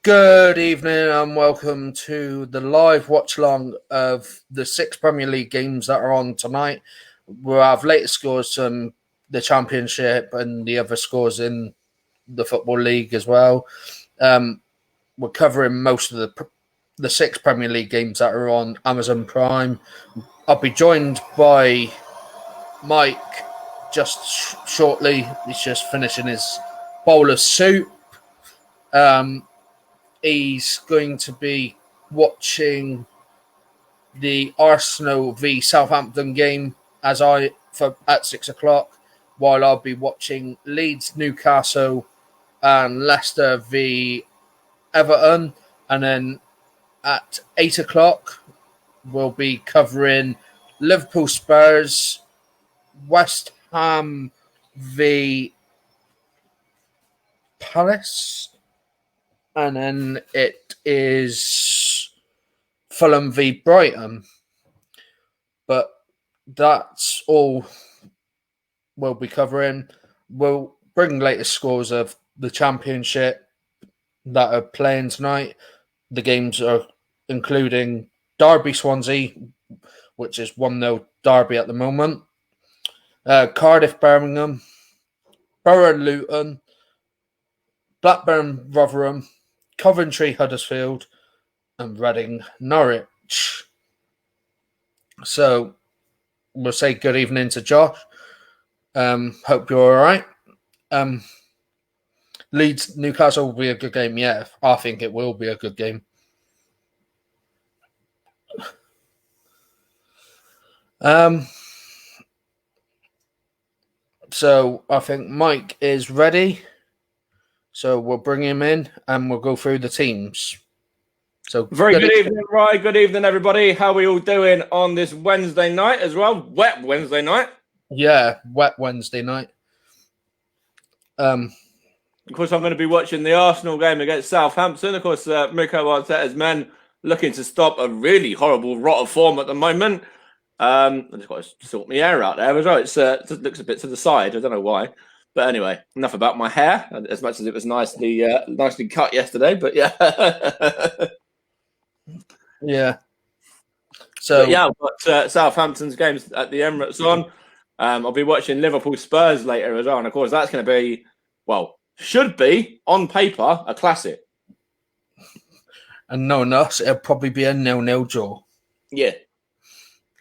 Good evening and welcome to the live watch-along of the 6 Premier League games that are on tonight. We'll have latest scores from the Championship and the other scores in the Football League as well. We're covering most of the 6 Premier League games that are on Amazon Prime. I'll be joined by Mike just shortly. He's just finishing his bowl of soup. He's going to be watching the Arsenal v Southampton game at 6 o'clock, while I'll be watching Leeds, Newcastle, and Leicester v Everton. And then at 8 o'clock, we'll be covering Liverpool Spurs, West Ham v Palace. And then it is Fulham v Brighton. But that's all we'll be covering. We'll bring latest scores of the Championship that are playing tonight. The games are including Derby Swansea, which is 1-0 Derby at the moment. Cardiff Birmingham, Borough Luton, Blackburn Rotherham, Coventry Huddersfield, and Reading Norwich. So we'll say good evening to Josh. Hope you're all right. Leeds Newcastle will be a good game. Yeah, I think it will be a good game. So I think Mike is ready. So we'll bring him in and we'll go through the teams. So good evening, Ryan. Good evening, everybody. How are we all doing on this Wednesday night as well? Wet Wednesday night. Yeah, wet Wednesday night. Of course, I'm going to be watching the Arsenal game against Southampton. Of course, Mikel Arteta's men looking to stop a really horrible rot of form at the moment. I just got to sort my hair out there as well. It looks a bit to the side. I don't know why. But anyway, enough about my hair, as much as it was nicely cut yesterday. But yeah. Yeah. So but yeah, I've got Southampton's games at the Emirates on. I'll be watching Liverpool Spurs later as well. And of course, that's going to be, should be, on paper, a classic. And knowing us, it'll probably be a 0-0 draw. Yeah.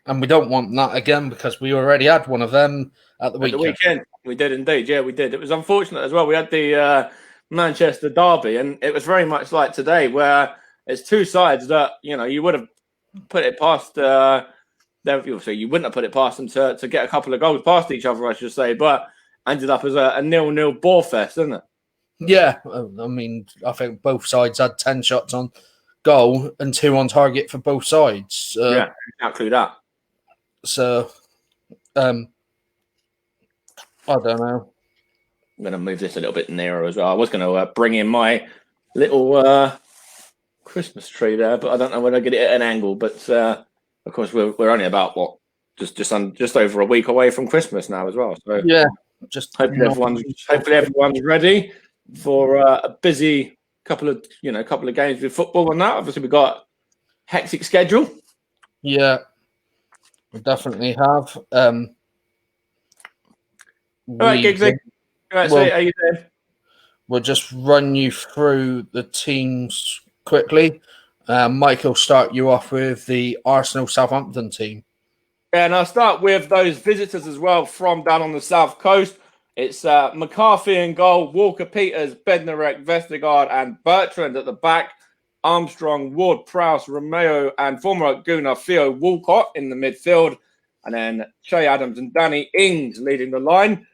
And we don't want that again because we already had one of them at the weekend. We did indeed. Yeah, we did. It was unfortunate as well. We had the Manchester derby, and it was very much like today, where it's two sides that you would have put it past. You wouldn't have put it past them to get a couple of goals past each other, I should say, but ended up as a 0-0 ball fest, didn't it? Yeah, I mean, I think both sides had 10 shots on goal and 2 on target for both sides. Yeah, exactly that. So, I don't know. I'm going to move this a little bit nearer as well. I was going to bring in my little Christmas tree there, but I don't know whether I get it at an angle. But of course, we're only about just over a week away from Christmas now as well. So yeah, hopefully everyone's ready for a busy couple of games with football and that. Obviously, we've got hectic schedule. Yeah, we definitely have. All right, Giggsy. All right, so how you doing? We'll just run you through the teams quickly. Mike will start you off with the Arsenal-Southampton team. Yeah, and I'll start with those visitors as well from down on the south coast. It's McCarthy in goal, Walker-Peters, Bednarek, Vestergaard, and Bertrand at the back. Armstrong, Ward-Prowse, Romeo, and former Gunnar Theo Walcott in the midfield. And then Che Adams and Danny Ings leading the line.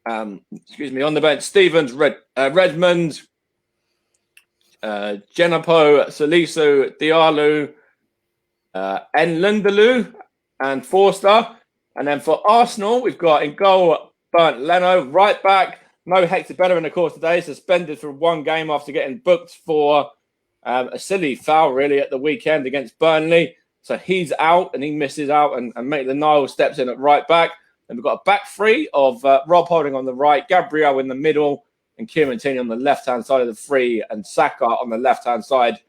On the bench, Stevens, Redmond, Genapo, Salisu, Diallo, Nlundulu, and Forster. And then for Arsenal, we've got in goal Bernd Leno, right back. No Hector Bellerin, of course, today, suspended for one game after getting booked for a silly foul, really, at the weekend against Burnley. So he's out and he misses out, and Maitland-Niles steps in at right back. And we've got a back three of Rob Holding on the right, Gabriel in the middle, and Kieran Tierney on the left-hand side of the three, and Saka on the left-hand side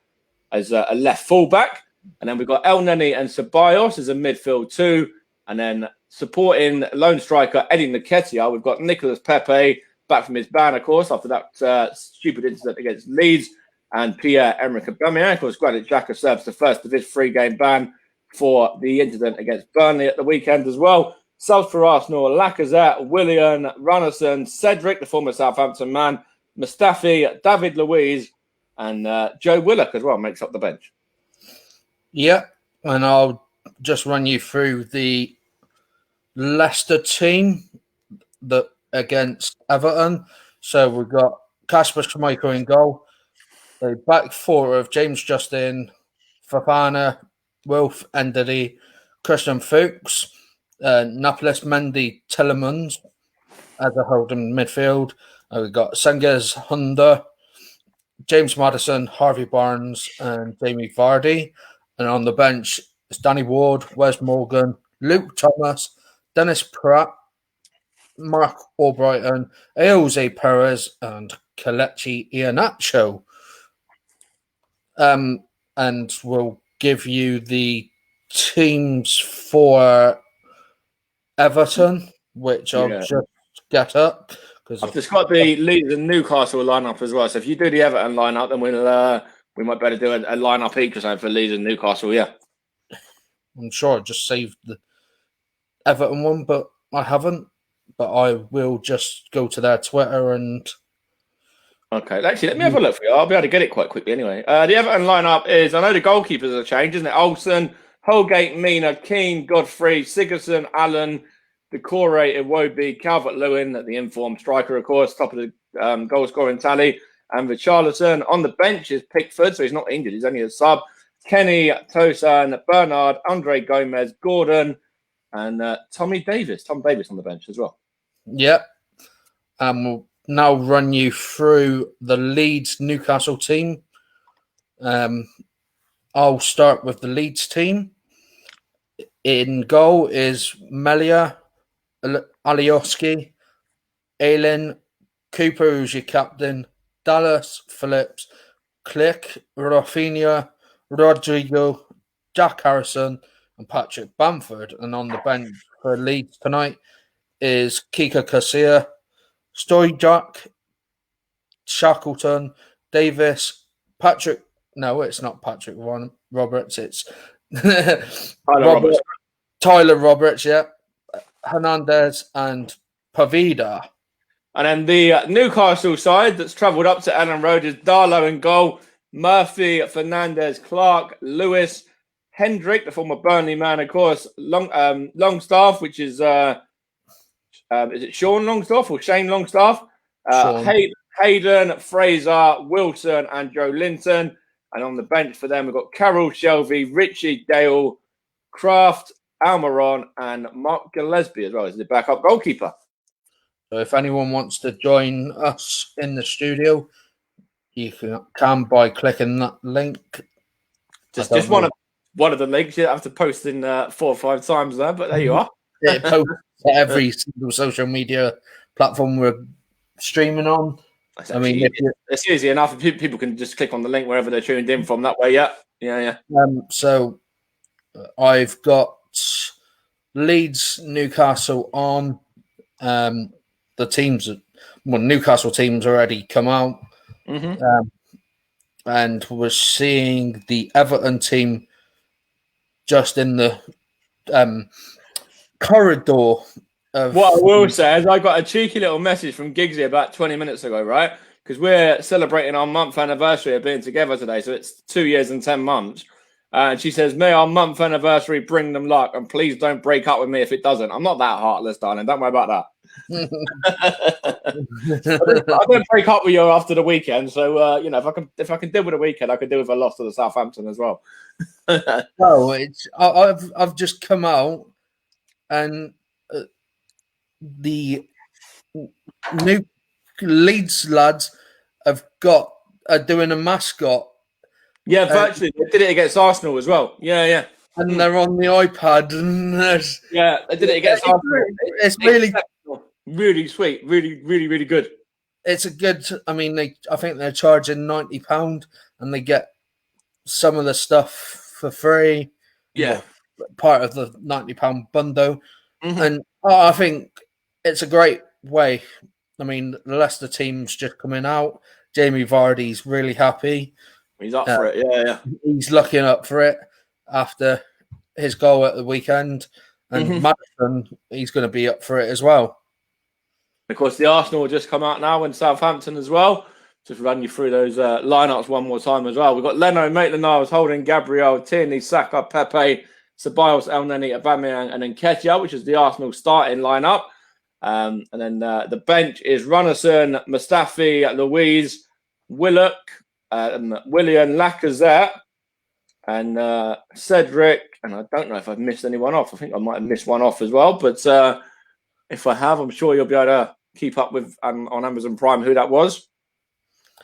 as a left fullback. And then we've got El Neni and Ceballos as a midfield two. And then supporting lone striker Eddie Nketiah, we've got Nicolas Pepe back from his ban, of course, after that stupid incident against Leeds, and Pierre-Emerick Aubameyang. Of course, Granit Xhaka serves the first of his 3-game ban for the incident against Burnley at the weekend as well. Subs for Arsenal: Lacazette, Willian, Rannerson, Cedric, the former Southampton man, Mustafi, David Luiz, and Joe Willock as well makes up the bench. Yeah, and I'll just run you through the Leicester team that against Everton. So we've got Kasper Schmeichel in goal. The back four of James Justin, Fofana, Wilf Ndidi, Christian Fuchs, Napolis Mendy, Tillemans as a holding midfield. We've got Senghez Honda, James Maddison, Harvey Barnes, and Jamie Vardy. And on the bench, it's Danny Ward, Wes Morgan, Luke Thomas, Dennis Pratt, Mark Albrighton, Jose Perez, and Kelechi Iheanacho. And we'll give you the teams for Everton, which I'll just get up. I've just got the Leeds and Newcastle lineup as well. So if you do the Everton lineup, then we might better do a lineup each or something for Leeds and Newcastle. Yeah, I'm sure I just saved the Everton one, but I haven't. But I will just go to their Twitter and. Okay, actually, let me have a look for you. I'll be able to get it quite quickly anyway. The Everton lineup is, I know the goalkeepers have changed, isn't it? Olsen, Holgate, Mina, Keane, Godfrey, Sigurdsson, Allen, Decore, Iwobi, Calvert-Lewin, the informed striker, of course, top of the goal scoring tally, and Richarlison. On the bench is Pickford, so he's not injured, he's only a sub. Kenny, Tosan, Bernard, Andre Gomez, Gordon, and Tom Davis on the bench as well. Yep. We'll now run you through the Leeds Newcastle team. I'll start with the Leeds team. In goal is Melia, Alioski, Aylin, Cooper, who's your captain, Dallas, Phillips, Click, Rafinha, Rodrigo, Jack Harrison, and Patrick Bamford. And on the bench for Leeds tonight is Kika Casilla, Stoyjak, Shackleton, Davis, Patrick. No, it's not Patrick Roberts. It's Tyler Roberts, yeah. Hernandez and Pavida. And then the Newcastle side that's travelled up to Ellen Road is Darlow in goal, Murphy, Fernandez, Clark, Lewis, Hendrick, the former Burnley man, of course, Longstaff, which is it Sean Longstaff or Shane Longstaff? Hayden, Fraser, Wilson, and Joe Linton. And on the bench for them, we've got Carroll, Shelby, Richie, Dale, Kraft, Almiron, and Mark Gillespie as well as the backup goalkeeper. So if anyone wants to join us in the studio, you can by clicking that link. Just one of the links. You have to post in 4 or 5 times there, but there you are. It posts to every single social media platform we're streaming on. I mean, it's easy enough. People can just click on the link wherever they're tuned in from that way. Yeah. So I've got Leeds, Newcastle on. The teams, Newcastle teams already come out, and we're seeing the Everton team just in the corridor. What I will say is I got a cheeky little message from Giggsy about 20 minutes ago, right? Because we're celebrating our month anniversary of being together today. So it's 2 years and 10 months. And she says, may our month anniversary bring them luck. And please don't break up with me if it doesn't. I'm not that heartless, darling. Don't worry about that. I don't break up with you after the weekend. So, if I can deal with the weekend, I can deal with a loss to the Southampton as well. I've just come out and the new Leeds lads are doing a mascot. Yeah, virtually. They did it against Arsenal as well. Yeah. And they're on the iPad. And they did it against Arsenal. It's really sweet. Really, really, really good. it's a good. I mean, I think they're charging £90, and they get some of the stuff for free. Yeah. Well, part of the £90 bundle, Mm-hmm. and I think it's a great way. I mean, the Leicester team's just coming out. Jamie Vardy's really happy. He's up for it. Yeah. He's looking up for it after his goal at the weekend, and Maddison, he's going to be up for it as well. Of course, the Arsenal will just come out now and Southampton as well. Just run you through those lineups one more time as well. We've got Leno, Maitland-Niles, Holding, Gabriel, Tierney, Saka, Pepe, Ceballos, El Neni, Aubameyang, and then Nketiah, which is the Arsenal starting lineup. And then the bench is Runnison, Mustafi, Louise, Willock, William, Lacazette, and Cedric. And I don't know if I've missed anyone off. I think I might have missed one off as well. But if I have, I'm sure you'll be able to keep up with on Amazon Prime who that was.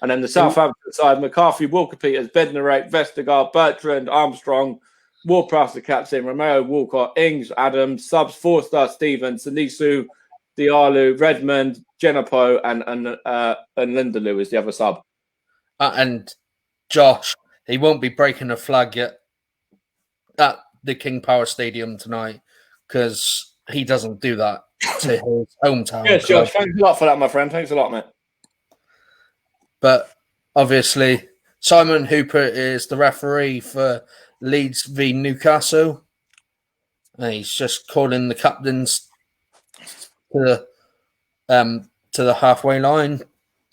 And then the Southampton side, McCarthy, Walker-Peters, Bednarek, Vestergaard, Bertrand, Armstrong, Ward-Prowse, the captain, Romeo, Walcott, Ings, Adams, subs, Forster, Stevens, Sanisu, Diallo, Redmond, Genepo, and Lindeloo is the other sub. And Josh, he won't be breaking a flag yet at the King Power Stadium tonight because he doesn't do that to his hometown. Yes, Josh, thanks a lot for that, my friend. Thanks a lot, mate. But obviously, Simon Hooper is the referee for Leeds v Newcastle. And he's just calling the captains to the halfway line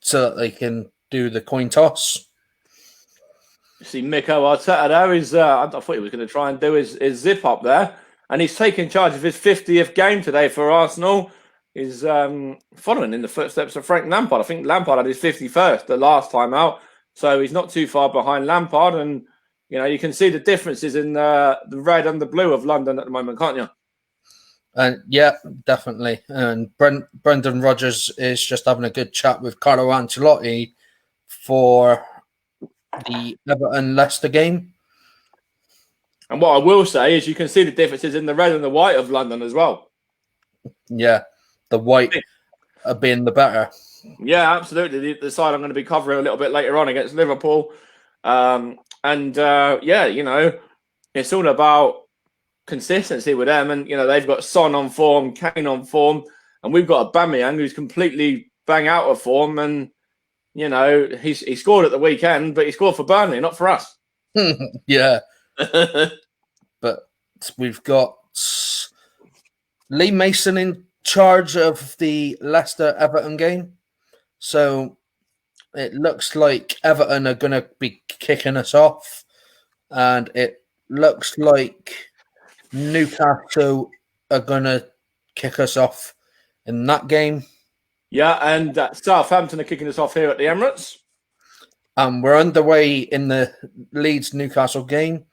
so that they can do the coin toss. You see Miko Arteta there is, I thought he was going to try and do his zip up there. And he's taking charge of his 50th game today for Arsenal. He's following in the footsteps of Frank Lampard. I think Lampard had his 51st the last time out. So he's not too far behind Lampard. And, you can see the differences in the red and the blue of London at the moment, can't you? And yeah, definitely. And Brendan Rodgers is just having a good chat with Carlo Ancelotti for the Everton-Leicester game. And what I will say is you can see the differences in the red and the white of London as well. Yeah, the white being the better. Yeah, absolutely. The side I'm going to be covering a little bit later on against Liverpool. It's all about consistency with them. And, they've got Son on form, Kane on form, and we've got Aubameyang who's completely bang out of form. And, he scored at the weekend, but he scored for Burnley, not for us. Yeah. But we've got Lee Mason in charge of the Leicester-Everton game. So it looks like Everton are going to be kicking us off. And it looks like Newcastle are going to kick us off in that game. Yeah, and Southampton are kicking us off here at the Emirates. We're underway in the Leeds-Newcastle game.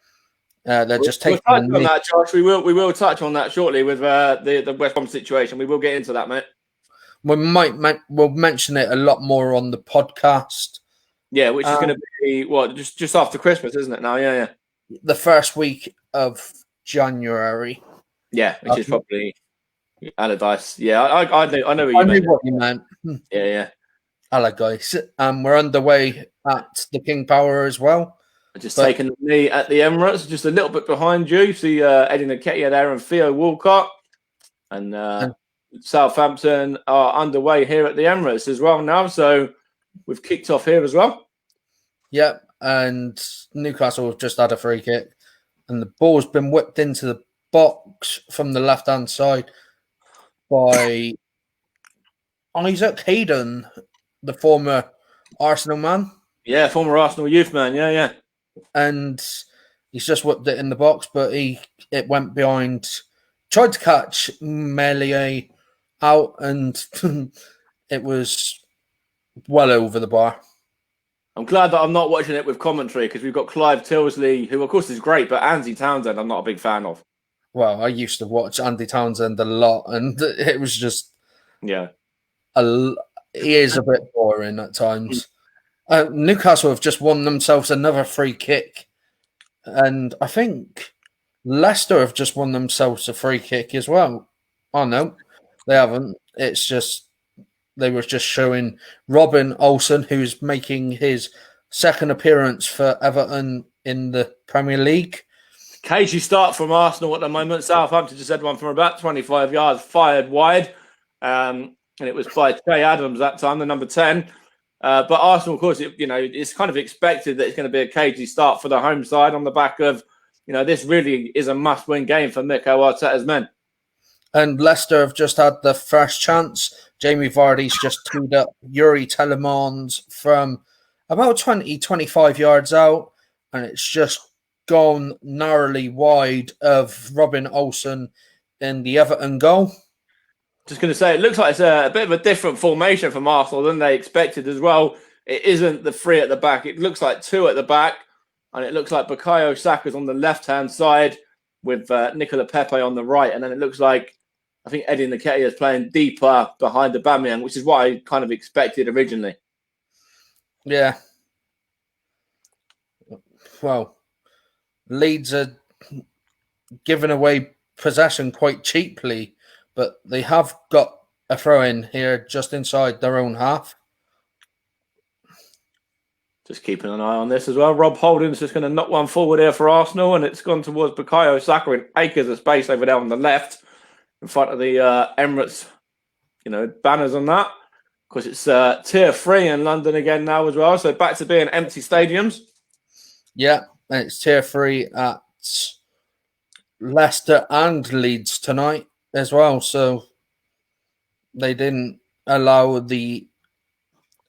They're just taking. We'll touch on that, Josh. We will touch on that shortly with the West Brom situation. We will get into that, mate. We'll mention it a lot more on the podcast. Yeah, which is going to be just after Christmas, isn't it? Now, yeah. The first week of January. Yeah, which is probably Allardyce. Yeah, I know what you meant. Yeah. Allardyce. We're underway at the King Power as well. Taking the knee at the Emirates, just a little bit behind you. See Eddie Nketiah there and Theo Walcott. And Southampton are underway here at the Emirates as well now. So we've kicked off here as well. Yep. And Newcastle have just had a free kick. And the ball's been whipped into the box from the left-hand side by Isaac Hayden, the former Arsenal man. Yeah, former Arsenal youth man. Yeah. And he's just whipped it in the box, but it went behind. Tried to catch Meslier out, and it was well over the bar. I'm glad that I'm not watching it with commentary because we've got Clive Tilsley, who of course is great, but Andy Townsend I'm not a big fan of. Well, I used to watch Andy Townsend a lot, and it was just he is a bit boring at times. Newcastle have just won themselves another free kick, and I think Leicester have just won themselves a free kick as well. Oh no, they haven't. It's just they were just showing Robin Olsen, who's making his second appearance for Everton in the Premier League. Cagey start from Arsenal at the moment. Southampton just had one from about 25 yards, fired wide. And it was by Che Adams that time, the number 10. But Arsenal, of course, it's kind of expected that it's going to be a cagey start for the home side on the back of, this really is a must-win game for Mikel Arteta's men. And Leicester have just had the first chance. Jamie Vardy's just teed up Yuri Telemans from about 20, 25 yards out, and it's just gone narrowly wide of Robin Olsen in the Everton goal. Just going to say, it looks like it's a bit of a different formation from Arsenal than they expected as well. It isn't the three at the back. It looks like two at the back, and it looks like Bukayo Saka's on the left-hand side with Nicola Pepe on the right, and then it looks like, I think Eddie Nketiah is playing deeper behind the Aubameyang, which is what I kind of expected originally. Yeah. Well, Leeds are giving away possession quite cheaply, but they have got a throw-in here just inside their own half. Just keeping an eye on this as well. Rob Holding's just going to knock one forward here for Arsenal, and it's gone towards Bukayo Saka in acres of space over there on the left, in front of the Emirates, banners on that. Of course, it's Tier 3 in London again now as well, so back to being empty stadiums. Yeah, and it's Tier 3 at Leicester and Leeds tonight as well, so they didn't allow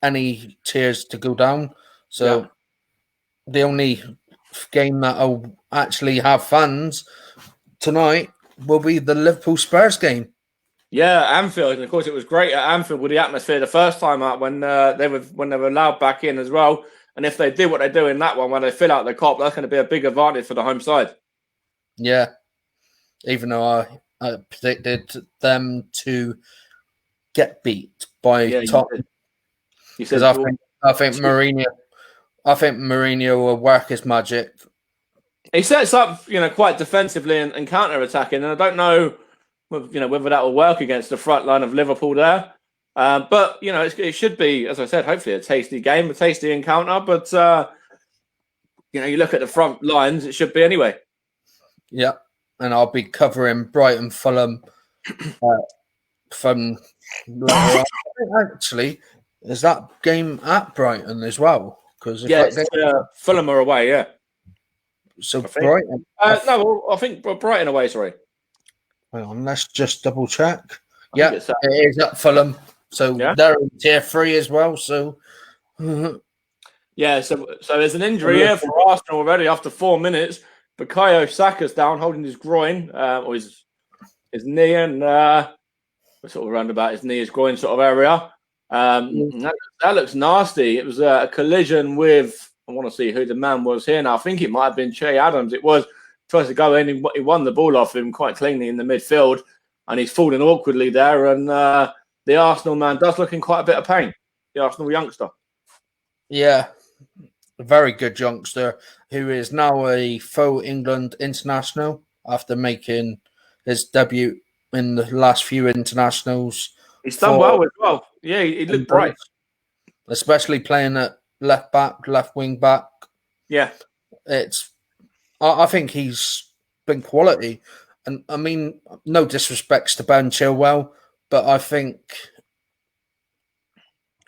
any tiers to go down. So the only game that will actually have fans tonight will be the Liverpool Spurs game. Yeah, Anfield, and of course it was great at Anfield with the atmosphere the first time out when they were allowed back in as well. And if they did what they do in that one, when they fill out the Kop, that's going to be a big advantage for the home side. Yeah, even though I predicted them to get beat by Tottenham. Because I think Mourinho will work his magic. He sets up, quite defensively and counter-attacking, and I don't know, whether that will work against the front line of Liverpool there. But it should be, as I said, hopefully a tasty game, a tasty encounter. But you look at the front lines, it should be anyway. Yeah, and I'll be covering Brighton, Fulham from. Actually, is that game at Brighton as well? Because Fulham are away. Yeah. So Brighton. I think Brighton away. Sorry. Hang on, let's just double check. Yeah, it is at Fulham. So they're in Tier 3 as well. So yeah, so there's an injury here for Arsenal already after 4 minutes. Bukayo Saka's down, holding his groin or his knee, and sort of around about his knee, his groin sort of area. That looks nasty. It was a collision with. I want to see who the man was here now. I think it might have been Che Adams. It was. Tries to go in, he won the ball off him quite cleanly in the midfield, and he's falling awkwardly there. And the Arsenal man does look in quite a bit of pain. The Arsenal youngster. Yeah, a very good youngster who is now a full England international after making his debut in the last few internationals. He's done well as well. Yeah, he looked bright. Especially playing at left back, left wing back. Yeah. I think he's been quality. And I mean, no disrespects to Ben Chilwell, but I think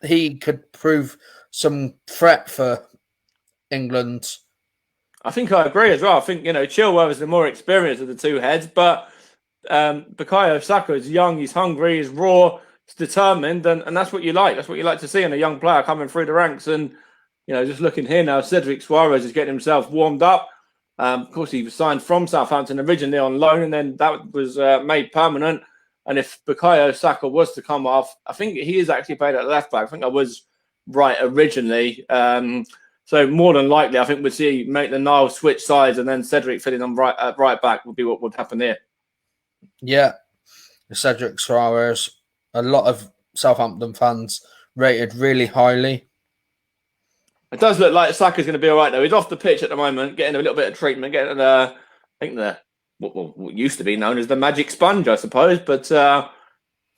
he could prove some threat for England. I think I agree as well. I think, Chilwell is the more experienced of the two heads, but Bukayo Saka is young, he's hungry, he's raw, he's determined, and that's what you like. That's what you like to see in a young player coming through the ranks. And, just looking here now, Cedric Suarez is getting himself warmed up. Of course, he was signed from Southampton originally on loan, and then that was made permanent. And if Bukayo Saka was to come off, I think he is actually played at left back. I think I was right originally. So more than likely, I think we'd see Maitland-Niles switch sides, and then Cedric fitting on right back would be what would happen here. Yeah, Cedric Suarez. A lot of Southampton fans rated really highly. It does look like Saka's going to be all right, though. He's off the pitch at the moment, getting a little bit of treatment, getting what used to be known as the magic sponge, I suppose. But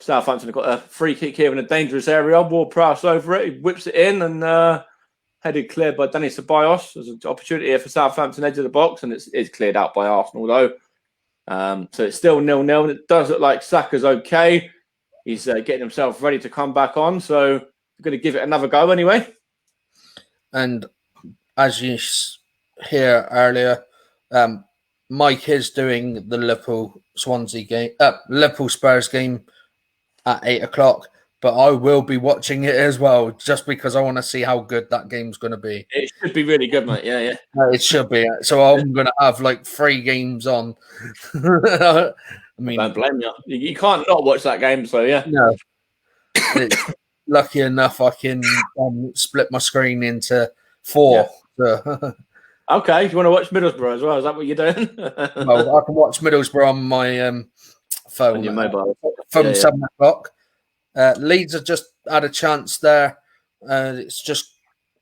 Southampton have got a free kick here in a dangerous area. Ward-Prowse over it. He whips it in and headed clear by Danny Ceballos. There's an opportunity here for Southampton edge of the box, and it's cleared out by Arsenal, though. So it's still 0-0. It does look like Saka's okay. He's getting himself ready to come back on, so we're going to give it another go anyway. And as you hear earlier, Mike is doing the Liverpool Spurs game at 8 o'clock, but I will be watching it as well, just because I want to see how good that game's going to be. It should be really good, mate. Yeah. It should be. So I'm going to have like 3 games on. I mean, don't blame you. You can't not watch that game, so yeah. No. Lucky enough, I can split my screen into 4. Yeah. So. Okay, you want to watch Middlesbrough as well? Is that what you're doing? Well, I can watch Middlesbrough on my phone. On your mobile. From 7 o'clock. Leeds have just had a chance there. It's just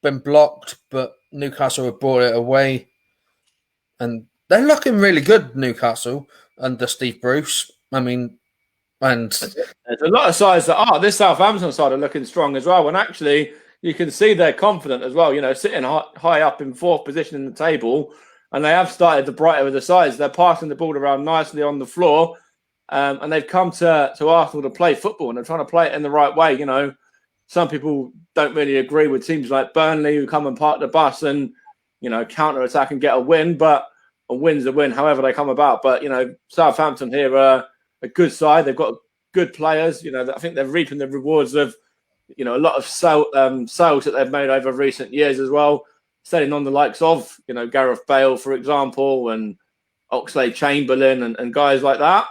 been blocked, but Newcastle have brought it away. And they're looking really good, Newcastle, under Steve Bruce. I mean, and there's a lot of sides that this Southampton side are looking strong as well. And actually, you can see they're confident as well, sitting high up in 4th position in the table. And they have started to brighten with the sides. They're passing the ball around nicely on the floor. And they've come to Arsenal to play football, and they're trying to play it in the right way. Some people don't really agree with teams like Burnley who come and park the bus and, counter-attack and get a win. But a win's a win, however they come about. But, Southampton here are a good side. They've got good players. I think they're reaping the rewards of, a lot of sales that they've made over recent years as well. Selling on the likes of, Gareth Bale, for example, and Oxlade-Chamberlain and guys like that.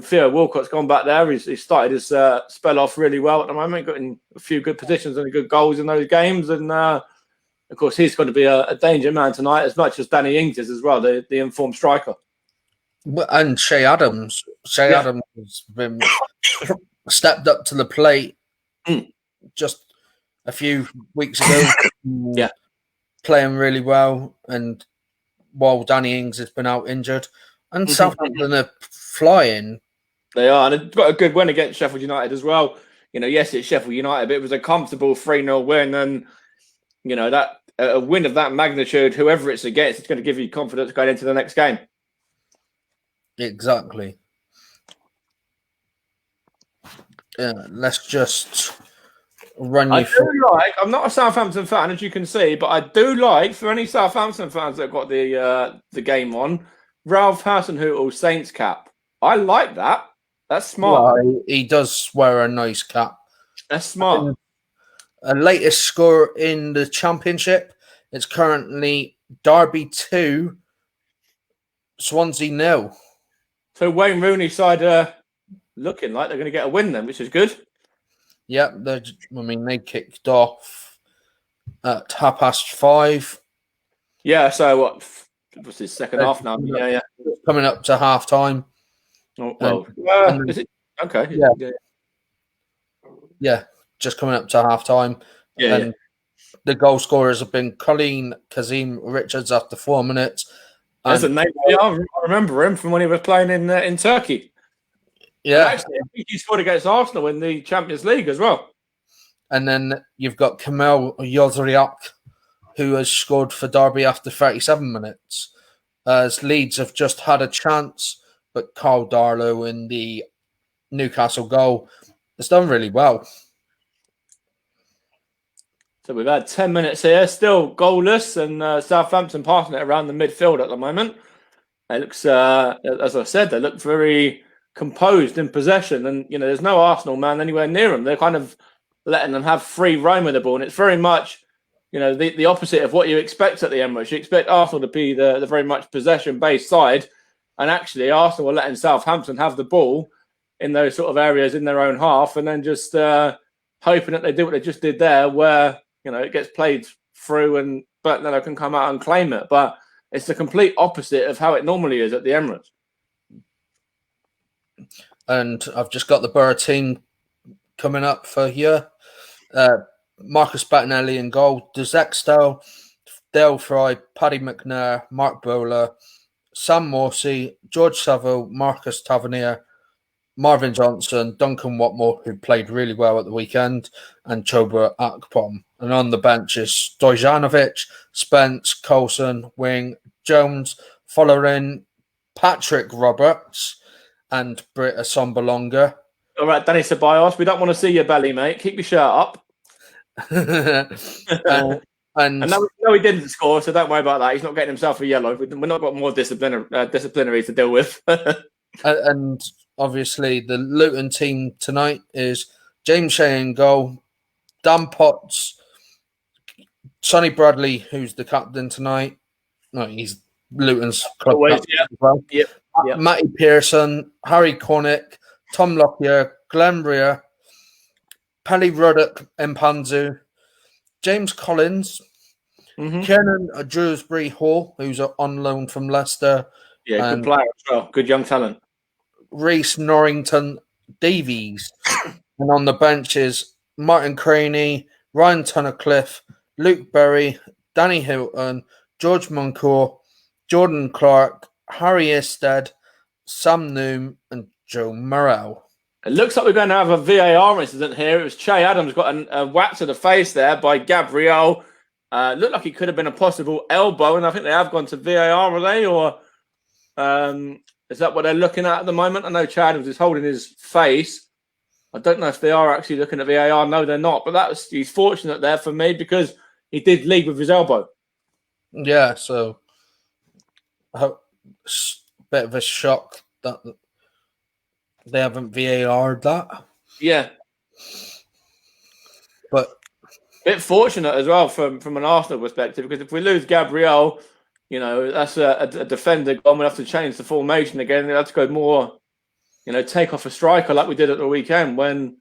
Theo Walcott's gone back there. He's started his spell off really well at the moment, got in a few good positions and good goals in those games. And, of course, he's going to be a danger man tonight, as much as Danny Ings is as well, the informed striker. And Shea Adams. Adams has been stepped up to the plate just a few weeks ago. Playing really well, and while Danny Ings has been out injured, and Southampton are flying. They are, and they've got a good win against Sheffield United as well. Yes, it's Sheffield United, but it was a comfortable 3-0 win, and that a win of that magnitude, whoever it's against, it's going to give you confidence going into the next game. Exactly. Let's just run you through. I'm not a Southampton fan, as you can see, but I do like, for any Southampton fans that have got the game on, Ralph Hasenhüttl's Saints cap. I like that. That's smart. Well, he does wear a nice cap. That's smart. A latest score in the Championship, it's currently Derby 2, Swansea 0. So Wayne Rooney's side looking like they're going to get a win then, which is good. Yeah, they kicked off at 5:30. Yeah, so what was his second half now? Yeah. Coming up to half time. Oh, well, is it? Okay. Yeah, just coming up to half time. And the goal scorers have been Colleen Kazim Richards after 4 minutes. There's a name. I remember him from when he was playing in Turkey. Yeah. And actually, I think he scored against Arsenal in the Champions League as well. And then you've got Kamel Yozriak, who has scored for Derby after 37 minutes. As Leeds have just had a chance, but Carl Darlow in the Newcastle goal has done really well. So we've had 10 minutes here, still goalless, and Southampton passing it around the midfield at the moment. It looks, as I said, they look very composed in possession, and there's no Arsenal man anywhere near them. They're kind of letting them have free roam with the ball, and it's very much, the opposite of what you expect at the Emirates. You expect Arsenal to be the very much possession-based side, and actually Arsenal are letting Southampton have the ball in those sort of areas in their own half, and then just hoping that they do what they just did there, where it gets played through and Bernardo can come out and claim it. But it's the complete opposite of how it normally is at the Emirates. And I've just got the Borough team coming up for here. Marcus Bettinelli in goal, Dezek Stowe, Dale Fry, Paddy McNair, Mark Bowler, Sam Morsey, George Saville, Marcus Tavernier, Marvin Johnson, Duncan Watmore, who played really well at the weekend, and Choba Akpom. And on the bench is Stojanovic, Spence, Coulson, Wing, Jones, following Patrick Roberts and Britt Assombalonga. All right, Danny Ceballos, we don't want to see your belly, mate. Keep your shirt up. And no, he didn't score, so don't worry about that. He's not getting himself a yellow. We've not got more disciplinary to deal with. And obviously, the Luton team tonight is James Shea in goal, Dan Potts, Sonny Bradley, who's the captain tonight. No, he's Luton's club captain as well. Yep. Matty Pearson, Harry Cornick, Tom Lockyer, Glenn Breer, Pelly Ruddock Mpanzu, James Collins, Kiernan Drewsbury Hall, who's on loan from Leicester. Yeah, good player as well. Good young talent. Reece Norrington Davies. And on the bench is Martin Craney, Ryan Tunnicliffe, Luke Berry, Danny Hilton, George Moncourt, Jordan Clark, Harry Isted, Sam Noom, and Joe Morrell. It looks like we're going to have a VAR incident here. It was Che Adams got a whack to the face there by Gabriel. Looked like it could have been a possible elbow, and I think they have gone to VAR, are they? Or is that what they're looking at the moment? I know Che Adams is holding his face. I don't know if they are actually looking at VAR. No, they're not. But he's fortunate there for me because he did lead with his elbow. Yeah, so a bit of a shock that they haven't VAR'd that. Yeah. But a bit fortunate as well from an Arsenal perspective, because if we lose Gabriel, that's a defender gone. We'll have to change the formation again. We'll have to go more, take off a striker like we did at the weekend when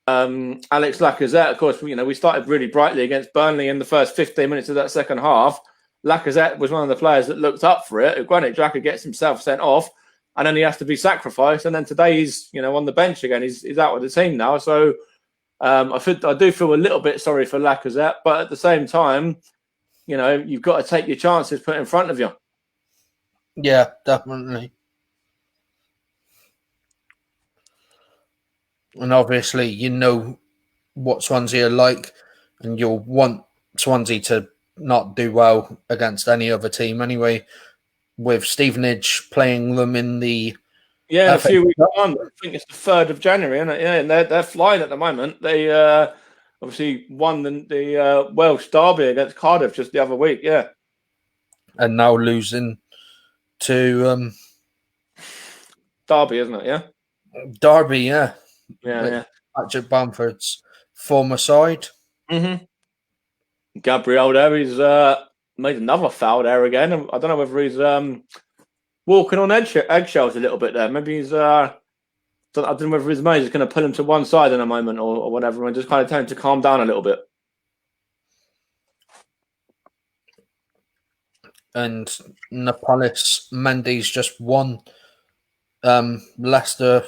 Alex Lacazette, of course, we started really brightly against Burnley in the first 15 minutes of that second half. Lacazette was one of the players that looked up for it. Granit Xhaka gets himself sent off, and then he has to be sacrificed. And then today he's, on the bench again. He's out with the team now. So I do feel a little bit sorry for Lacazette, but at the same time, you've got to take your chances put in front of you. Yeah, definitely. And obviously, what Swansea are like, and you'll want Swansea to not do well against any other team anyway, with Stevenage playing them in the a few weeks on. I think it's the 3rd of January, isn't it? Yeah, and they're flying at the moment. They obviously won the Welsh derby against Cardiff just the other week, yeah. And now losing to Derby, isn't it? Yeah. Derby, yeah. Yeah. Patrick Bamford's former side. Gabriel there, he's made another foul there again. I don't know whether he's walking on eggshells a little bit there. Maybe he's I don't know whether his mate is going to pull him to one side in a moment or whatever, and just kind of tell him to calm down a little bit. And Napolis Mendy's just won Leicester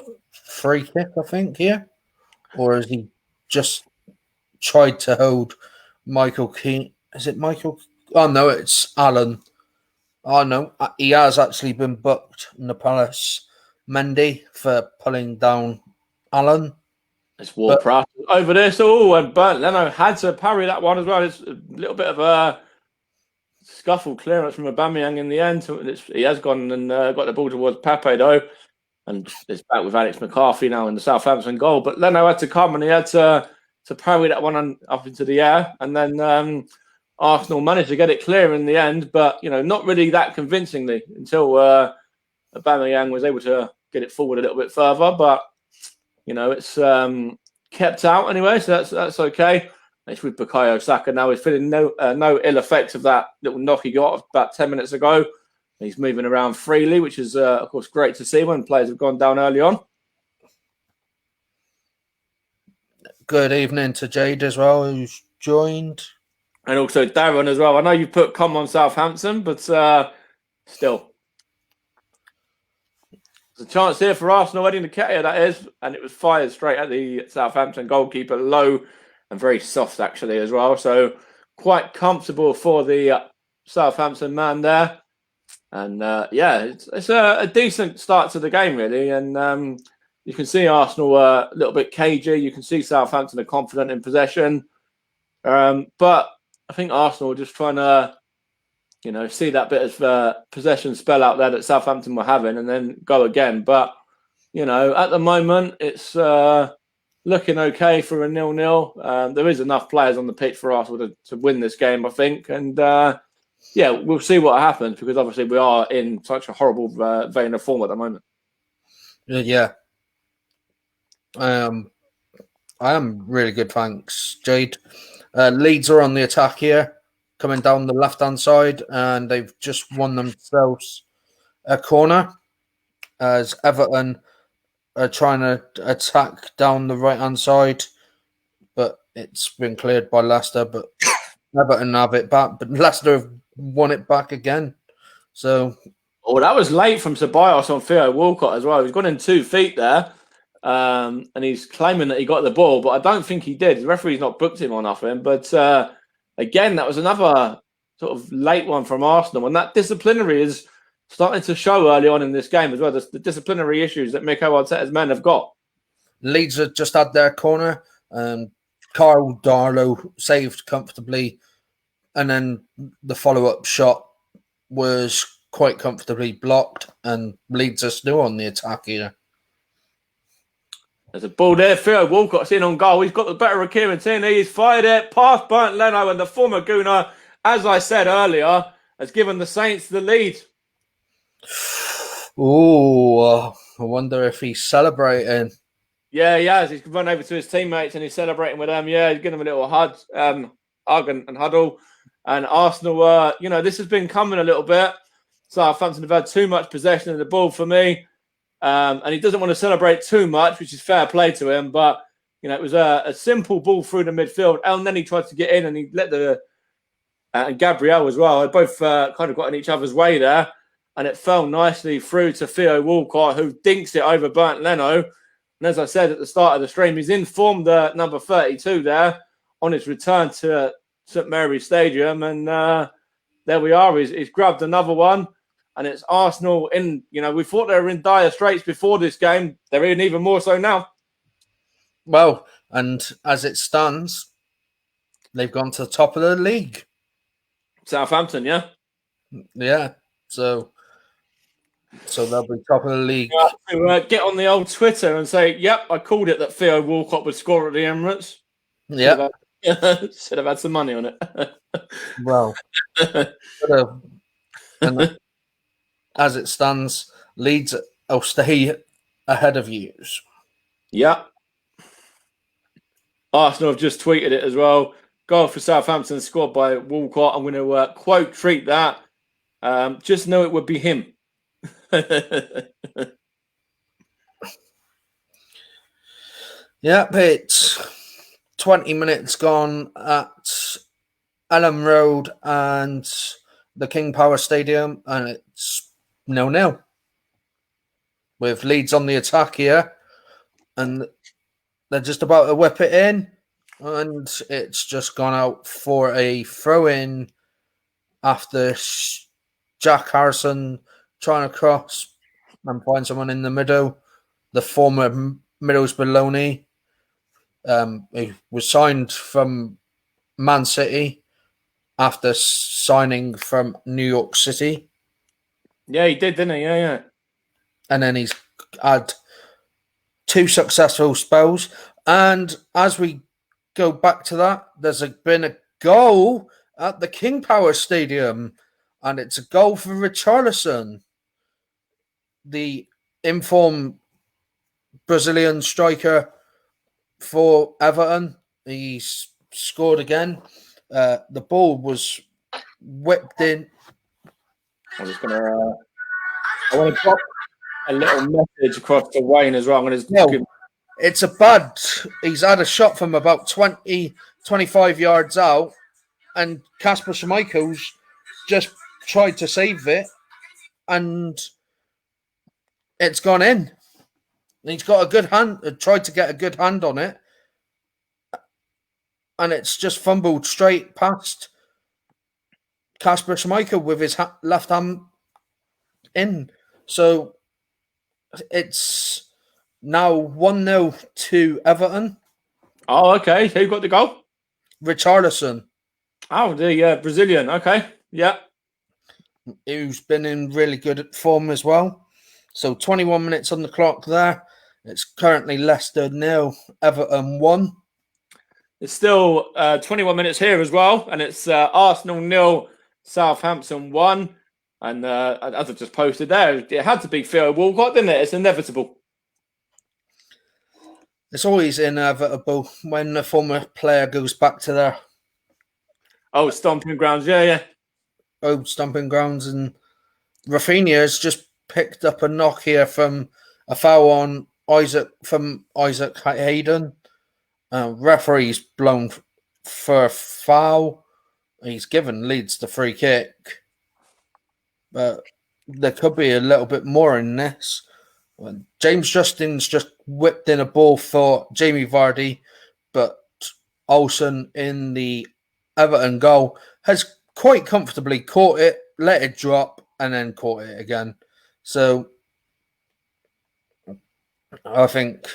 free kick, I think, yeah? Or has he just tried to hold Michael Keane? Is it Michael? Oh, no, it's Alan. Oh, no, he has actually been booked, Napolis Mendy, for pulling down Alan. It's Ward-Prowse over this. Oh, and Leno had to parry that one as well. It's a little bit of a scuffle clearance from Aubameyang in the end. He has gone and got the ball towards Pepe, though. And it's back with Alex McCarthy now in the Southampton goal. But Leno had to come and he had to parry that one up into the air. And then Arsenal managed to get it clear in the end, but, not really that convincingly until Aubameyang was able to get it forward a little bit further. But, it's kept out anyway, so that's okay. It's with Bukayo Saka now. He's feeling no ill effects of that little knock he got about 10 minutes ago. He's moving around freely, which is, of course, great to see when players have gone down early on. Good evening to Jade as well, who's joined. And also Darren as well. I know you put come on Southampton, but still. There's a chance here for Arsenal. Eddie Nketiah, that is. And it was fired straight at the Southampton goalkeeper. Low and very soft, actually, as well. So quite comfortable for the Southampton man there. And, it's a decent start to the game, really. And, You can see Arsenal a little bit cagey. You can see Southampton are confident in possession. But I think Arsenal are just trying to, see that bit of possession spell out there that Southampton were having and then go again. But, at the moment, it's looking okay for a 0-0. There is enough players on the pitch for Arsenal to win this game, I think. And, we'll see what happens because obviously we are in such a horrible vein of form at the moment. Yeah. I am really good, thanks, Jade. Leeds are on the attack here, coming down the left-hand side, and they've just won themselves a corner as Everton are trying to attack down the right-hand side, but it's been cleared by Leicester, but Everton have it back, but Leicester have won it back again. So, that was late from Ceballos on Theo Walcott as well. He's gone in 2 feet there. And he's claiming that he got the ball, but I don't think he did. The referee's not booked him or nothing. But again, that was another sort of late one from Arsenal. And that disciplinary is starting to show early on in this game as well. The disciplinary issues that Mikel Arteta's men have got. Leeds have just had their corner. Kyle Darlow saved comfortably. And then the follow-up shot was quite comfortably blocked. And Leeds are still on the attack here. There's a ball there. Theo Walcott's in on goal. He's got the better of Kieran Tierney. He's fired it past Bernd Leno, and the former Gooner, as I said earlier, has given the Saints the lead. Oh, I wonder if he's celebrating. Yeah, he has. He's run over to his teammates and he's celebrating with them. Yeah, he's giving them a little hug and huddle. And Arsenal, this has been coming a little bit. Southampton have had too much possession of the ball for me. And he doesn't want to celebrate too much, which is fair play to him. But, it was a simple ball through the midfield. El Neni tried to get in and he let and Gabriel as well. They both kind of got in each other's way there. And it fell nicely through to Theo Walcott, who dinks it over Bernd Leno. And as I said at the start of the stream, he's informed number 32 there on his return to St Mary's Stadium. And there we are. He's grabbed another one. And it's Arsenal in, we thought they were in dire straits before this game. They're in even more so now. Well, and as it stands, they've gone to the top of the league. Southampton, yeah? Yeah. So they'll be top of the league. Get on the old Twitter and say, yep, I called it that Theo Walcott would score at the Emirates. Yeah. Should have had some money on it. Well, and as it stands, Leeds will stay ahead of you. Yeah. Arsenal have just tweeted it as well. Goal for Southampton scored by Walcott. I'm going to quote treat that. Just know it would be him. Yeah, it's 20 minutes gone at Elm Road and the King Power Stadium, and it's 0-0 with Leeds on the attack here, and they're just about to whip it in, and it's just gone out for a throw-in after Jack Harrison trying to cross and find someone in the middle. The former Middlesbrough loanee, he was signed from Man City after signing from New York City. Yeah, he did, didn't he? Yeah. And then he's had 2 successful spells. And as we go back to that, there's been a goal at the King Power Stadium, and it's a goal for Richarlison, the informed Brazilian striker for Everton. He's scored again. The ball was whipped in. I want to drop a little message across to Wayne as well. It's a bad. He's had a shot from about 20, 25 yards out, and Kasper Schmeichel's just tried to save it, and it's gone in. He's got a good hand, tried to get a good hand on it, and it's just fumbled straight past Kasper Schmeichel with his left hand in. So it's Now 1-0 to Everton. Oh, okay. Who got the goal? Richarlison. Oh, the Brazilian. Okay. Yeah. Who's been in really good form as well. So 21 minutes on the clock there. It's currently Leicester 0, Everton 1. It's still 21 minutes here as well, and it's Arsenal 0, Southampton 1. And as I just posted there, it had to be Theo Walcott, didn't it? It's inevitable. It's always inevitable when a former player goes back to their stomping grounds. Yeah. old stomping grounds. And Rafinha has just picked up a knock here from a foul on Isaac Hayden. Referee's blown for a foul. He's given Leeds the free kick. But there could be a little bit more in this. James Justin's just whipped in a ball for Jamie Vardy, but Olsen in the Everton goal has quite comfortably caught it, let it drop, and then caught it again. So I think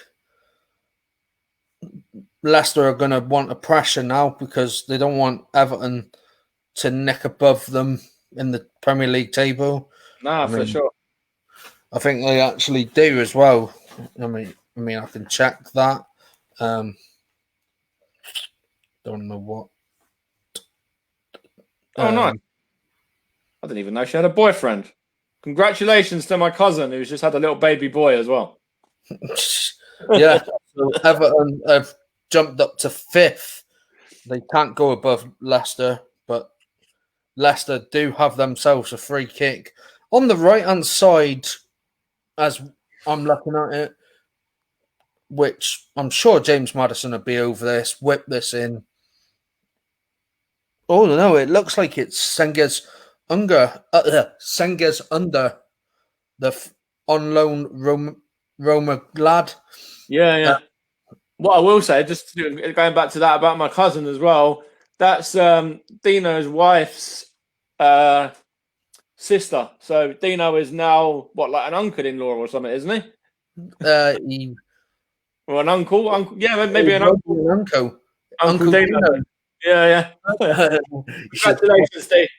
Leicester are going to want a pressure now because they don't want Everton to nick above them in the Premier League table. For sure. I think they actually do as well. I mean, I can check that. Don't know what. Oh, nice. I didn't even know she had a boyfriend. Congratulations to my cousin who's just had a little baby boy as well. Yeah, so Everton have jumped up to 5th. They can't go above Leicester, but Leicester do have themselves a free kick on the right-hand side as I'm looking at it, which I'm sure James Maddison will be over this, whip this in. Oh, no, it looks like it's Senga's under the on loan Roma lad. Yeah. What I will say, just going back to that about my cousin as well, that's Dino's wife's sister. So Dino is now like an uncle-in-law or something, isn't he? Or an uncle? Yeah, maybe an uncle. Uncle Dino. Yeah. Congratulations, Steve.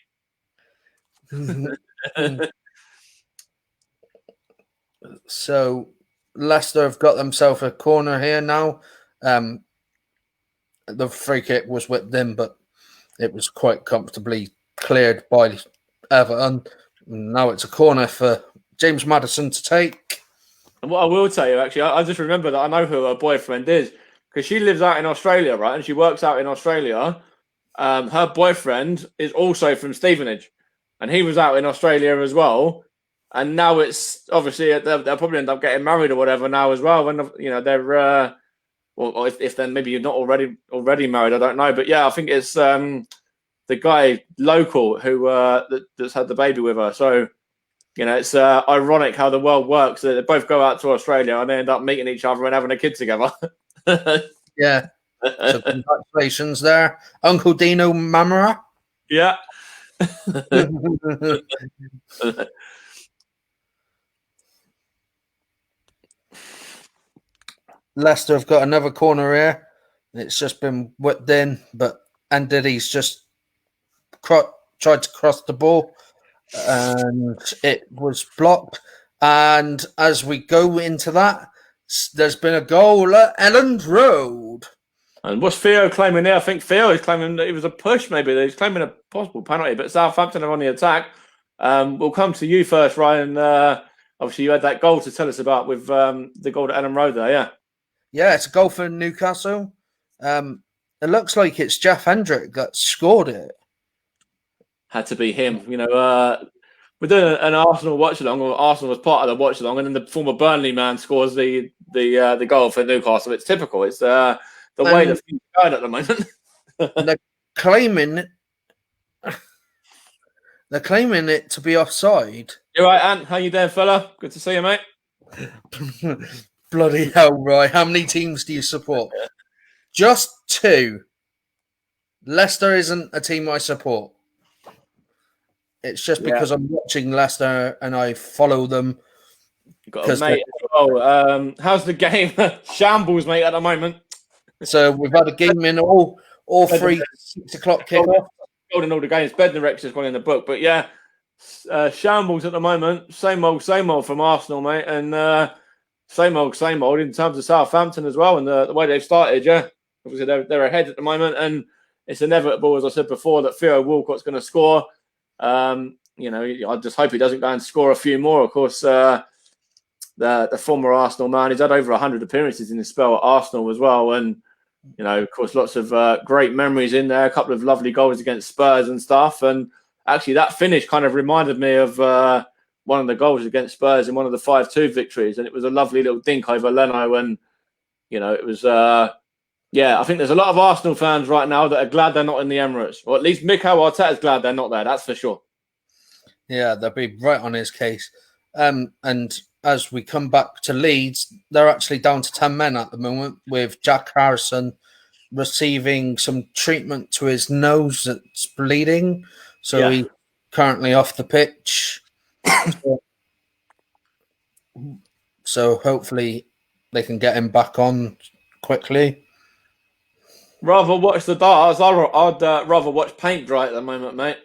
So Leicester have got themselves a corner here now. The free kick was whipped in, but it was quite comfortably cleared by Everton. Now it's a corner for James Maddison to take. And what I will tell you, actually, I just remember that I know who her boyfriend is because she lives out in Australia, right? And she works out in Australia. Her boyfriend is also from Stevenage, and he was out in Australia as well. And now it's obviously they'll probably end up getting married or whatever now as well. When they're or if then maybe you're not already married, I don't know. But yeah, I think it's the guy local who that's had the baby with her. So it's ironic how the world works. They both go out to Australia and they end up meeting each other and having a kid together. Yeah. So congratulations there, Uncle Dino Mamara. Yeah. Leicester have got another corner here. It's just been whipped in, but Andidi's just tried to cross the ball, and it was blocked. And as we go into that, there's been a goal at Elland Road. And what's Theo claiming there? I think Theo is claiming that it was a push, maybe. He's claiming a possible penalty, but Southampton are on the attack. We'll come to you first, Ryan. Obviously, you had that goal to tell us about with the goal at Elland Road there, yeah? Yeah, it's a goal for Newcastle. It looks like it's Jeff Hendrick that scored it. Had to be him. We're doing an Arsenal watch-along, or Arsenal was part of the watch-along, and then the former Burnley man scores the goal for Newcastle. It's typical. It's the way the things are going at the moment. They're claiming it to be offside. You're right, Ant. How you doing, fella? Good to see you, mate. Bloody hell, Roy. How many teams do you support? Just 2. Leicester isn't a team I support. It's just because I'm watching Leicester and I follow them. You've got a mate as Oh, how's the game? Shambles, mate, at the moment. So we've had a game in all 3 6 o'clock kickoff. Holding all the games. Bednarek's just one in the book, but yeah, shambles at the moment. Same old from Arsenal, mate, and same old in terms of Southampton as well. And the way they've started, yeah, obviously they're ahead at the moment, and it's inevitable, as I said before, that Theo Walcott's going to score. You know, I just hope he doesn't go and score a few more. Of course, the former Arsenal man, he's had over 100 appearances in his spell at Arsenal as well, and you know, of course, lots of great memories in there. A couple of lovely goals against Spurs and stuff. And actually, that finish kind of reminded me of one of the goals against Spurs in one of the 5-2 victories. And it was a lovely little dink over Leno. And, you know, it was, yeah, I think there's a lot of Arsenal fans right now that are glad they're not in the Emirates. Or at least Mikel Arteta's glad they're not there. That's for sure. Yeah, they'll be right on his case. And as we come back to Leeds, they're actually down to 10 men at the moment, with Jack Harrison receiving some treatment to his nose that's bleeding. So he's currently off the pitch. So hopefully they can get him back on quickly. Rather watch the darts. I'd rather watch paint dry at the moment, mate.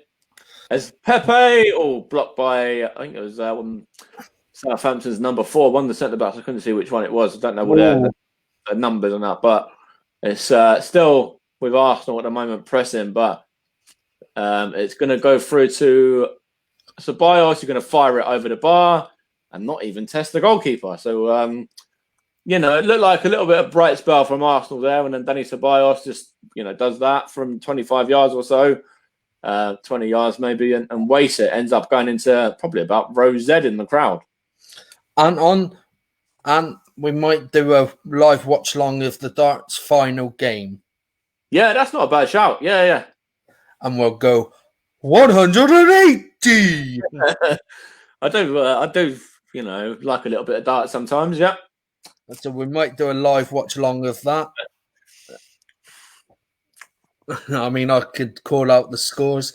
As Pepe, blocked by, I think it was Southampton's number 4, one of the centre backs. I couldn't see which one it was. I don't know what the numbers on that, but it's still with Arsenal at the moment pressing. But it's going to go through to Ceballos. You're going to fire it over the bar and not even test the goalkeeper. So you know, it looked like a little bit of bright spell from Arsenal there, and then Danny Ceballos just does that from 25 yards or so. 20 yards maybe, and wastes it. Ends up going into probably about row Z in the crowd. And we might do a live watch along of the darts final game. Yeah, that's not a bad shout. Yeah. And we'll go 180. I do, like a little bit of darts sometimes. Yeah. So we might do a live watch along of that. I mean, I could call out the scores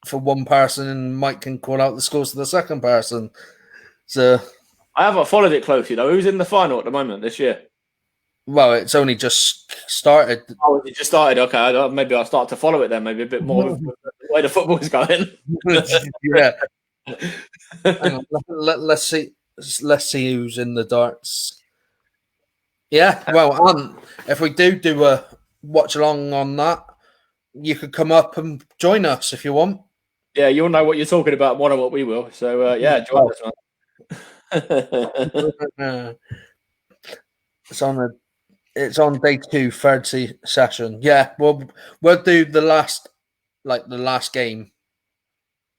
for one person, and Mike can call out the scores for the second person. So I haven't followed it closely though. Who's in the final at the moment this year? Well, it's only just started. Oh, it just started. Okay, maybe I'll start to follow it then. Maybe a bit more of the way the football's going. Yeah. Let's see who's in the darts. Yeah, well, if we do a watch along on that, you could come up and join us if you want. Yeah, you'll know what you're talking about more than what we will. So, yeah, join us, man. It's on day 2, third session. Yeah, we'll do the last game.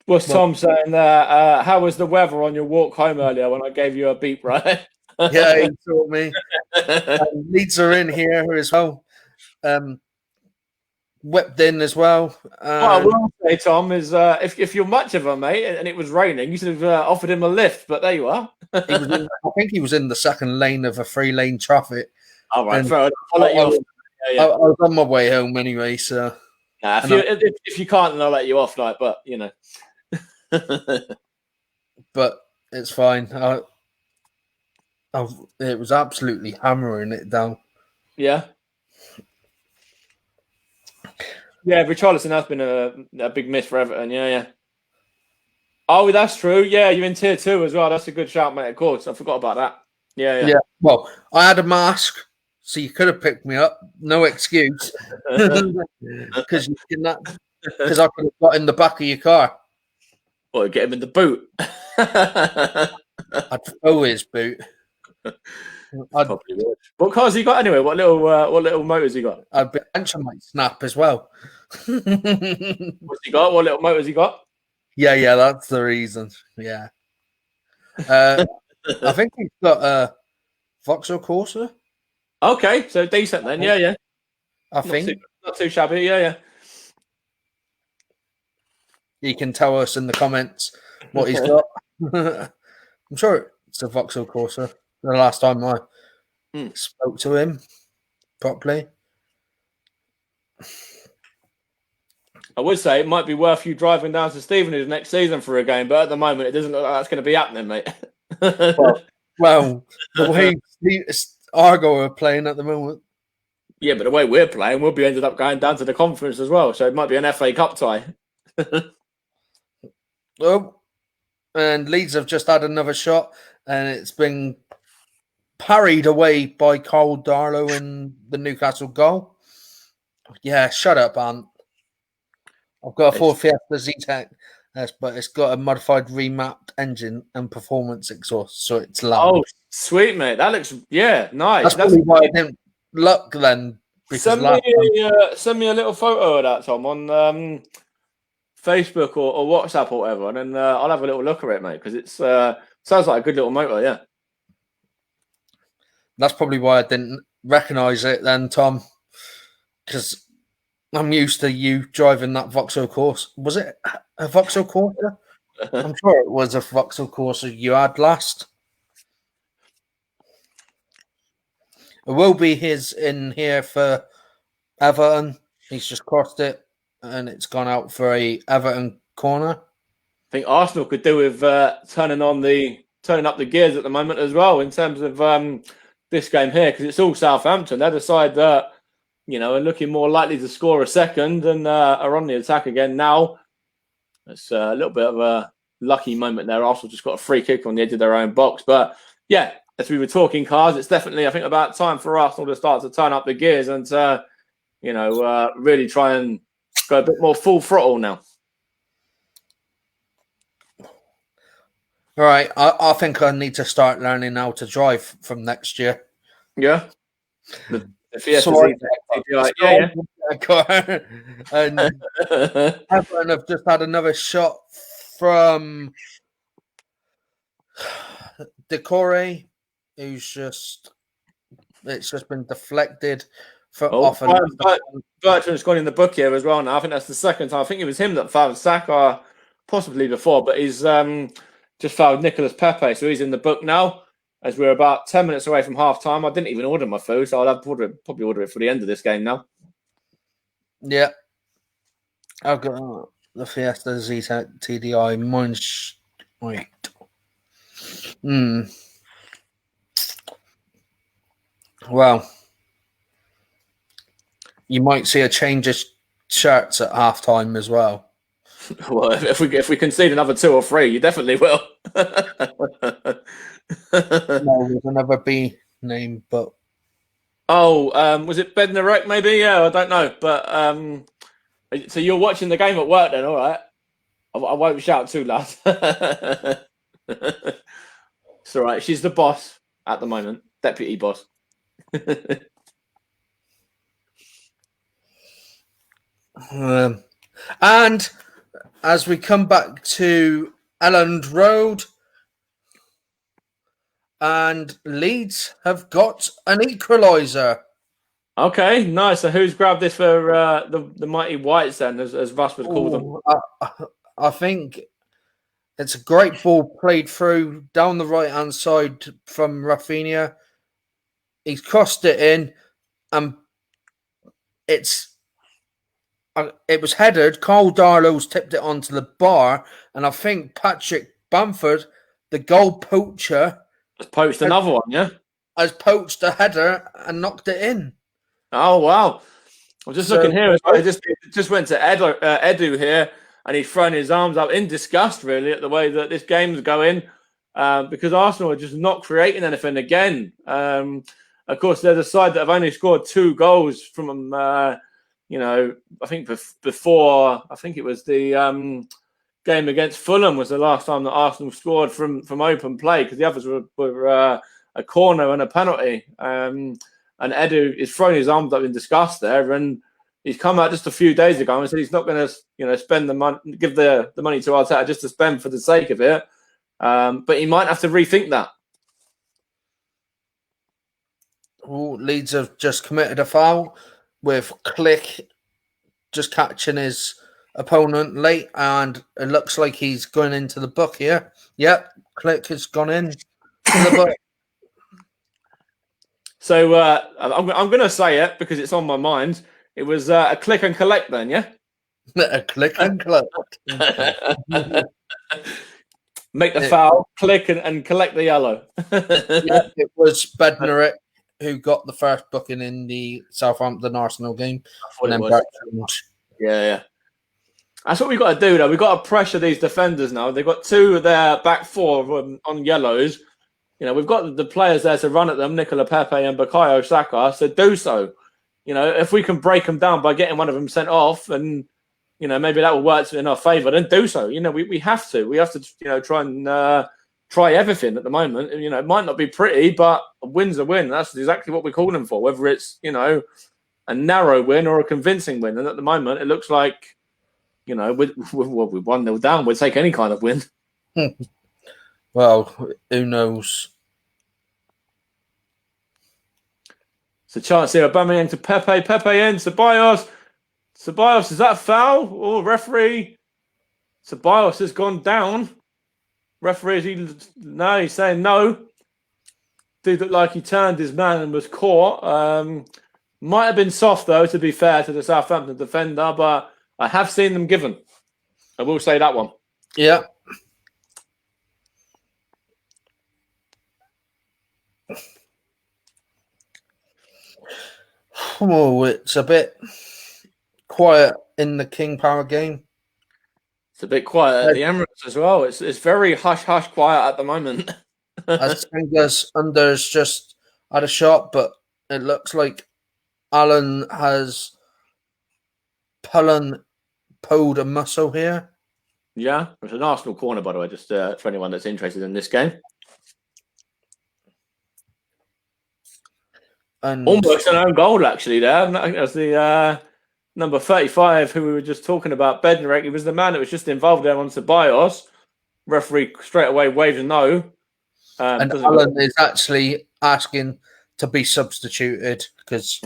What's Tom saying there? How was the weather on your walk home earlier when I gave you a beep, right? Yeah, he told me. Leeds are in here as well. Whipped in as well. What I will say, Tom, is if you're much of a mate and it was raining, you should have offered him a lift, but there you are. I think he was in the second lane of a 3-lane traffic. All right, I'll let you off. I was on my way home anyway, so. Nah, if you can't, then I'll let you off, but But it's fine. It was absolutely hammering it down. Yeah. Yeah, Richarlison has been a big miss for Everton. Yeah. Oh, that's true. Yeah, you're in tier 2 as well. That's a good shout, mate. Of course, I forgot about that. Yeah. Well, I had a mask, so you could have picked me up. No excuse, because I could have got in the back of your car. Or get him in the boot. I'd throw his boot. Probably would. What cars he got anyway? What little motors he got? A bench might snap as well. What's he got? What little motors he got? Yeah, that's the reason. Yeah. I think he's got a Vauxhall Corsa. Okay, so decent then. Yeah. I think not too shabby. Yeah. You can tell us in the comments what he's got. I'm sure it's a Vauxhall Corsa. The last time I spoke to him properly. I would say it might be worth you driving down to Stevenage next season for a game, but at the moment it doesn't look like that's going to be happening, mate. Well, the way Argo are playing at the moment. Yeah, but the way we're playing, we'll be ended up going down to the conference as well. So it might be an FA Cup tie. Oh, and Leeds have just had another shot, and it's been parried away by Cole Darlow in the Newcastle goal. Yeah, shut up, Ant. I've got a Ford Fiesta Z-Tech, but it's got a modified remapped engine and performance exhaust, so it's loud. Oh, sweet, mate. That looks, nice. That's probably why I didn't look then. Send me a little photo of that, Tom, on Facebook or WhatsApp or whatever, and then I'll have a little look at it, mate, because it's sounds like a good little motor, yeah. That's probably why I didn't recognise it then, Tom, because I'm used to you driving that Vauxhall Corsa. Was it a Vauxhall Corsa? I'm sure it was a Vauxhall Corsa you had last. It will be his in here for Everton. He's just crossed it, and it's gone out for a Everton corner. I think Arsenal could do with turning up the gears at the moment as well in terms of this game here, because it's all Southampton. They're the side that are looking more likely to score a second and are on the attack again now. It's a little bit of a lucky moment there. Arsenal just got a free kick on the edge of their own box, but yeah. As we were talking cars, it's definitely, I think, about time for Arsenal to start to turn up the gears and, really try and go a bit more full throttle now. All right. I think I need to start learning how to drive from next year. Yeah. The Fiesta And Everton have just had another shot from Decore. It's just been deflected off. Bertrand's gone in the book here as well now. I think that's the second time. I think it was him that fouled Saka, possibly before, but he's just fouled Nicolas Pepe, so he's in the book now. As we're about 10 minutes away from half time. I didn't even order my food, so I'll have to probably order it for the end of this game now. Yeah, I've got the Fiesta Z-Tech TDI. Mine's wait. Well, you might see a change of shirts at half time as well. Well, if we concede another 2 or 3, you definitely will. No, there's another B name, but was it Bednarek maybe? Yeah, I don't know. But so you're watching the game at work then, all right? I won't shout too loud. It's all right. She's the boss at the moment, deputy boss. And as we come back to Elland Road, and Leeds have got an equaliser. Okay, nice. So who's grabbed this for the mighty Whites then, as Russ would call them? I think it's a great ball played through down the right-hand side from Rafinha. He's crossed it in, and it was headed. Cole Darlow's tipped it onto the bar, and I think Patrick Bamford, the goal poacher, has poached another one, yeah? Has poached a header and knocked it in. Oh, wow. I'm just looking here. I just went to Edu here, and he's thrown his arms up in disgust, really, at the way that this game's going, because Arsenal are just not creating anything again. Of course, they're the side that have only scored 2 goals from, I think before, I think it was the game against Fulham was the last time that Arsenal scored from open play, because the others were a corner and a penalty. And Edu is throwing his arms up in disgust there, and he's come out just a few days ago and said he's not going to, spend the money, give the money to Arteta just to spend for the sake of it. But he might have to rethink that. Leeds have just committed a foul with Click just catching his opponent late, and it looks like he's going into the book here. Yep, Click has gone in to the book. So I'm going to say it because it's on my mind. It was a click and collect then, yeah? A click and collect. make the foul, click, and collect the yellow. Yeah, it was Bednarek who got the first booking in the Southampton Arsenal game. And then yeah. That's what we've got to do, though. We've got to pressure these defenders now. They've got two of their back four on yellows. We've got the players there to run at them, Nicola Pepe and Bukayo Saka, so do so. If we can break them down by getting one of them sent off and, maybe that will work in our favour, then do so. We have to. We have to, try and try everything at the moment. It might not be pretty, but a win's a win. That's exactly what we're calling for, whether it's, a narrow win or a convincing win. And at the moment, it looks like, we're 1-0 down. We'll take any kind of win. Well, who knows? It's a chance here. Aubameyang to Pepe. Pepe in. Ceballos. Ceballos, is that a foul? Oh, referee. Ceballos has gone down. Referee, he's saying no. Did look like he turned his man and was caught. Might have been soft, though, to be fair to the Southampton defender, but I have seen them given. I will say that one. Yeah. Oh, it's a bit quiet in the King Power game. It's a bit quiet at the Emirates as well. It's very hush-hush quiet at the moment. As Under's just had a shot, but it looks like Alan has pulled a muscle here. Yeah, it's an Arsenal corner, by the way, just for anyone that's interested in this game. And almost an own goal, actually, there. I think that's the number 35, who we were just talking about, Bednarek. He was the man that was just involved there on Ceballos. Referee straight away waves a no. And Alan is actually asking to be substituted because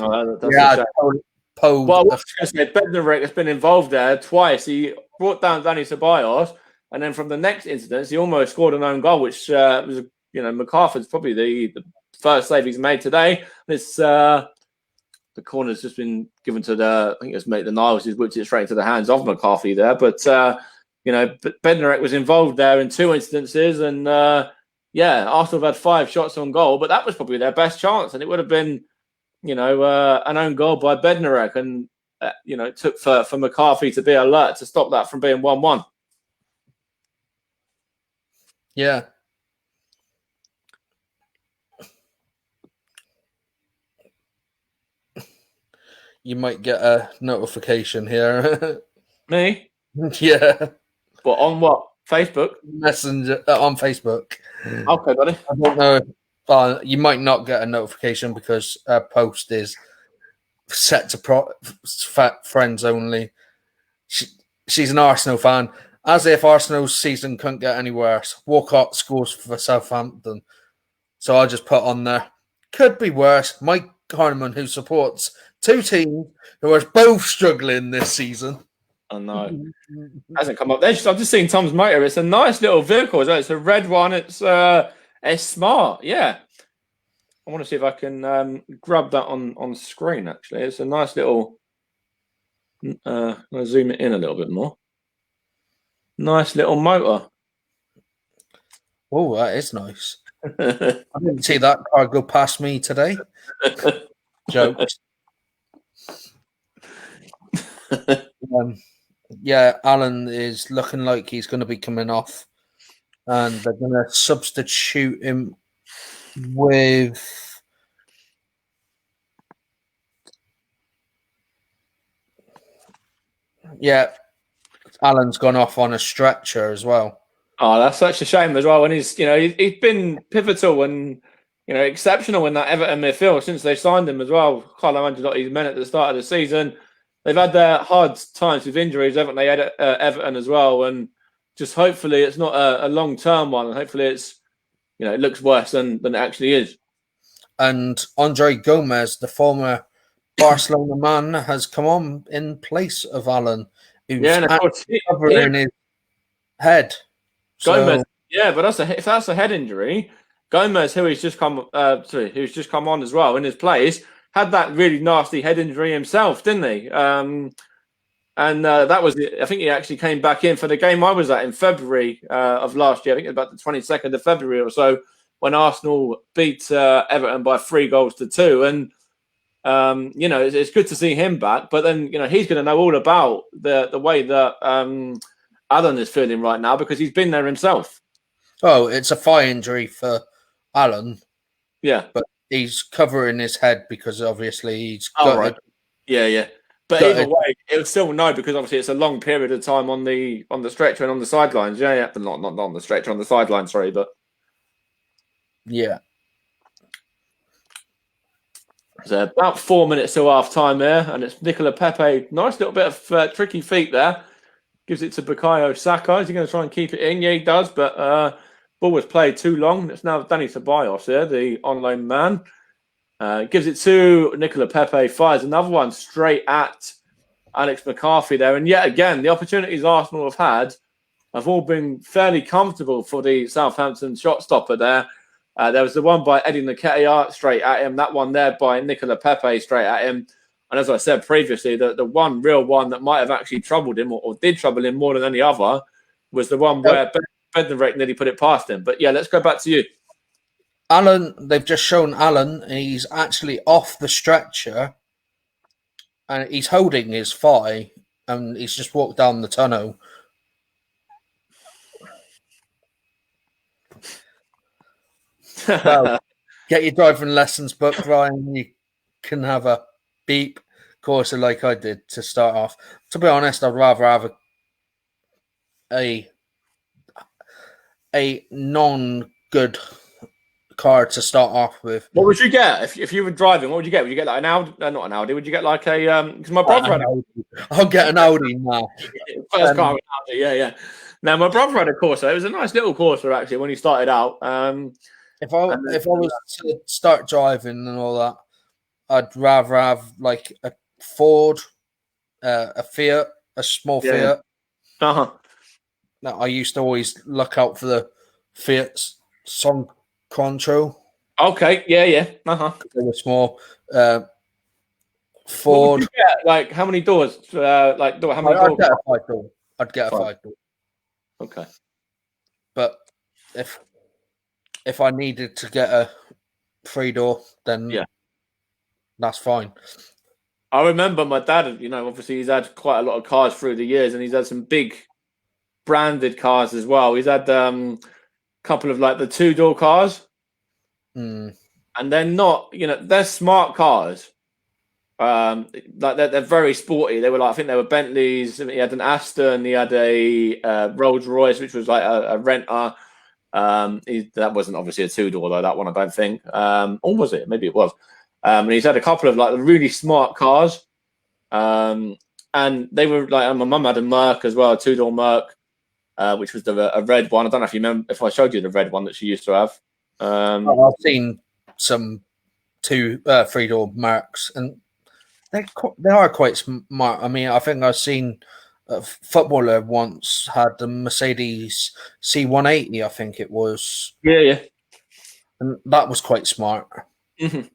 Bednarek has been involved there twice. He brought down Danny Ceballos, and then from the next incident, he almost scored an own goal, which was, MacArthur's probably the first save he's made today. This the corner's just been given to I think it's mate the Niles, who's whipped it straight into the hands of McCarthy there. But Bednarek was involved there in two instances, and Arsenal have had 5 shots on goal, but that was probably their best chance, and it would have been, an own goal by Bednarek, and it took for McCarthy to be alert to stop that from being 1-1. Yeah. You might get a notification here. Me? Yeah. But on what? Facebook? Messenger on Facebook. Okay, buddy. I don't know. You might not get a notification because a post is set to friends only. She's an Arsenal fan. As if Arsenal's season couldn't get any worse. Walcott scores for Southampton. So I just put on there. Could be worse. Mike Harneman, who supports 2 teams who are both struggling this season. I know. Hasn't come up. I've just seen Tom's motor. It's a nice little vehicle. It's a red one. It's smart. Yeah. I want to see if I can grab that on screen, actually. It's a nice little... I'll zoom it in a little bit more. Nice little motor. Oh, that is nice. I didn't see that car go past me today. Jokes. Alan is looking like he's going to be coming off, and they're going to substitute him with Alan's gone off on a stretcher as well. Oh, that's such a shame as well. And he's been pivotal and exceptional in that Everton midfield since they signed him as well. Carlo Ancelotti's men at the start of the season. They've had their hard times with injuries, haven't they? Everton as well, and just hopefully it's not a long-term one, and hopefully it's it looks worse than it actually is. And Andre Gomez, the former Barcelona man, has come on in place of Alan, who's covering his head. Gomez, but if that's a head injury, Gomez, who's just come on as well in his place, had that really nasty head injury himself, didn't he? And And that was it. I think he actually came back in for the game I was at in February of last year. I think it was about the 22nd of February or so, when Arsenal beat Everton by 3-2. And it's good to see him back. But then he's going to know all about the way that Alan is feeling right now, because he's been there himself. Oh, it's a thigh injury for Alan. Yeah, but he's covering his head because obviously he's got right. Yeah. But either way, it'll still know, because obviously it's a long period of time on the stretcher and on the sidelines. Yeah. Not on the stretcher, on the sidelines, sorry, but yeah. So about 4 minutes till half time there, and it's Nicola Pepe. Nice little bit of tricky feet there. Gives it to Bukayo Saka. Is he going to try and keep it in? Yeah, he does, but ball was played too long. It's now Danny Ceballos here, the on-loan man. Gives it to Nicola Pepe, fires another one straight at Alex McCarthy there. And yet again, the opportunities Arsenal have had have all been fairly comfortable for the Southampton shot stopper there. There was the one by Eddie Nketiah straight at him, that one there by Nicola Pepe straight at him. And as I said previously, the one real one that might have actually troubled him, or did trouble him more than any other, was the one where Bednarek nearly put it past him. But yeah, let's go back to you. Alan, they've just shown Alan, he's actually off the stretcher and he's holding his thigh and he's just walked down the tunnel. Well, get your driving lessons booked, Ryan. You can have a beep course like I did to start off. To be honest, I'd rather have a non-good car to start off with. What would you get if you were driving? What would you get? Would you get like an Audi? Not an Audi. Would you get like a? Because my brother had I'll get an Audi now. First car, an Audi. Yeah. Now my brother had a Corsa. It was a nice little Corsa actually when he started out. If I was to start driving and all that, I'd rather have like a Ford, a Fiat, a small Fiat. Uh-huh. Now, I used to always look out for the Fiat's Son Contro. Okay, yeah. Uh-huh. They were small. Ford. Like how many doors? How many doors? I'd get a 5-door. Okay. But if I needed to get a 3-door, then that's fine. I remember my dad, obviously he's had quite a lot of cars through the years, and he's had some big branded cars as well. He's had a couple of like the 2-door cars. And they're not, they're smart cars. Like they're very sporty. They were like, I think they were Bentleys. He had an Aston. He had a Rolls Royce, which was like a renter. That wasn't obviously a 2-door though. That one I don't think. Or was it? Maybe it was. And he's had a couple of like really smart cars. And they were like, my mum had a Merc as well, a 2-door Merc, which was a red one. I don't know if you remember, if I showed you the red one that she used to have. I've seen some 3-door Mercs, and they are quite smart. I mean, I think I've seen a footballer once had the Mercedes C180, I think it was. Yeah. And that was quite smart. Mm-hmm.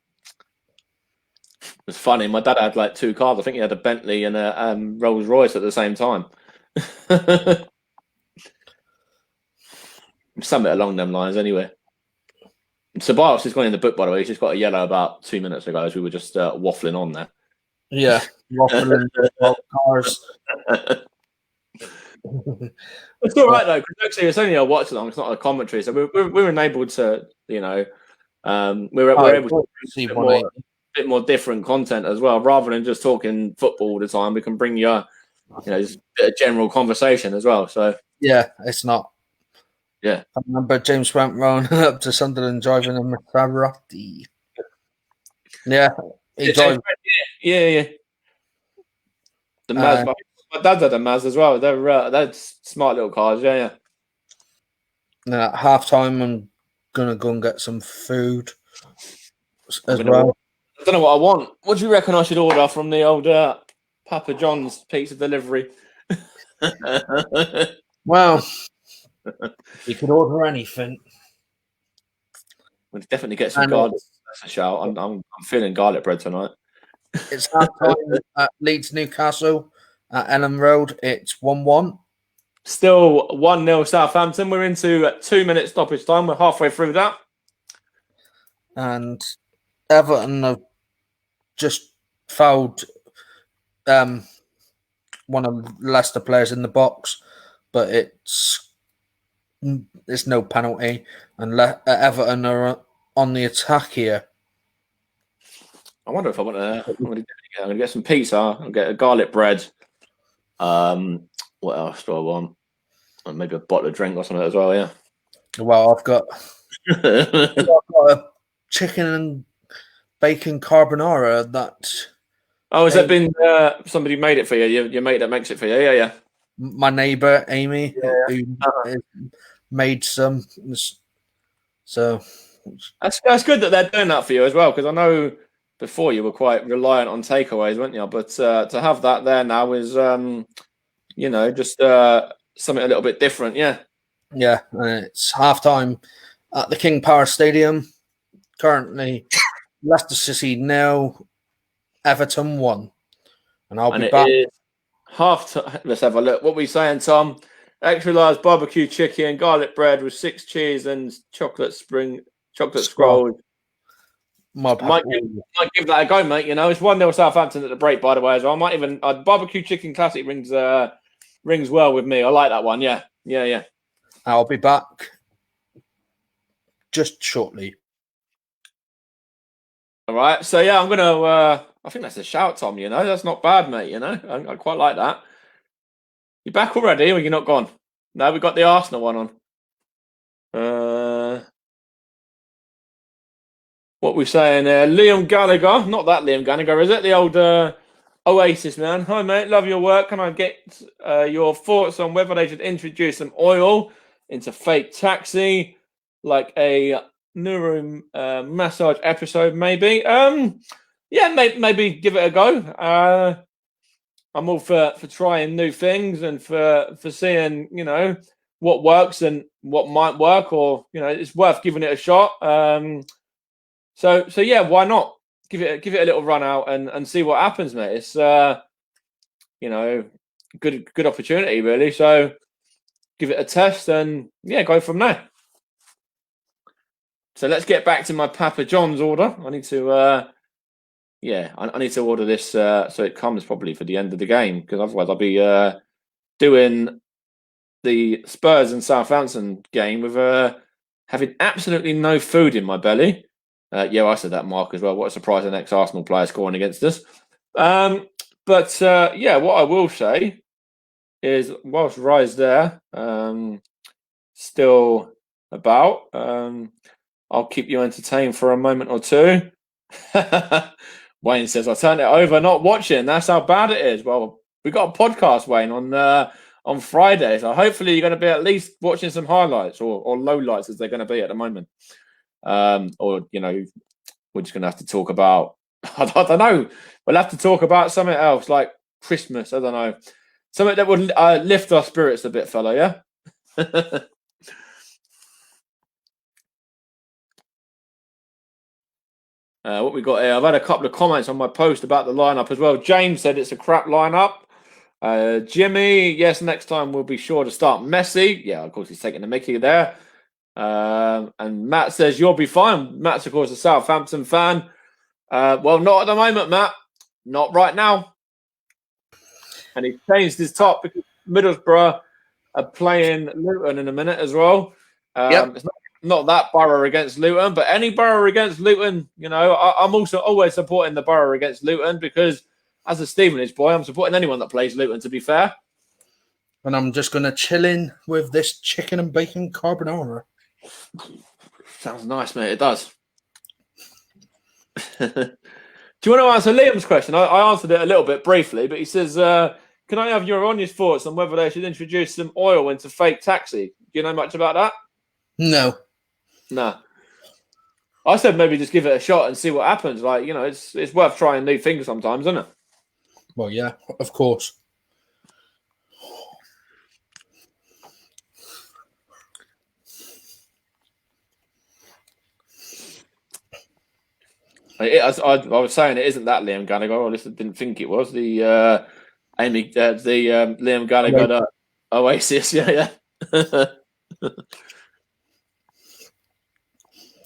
It's funny. My dad had like 2 cars. I think he had a Bentley and a Rolls Royce at the same time. Something along them lines, anyway. Ceballos has gone in the book, by the way. He's just got a yellow about 2 minutes ago as we were just waffling on there. Yeah, waffling cars. It's all right though, because actually it's only a watch along. It's not a commentary, so we're enabled to, we're able to see a bit more different content as well, rather than just talking football all the time. We can bring you, just a bit of general conversation as well. So yeah, it's not. Yeah, I remember James went round up to Sunderland driving a Maserati. Yeah, he drove. Yeah. The Maz, my dad's had a Maz as well. They're smart little cars. Yeah. Now at half time, I'm gonna go and get some food as well. I don't know what I want. What do you reckon I should order from the old Papa John's pizza delivery? Well, you could order anything. We'll definitely get some garlic. That's a shout. I'm feeling garlic bread tonight. It's half time at Leeds Newcastle. At Ellen Road, it's 1-1. Still 1-0 Southampton. We're into 2-minute stoppage time. We're halfway through that. And Everton have just fouled one of Leicester players in the box, but it's no penalty, and Everton are on the attack here. I wonder if I'm going to get some pizza. I'll get a garlic bread. What else do I want? Maybe a bottle of drink or something as well. Yeah. Well, I've got a chicken and bacon carbonara that. Oh, has that been somebody made it for you? Your mate that makes it for you? Yeah. My neighbour Amy, who made some. So that's good that they're doing that for you as well, because I know before you were quite reliant on takeaways, weren't you? But to have that there now is, just something a little bit different. Yeah. Yeah, and it's halftime at the King Power Stadium. Currently, Leicester City 0, Everton 1. And I'll be back. Half time. Let's have a look. What are we saying, Tom? Extra large barbecue chicken, garlic bread with 6 cheese and chocolate scrolls. Might give that a go, mate. It's 1-0 Southampton at the break, by the way, as well. I might even barbecue chicken classic rings well with me. I like that one. Yeah. I'll be back just shortly. All right. So yeah, I'm gonna. I think that's a shout, Tom. That's not bad, mate. I quite like that. You back already, or you're not gone? No, we got the Arsenal one on. What we saying there? Liam Gallagher, not that Liam Gallagher, is it? The old Oasis man. Hi, mate. Love your work. Can I get your thoughts on whether they should introduce some oil into Fake Taxi, like a neuro massage episode, maybe? Yeah, maybe give it a go. I'm all for trying new things and for seeing, what works and what might work, or it's worth giving it a shot. So yeah, why not give it a little run out and see what happens, mate? It's good opportunity really. So give it a test and yeah, go from there. So let's get back to my Papa John's order. I need to I need to order this so it comes probably for the end of the game, because otherwise I'll be doing the Spurs and Southampton game with having absolutely no food in my belly. Yeah, I said that, Mark, as well. What a surprise, an ex-Arsenal player scoring against us. But what I will say is, whilst Rise there, still about, I'll keep you entertained for a moment or two. Wayne says, I turned it over, not watching. That's how bad it is. Well, we got a podcast, Wayne, on Friday. So hopefully you're going to be at least watching some highlights or low lights, as they're going to be at the moment. Or we're just gonna have to talk about I don't know, we'll have to talk about something else, like Christmas. I don't know, something that would lift our spirits a bit, fella. Yeah. What we got here, I've had a couple of comments on my post about the lineup as well. James said it's a crap lineup. Jimmy, yes, next time we'll be sure to start Messi. Yeah, of course he's taking the mickey there. And Matt says you'll be fine. Matt's, of course, a Southampton fan. Well, not at the moment, Matt. Not right now. And he's changed his top because Middlesbrough are playing Luton in a minute as well. It's not that Borough against Luton, but any Borough against Luton, I'm also always supporting the Borough against Luton, because as a Stevenage boy, I'm supporting anyone that plays Luton, to be fair. And I'm just going to chill in with this chicken and bacon carbonara. Sounds nice, mate. It does. Do you want to answer Liam's question? I answered it a little bit briefly, but he says, can I have your honest thoughts on whether they should introduce some oil into Fake Taxi? Do you know much about that? No. Nah. I said maybe just give it a shot and see what happens. Like, it's worth trying new things sometimes, isn't it? Well, yeah, of course. I was saying it isn't that Liam Gallagher. I just didn't think it was. The Amy, Liam Gallagher, Oasis, yeah.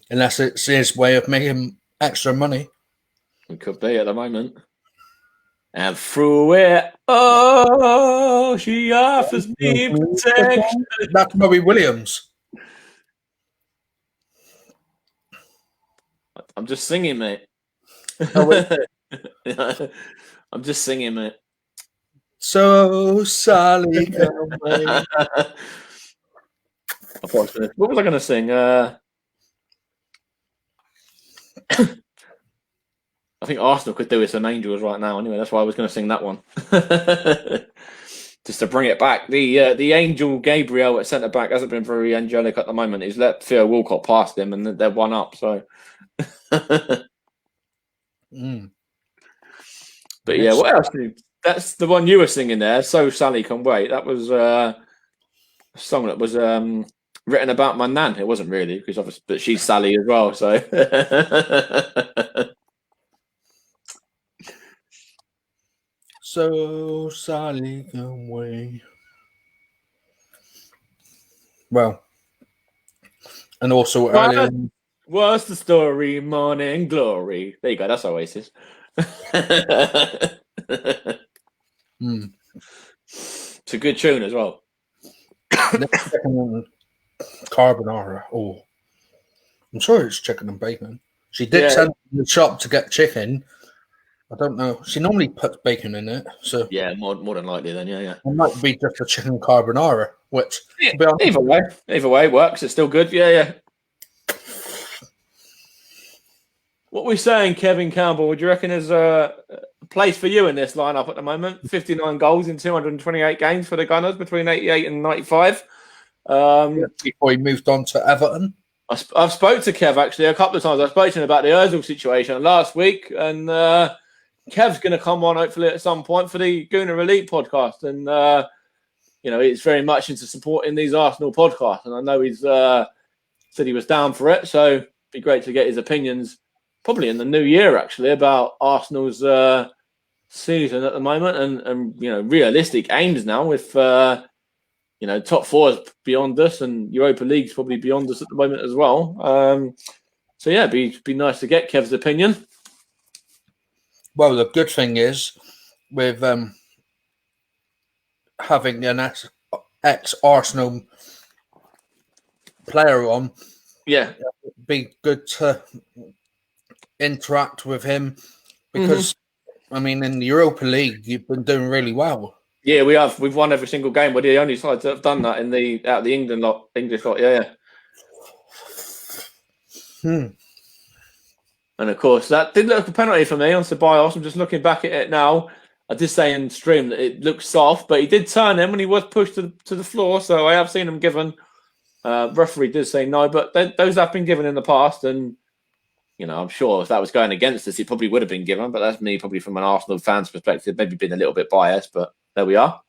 Unless it's his way of making extra money. It could be at the moment. And through it, oh, she offers me protection. That's Robbie Williams. I'm just singing, mate. Oh, I'm just singing, mate. So Sally, come away. What was I going to sing? I think Arsenal could do with some angels right now. Anyway, that's why I was going to sing that one. Just to bring it back. The angel Gabriel at centre back hasn't been very angelic at the moment. He's let Theo Walcott past him, and they're 1 up. So, But yeah, what else? That's the one you were singing there. So Sally Can Wait. That was a song that was written about my nan. It wasn't really, because obviously, but she's Sally as well. So. So Sally can wait. Well, and also earlier. What's the story? Morning glory. There you go. That's Oasis. It's a good tune as well. Carbonara. Oh, I'm sure it's chicken and bacon. She did send me to the shop to get chicken. I don't know. She normally puts bacon in it, so yeah, more than likely then. Yeah. It might be just a chicken carbonara, which either way works. It's still good. Yeah. What are we saying, Kevin Campbell? Would you reckon there's a place for you in this lineup at the moment? 59 goals in 228 games for the Gunners between 88 and 95. Before he moved on to Everton. I've spoke to Kev actually a couple of times. I spoke to him about the Ozil situation last week, and Kev's going to come on hopefully at some point for the Gooner Elite podcast, and he's very much into supporting these Arsenal podcasts, and I know he's said he was down for it, so it'd be great to get his opinions probably in the new year actually about Arsenal's season at the moment, and realistic aims now with top 4 is beyond us, and Europa League's probably beyond us at the moment as well. So yeah, it'd be nice to get Kev's opinion. Well, the good thing is with having an ex-Arsenal player on, it'd be good to interact with him because, I mean, in the Europa League, you've been doing really well. Yeah, we have. We've won every single game. We're the only side that have done that out of the English lot. Yeah. And of course, that did look like a penalty for me on Ceballos. I'm just looking back at it now. I did say in stream that it looked soft, but he did turn him when he was pushed to the floor. So I have seen him given. Referee did say no, but those have been given in the past, and I'm sure if that was going against us, it probably would have been given. But that's me, probably from an Arsenal fan's perspective, maybe being a little bit biased, but there we are.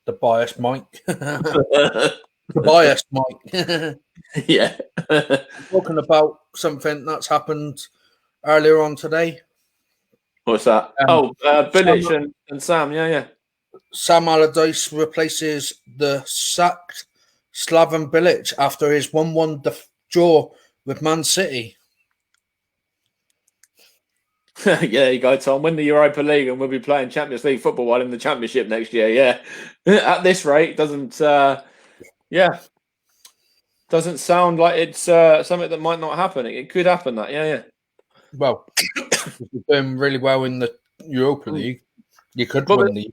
The biased Mike. The biased Mike. Yeah. Talking about something that's happened earlier on today. What's that? Bilic and Sam. Yeah. Sam Allardyce replaces the sacked Slaven Bilic after his 1-1 draw with Man City. Yeah, you go, Tom. Win the Europa League, and we'll be playing Champions League football while in the Championship next year. Yeah, at this rate, doesn't sound like it's something that might not happen. It could happen. That, yeah. Well, if you're doing really well in the Europa League, you could win the.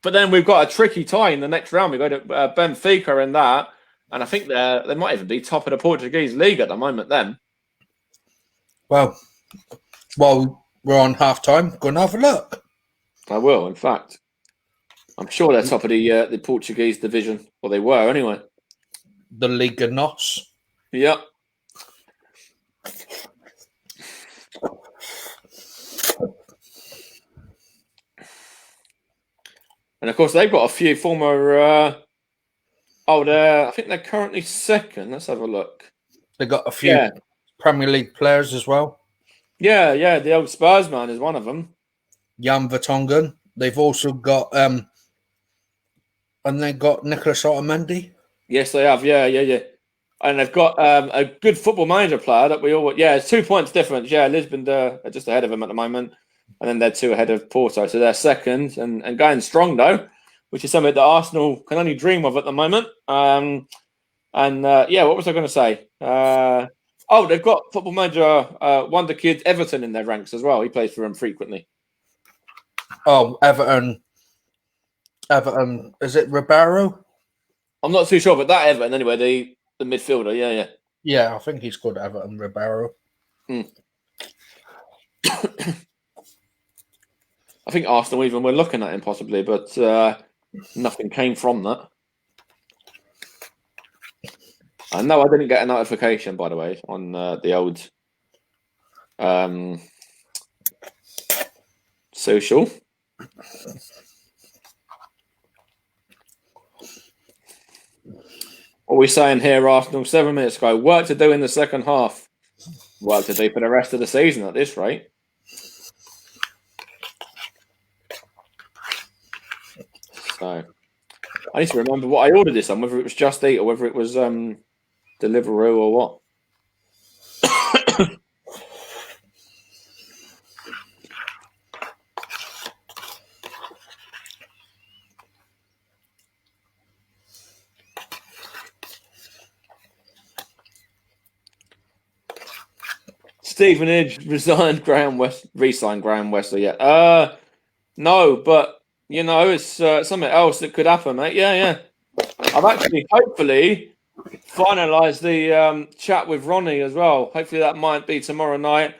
But then we've got a tricky tie in the next round. We go to Benfica in that, and I think they might even be top of the Portuguese league at the moment. Then, well, we're on half time. Go and have a look. I will. In fact, I'm sure they're top of the Portuguese division, or they were anyway. The Liga NOS. Yep. And of course, they've got a few former. I think they're currently second. Let's have a look. They got a few Premier League players as well. Yeah. The old Spurs man is one of them. Jan Vertonghen, They've also got and they got Nicholas Otamendi. Yes, they have. Yeah. And they've got a good football manager player that we all. Yeah, it's 2 points difference. Yeah, Lisbon are just ahead of them at the moment, and then they're 2 ahead of Porto, so they're second and going strong though, which is something that Arsenal can only dream of at the moment. What was I going to say? They've got football manager wonder kid Everton in their ranks as well. He plays for them frequently. Oh, Everton. Is it Ribeiro? I'm not too sure, but that Everton anyway. The midfielder. Yeah. Yeah, I think he's called Everton Ribeiro. I think Arsenal even were looking at him possibly, but nothing came from that. I know I didn't get a notification, by the way, on the old social. What are we saying here, Arsenal? 7 minutes ago. Work to do in the second half. Work to do for the rest of the season at this rate. So I need to remember what I ordered this on, whether it was Just Eat or whether it was Deliveroo or what. Stevenage re-signed Graham Wesley. Yeah. No, but it's something else that could happen, mate. Yeah. I've actually, hopefully, finalised the chat with Ronnie as well. Hopefully, that might be tomorrow night.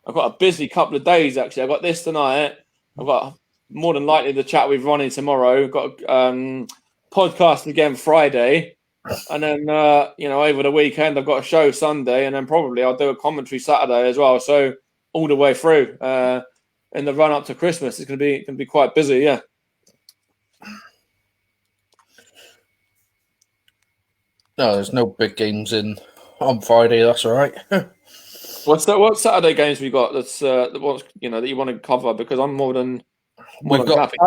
I've got a busy couple of days actually. I've got this tonight. I've got more than likely the chat with Ronnie tomorrow. I've got podcast again Friday. And then, over the weekend, I've got a show Sunday, and then probably I'll do a commentary Saturday as well. So all the way through in the run up to Christmas, it's going to be quite busy. Yeah. No, there's no big games on Friday. That's all right. What Saturday games we got? That's that you want to cover, because I'm more than happy.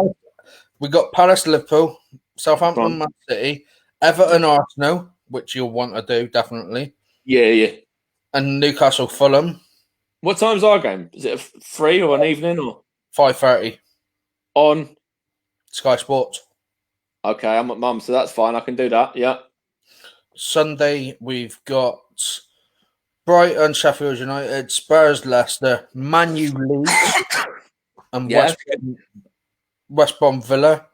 We got Palace, Liverpool, Southampton, Man City, Everton, Arsenal, which you'll want to do definitely. Yeah. And Newcastle, Fulham. What time's our game? Is it a 3 or an evening or 5:30 on Sky Sports? Okay, I'm at mum, so that's fine. I can do that. Yeah. Sunday we've got Brighton, Sheffield United, Spurs, Leicester, Man U, Leeds, and West Brom, Villa.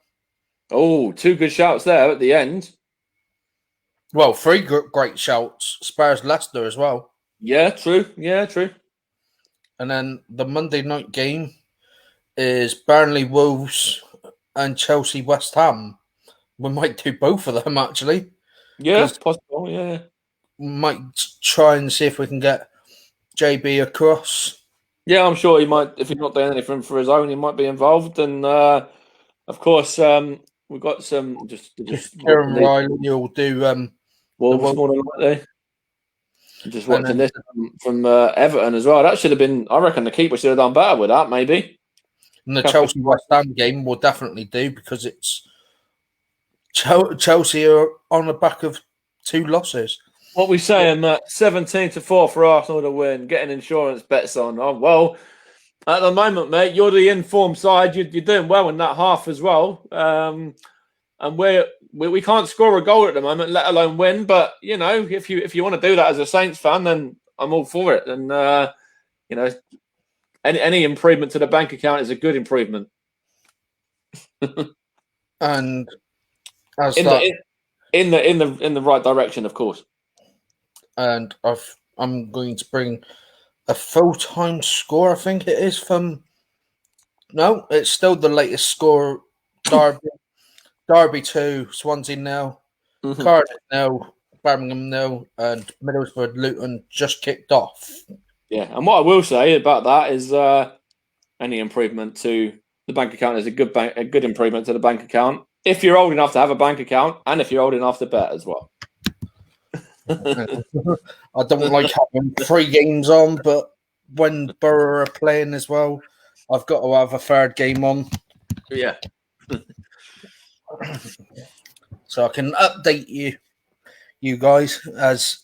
Oh, 2 good shouts there at the end. Well, 3 great shouts. Spurs, Leicester as well. Yeah, true. And then the Monday night game is Burnley, Wolves, and Chelsea, West Ham. We might do both of them, actually. Yeah, it's possible, yeah. We might try and see if we can get JB across. Yeah, I'm sure he might. If he's not doing anything for his own, he might be involved. And, of course, we've got some... just Kieran Riley will do... Wolves more than likely. Just watching this from Everton as well. That should have been... I reckon the keeper should have done better with that, maybe. And the Chelsea-West Ham game will definitely do, because it's... Chelsea are on the back of 2 losses. What we saying, 17-4 for Arsenal to win, getting insurance bets on. Oh, well, at the moment, mate, you're the informed side. You're doing well in that half as well. And we can't score a goal at the moment, let alone win. But if you want to do that as a Saints fan, then I'm all for it. And any improvement to the bank account is a good improvement. And as in the right direction, of course. And I'm going to bring a full-time score, I think it is, from... No, it's still the latest score. Derby 2, Swansea 0, Cardiff 0, Birmingham 0, and Middlesbrough Luton just kicked off. Yeah, and what I will say about that is any improvement to the bank account is a good improvement to the bank account. If you're old enough to have a bank account, and if you're old enough to bet as well. I don't like having 3 games on, but when Borough are playing as well, I've got to have a 3rd game on. Yeah. So I can update you guys as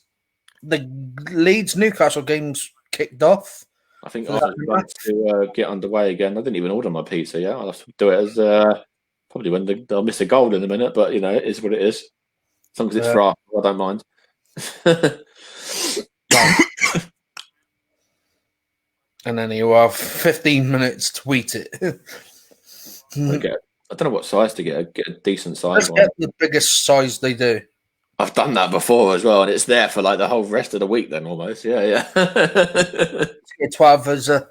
the Leeds Newcastle games kicked off. I think For I the was second about half. to get underway again. I didn't even order my pizza yet. I'll have to do it as probably when they'll miss a goal in a minute, but you know, it is what it is. As long as it's for Arsenal, I don't mind. And then you have 15 minutes to eat it. I don't know what size to get. Get a decent size Let's one. get the biggest size they do. I've done that before as well, and it's there for like the whole rest of the week. Then almost, yeah. Get 12 as a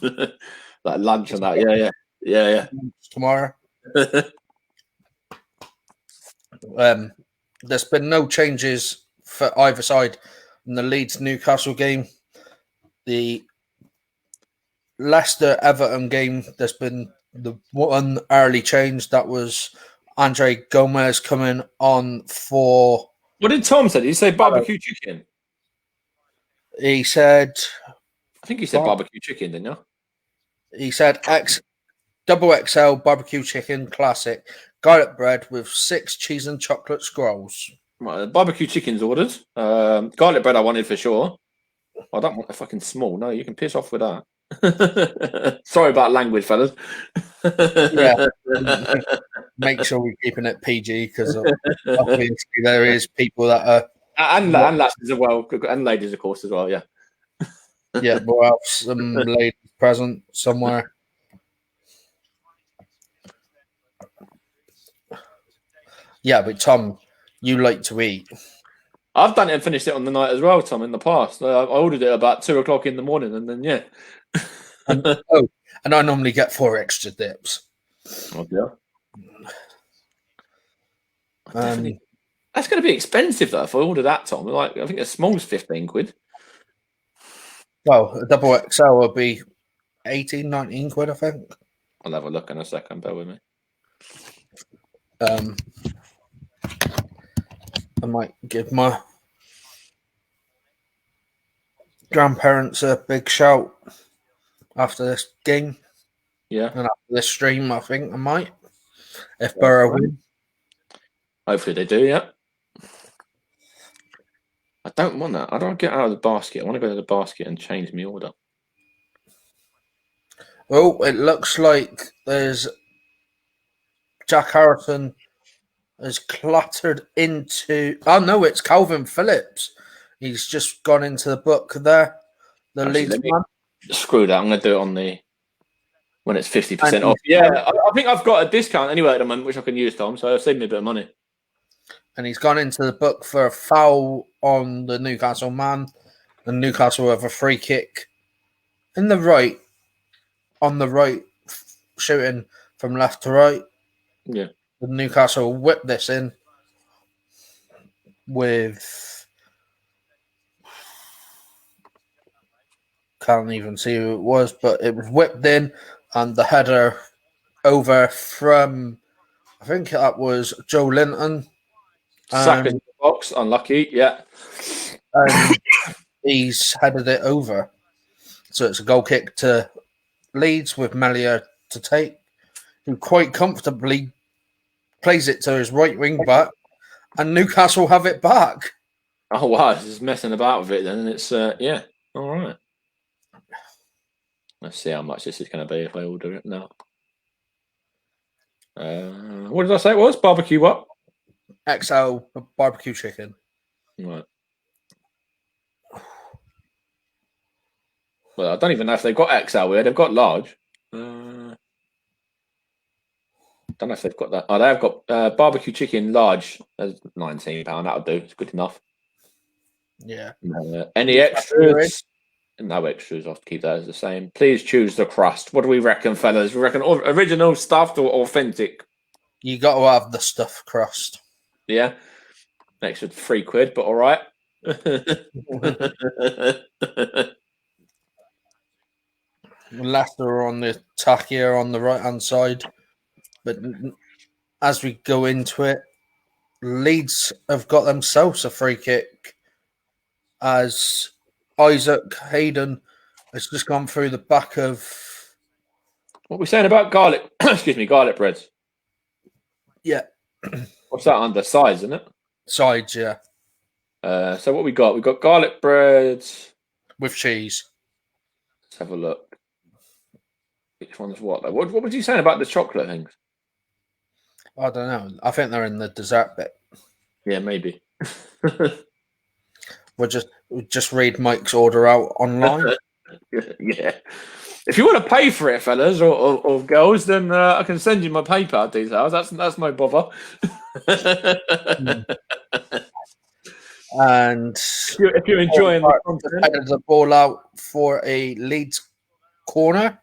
like lunch and that, yeah. tomorrow. There's been no changes for either side in the Leeds Newcastle game. The Leicester Everton game, there's been the one early change that was Andre Gomez coming on for. What did Tom say? Did he say barbecue chicken? He said. I think he said barbecue chicken, didn't you? He said double XL barbecue chicken classic garlic bread with 6 cheese and chocolate scrolls. Right, barbecue chicken's ordered. Garlic bread I wanted for sure. I don't want a fucking small. No, you can piss off with that. Sorry about language, fellas. Yeah. Make sure we're keeping it PG because obviously there is people that are and lasses as well, and ladies of course as well. Yeah. Yeah, we'll have some ladies present somewhere. Yeah, but Tom, you like to eat. I've done it and finished it on the night as well, Tom. In the past, I ordered it about 2:00 in the morning, and then yeah. And I normally get 4 extra dips. Oh dear. That's going to be expensive though. If I order that, Tom, like I think a small's 15 quid. Well, a double XL will be 18, 19 quid, I think. I'll have a look in a second. Bear with me. I might give my grandparents a big shout after this game. Yeah. And after this stream, I think I might. If Borough win. Hopefully they do, yeah. I don't want that. I don't get out of the basket. I want to go to the basket and change my order. Oh, it looks like there's Jack Harrison has clattered into. Oh no, it's Calvin Phillips. He's just gone into the book there. The Leeds man. Screw that. I'm going to do it on the when it's 50% off. Yeah, I think I've got a discount anyway at the moment, which I can use, Tom. So it'll save me a bit of money. And he's gone into the book for a foul on the Newcastle man. And Newcastle have a free kick in the right, on the right, shooting from left to right. Yeah. The Newcastle whipped this in with. Can't even see who it was, but it was whipped in, and the header over from, I think that was Joe Linton. Saka's in the box, unlucky, yeah. And he's headed it over. So it's a goal kick to Leeds with Melia to take, who quite comfortably plays it to his right wing back, and Newcastle have it back. Oh, wow. It's just messing about with it then, and it's, yeah, all right. Let's see how much this is going to be if I order it now. What did I say it was? Barbecue what? XL barbecue chicken. Right. Well, I don't even know if they've got XL here. They've got large. Don't know if they've got that. Oh, they have got barbecue chicken large. That's £19. That'll do. It's good enough. Yeah. Any extras? No extras. I'll keep that as the same. Please choose the crust. What do we reckon, fellas? We reckon original, stuffed, or authentic? You got to have the stuffed crust. Yeah. Extra £3, but all right. Leicester on the attack here on the right hand side, but as we go into it, Leeds have got themselves a free kick as Isaac Hayden has just gone through the back of What are we saying about garlic? Excuse me, garlic breads. Yeah. What's that under? Size, isn't it? Sides, yeah. So what we got? We got garlic breads with cheese. Let's have a look. Which one's what? Though? What was you saying about the chocolate things? I don't know. I think they're in the dessert bit. Yeah, maybe. We'll just read Mike's order out online. Yeah. If you want to pay for it, fellas or girls, then I can send you my PayPal details. That's no bother. And if you're enjoying the content, headed the ball out for a Leeds corner.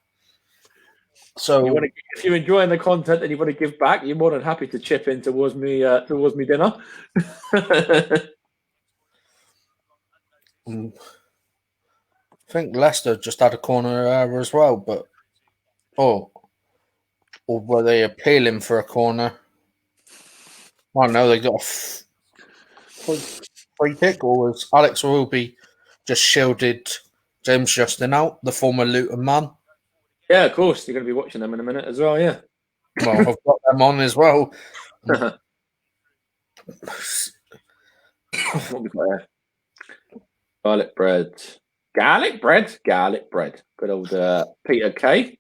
So if you're enjoying the content and you want to give back, you're more than happy to chip in towards me dinner. I think Leicester just had a corner error as well, but or were they appealing for a corner? I don't know. They got a free kick, or was Alex Ruby just shielded James Justin out, the former Luton man? Yeah, of course. You're going to be watching them in a minute as well, yeah. Well, I've got them on as well. What we got here? Garlic bread. Garlic bread. Good old Peter K.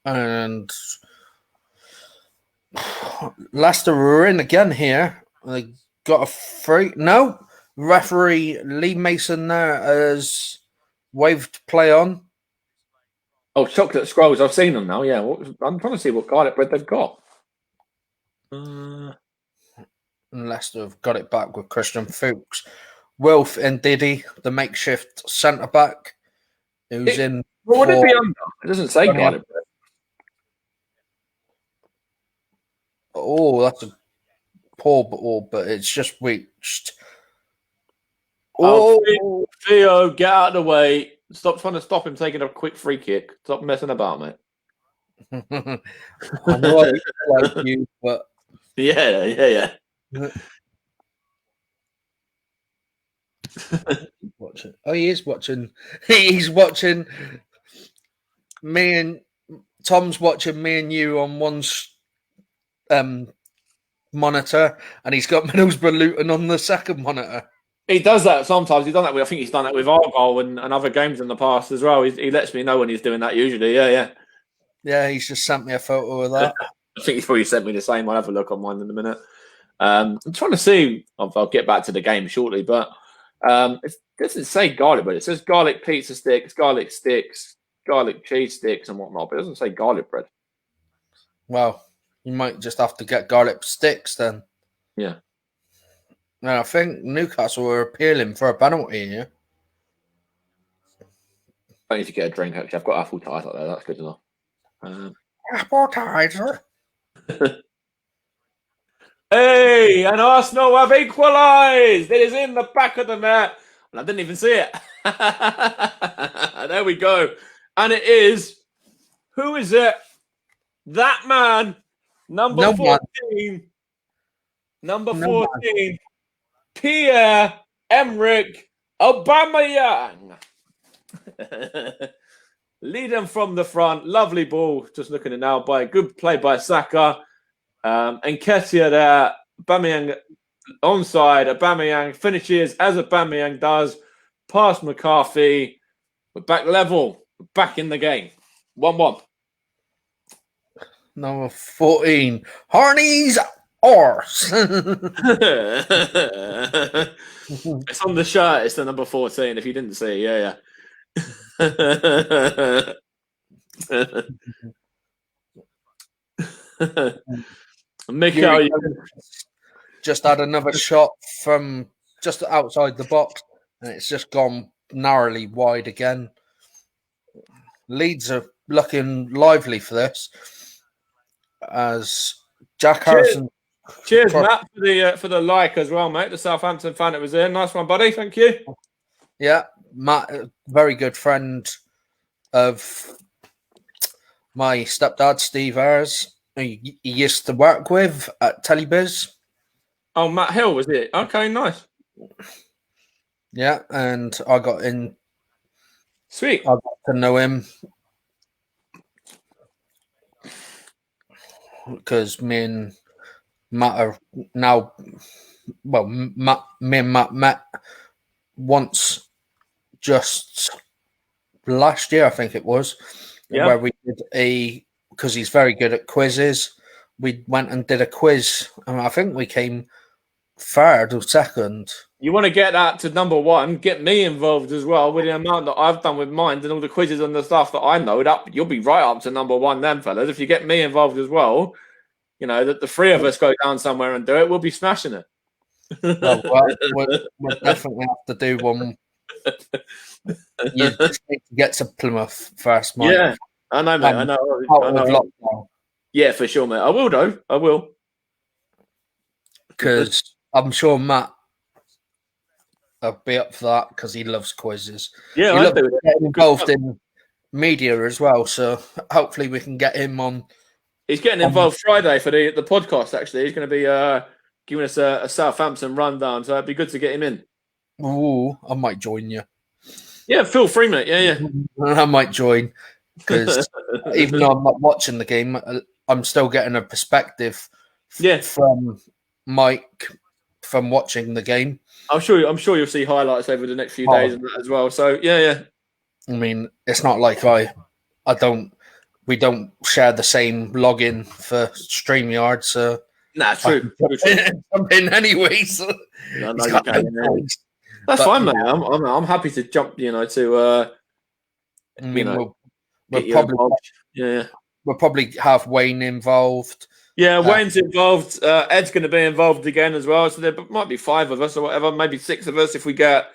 And Leicester were in again here. They got a free. No, referee Lee Mason there has waved play on. Oh, chocolate scrolls. I've seen them now. Yeah, I'm trying to see what garlic bread they've got. And Leicester have got it back with Christian Fuchs. Wilf and Diddy, the makeshift centre back, who's in. What would it be under? It doesn't say garlic bread. Oh, that's a poor ball, but it's just reached. Oh, Theo, get out of the way. Stop trying to stop him taking a quick free kick. Stop messing about, mate. I know I like you, but yeah. Watching. Oh, he is watching. He's watching me and Tom's watching me and you on one monitor, and he's got Middlesbrough Luton on the second monitor. He does that sometimes. He's done that. I think he's done that with Argyle and other games in the past as well. He lets me know when he's doing that usually. Yeah. Yeah, he's just sent me a photo of that. I think he's probably sent me the same. I'll have a look on mine in a minute. I'm trying to see. I'll get back to the game shortly, but it doesn't say garlic bread. It says garlic pizza sticks, garlic cheese sticks, and whatnot. But it doesn't say garlic bread. Well, you might just have to get garlic sticks then. Yeah. And I think Newcastle were appealing for a penalty here. I need to get a drink. Actually, I've got apple ties up there. That's good enough. Appetizer. Hey, and Arsenal have equalised. It is in the back of the net. And I didn't even see it. There we go. And it is, who is it? That man, number 14. Number 14, Pierre-Emerick Aubameyang. Leading from the front. Lovely ball. Just looking at it now by a good play by Saka. And Nketiah there. Aubameyang onside. Aubameyang finishes as Aubameyang does. Past McCarthy. We're back level. We're back in the game. 1-1. Number 14. Harney's arse. It's on the shirt. It's the number 14. If you didn't see, yeah. Mikel just had another shot from just outside the box, and it's just gone narrowly wide again. Leeds are looking lively for this, as Jack Harrison. Cheers, Matt, for the like as well, mate. The Southampton fan that was in. Nice one, buddy. Thank you. Yeah, Matt, a very good friend of my stepdad, Steve Ayres. He used to work with at Telebiz. Oh, Matt Hill, was it? Okay, nice. Yeah, and I got in. Sweet. I got to know him because me and Matt are now, well, me and Matt met once just last year, I think it was, where we did because he's very good at quizzes. We went and did a quiz, and I think we came third or second. You want to get that to number one, get me involved as well with the amount that I've done with mine and all the quizzes and the stuff that I know. That you'll be right up to number one then, fellas. If you get me involved as well, that the three of us go down somewhere and do it, we'll be smashing it. Well, we'll definitely have to do one. You just need to get to Plymouth first, mate. Yeah, I know, mate. I know. Yeah, for sure, mate. I will, though. I will. Because I'm sure Matt will be up for that because he loves quizzes. Yeah, he loves getting involved in media as well. So hopefully we can get him on. He's getting involved Friday for the podcast, actually. He's going to be giving us a Southampton rundown. So it'd be good to get him in. Ooh, I might join you. Yeah, feel free, mate. Yeah. I might join because even though I'm not watching the game, I'm still getting a perspective from Mike from watching the game. I'm sure you'll see highlights over the next few days and that as well. So yeah. I mean, it's not like we don't share the same login for StreamYard, so nah, true. Jump in anyway. So that's fine, mate. I'm happy to jump. To we'll probably have Wayne involved. Yeah, Wayne's involved. Ed's going to be involved again as well. So there might be 5 of us or whatever, maybe 6 of us if we get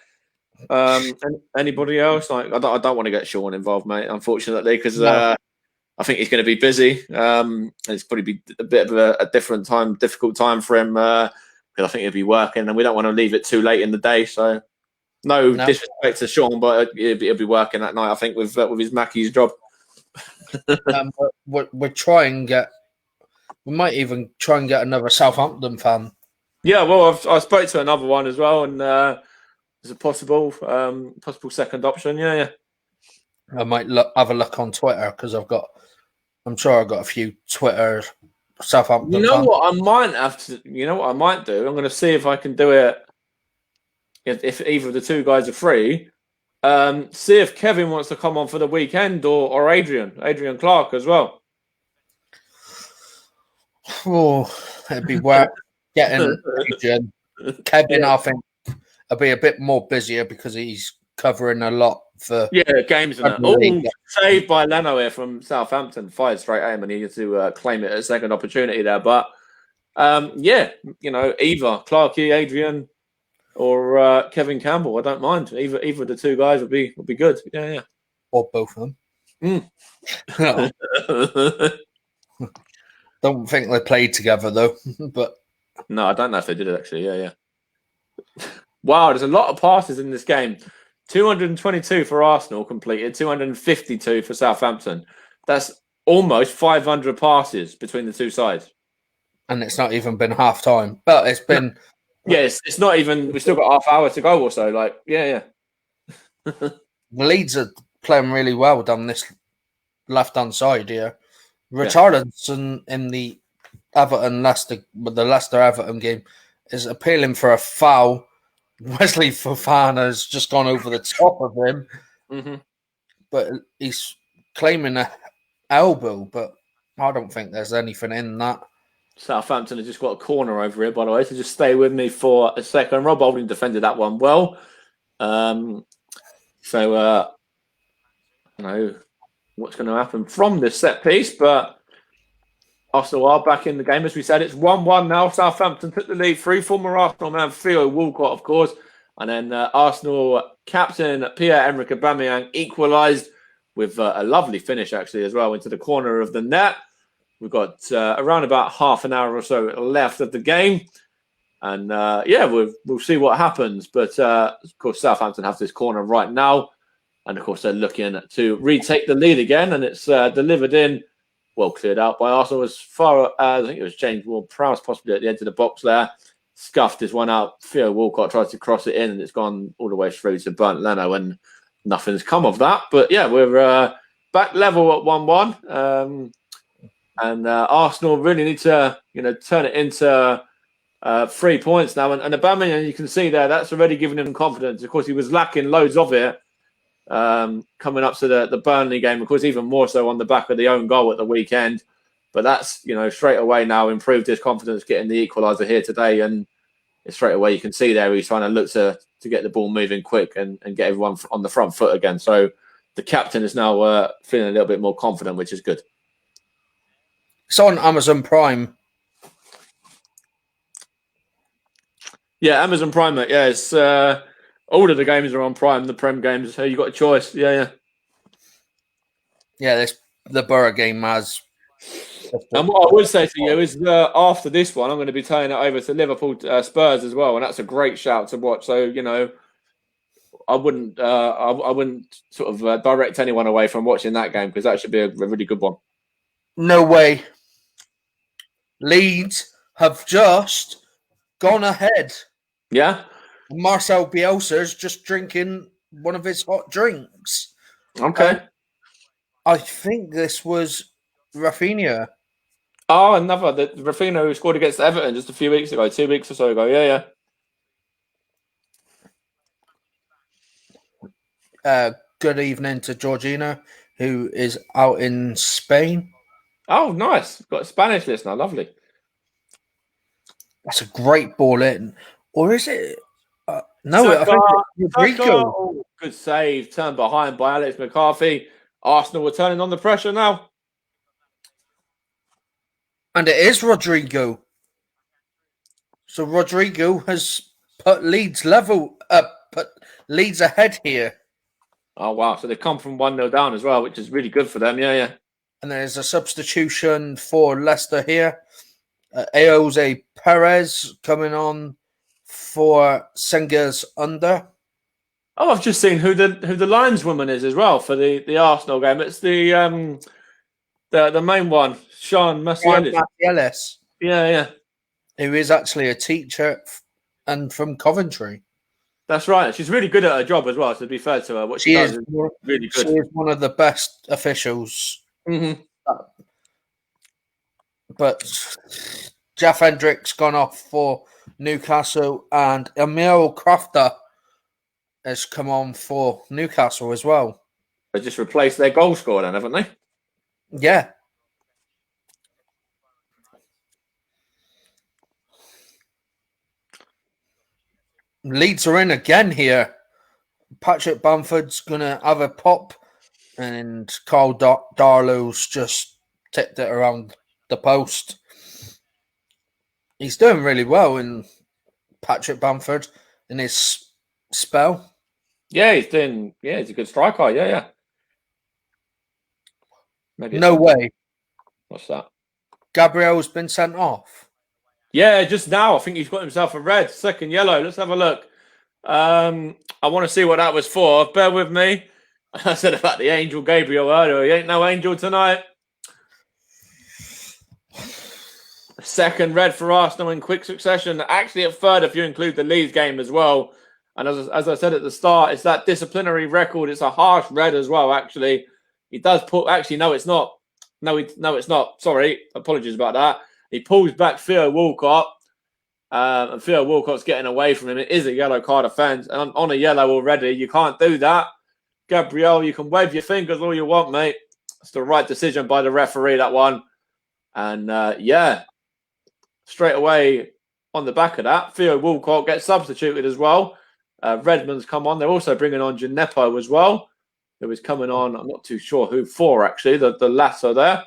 anybody else. Like I don't want to get Sean involved, mate. Unfortunately, because I think he's going to be busy. It's probably be a bit of a difficult time for him because I think he'll be working, and we don't want to leave it too late in the day. So no disrespect to Sean, but he'll be working that night. I think with his Mackey's job. We're trying get. We might even try and get another Southampton fan. Yeah, well, I spoke to another one as well, and there's a possible second option. Yeah. I might have a look on Twitter because I'm sure I've got a few Twitter Southampton. You know what I might have to. You know what I might do. I'm going to see if I can do it. If either of the two guys are free, see if Kevin wants to come on for the weekend or Adrian Clark as well. Oh, it'd be worth getting Adrian. Kevin, I think, will be a bit more busier because he's covering a lot for games and that. Saved by Leno here from Southampton, 5 straight aim, and he had to claim it as a second opportunity there. But either Clarkey, Adrian, or Kevin Campbell, I don't mind. Either of the two guys would be good. Yeah. Or both of them. Don't think they played together though, but no, I don't know if they did it actually. Yeah. Wow, there's a lot of passes in this game. 222 for Arsenal completed, 252 for Southampton. That's almost 500 passes between the two sides. And it's not even been half time, but it's been. Yes, it's not even. We've still got half hour to go or so. Like, yeah. The Leeds are playing really well down this left-hand side here. Richarlison in the Leicester Everton game is appealing for a foul. Wesley Fofana has just gone over the top of him, but he's claiming an elbow. But I don't think there's anything in that. Southampton have just got a corner over here, by the way. So just stay with me for a second. Rob Holding defended that one well. What's going to happen from this set piece, but Arsenal are back in the game. As we said, it's 1-1 now. Southampton took the lead through. Former Arsenal man Theo Walcott, of course, and then Arsenal captain Pierre-Emerick Aubameyang equalised with a lovely finish, actually, as well, into the corner of the net. We've got around about half an hour or so left of the game, and we'll see what happens. But of course, Southampton have this corner right now. And, of course, they're looking to retake the lead again. And it's delivered in, well, cleared out by Arsenal as far as, I think it was James Ward-Prowse possibly at the edge of the box there. Scuffed this one out. Theo Walcott tries to cross it in, and it's gone all the way through to Bernd Leno, and nothing's come of that. But, yeah, we're back level at 1-1. And Arsenal really need to, turn it into 3 points now. And Aubameyang, you can see there, that's already given him confidence. Of course, he was lacking loads of it coming up to the Burnley game. Of course, even more so on the back of the own goal at the weekend. But that's, straight away now improved his confidence getting the equaliser here today. And straight away you can see there he's trying to look to get the ball moving quick and get everyone on the front foot again. So the captain is now feeling a little bit more confident, which is good. It's on Amazon Prime. Yeah, Amazon Prime, mate. Yeah, it's all of the games are on Prime, the Prem games. So you got a choice. Yeah. Yeah, the Borough game has. And what I would say to you is after this one, I'm going to be turning it over to Liverpool Spurs as well, and that's a great shout to watch. So I wouldn't sort of direct anyone away from watching that game because that should be a really good one. No way. Leeds have just gone ahead. Yeah. Marcel Bielsa's just drinking one of his hot drinks. Okay. I think this was Rafinha. Oh, the Rafinha who scored against Everton just a few weeks ago, 2 weeks or so ago. Yeah. Good evening to Georgina, who is out in Spain. Oh, nice. Got a Spanish listener. Lovely. That's a great ball in. Or is it? No, I think it's Rodrigo. Oh, good save. Turned behind by Alex McCarthy. Arsenal were turning on the pressure now. And it is Rodrigo. So Rodrigo has put Leeds ahead here. Oh, wow. So they've come from 1-0 down as well, which is really good for them. Yeah. And there's a substitution for Leicester here. Jose Perez coming on for Senga's under. Oh, I've just seen who the lineswoman is as well for the Arsenal game. It's the main one, Sean Macielis. Yeah. Who is actually a teacher and from Coventry. That's right. She's really good at her job as well. So to be fair to her, what she does is really good. She is one of the best officials. Mm-hmm. But Jeff Hendrick's gone off for Newcastle, and Emil Crafter has come on for Newcastle as well. They just replaced their goal scorer then, haven't they? Yeah. Leeds are in again here. Patrick Bamford's going to have a pop, and Carl Darlow's just tipped it around the post. He's doing really well in Patrick Bamford in his spell. Yeah, he's a good striker. Yeah. Maybe no way. What's that? Gabriel's been sent off. Yeah, just now. I think he's got himself a red, second yellow. Let's have a look. I want to see what that was for. Bear with me. I said about the angel Gabriel earlier. He ain't no angel tonight. Second red for Arsenal in quick succession. Actually, at third, if you include the Leeds game as well. And as I said at the start, it's that disciplinary record. It's a harsh red as well, actually. He does put... Actually, no, it's not. No, it's not. Sorry. Apologies about that. He pulls back Theo Walcott. And Theo Walcott's getting away from him. It is a yellow card offence. And on a yellow already, you can't do that. Gabriel, you can wave your fingers all you want, mate. It's the right decision by the referee, that one. And, straight away on the back of that, Theo Walcott gets substituted as well. Redmond's come on. They're also bringing on Gineppo as well, who is coming on. I'm not too sure who for, actually, the latter there.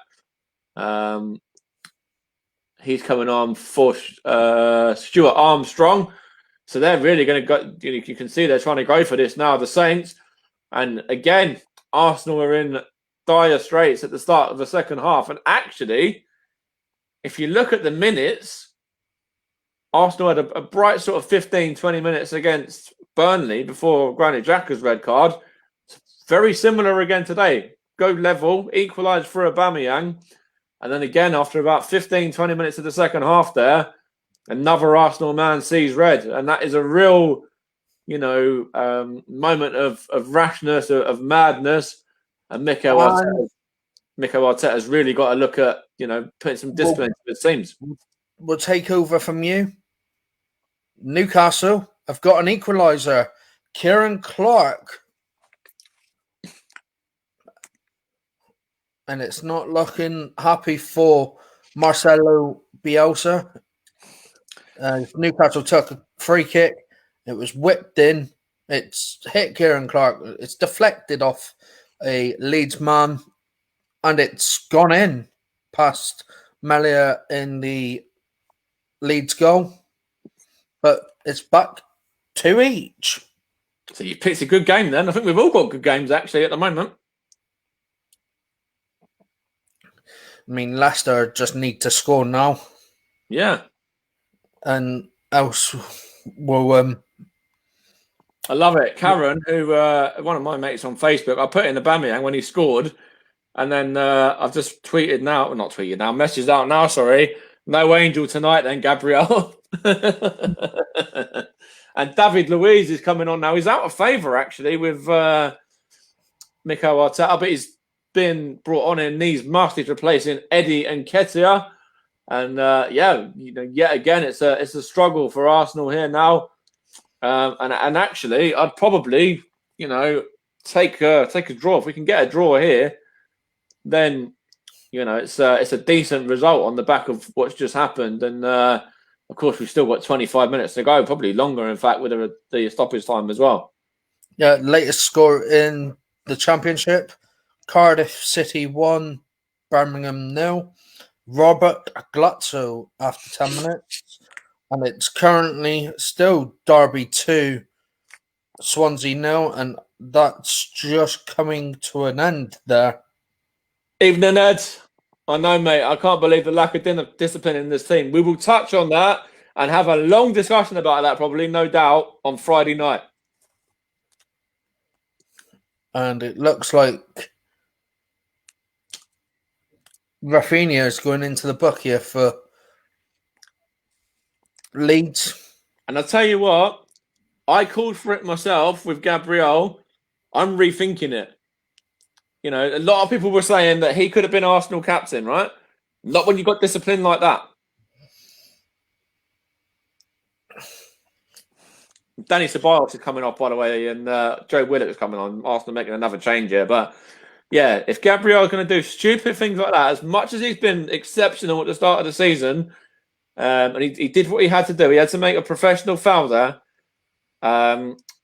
He's coming on for Stuart Armstrong. So they're really going to go. You can see they're trying to go for this now, the Saints. And again, Arsenal are in dire straits at the start of the second half. And actually, if you look at the minutes, Arsenal had a bright sort of 15, 20 minutes against Burnley before Granit Xhaka's red card. It's very similar again today. Go level, equalised for Aubameyang. And then again, after about 15, 20 minutes of the second half there, another Arsenal man sees red. And that is a real, moment of rashness, of madness. And Mikel Mikel Arteta's really got to look at, putting some discipline into his teams. We'll take over from you. Newcastle have got an equaliser. Kieran Clark. And it's not looking happy for Marcelo Bielsa. Newcastle took a free kick. It was whipped in. It's hit Kieran Clark. It's deflected off a Leeds man. And it's gone in past Melia in the Leeds goal. But it's back to each. So you picked a good game then. I think we've all got good games actually at the moment. I mean, Leicester just need to score now. Yeah. And else will... I love it. Karen, who one of my mates on Facebook, I put in Aubameyang when he scored. And then I've just tweeted now. Well, not tweeted now. Messaged out now, sorry. No Angel tonight then, Gabriel. And David Luiz is coming on now. He's out of favour, actually, with Mikel Arteta. But he's been brought on in these must. He's replacing Eddie Nketiah. And yet again, it's a struggle for Arsenal here now. And actually, I'd probably, take a draw. If we can get a draw here, then it's a decent result on the back of what's just happened. And of course, we've still got 25 minutes to go, probably longer, in fact, with the stoppage time as well. Yeah, latest score in the Championship: Cardiff City 1, Birmingham 0. Robert Glazzo after 10 minutes. And it's currently still Derby 2, Swansea 0. And that's just coming to an end there. Evening, Ed. I know, mate. I can't believe the lack of discipline in this team. We will touch on that and have a long discussion about that, probably, no doubt, on Friday night. And it looks like Rafinha is going into the book here for Leeds. And I'll tell you what, I called for it myself with Gabriel. I'm rethinking it. A lot of people were saying that he could have been Arsenal captain, right? Not when you got discipline like that. Danny Ceballos is coming off, by the way, and Joe Willock is coming on. Arsenal making another change here. But, yeah, if Gabriel is going to do stupid things like that, as much as he's been exceptional at the start of the season, and he did what he had to do. He had to make a professional foul there.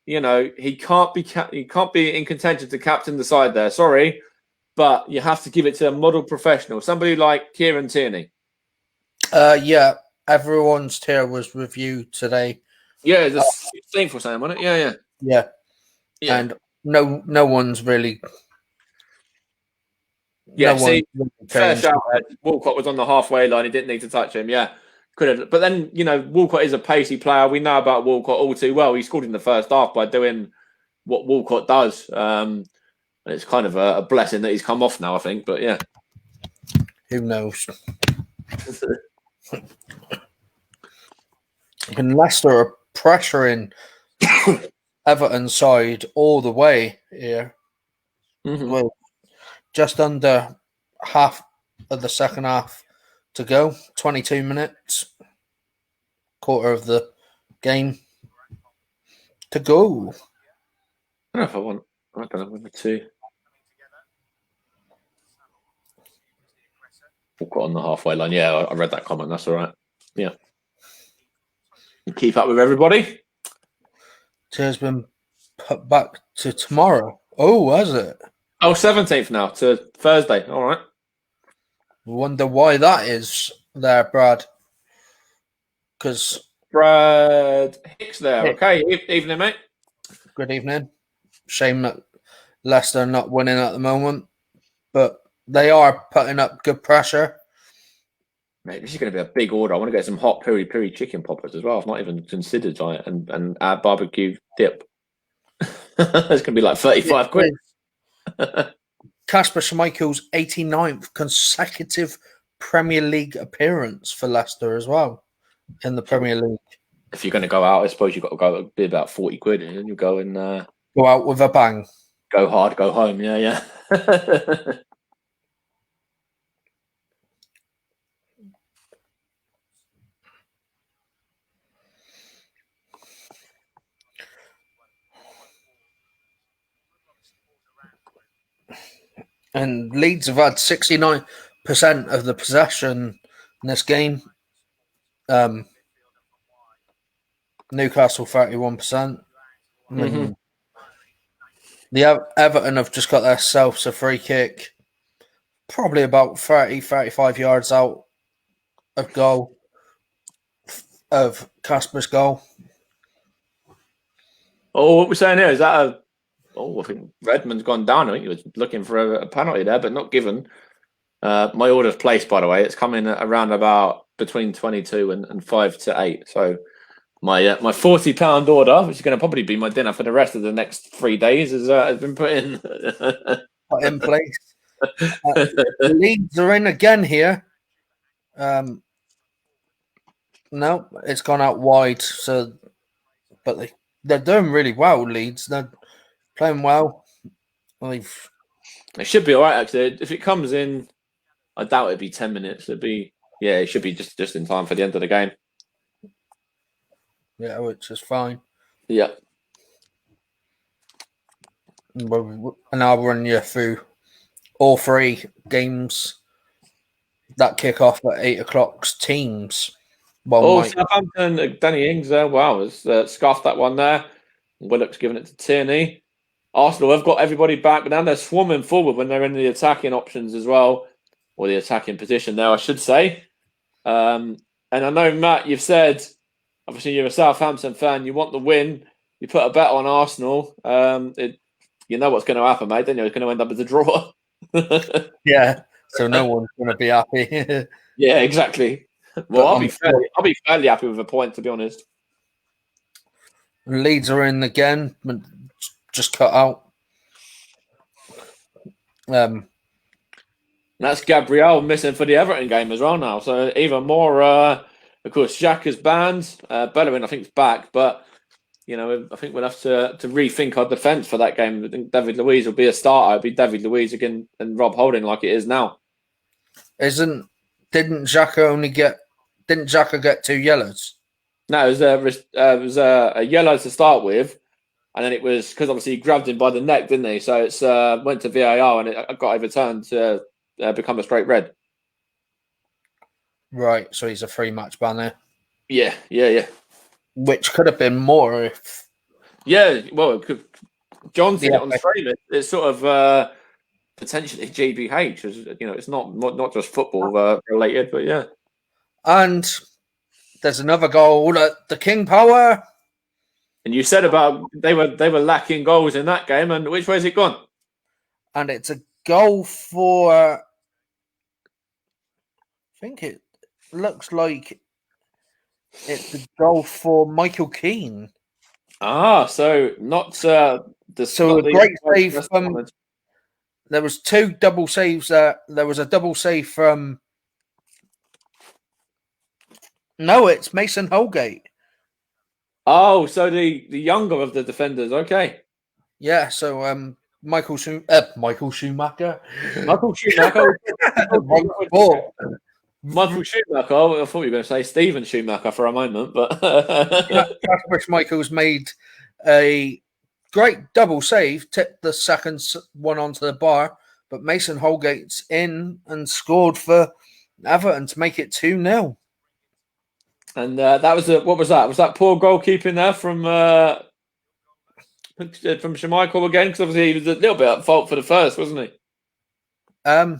He can't be in contention to captain the side there. Sorry, but you have to give it to a model professional, somebody like Kieran Tierney. Yeah, everyone's tier was reviewed today. Yeah, the 16th or something, wasn't it? Yeah. And no one's really. Yeah, fair shout. Walcott was on the halfway line. He didn't need to touch him. Yeah. Could have, but then Walcott is a pacey player. We know about Walcott all too well. He scored in the first half by doing what Walcott does, and it's kind of a blessing that he's come off now, I think. But yeah, who knows? And Leicester are pressuring Everton's side all the way here. Mm-hmm. Well, just under half of the second half to go, 22 minutes, quarter of the game to go. I don't know if I don't know whether to. Walcott on the halfway line. Yeah, I read that comment. That's all right. Yeah. Keep up with everybody. It's been put back to tomorrow. Oh, has it? Oh, 17th now to Thursday. All right. Wonder why that is there, Brad. Because Brad Hicks there. Okay, evening, mate. Good evening. Shame that Leicester are not winning at the moment, but they are putting up good pressure. Mate, this is going to be a big order. I want to get some hot peri peri chicken poppers as well. I've not even considered and add barbecue dip. It's going to be like 35 quid. Kasper Schmeichel's 89th consecutive Premier League appearance for Leicester as well in the Premier League. If you're going to go out, I suppose you've got to go be about 40 quid and you go and go out with a bang. Go hard, go home. Yeah. And Leeds have had 69% of the possession in this game. Newcastle 31%. I mean, the Everton have just got themselves a free kick, probably about 35 yards out of goal, of Casper's goal. Oh, what we're saying here is that I think Redmond's gone down. I think he was looking for a penalty there, but not given. My order's placed, by the way. It's coming around about between 22 and 5 to 8. So my £40 order, which is going to probably be my dinner for the rest of the next 3 days, has been put in. Put in place. Leeds are in again here. No, it's gone out wide. So, but they're doing really well. Leeds, they're playing well. It should be all right, actually. If it comes in, I doubt it'd be 10 minutes. It should be just in time for the end of the game. Yeah, which is fine. Yeah. And I'll run you through all 3 games that kick off at 8 o'clock's teams. Well, Southampton, Danny Ings there. Wow, has scarfed that one there. Willock's giving it to Tierney. Arsenal have got everybody back, but now they're swarming forward when they're in the attacking options as well, or the attacking position there, I should say. And I know, Matt, you've said, obviously you're a Southampton fan, you want the win. You put a bet on Arsenal. You know what's going to happen, mate, don't you? It's going to end up as a draw. Yeah, so no one's going to be happy. Yeah, exactly. Well, I'll be fairly happy with a point, to be honest. Leeds are in again, just cut out. That's Gabriel missing for the Everton game as well now. So even more, of course, Xhaka's banned. Bellerin, I think, is back. But, I think we'll have to rethink our defence for that game. I think David Luiz will be a starter. It'll be David Luiz again and Rob Holding like it is now. Didn't Xhaka get 2 yellows? No, it was a yellow to start with. And then it was because obviously he grabbed him by the neck, didn't he? So it's went to VAR and it got overturned to become a straight red. Right, so he's a 3-match ban there. Yeah. Which could have been more if... Yeah, well, it could. John said it on stream. It's sort of potentially GBH. It's not just football related, but yeah. And there's another goal at the King Power. And you said about they were lacking goals in that game, and which way has it gone? And it's a goal for... I think it looks like it's a goal for Michael Keane. So not the... So a great save from... There was 2 double saves there. There was a double save from... No, it's Mason Holgate. Oh, so the younger of the defenders. Okay. Yeah, so Michael Schumacher. Michael Schumacher. Michael Schumacher. I thought you were going to say Steven Schumacher for a moment, but Kasper Schmeichel's made a great double save, tipped the second one onto the bar, but Mason Holgate's in and scored for Everton to make it 2-0. And that was what was that? Was that poor goalkeeping there from Schmeichel again? Because obviously he was a little bit at fault for the first, wasn't he? To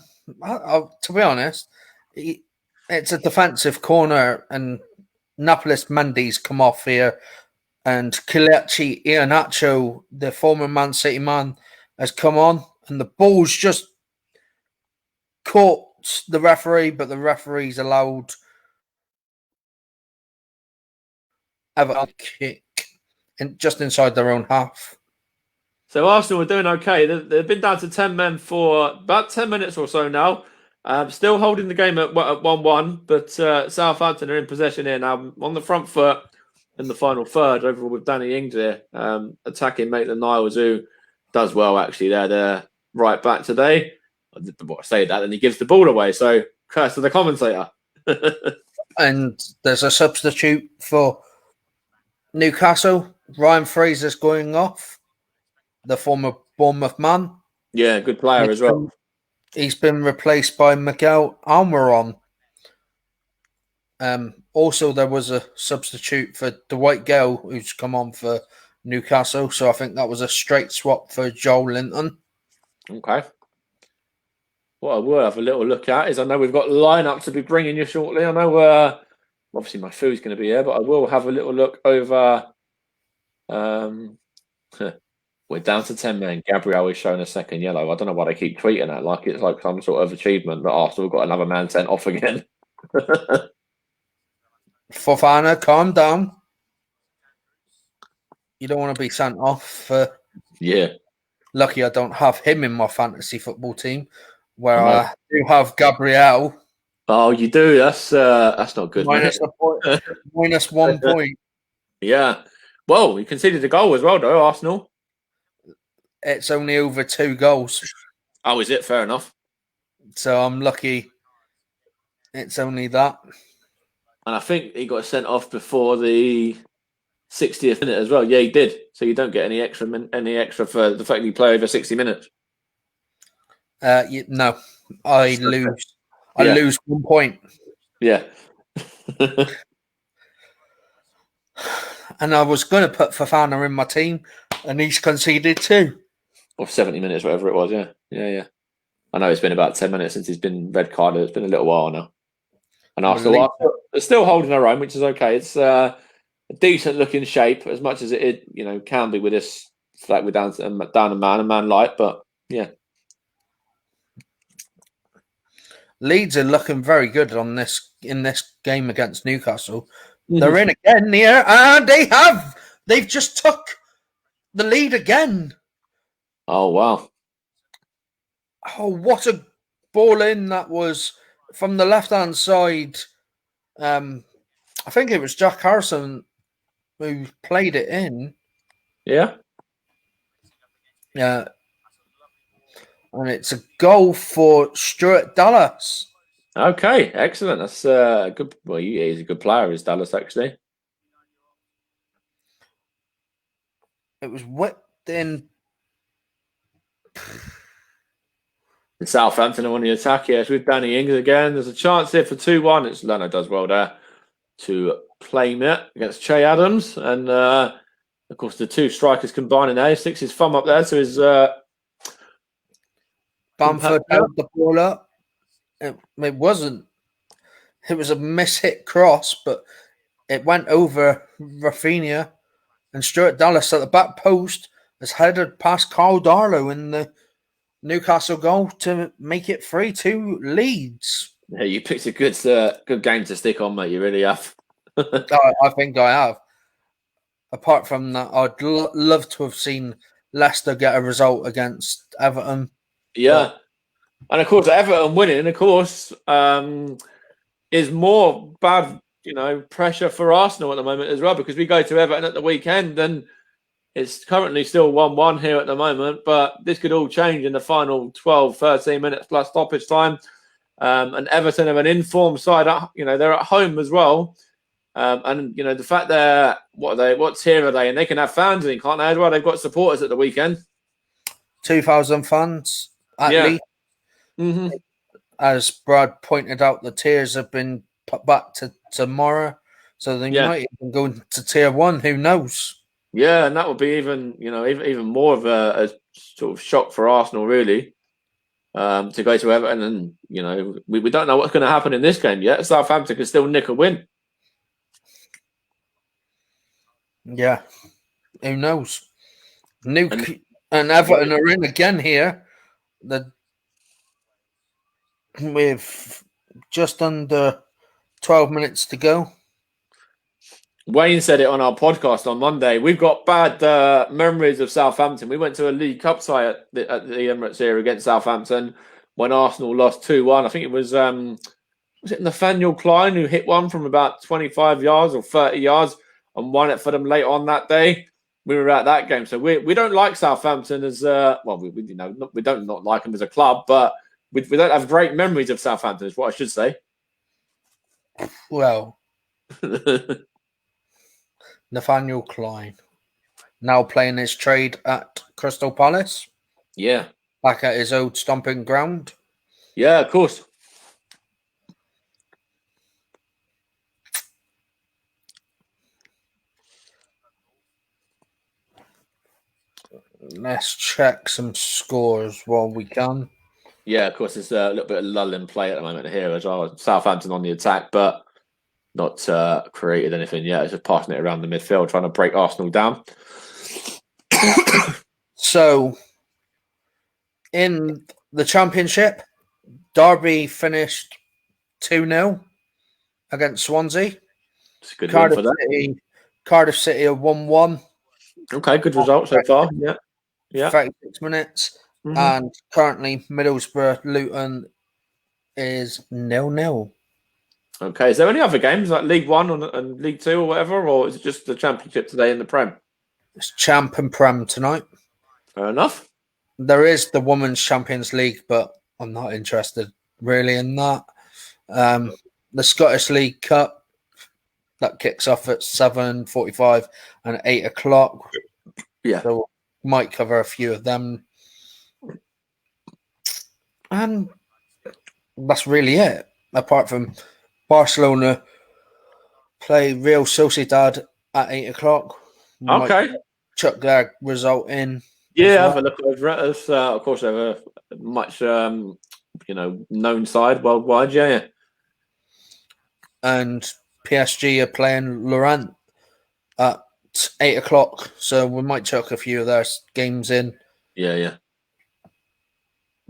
be honest, it's a defensive corner, and Napolis Mendy's come off here, and Kelechi Iheanacho, the former Man City man, has come on, and the ball's just caught the referee, but the referee's allowed Everton kick just inside their own half. So Arsenal were doing okay. They've been down to 10 men for about 10 minutes or so now. Still holding the game at 1-1, but Southampton are in possession here now on the front foot in the final third, overall with Danny Ings here, attacking Maitland-Niles, who does well actually. They're right back today. I say that, and he gives the ball away. So curse to the commentator. And there's a substitute for Newcastle. Ryan Fraser's going off, the former Bournemouth man. Yeah, good player as well. He's been replaced by Miguel Almiron. Also, there was a substitute for Dwight Gale, who's come on for Newcastle. So I think that was a straight swap for Joel Linton. Okay. What I will have a little look at is I know we've got lineup to be bringing you shortly. I know obviously my food's going to be here, but I will have a little look over. We're down to 10 men. Gabriel is showing a second yellow. I don't know why they keep tweeting that like it's like some sort of achievement that Arsenal got another man sent off again. Fofana, calm down. You don't want to be sent off. Yeah. Lucky I don't have him in my fantasy football team, where I do have Gabriel. Oh, you do? That's not good. Minus 1 point. Yeah. Well, he conceded a goal as well, though, Arsenal. It's only over 2 goals. Oh, is it? Fair enough. So I'm lucky it's only that. And I think he got sent off before the 60th minute as well. Yeah, he did. So you don't get any extra for the fact that you play over 60 minutes. No, I lose. I lose 1 point. Yeah. And I was going to put Fofana in my team, and he's conceded 2. Or 70 minutes, whatever it was. Yeah. I know it's been about 10 minutes since he's been red carded. It's been a little while now. And Arsenal are still holding their own, which is okay. It's a decent looking shape, as much as it can be with this flat with down a man light. But yeah, Leeds are looking very good in this game against Newcastle. They're in again here, and they've just took the lead again. Oh wow! Oh, what a ball in that was from the left-hand side. I think it was Jack Harrison who played it in. Yeah. Yeah. And it's a goal for Stuart Dallas. Okay, excellent. That's good. Well, he's a good player, is Dallas, actually. It was whipped in. Southampton are on the attack, yes, with Danny Ings again. There's a chance here for 2-1. It's Leno does well there to claim it against Che Adams. And, of course, the two strikers combining there. He sticks his thumb up there to his... Bamford held the ball up. It wasn't. It was a mishit cross, but it went over Rafinha. And Stuart Dallas at the back post has headed past Carl Darlow in the Newcastle goal to make it 3-2 Leeds. Yeah, you picked a good game to stick on, mate. You really have. I think I have. Apart from that, I'd love to have seen Leicester get a result against Everton. Yeah. And, of course, Everton winning, of course, is more bad, pressure for Arsenal at the moment as well, because we go to Everton at the weekend and it's currently still 1-1 here at the moment, but this could all change in the final 12, 13 minutes plus stoppage time. And Everton are an informed side. They're at home as well. And, the fact they're, what tier are they? And they can have fans in, can't they, as well? They've got supporters at the weekend. 2,000 fans, at least. Mm-hmm. As Brad pointed out, the tiers have been put back to tomorrow. So they might even go to tier 1. Who knows? Yeah, and that would be even more of a sort of shock for Arsenal, really, to go to Everton. And, we don't know what's going to happen in this game yet. Southampton can still nick a win. Yeah. Who knows? And Everton are in again here. With just under 12 minutes to go. Wayne said it on our podcast on Monday. We've got bad memories of Southampton. We went to a League Cup tie at the Emirates here against Southampton when Arsenal lost 2-1. I think it was it Nathaniel Klein who hit one from about 25 yards or 30 yards and won it for them late on that day. We were at that game. So we don't like Southampton as we don't not like them as a club, but we don't have great memories of Southampton is what I should say. Well, Nathaniel Klein now playing his trade at Crystal Palace. Yeah. Back at his old stomping ground. Yeah, of course. Let's check some scores while we can. Yeah, of course. There's a little bit of lull in play at the moment here as well. Southampton on the attack, but not created anything yet. It's just passing it around the midfield, trying to break Arsenal down. So, in the Championship, Derby finished 2-0 against Swansea. It's a good win for them. Cardiff City are 1-1. Okay, good result so far. Yeah, yeah. 36 minutes. Mm-hmm. And currently, Middlesbrough Luton is 0-0. Okay, is there any other games like League One and League Two or whatever, or is it just the Championship today in the Prem? It's Champ and Prem tonight. Fair enough. There is the Women's Champions League, but I'm not interested really in that. The Scottish League Cup, that kicks off at 7:45 and 8 o'clock. Yeah. So we might cover a few of them. And that's really it. Apart from Barcelona play Real Sociedad at 8 o'clock. Okay. Chuck their result in. Yeah, have a look over it. As, of course, they're a much known side worldwide. Yeah. And PSG are playing Lorient at 8 o'clock, so we might chuck a few of their games in. Yeah.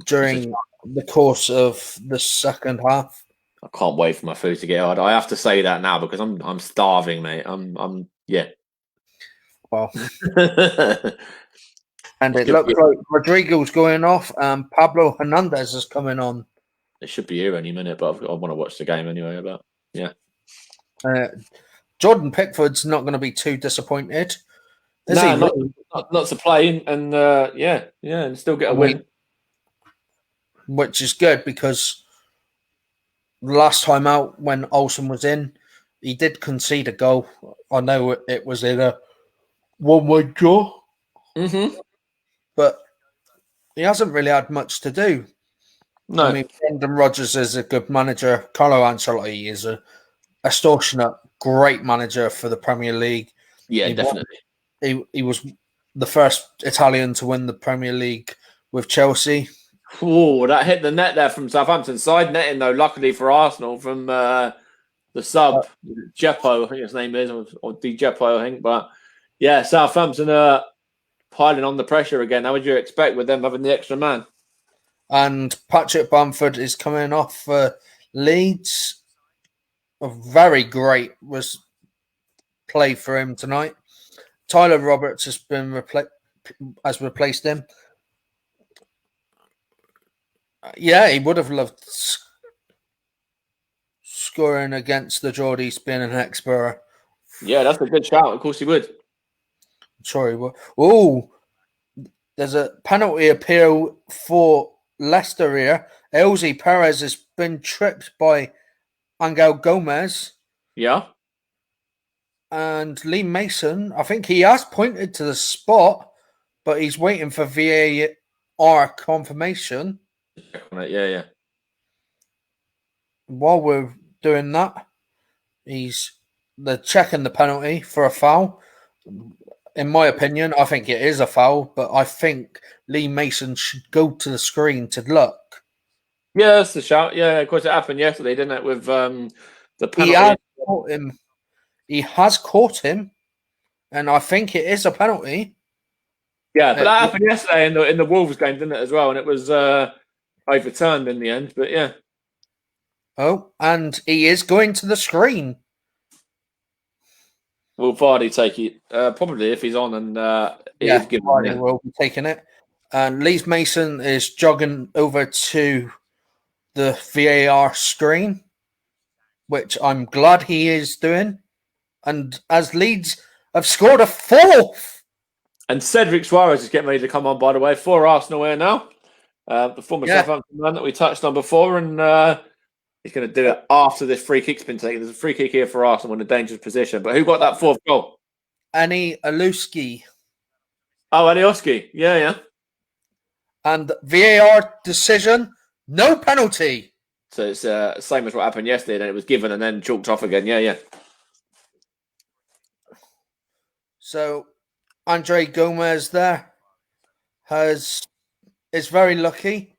During the course of the second half. I can't wait for my food to get hard. I have to say that now because I'm starving, mate. I'm yeah. Well, and it looks like Rodrigo's going off and Pablo Hernandez is coming on. It should be here any minute, but I want to watch the game anyway. But yeah, Jordan Pickford's not going to be too disappointed. Not to play and and still get a win, which is good because last time out when Olsen was in, he did concede a goal. I know it was in a one-way draw, but he hasn't really had much to do. No, I mean, Brendan Rodgers is a good manager. Carlo Ancelotti is a extortionate, great manager for the Premier League. Yeah, definitely. He was the first Italian to win the Premier League with Chelsea. Oh, that hit the net there from Southampton. Side netting, though, luckily for Arsenal, from the sub, Jeppo, I think his name is, or Di Jeppo, I think. But yeah, Southampton are piling on the pressure again. How would you expect with them having the extra man? And Patrick Bamford is coming off Leeds. A very great play for him tonight. Tyler Roberts has been replaced him. Yeah, he would have loved scoring against the Geordies, being an ex-Borough. Yeah, that's a good shout. Of course he would. Sure he would. Oh, there's a penalty appeal for Leicester here. Elzy Perez has been tripped by Angel Gomez. Yeah. And Lee Mason, I think he has pointed to the spot, but he's waiting for VAR confirmation. Yeah. While we're doing that, they're checking the penalty for a foul. In my opinion, I think it is a foul, but I think Lee Mason should go to the screen to look. Yeah, that's the shout. Yeah, of course it happened yesterday, didn't it? With the penalty. He has caught him, and I think it is a penalty. Yeah, but that happened yesterday in the Wolves game, didn't it, as well? And it was overturned in the end, but yeah. Oh, and he is going to the screen. Will Vardy take it? Probably if he's on and Vardy will be taking it. And Lee Mason is jogging over to the VAR screen, which I'm glad he is doing. And as Leeds have scored a fourth. And Cedric Suarez is getting ready to come on, by the way, for Arsenal here now. The former Southampton man that we touched on before. And he's going to do it after this free kick's been taken. There's a free kick here for Arsenal in a dangerous position. But who got that fourth goal? Annie Aluski. Oh, Alioski. Yeah. And VAR decision, No penalty. So it's same as what happened yesterday. Then it was given and then chalked off again. Yeah. So Andre Gomez there is very lucky,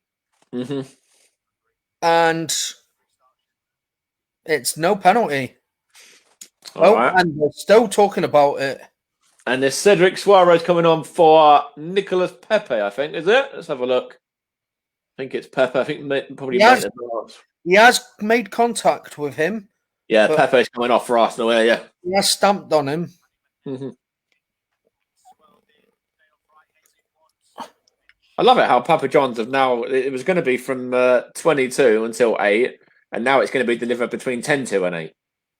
and it's no penalty. All right. And we're still talking about it. And there's Cedric Suarez coming on for Nicolas Pepe, I think, is it? Let's have a look. I think it's Pepe. I think probably he has made contact with him. Yeah, Pepe's coming off for Arsenal. Yeah. He has stamped on him. I love it how Papa John's have now. It was going to be from 22 until 8, and now it's going to be delivered between 10 to and 8.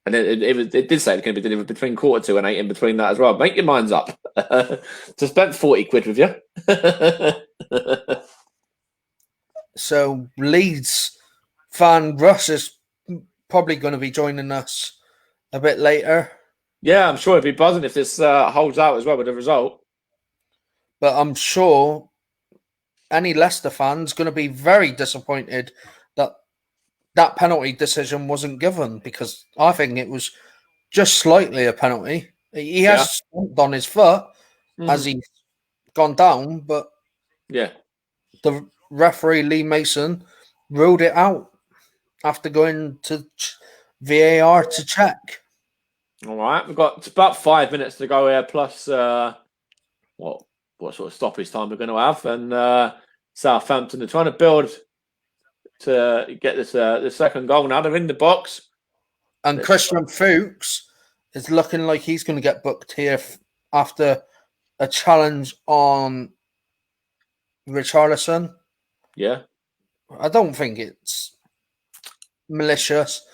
And it did say it's going to be delivered between 7:45 and 8 in between that as well. Make your minds up. To spend 40 quid with you. So Leeds fan Russ is probably going to be joining us a bit later. Yeah, I'm sure it'd be buzzing if this holds out as well with the result. But I'm sure any Leicester fan's going to be very disappointed that penalty decision wasn't given, because I think it was just slightly a penalty. He has stomped on his foot as he's gone down, but the referee Lee Mason ruled it out after going to VAR to check. All right, we've got about 5 minutes to go here, plus what sort of stoppage time we're going to have, and Southampton are trying to build to get this the second goal now. They're in the box, and Christian Fuchs is looking like he's going to get booked here after a challenge on Richarlison. Yeah, I don't think it's malicious.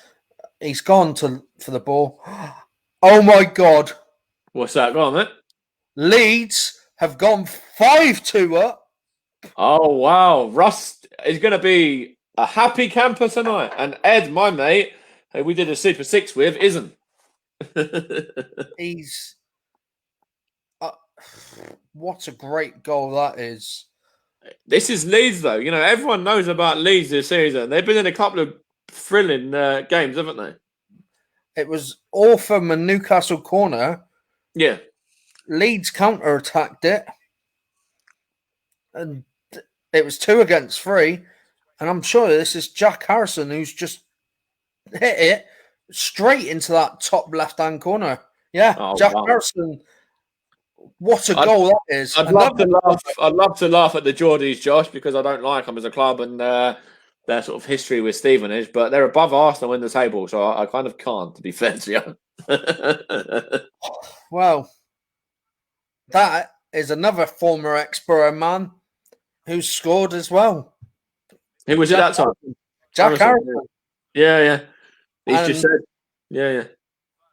He's gone for the ball. Oh my God! What's that? Go on, mate. Leeds have gone 5-2 up. Oh wow, Russ is going to be a happy camper tonight, and Ed, my mate, who we did a Super Six with, isn't. He's what a great goal that is. This is Leeds, though. You know, everyone knows about Leeds this season. They've been in a couple of thrilling games, haven't they? It was all from a Newcastle corner. Yeah. Leeds counter-attacked it. And it was 2 against 3. And I'm sure this is Jack Harrison who's just hit it straight into that top left-hand corner. Yeah, Jack Harrison. What a goal that is. I'd love to laugh at the Geordies, Josh, because I don't like them as a club and their sort of history with Stevenage, but they're above Arsenal in the table, so I kind of can't, to be fair to you. Well, that is another former ex-Borough man who's scored as well. Who was it that time? Jack Harrison. Yeah. He's just said, yeah.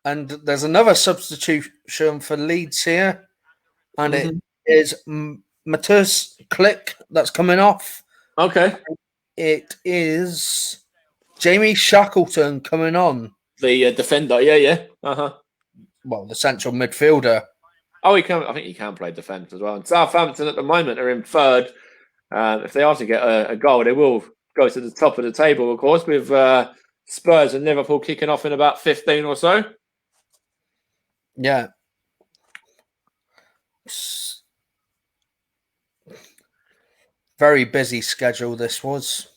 And there's another substitution for Leeds here, and it is Matthias Click that's coming off. Okay. It is Jamie Shackleton coming on. The defender, yeah. Well, the central midfielder. Oh, I think he can play defence as well. And Southampton at the moment are in third. If they are to get a goal, they will go to the top of the table, of course, with Spurs and Liverpool kicking off in about 15 or so. Yeah. Very busy schedule this was.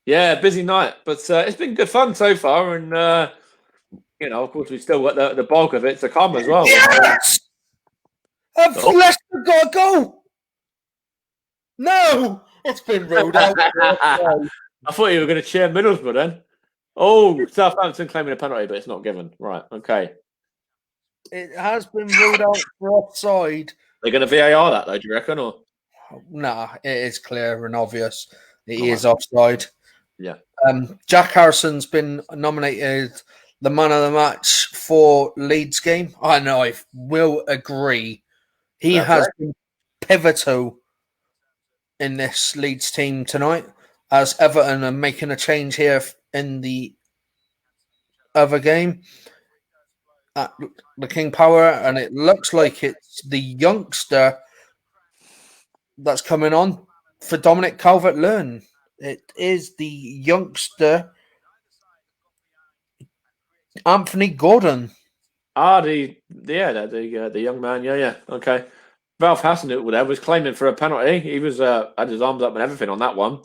Yeah, busy night, but it's been good fun so far, and of course, we've still got the bulk of it to come as well. Yes! Have Leicester got a goal? No! It's been ruled out. I thought you were going to cheer Middlesbrough then. Oh, Southampton claiming a penalty, but it's not given. Right, okay. It has been ruled out for offside. They're going to VAR that, though, do you reckon? Or nah, it is clear and obvious that he is offside. Yeah. Jack Harrison's been nominated the man of the match for Leeds game. I know, I will agree. He has been pivotal in this Leeds team tonight, as Everton are making a change here in the other game at the King Power, and it looks like it's the youngster that's coming on for Dominic Calvert-Lewin. It is the youngster Anthony Gordon. The young man. Yeah. Okay. Ralph Hasenhüttl there was claiming for a penalty. He was had his arms up and everything on that one.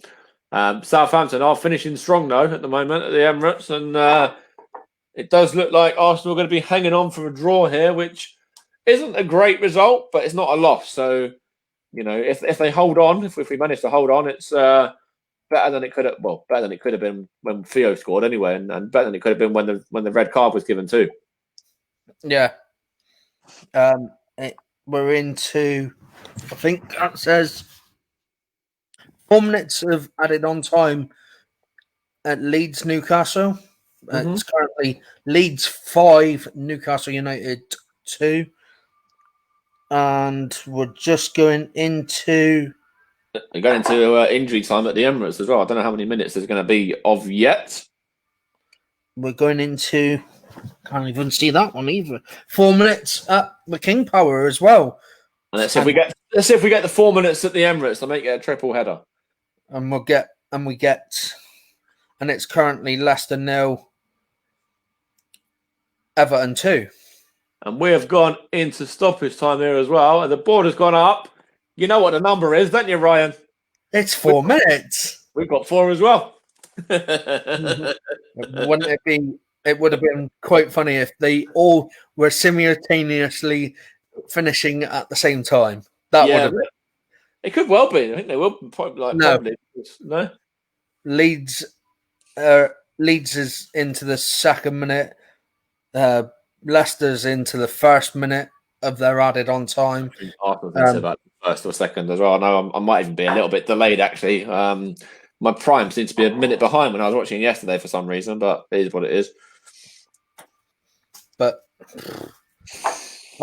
Southampton are finishing strong though at the moment at the Emirates, and it does look like Arsenal are going to be hanging on for a draw here, which isn't a great result, but it's not a loss. So, if they hold on, if we manage to hold on, it's better than it could have. Well, better than it could have been when Theo scored anyway, and better than it could have been when the red card was given too. Yeah. We're into, I think that says 4 minutes of added on time at Leeds Newcastle. It's currently Leeds 5, Newcastle United 2. And we're just going into... They're going into injury time at the Emirates as well. I don't know how many minutes there's going to be of yet. We're going into... Can't even see that one either. 4 minutes at the King Power as well. And let's see if we get the 4 minutes at the Emirates. They'll make it a triple header. And it's currently Leicester 0, Everton 2. And we have gone into stoppage time here as well. And the board has gone up. You know what the number is, don't you, Ryan? It's 4 minutes. We've got 4 as well. Wouldn't it be? It would have been quite funny if they all were simultaneously finishing at the same time. Would have been. It could well be. I think they will probably. No. Leeds is into the second minute. Leicester's into the first minute of their added on time. Arsenal thinks about first or second as well. I know I might even be a little bit delayed actually. My prime seems to be a minute behind when I was watching yesterday for some reason, but it is what it is. But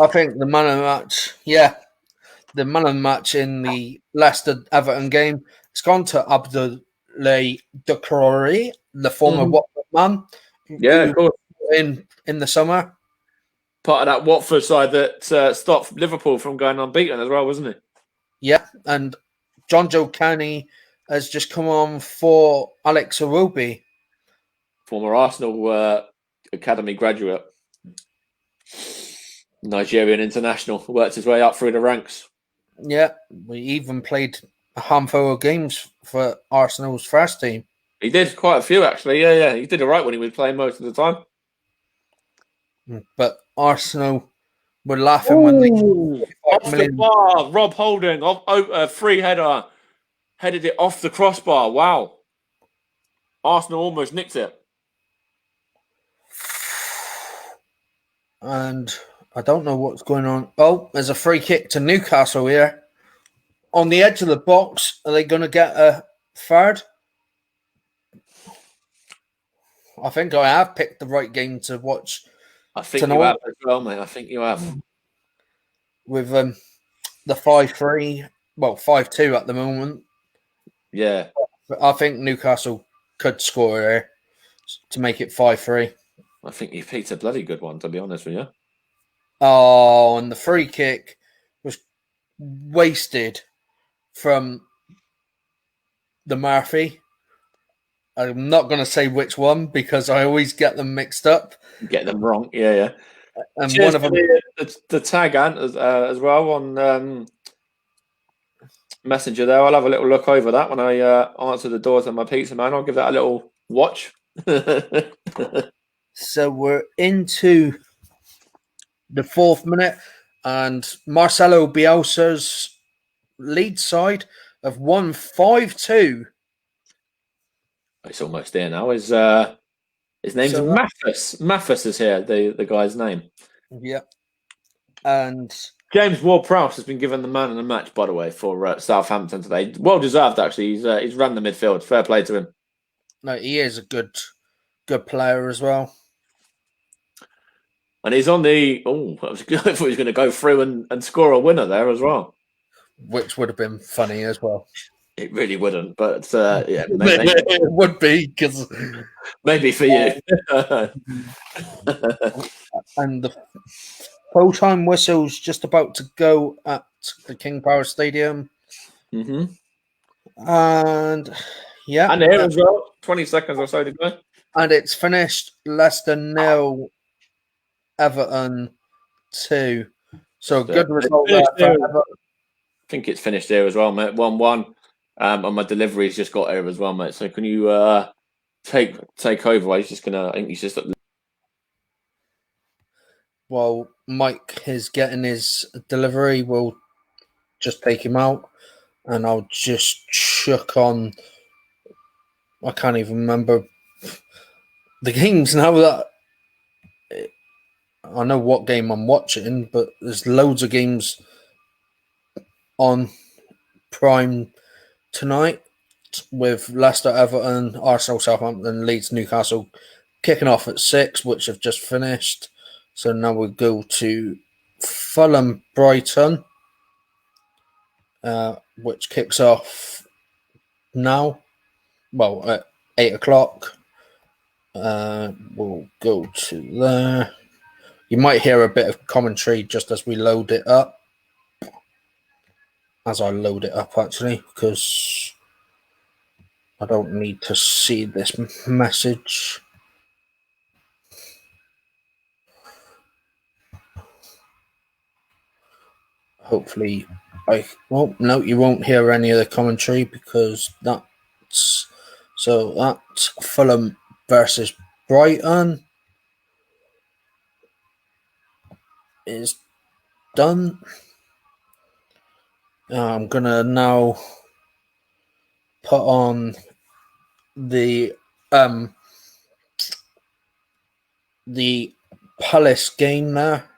I think the man of the match in the Leicester Everton game, it's gone to Abdoulaye Doucouré, the former Watford man. Yeah, of course. In the summer. Part of that Watford side that stopped Liverpool from going unbeaten as well, wasn't it? Yeah, and John Joe Canny has just come on for Alex Iwobi. Former Arsenal Academy graduate. Nigerian international. Worked his way up through the ranks. Yeah, we even played a handful of games for Arsenal's first team. He did quite a few, actually. Yeah. He did all right when he was playing most of the time. But Arsenal were laughing when they... Off the bar. Rob Holding, free header. Headed it off the crossbar. Wow. Arsenal almost nicked it. And I don't know what's going on. Oh, there's a free kick to Newcastle here. On the edge of the box, are they going to get a third? I think I have picked the right game to watch. I think you have as well, mate. I think you have. With the 5-3, 5-2 at the moment. Yeah. But I think Newcastle could score here to make it 5-3. I think you picked a bloody good one, to be honest with you. Oh, and the free kick was wasted from the Murphy. I'm not going to say which one because I always get them mixed up. Get them wrong, yeah. And cheers one of them, the tag Ant as well on Messenger there. I'll have a little look over that when I answer the doors on my pizza man. I'll give that a little watch. So we're into the 4th minute, and Marcelo Bielsa's lead side have won 5-2. It's almost there now. His name's Mathis. Mathis is here, the guy's name. Yeah. And James Ward-Prowse has been given the man of the match, by the way, for Southampton today. Well deserved, actually. He's run the midfield. Fair play to him. No, he is a good player as well. And he's on the... I thought he was going to go through and score a winner there as well. Which would have been funny as well. It really wouldn't, but yeah. Maybe it would be, because... Maybe for you. And the full-time whistle's just about to go at the King Power Stadium. Mm-hmm. And, Yeah. And here as well. 20 seconds or so to go. And it's finished Leicester 0, Everton 2. So good result there for Everton. I think it's finished there as well, mate. 1-1. And my delivery's just got here as well, mate. So can you take over? I think he's just While Mike is getting his delivery, we'll just take him out. And I'll just chuck on. I can't even remember the games now that I know what game I'm watching, but there's loads of games on Prime tonight with Leicester, Everton, Arsenal, Southampton, Leeds, Newcastle kicking off at 6, which have just finished. So now we go to Fulham, Brighton, which kicks off now. Well, at 8 o'clock. We'll go to there. You might hear a bit of commentary just as we load it up. As I load it up, actually, because I don't need to see this message. Hopefully, no, you won't hear any of the commentary because that's Fulham versus Brighton is done. I'm gonna now put on the Palace game there,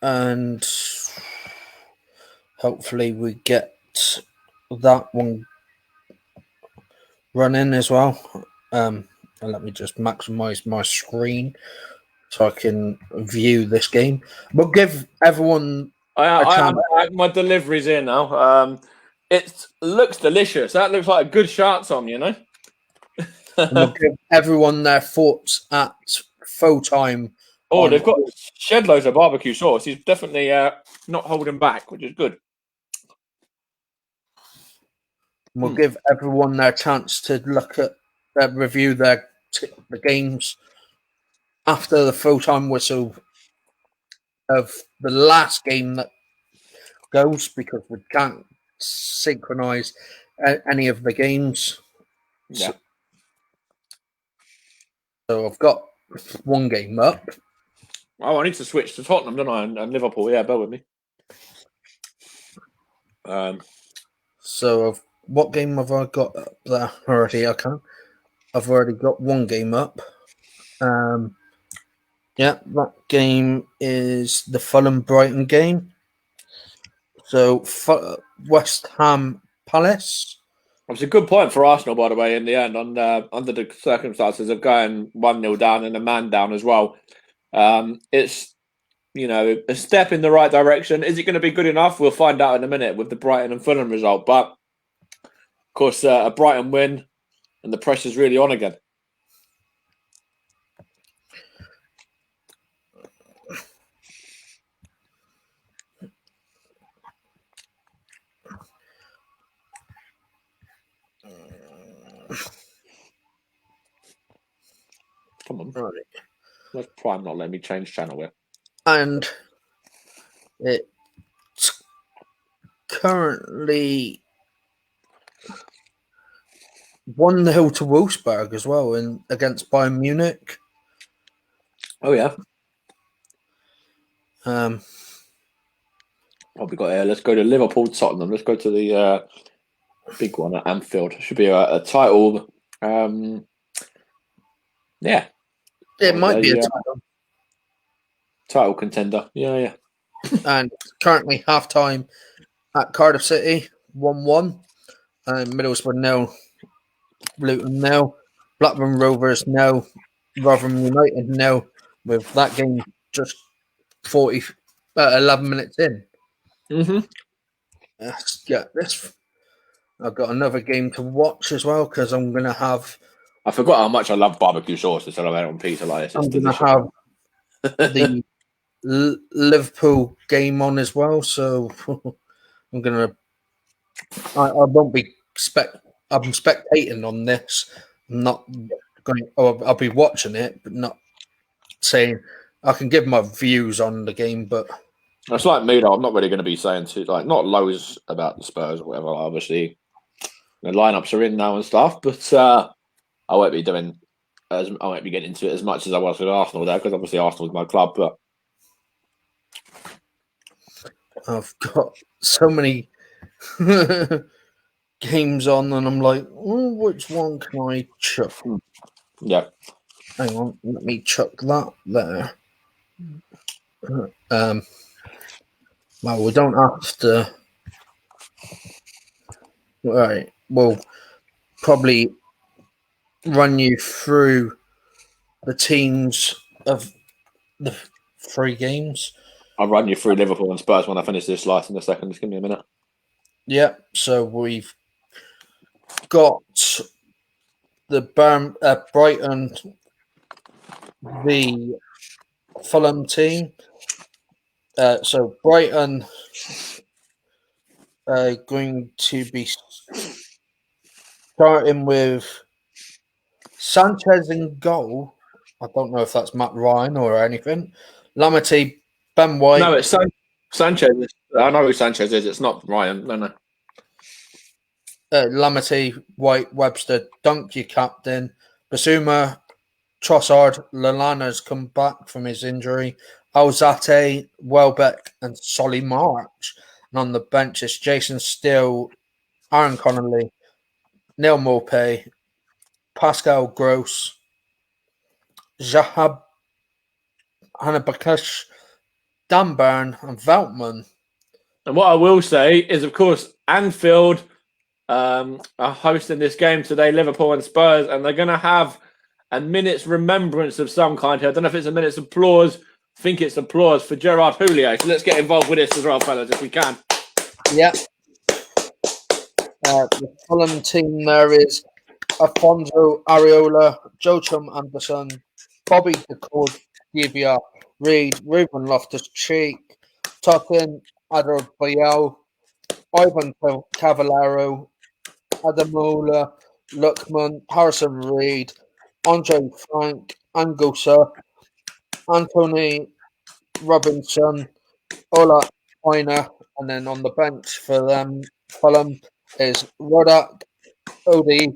and hopefully we get that one running as well. And let me just maximize my screen so I can view this game. But give everyone my delivery's in now. It looks delicious. That looks like a good shot, Tom, you know? we'll give everyone their thoughts at full time. Oh, they've got shed loads of barbecue sauce. He's definitely not holding back, which is good. We'll give everyone their chance to look at review the games after the full time whistle of the last game that goes, because we can't synchronize any of the games. Yeah. So I've got one game up. Oh, I need to switch to Tottenham, don't I? And Liverpool. Yeah, bear with me. So what game have I got up there already? I've already got one game up. Yeah, that game is the Fulham Brighton game. So West Ham Palace. It was a good point for Arsenal, by the way, in the end, under the circumstances of going 1-0 down and a man down as well. It's, a step in the right direction. Is it going to be good enough? We'll find out in a minute with the Brighton and Fulham result. But, of course, a Brighton win and the pressure's really on again. Come on. Right. Where's Prime not letting me change channel here? And it's currently 1-0 to Wolfsburg as well against Bayern Munich. Oh, yeah. What we got here? Let's go to Liverpool, Tottenham. Let's go to the big one at Anfield. It should be a title. Yeah. It might be a title contender. Yeah. And currently half-time at Cardiff City, 1-1. Middlesbrough 0, Luton 0, Blackburn Rovers 0, Rotherham United 0, with that game just 11 minutes in. Mm-hmm. I've got another game to watch as well, because I'm going to have... I forgot how much I love barbecue sauce to celebrate on pizza like this. I'm going to have the Liverpool game on as well, so I'm going to I won't be I'm spectating on this. I'm not going. I'll be watching it, but not saying. I can give my views on the game, but It's like me though. I'm not really going to be saying not loads about the Spurs or whatever. Obviously, the lineups are in now and stuff, but I won't be getting into it as much as I was with Arsenal there, because obviously Arsenal's my club. But I've got so many games on, and I'm like, oh, which one can I chuck? Yeah. Hang on, let me chuck that there. Well, we don't have to. Right, we'll probably run you through the teams of the 3 games. I'll run you through Liverpool and Spurs when I finish this slice in a second. Just give me a minute. Yeah, so we've got the Brighton, the Fulham team. So Brighton are going to be starting with Sanchez in goal. I don't know if that's Matt Ryan or anything. Lamity, Ben White. No, it's Sanchez. I know who Sanchez is. It's not Ryan. No. Lamity, White, Webster, Dunk, your captain. Basuma, Trossard, Lallana's come back from his injury. Alzate, Welbeck, and Solly March. And on the bench is Jason Steele, Aaron Connolly, Neil Maupay, Pascal Gross, Zahab Hanabakash, Dan Byrne, and Veltman. And what I will say is, of course, Anfield are hosting this game today, Liverpool and Spurs, and they're going to have a minute's remembrance of some kind here. I don't know if it's a minute's applause. I think it's applause for Gerard Houllier. So let's get involved with this as well, fellas, if we can. Yeah. The Fulham team there is Afonso Areola, Joachim Anderson, Bobby DeCordivia, Reed, Ruben Loftus-Cheek, Totten, Adebayo, Ivan Cavallaro, Adamola, Luckman, Harrison Reed, Andre Frank, Angusa, Anthony Robinson, Ola Oina, and then on the bench for them, Fulham is Rodak, Odi,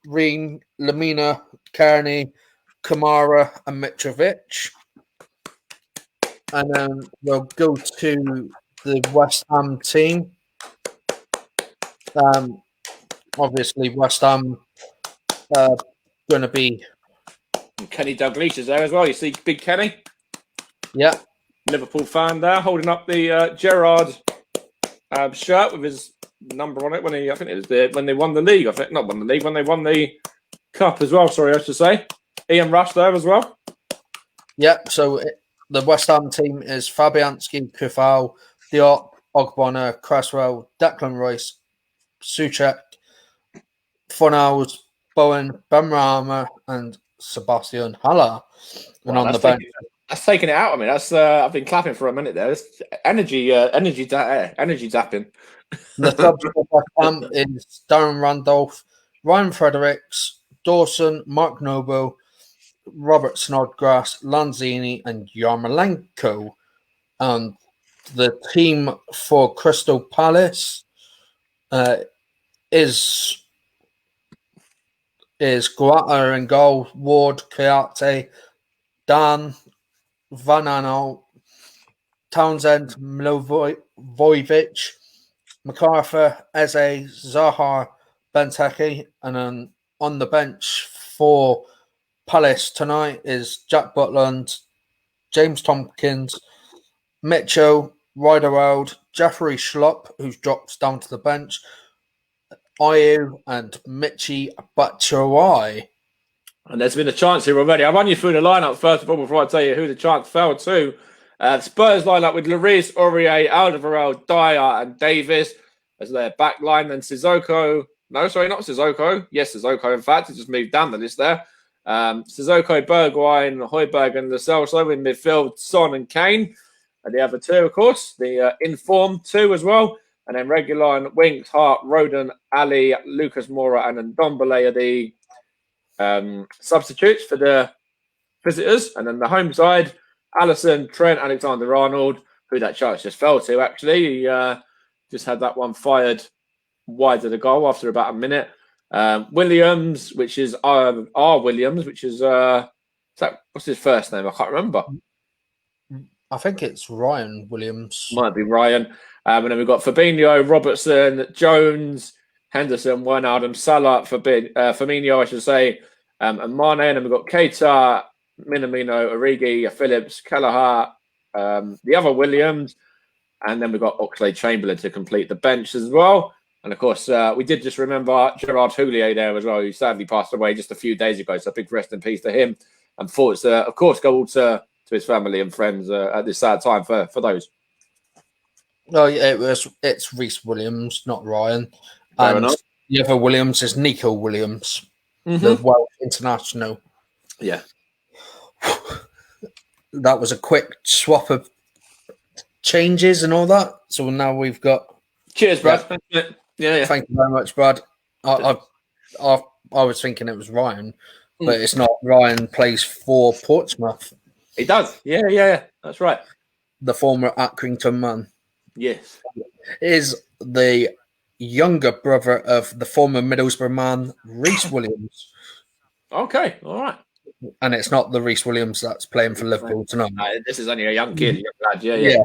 Reen, Lamina, Kearney, Kamara, and Mitrovic. And then we'll go to the West Ham team. Obviously, West Ham going to be. Kenny Dalglish is there as well. You see Big Kenny? Yeah. Liverpool fan there, holding up the Gerrard shirt with his number on it when when they won the league. I think not won the league, when they won the cup as well. Sorry, I should say. Ian Rush there as well. Yeah. So the West Ham team is Fabianski, Kufal, Diop, Ogbonna, Cresswell, Declan Rice, Suchek, Fornals, Bowen, Benrahma, and Sebastian Haller. And on the bench, that's taking it out of me. That's I've been clapping for a minute there. It's energy zapping. The subs for West Ham is Darren Randolph, Ryan Fredericks, Dawson, Mark Noble, Robert Snodgrass, Lanzini, and Yarmolenko. And the team for Crystal Palace is Guata in goal, Ward, Kayate, Dan, Van Aanholt, Townsend, Milovojevic, MacArthur, Eze, Zaha, Benteke, and then on the bench for Palace tonight is Jack Butland, James Tompkins, Mitchell, Riderwald, Jeffrey Schlupp, who drops down to the bench, Ayew, and Michi Batshuayi. And there's been a chance here already. I'll run you through the lineup first of all before I tell you who the chance fell to. Spurs lineup with Lloris, Aurier, Alderweireld, Dyer, and Davis as their back line. Then Sissoko. No, sorry, not Sissoko. Yes, Sissoko, in fact. He just moved down the list there. Sissoko, Bergwijn, Højbjerg, and Lo Celso in midfield, Son and Kane. And the other two, of course, the informed two as well. And then Regulon, Winks, Hart, Roden, Ali, Lucas Moura, and Ndombele are the substitutes for the visitors. And then the home side, Allison, Trent, Alexander-Arnold, who that chance just fell to, actually. He just had that one fired wide of the goal after about a minute. Williams, which is R. Williams, which is what's his first name? I can't remember. I think it's Ryan Williams. Might be Ryan. And then we've got Fabinho, Robertson, Jones, Henderson, Wijnaldum, Salah, Firmino, I should say, and Mane. And then we've got Keita, Minamino, Origi, Phillips, Kelleher, the other Williams, and then we've got Oxlade-Chamberlain to complete the bench as well. And of course, we did just remember Gerard Houllier there as well, who sadly passed away just a few days ago. So big rest in peace to him. And thoughts, of course, go all to his family and friends at this sad time for those. Oh, yeah, it's Reece Williams, not Ryan. Fair And enough. the other Williams is Nico Williams, the Welsh international. Yeah. That was a quick swap of changes and all that. So now we've got. Cheers, Brad. Yeah. Thank you very much, Brad. I was thinking it was Ryan, but it's not. Ryan plays for Portsmouth. He does. Yeah. That's right. The former Accrington man. Yes. Is the younger brother of the former Middlesbrough man, Reece Williams. Okay. All right. And it's not the Reece Williams that's playing for Liverpool tonight. This is only a young kid, young lad. Yeah.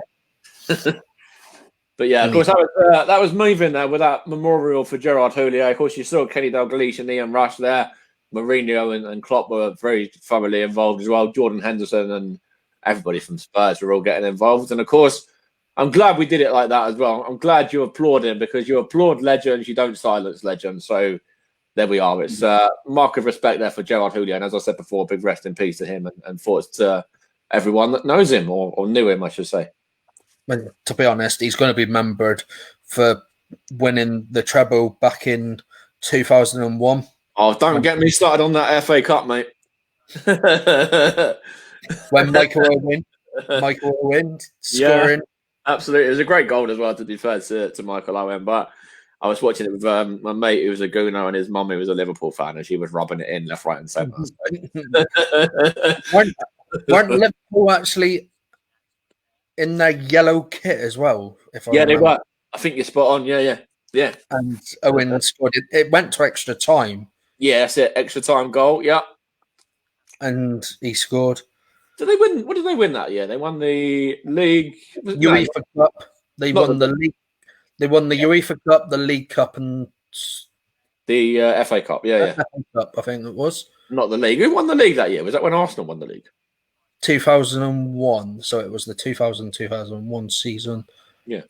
But yeah, of course, that was moving there with that memorial for Gerard Houllier. Of course, you saw Kenny Dalglish and Ian Rush there. Mourinho and Klopp were very thoroughly involved as well. Jordan Henderson and everybody from Spurs were all getting involved. And of course, I'm glad we did it like that as well. I'm glad you applaud him because you applaud legends, you don't silence legends. So there we are. It's a mark of respect there for Gerard Houllier. And as I said before, big rest in peace to him and thoughts to everyone that knows him or knew him, I should say. And to be honest, he's going to be remembered for winning the treble back in 2001. Oh, don't get me started on that FA Cup, mate. When Michael Owen scoring. Yeah, absolutely. It was a great goal as well, to be fair to Michael Owen. But I was watching it with my mate who was a Gooner and his mum who was a Liverpool fan, and she was rubbing it in left, right, and centre. Weren't Liverpool actually in their yellow kit as well? They were. I think you're spot on. Yeah. And Owen scored it. It went to extra time. Yeah, that's it. Extra time goal. Yeah. And he scored. Did they win? What did they win that year? They won the league. UEFA Cup. They won the league. They won the UEFA Cup, the League Cup, and the FA Cup. Yeah. FA Cup, I think it was. Not the league. Who won the league that year? Was that when Arsenal won the league? 2001. So it was the 2000-2001 season. Yeah.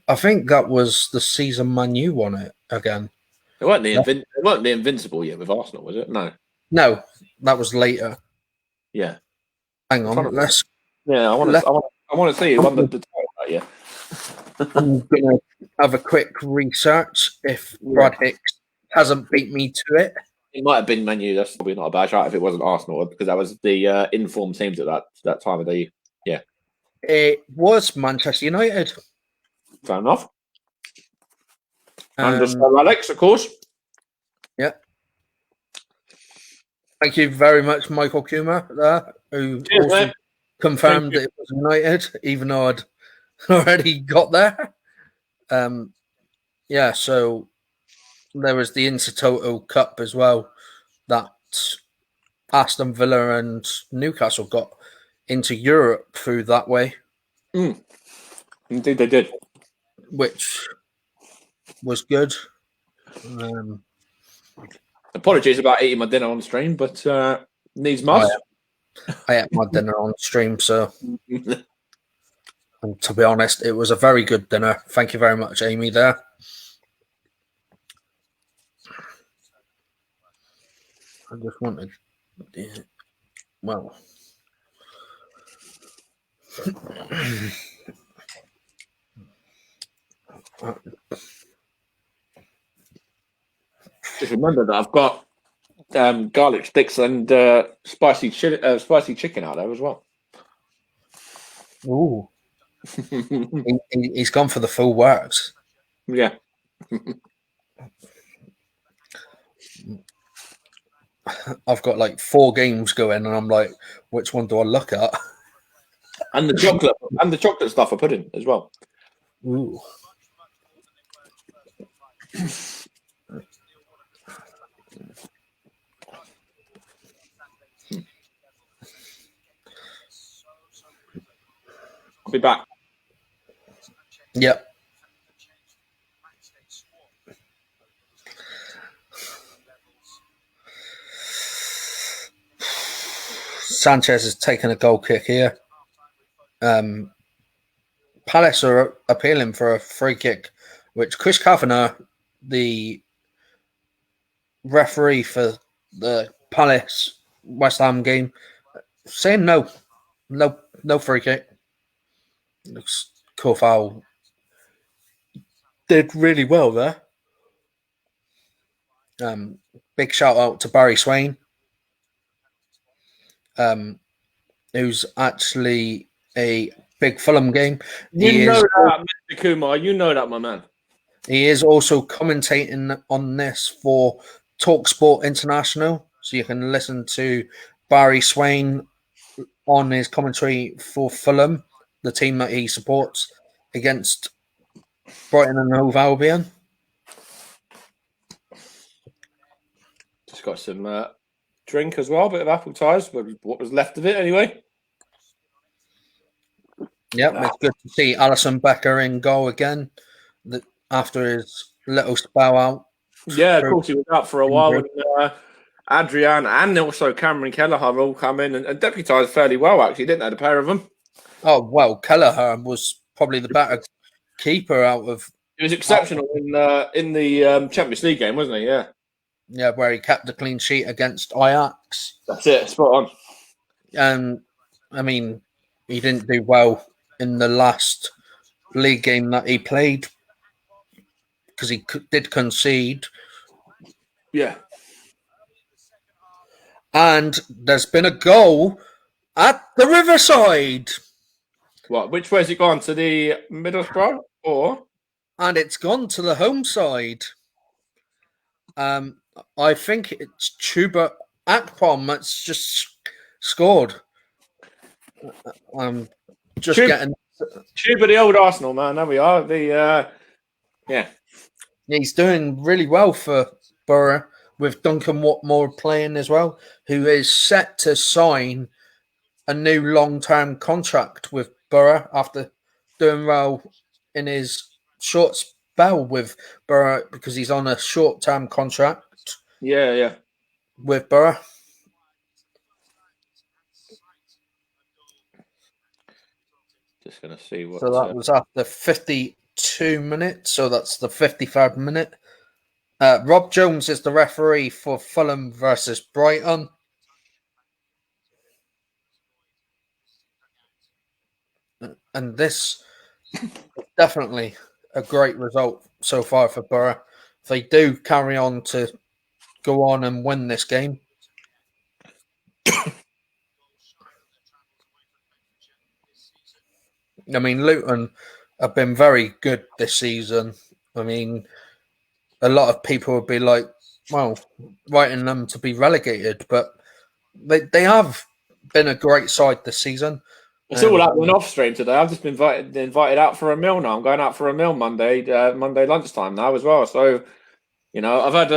I think that was the season Man U won it again. It weren't the Invincible year with Arsenal, was it? No, that was later. Yeah. Hang on, let's. Yeah, I want to see who won the title that year. I'm gonna have a quick research if Brad Hicks hasn't beat me to it. It might have been Man U. That's probably not a bad shot if it wasn't Arsenal, because that was the informed teams at that time of the year. It was Manchester United. Fair enough. And Alex, of course. Yeah. Thank you very much, Michael Kuma, there, who also confirmed that it was United, even though I'd already got there. So there was the Intertoto Cup as well that Aston Villa and Newcastle got into Europe through that way. Indeed, they did. Which was good. Apologies about eating my dinner on stream, but needs must. I ate my dinner on stream, so and to be honest, it was a very good dinner. Thank you very much, Amy, there. I just wanted, well, just remember that I've got garlic sticks and spicy chicken out there as well. Ooh. He's gone for the full works. Yeah. I've got like 4 games going, and I'm like, which one do I look at? And the chocolate stuff I put in as well. Ooh. I'll be back. Yep. Sanchez has taken a goal kick here. Palace are appealing for a free kick, which Chris Kavanagh, the referee for the Palace West Ham game, saying no free kick. Looks Kofal did really well there. Big shout out to Barry Swain, who's actually a big Fulham game. You know that, Mr. Kumar. You know that, my man. He is also commentating on this for TalkSport International, so you can listen to Barry Swain on his commentary for Fulham, the team that he supports, against Brighton and Hove Albion. Just got some drink as well, a bit of apple ties, what was left of it anyway. Yep, it's good to see Alisson Becker in goal again after his little spell out. Yeah, of course, he was out for a while. And, Adrian and also Cameron Kelleher all come in and deputised fairly well, actually, didn't they, the pair of them? Oh, well, Kelleher was probably the better keeper out of... He was exceptional in the Champions League game, wasn't he? Yeah. Yeah, where he kept the clean sheet against Ajax. That's it, spot on. I mean, he didn't do well in the last league game that he played because he did concede. Yeah. And there's been a goal at the Riverside. What? Which way's it gone? To the Middlesbrough or? And it's gone to the home side. I think it's Chuba Akpom that's just scored. Just getting Chuba, the old Arsenal man. There we are. Yeah. He's doing really well for Borough with Duncan Watmore playing as well, who is set to sign a new long-term contract with Borough after doing well in his short spell with Borough because he's on a short-term contract. Yeah. With Borough. Just going to see what... So that was after 52 minutes, so that's the 53rd minute. Rob Jones is the referee for Fulham versus Brighton. And this is definitely a great result so far for Borough. If they do carry on to go on and win this game. I mean, Luton have been very good this season. I mean, a lot of people would be like, well, writing them to be relegated, but they have been a great side this season. It's all happening off stream today. I've just been invited out for a meal now. I'm going out for a meal Monday lunchtime now as well. So, I've had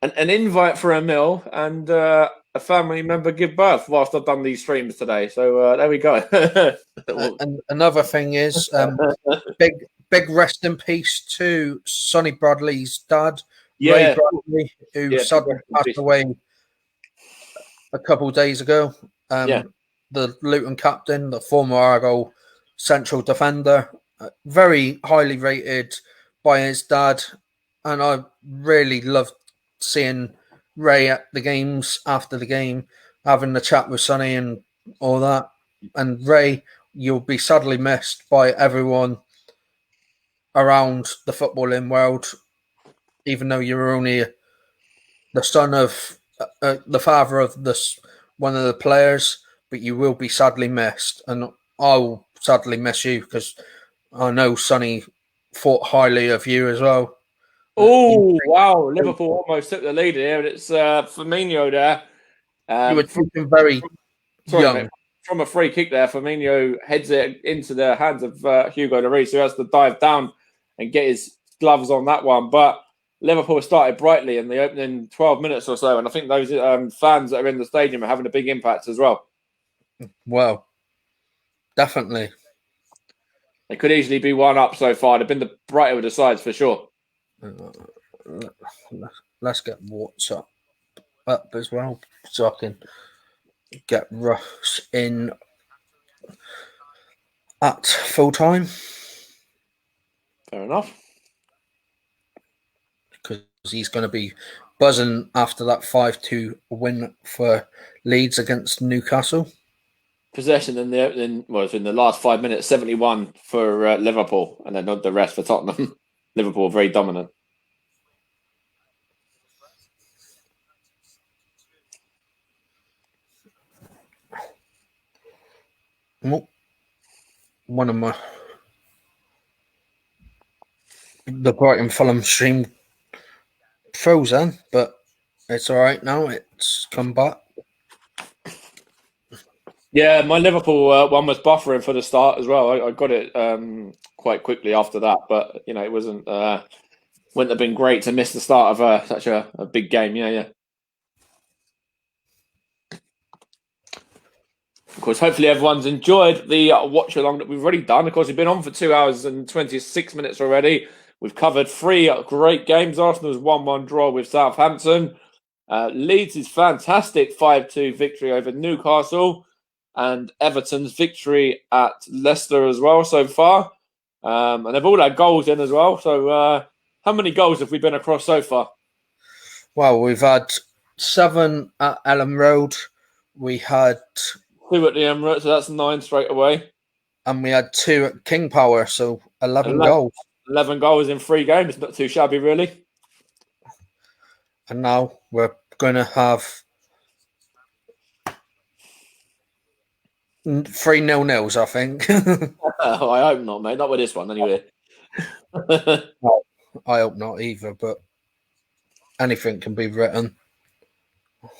an invite for a meal and a family member give birth whilst I've done these streams today. So there we go. And another thing is, big rest in peace to Sonny Bradley's dad, Ray Bradley, who suddenly passed away a couple of days ago. The Luton captain, the former Argyle central defender, very highly rated by his dad. And I really loved seeing Ray at the games after the game, having the chat with Sonny and all that. And Ray, you'll be sadly missed by everyone around the footballing world, even though you're only the son of the father of one of the players. But you will be sadly missed, and I'll sadly miss you because I know Sonny thought highly of you as well. Oh, wow. Liverpool almost took the lead here. And it's Firmino there. You were talking very Sorry, young. mate. From a free kick there, Firmino heads it into the hands of Hugo Lloris, who has to dive down and get his gloves on that one. But Liverpool started brightly in the opening 12 minutes or so, and I think those fans that are in the stadium are having a big impact as well. Well, definitely. They could easily be one up so far. They've been the brighter of the sides for sure. Let's get WhatsApp up as well, so I can get Russ in at full time. Fair enough. Because he's going to be buzzing after that 5-2 win for Leeds against Newcastle. Possession in the opening was in the last 5 minutes, 71 for Liverpool, and then the rest for Tottenham. Liverpool very dominant. One of the Brighton Fulham stream frozen, but it's all right now. It's come back. Yeah, my Liverpool one was buffering for the start as well. I got it quite quickly after that, but it wasn't. Wouldn't have been great to miss the start of such a big game. Yeah. Of course, hopefully everyone's enjoyed the watch along that we've already done. Of course, we've been on for 2 hours and 26 minutes already. We've covered 3 great games. Arsenal's 1-1 draw with Southampton. Leeds' fantastic 5-2 victory over Newcastle. And Everton's victory at Leicester as well so far. And they've all had goals in as well. So how many goals have we been across so far? Well, we've had 7 at Ellen Road. We had 2 at the Emirates, so that's 9 straight away. And we had 2 at King Power, so 11 goals. 11 goals in 3 games. Not too shabby, really. And now we're going to have 3 0-0s, I think. I hope not, mate. Not with this one, anyway. Well, I hope not either, but anything can be written.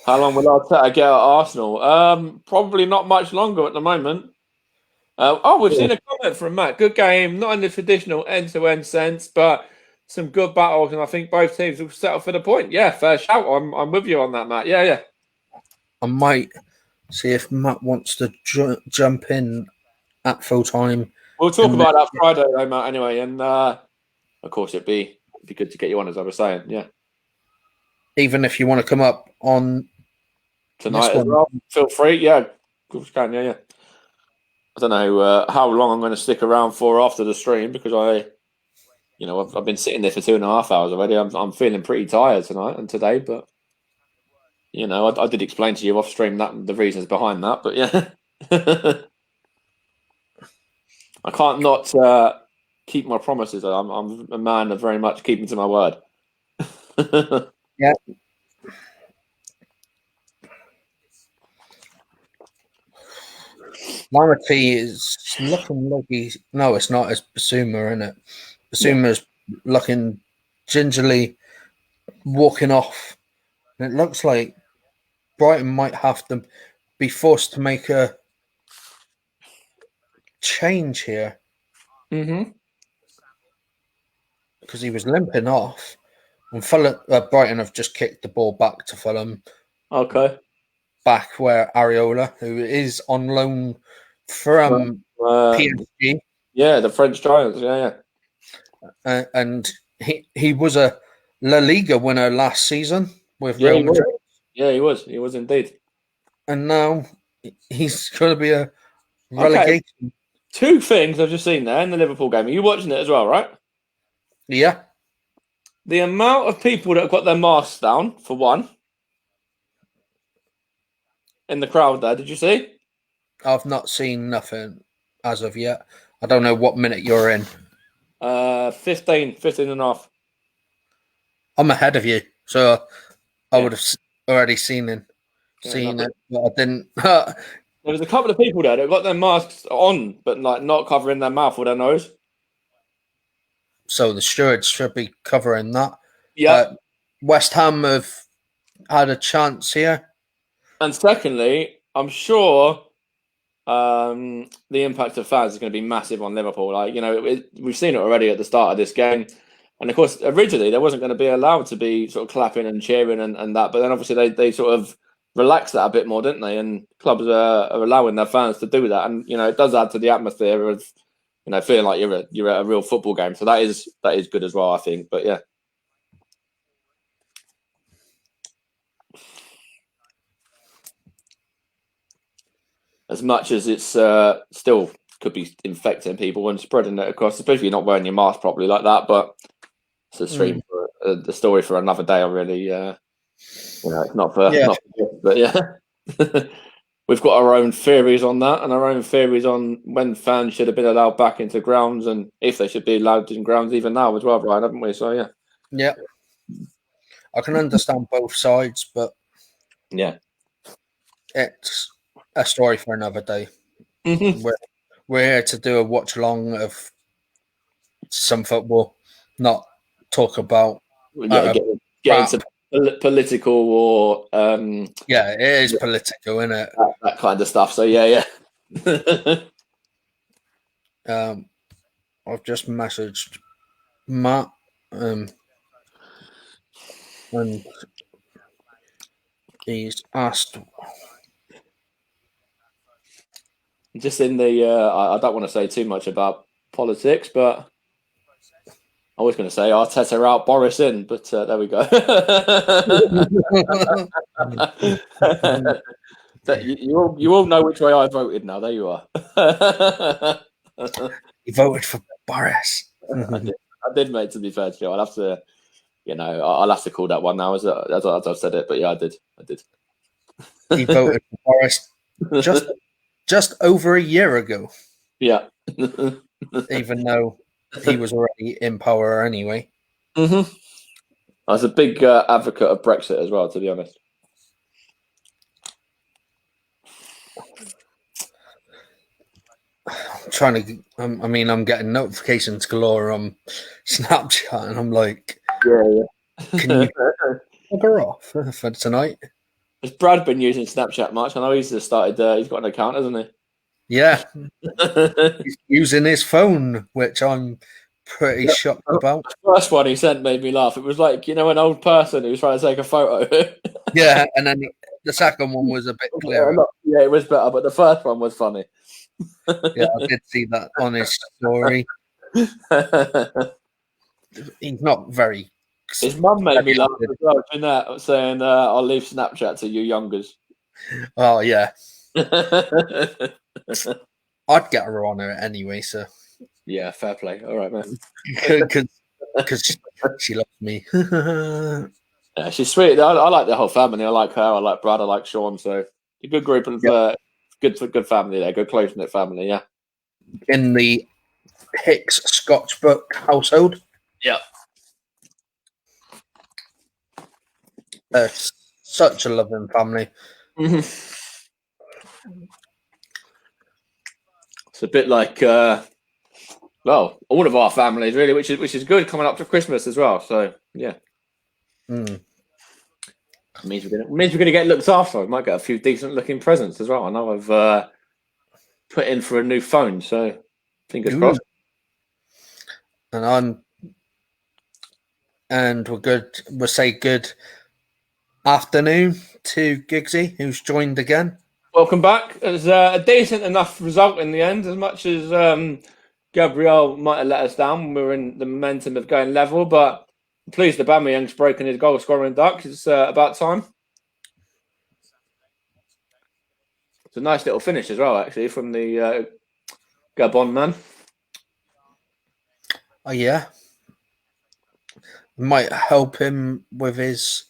How long will Arteta get at Arsenal? Probably not much longer at the moment. We've seen a comment from Matt. Good game, not in the traditional end-to-end sense, but some good battles, and I think both teams will settle for the point. Yeah, fair shout. I'm with you on that, Matt. Yeah. I might see if Matt wants to jump in at full time. We'll talk about that Friday, though, Matt. Anyway, and of course it'd be good to get you on, as I was saying. Yeah. Even if you want to come up on tonight as well, feel free. Yeah, of course you can. Yeah. I don't know how long I'm going to stick around for after the stream because I've been sitting there for 2.5 hours already. I'm feeling pretty tired tonight and today, but I did explain to you off stream that the reasons behind that. But yeah, I can't not keep my promises. I'm a man of very much keeping to my word. Yeah. Lamarty is looking like he's... No, it's not. It's Basuma, isn't it? Basuma's looking gingerly walking off. And it looks like Brighton might have to be forced to make a change here. Mm-hmm. Because he was limping off. And Brighton have just kicked the ball back to Fulham. Okay. Back where Areola, who is on loan from PSG. Yeah, the French Giants. Yeah. And he was a La Liga winner last season with Real Madrid. Yeah, he was. He was indeed. And now he's going to be a relegation. Okay. 2 things I've just seen there in the Liverpool game. Are you watching it as well, right? Yeah. The amount of people that have got their masks down, for one, in the crowd there, did you see? I've not seen nothing as of yet. I don't know what minute you're in. 15 and a half. I'm ahead of you, so I would have already seen it, but I didn't. There was a couple of people there that got their masks on, but like not covering their mouth or their nose. so the stewards should be covering that. Yeah. West Ham have had a chance here. And secondly, I'm sure the impact of fans is going to be massive on Liverpool. Like, we've seen it already at the start of this game. And of course, originally they wasn't going to be allowed to be sort of clapping and cheering and that. But then obviously they sort of relaxed that a bit more, didn't they? And clubs are allowing their fans to do that. And, it does add to the atmosphere of, feeling like you're at a real football game. So that is good as well, I think. But yeah. As much as it's still could be infecting people and spreading it across, especially not wearing your mask properly like that. But it's a stream for the story for another day. I really, it's not for, but yeah, we've got our own theories on that and our own theories on when fans should have been allowed back into grounds and if they should be allowed in grounds even now as well, Brian, haven't we? So yeah, I can understand both sides, but yeah, it's a story for another day. Mm-hmm. We're here to do a watch along of some football, not talk about get into political or it is political, isn't it? That kind of stuff. So yeah. I've just messaged Matt and he's asked. Just in the, I don't want to say too much about politics, but I was going to say Arteta out, Boris in, but there we go. You all know which way I voted now. There you are. You voted for Boris. I did, mate. To be fair to you, I'll have to, I'll have to call that one now as I've said it. But yeah, I did. He voted for Boris just over a year ago. Yeah. Even though he was already in power anyway. Mm-hmm. I was a big advocate of Brexit as well, to be honest. I'm getting notifications galore on Snapchat, and I'm like, can you bugger off for tonight? Has Brad been using Snapchat much? I know he's just started. He's got an account, hasn't he? Yeah, he's using his phone, which I'm pretty shocked about. The first one he sent made me laugh. It was like, an old person who was trying to take a photo. Yeah, and then the second one was a bit clearer. Yeah, it was better, but the first one was funny. Yeah, I did see that on his story. He's not very. His mum made me laugh as well, Jeanette, saying, I'll leave Snapchat to you youngers. Oh, yeah. I'd get her on it anyway, so. Yeah, fair play. All right, man. Because she loves me. Yeah, she's sweet. I like the whole family. I like her. I like Brad. I like Sean. So a good group of good family there. Good close-knit family, yeah. In the Hicks Scotchbook household. Yeah. Such a loving family. Mm-hmm. It's a bit like, all of our families really, which is good coming up to Christmas as well. So yeah, it means we're gonna get looked after. We might get a few decent looking presents as well. I know I've put in for a new phone, so fingers crossed. And we're good. We'll say good afternoon to Giggsy, who's joined again. Welcome back. It was a decent enough result in the end, as much as Gabriel might have let us down. We were in the momentum of going level, but I'm pleased Aubameyang's broken his goal scoring duck. It's about time. It's a nice little finish as well, actually, from the Gabon man. Oh, yeah. Might help him with his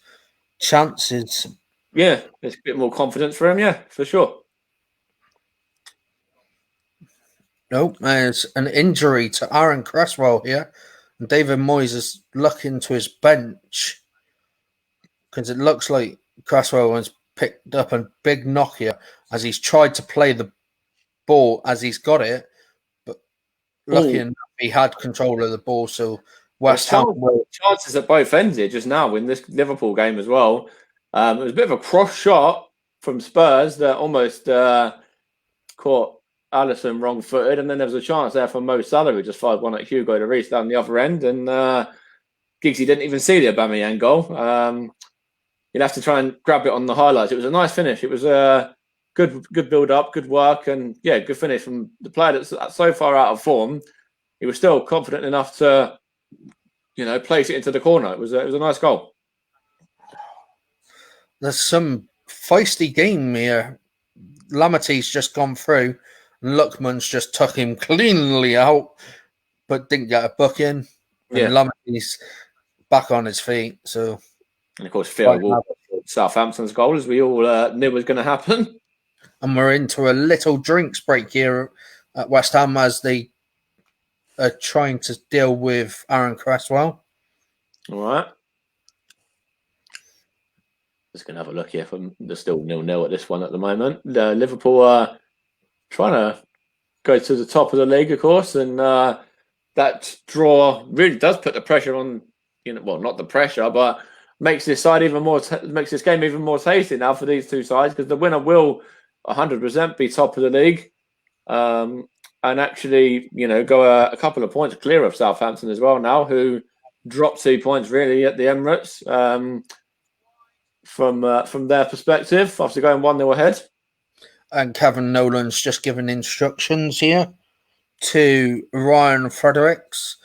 chances. Yeah, there's a bit more confidence for him, yeah, for sure. Nope, there's an injury to Aaron Cresswell here. And David Moyes is looking to his bench because it looks like Cresswell has picked up a big knock here as he's tried to play the ball as he's got it. But lucky enough, he had control of the ball. So West Ham chances at both ends here just now in this Liverpool game as well. It was a bit of a cross shot from Spurs that almost caught Alisson wrong-footed, and then there was a chance there for Mo Salah who just fired one at Hugo Lloris down the other end, and Giggsy didn't even see the Aubameyang goal. You'll have to try and grab it on the highlights. It was a nice finish. It was a good build-up, good work, and yeah, good finish from the player that's so far out of form. He was still confident enough to, place it into the corner. It was a nice goal. There's some feisty game here. Lamity's just gone through. Lookman's just took him cleanly out, but didn't get a book in. And Lamity's back on his feet. So, and of course, Phil Walker, Southampton's goal, as we all knew was going to happen. And we're into a little drinks break here at West Ham as they are trying to deal with Aaron Cresswell. All right. Just going to have a look here. They're still 0-0 at this one at the moment. Liverpool are trying to go to the top of the league, of course, and that draw really does put the pressure on. Well, not the pressure, but makes this side even more. Makes this game even more tasty now for these two sides, because the winner will 100% be top of the league, and actually, go a couple of points clear of Southampton as well now, who dropped 2 points really at the Emirates. From their perspective, after going 1-0 ahead. And Kevin Nolan's just given instructions here to Ryan Fredericks,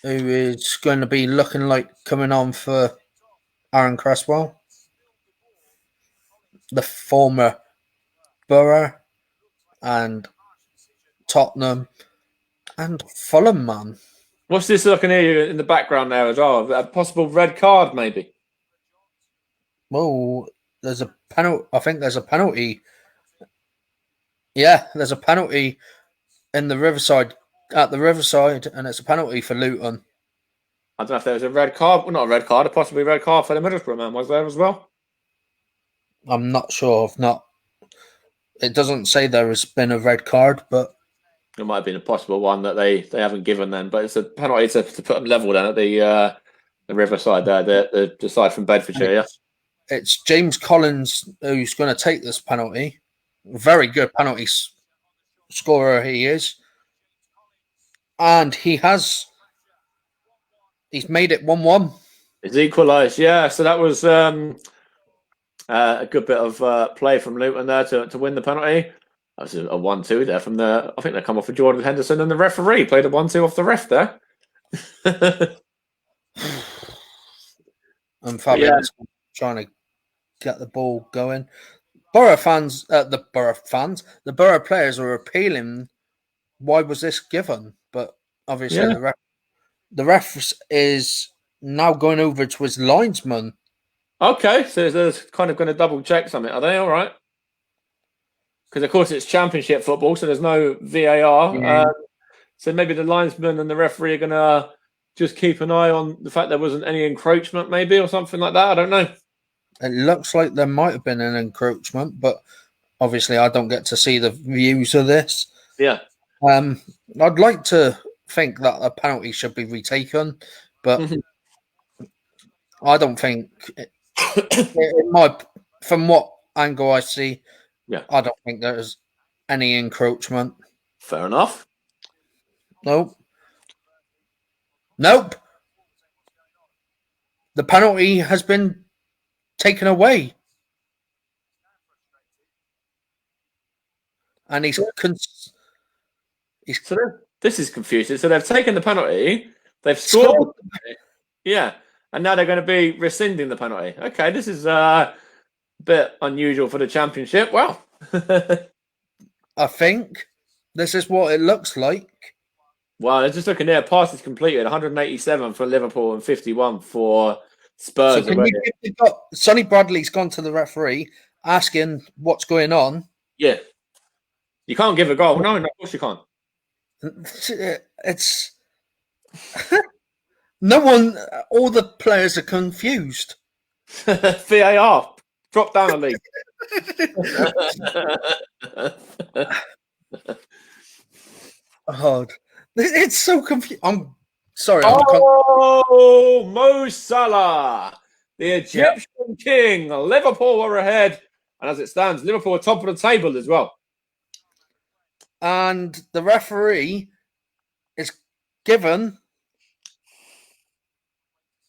who is going to be looking like coming on for Aaron Cresswell, the former Borough and Tottenham and Fulham man. What's this looking here in the background there as well? A possible red card, maybe? Well, there's a penalty. I think there's a penalty. Yeah, there's a penalty at the Riverside, and it's a penalty for Luton. I don't know if there was a red card. Well, not a red card, a possibly red card for the Middlesbrough man. Was there as well? I'm not sure. If not, it doesn't say there has been a red card, but it might have been a possible one that they haven't given then. But it's a penalty to put them level down at the Riverside there, the side from Bedfordshire. Yeah. It's James Collins who's going to take this penalty. Very good penalty scorer he is. And he's made it 1-1. It's equalised, yeah. So that was a good bit of play from Luton there to win the penalty. That was a 1-2 there from I think they come off of Jordan Henderson, and the referee played a 1-2 off the ref there. And Fabian's trying to get the ball going. The Borough players are appealing. Why was this given? But obviously the ref is now going over to his linesman. Okay, so they're kind of going to double check something. Are they all right? Because of course it's Championship football, so there's no VAR. Yeah. So maybe the linesman and the referee are going to just keep an eye on the fact there wasn't any encroachment, maybe, or something like that. I don't know. It looks like there might have been an encroachment, but obviously I don't get to see the views of this. Yeah. I'd like to think that a penalty should be retaken, but I don't think from what angle I see, I don't think there's any encroachment. Fair enough. Nope. The penalty has been taken away. And he's so this is confusing. So they've taken the penalty, they've scored the penalty, and now they're going to be rescinding the penalty. Okay, this is a bit unusual for the Championship. Wow. I think this is what it looks like. Wow, they're just looking there. Pass is completed. 187 for Liverpool and 51 for Spurs. So Sonny Bradley's gone to the referee asking what's going on. Yeah. You can't give a goal. No, of course you can't. It's no one. All the players are confused. VAR, drop down a league. Oh, It's so confusing. I'm sorry. Oh, Mo Salah, the Egyptian king. Liverpool are ahead. And as it stands, Liverpool are top of the table as well. And the referee is given.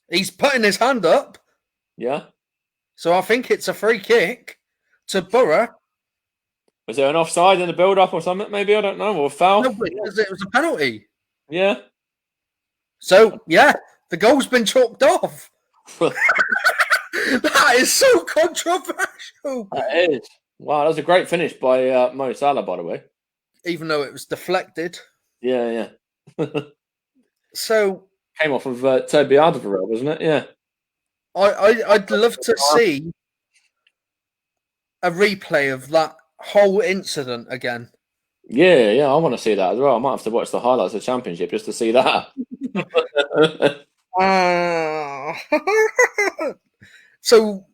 He's putting his hand up. Yeah. So I think it's a free kick to Borough. Was there an offside in the build-up or something? Maybe, I don't know, or a foul? No, because it was a penalty. Yeah. So yeah, the goal's been chalked off. That is so controversial. That is. Wow, that was a great finish by Mo Salah, by the way. Even though it was deflected. Yeah. So came off of Toby Alderweireld, wasn't it? Yeah. I'd love to see a replay of that whole incident again. Yeah, I want to see that as well. I might have to watch the highlights of the Championship just to see that. So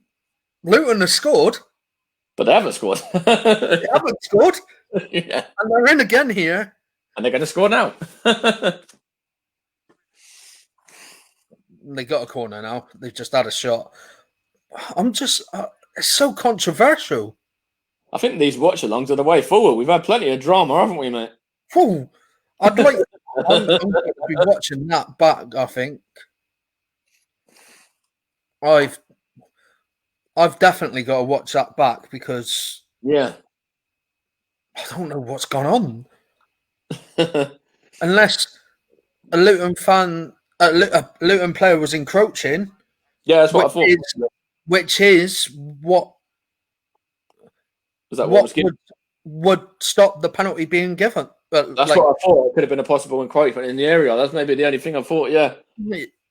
Luton has scored. But they haven't scored. They haven't scored. Yeah. And they're in again here. And they're going to score now. They got a corner now. They've just had a shot. I'm just... it's so controversial. I think these watch-alongs are the way forward. We've had plenty of drama, haven't we, mate? Whew. I'd like... I'm going to be watching that back, I think. I've definitely got to watch that back because... Yeah. I don't know what's gone on. Unless a Luton fan... A Luton player was encroaching. Yeah, that's what I thought. Which is what... Was that what was given? Would stop the penalty being given. That's what I thought. It could have been a possible encroachment in the area. That's maybe the only thing I thought, yeah.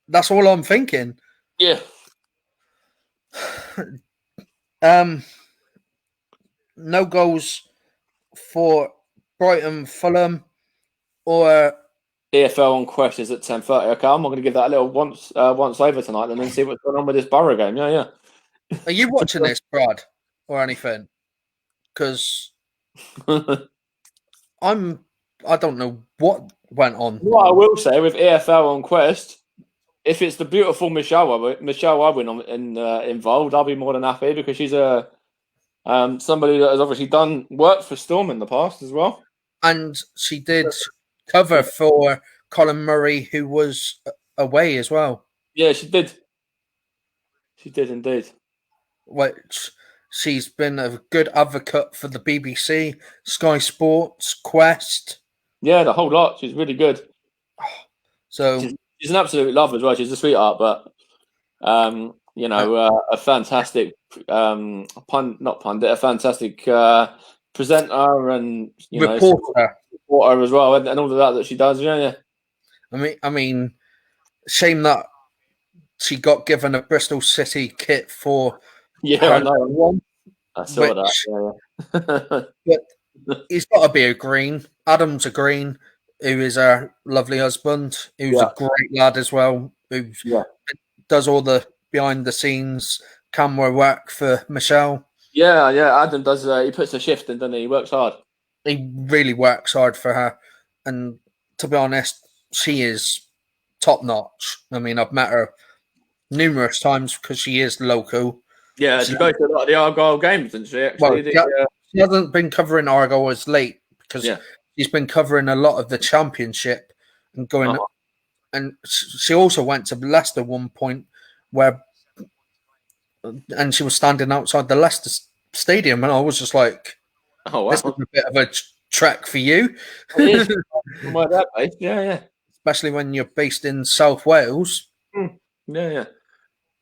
That's all I'm thinking. Yeah. No goals for Brighton, Fulham, or EFL on Quest is at 10:30. Okay, I'm not going to give that a little once over tonight and then see what's going on with this Borough game. Yeah. Are you watching this, Brad, or anything? Because I don't know what went on. What I will say with EFL on Quest, if it's the beautiful Michelle Owen involved, I'll be more than happy because she's somebody that has obviously done work for Storm in the past as well. And she did cover for Colin Murray, who was away as well. Yeah, she did. She did indeed. Which she's been a good advocate for the BBC, Sky Sports, Quest. Yeah, the whole lot. She's really good. So she's an absolute love as well. She's a sweetheart, but a fantastic a fantastic presenter and reporter as well, and all of that she does. Yeah. I mean, shame that she got given a Bristol City kit for. Yeah, I know. I saw that. But he's got to be a green. Adam's a green, who is our lovely husband, who's a great lad as well, who does all the behind the scenes camera work for Michelle. Yeah. Adam does. He puts a shift in, doesn't he? He works hard. He really works hard for her, and to be honest, she is top notch. I mean, I've met her numerous times because she is local. Yeah, she goes to a lot of the Argyle games, doesn't she? Actually, she hasn't been covering Argyle as late because she's been covering a lot of the Championship and going. And she also went to Leicester one point and she was standing outside the Leicester Stadium, and I was just like, "Oh, wow. This is a bit of a trek for you." It is. Where that based? Yeah. Especially when you're based in South Wales. Yeah.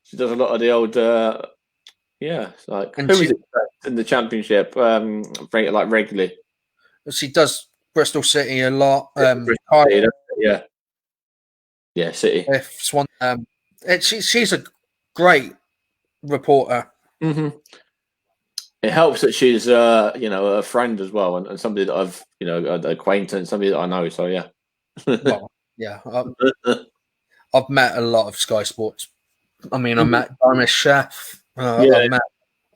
She does a lot of the old. It's like who is it in the Championship? Like regularly. She does Bristol City a lot. City. City. Swan. She's a great reporter. Mm-hmm. It helps that she's a friend as well, and somebody that I've an acquaintance, somebody that I know. So yeah. Well, yeah. I've met a lot of Sky Sports. I mean, I met Darmish Chef. I've met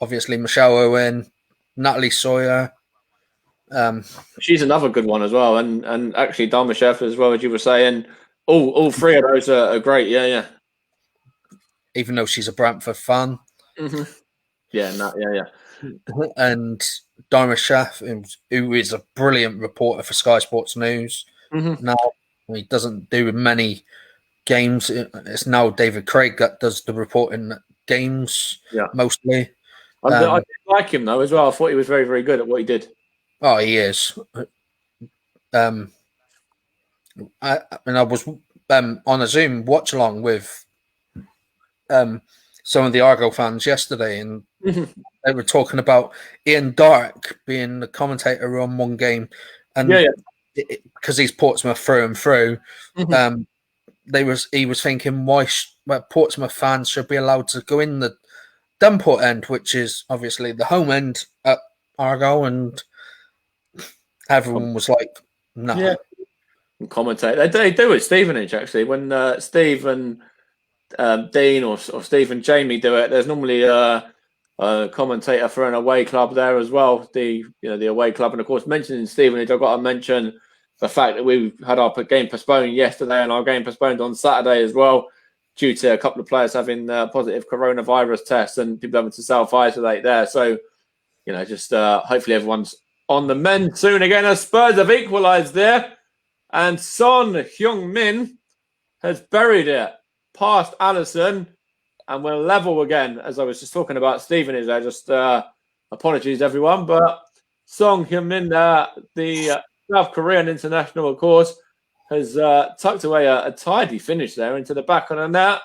obviously Michelle Owen, Natalie Sawyer. She's another good one as well, and actually Darmashef as well, as you were saying. All three of those are great. Yeah. Even though she's a Brantford fan. Mm-hmm. Yeah. And Dharma Shah, who is a brilliant reporter for Sky Sports News. Mm-hmm. Now, he doesn't do many games. It's now David Craig that does the reporting games mostly. I did like him though as well. I thought he was very, very good at what he did. Oh, he is. I was on a Zoom watch along with some of the Argo fans yesterday, and they were talking about Ian Dark being the commentator on one game, and because he's Portsmouth through and through. He was thinking why Portsmouth fans should be allowed to go in the Dunport end, which is obviously the home end at Argo, and everyone was like, "No." Yeah. And commentate. They do it, Stevenage actually. When Steve and Dean or Steve and Jamie do it, there's normally a commentator for an away club there as well. The away club, and of course, mentioning Stevenage, I've got to mention the fact that we had our game postponed yesterday and our game postponed on Saturday as well, due to a couple of players having positive coronavirus tests and people having to self-isolate there. So, just hopefully everyone's on the mend soon again, as Spurs have equalised there. And Son Heung-min has buried it past Alisson, and we're level again. As I was just talking about Stevenage there, just apologies everyone, but Son Heung-min, the South Korean international, of course, has tucked away a tidy finish there into the back of the net.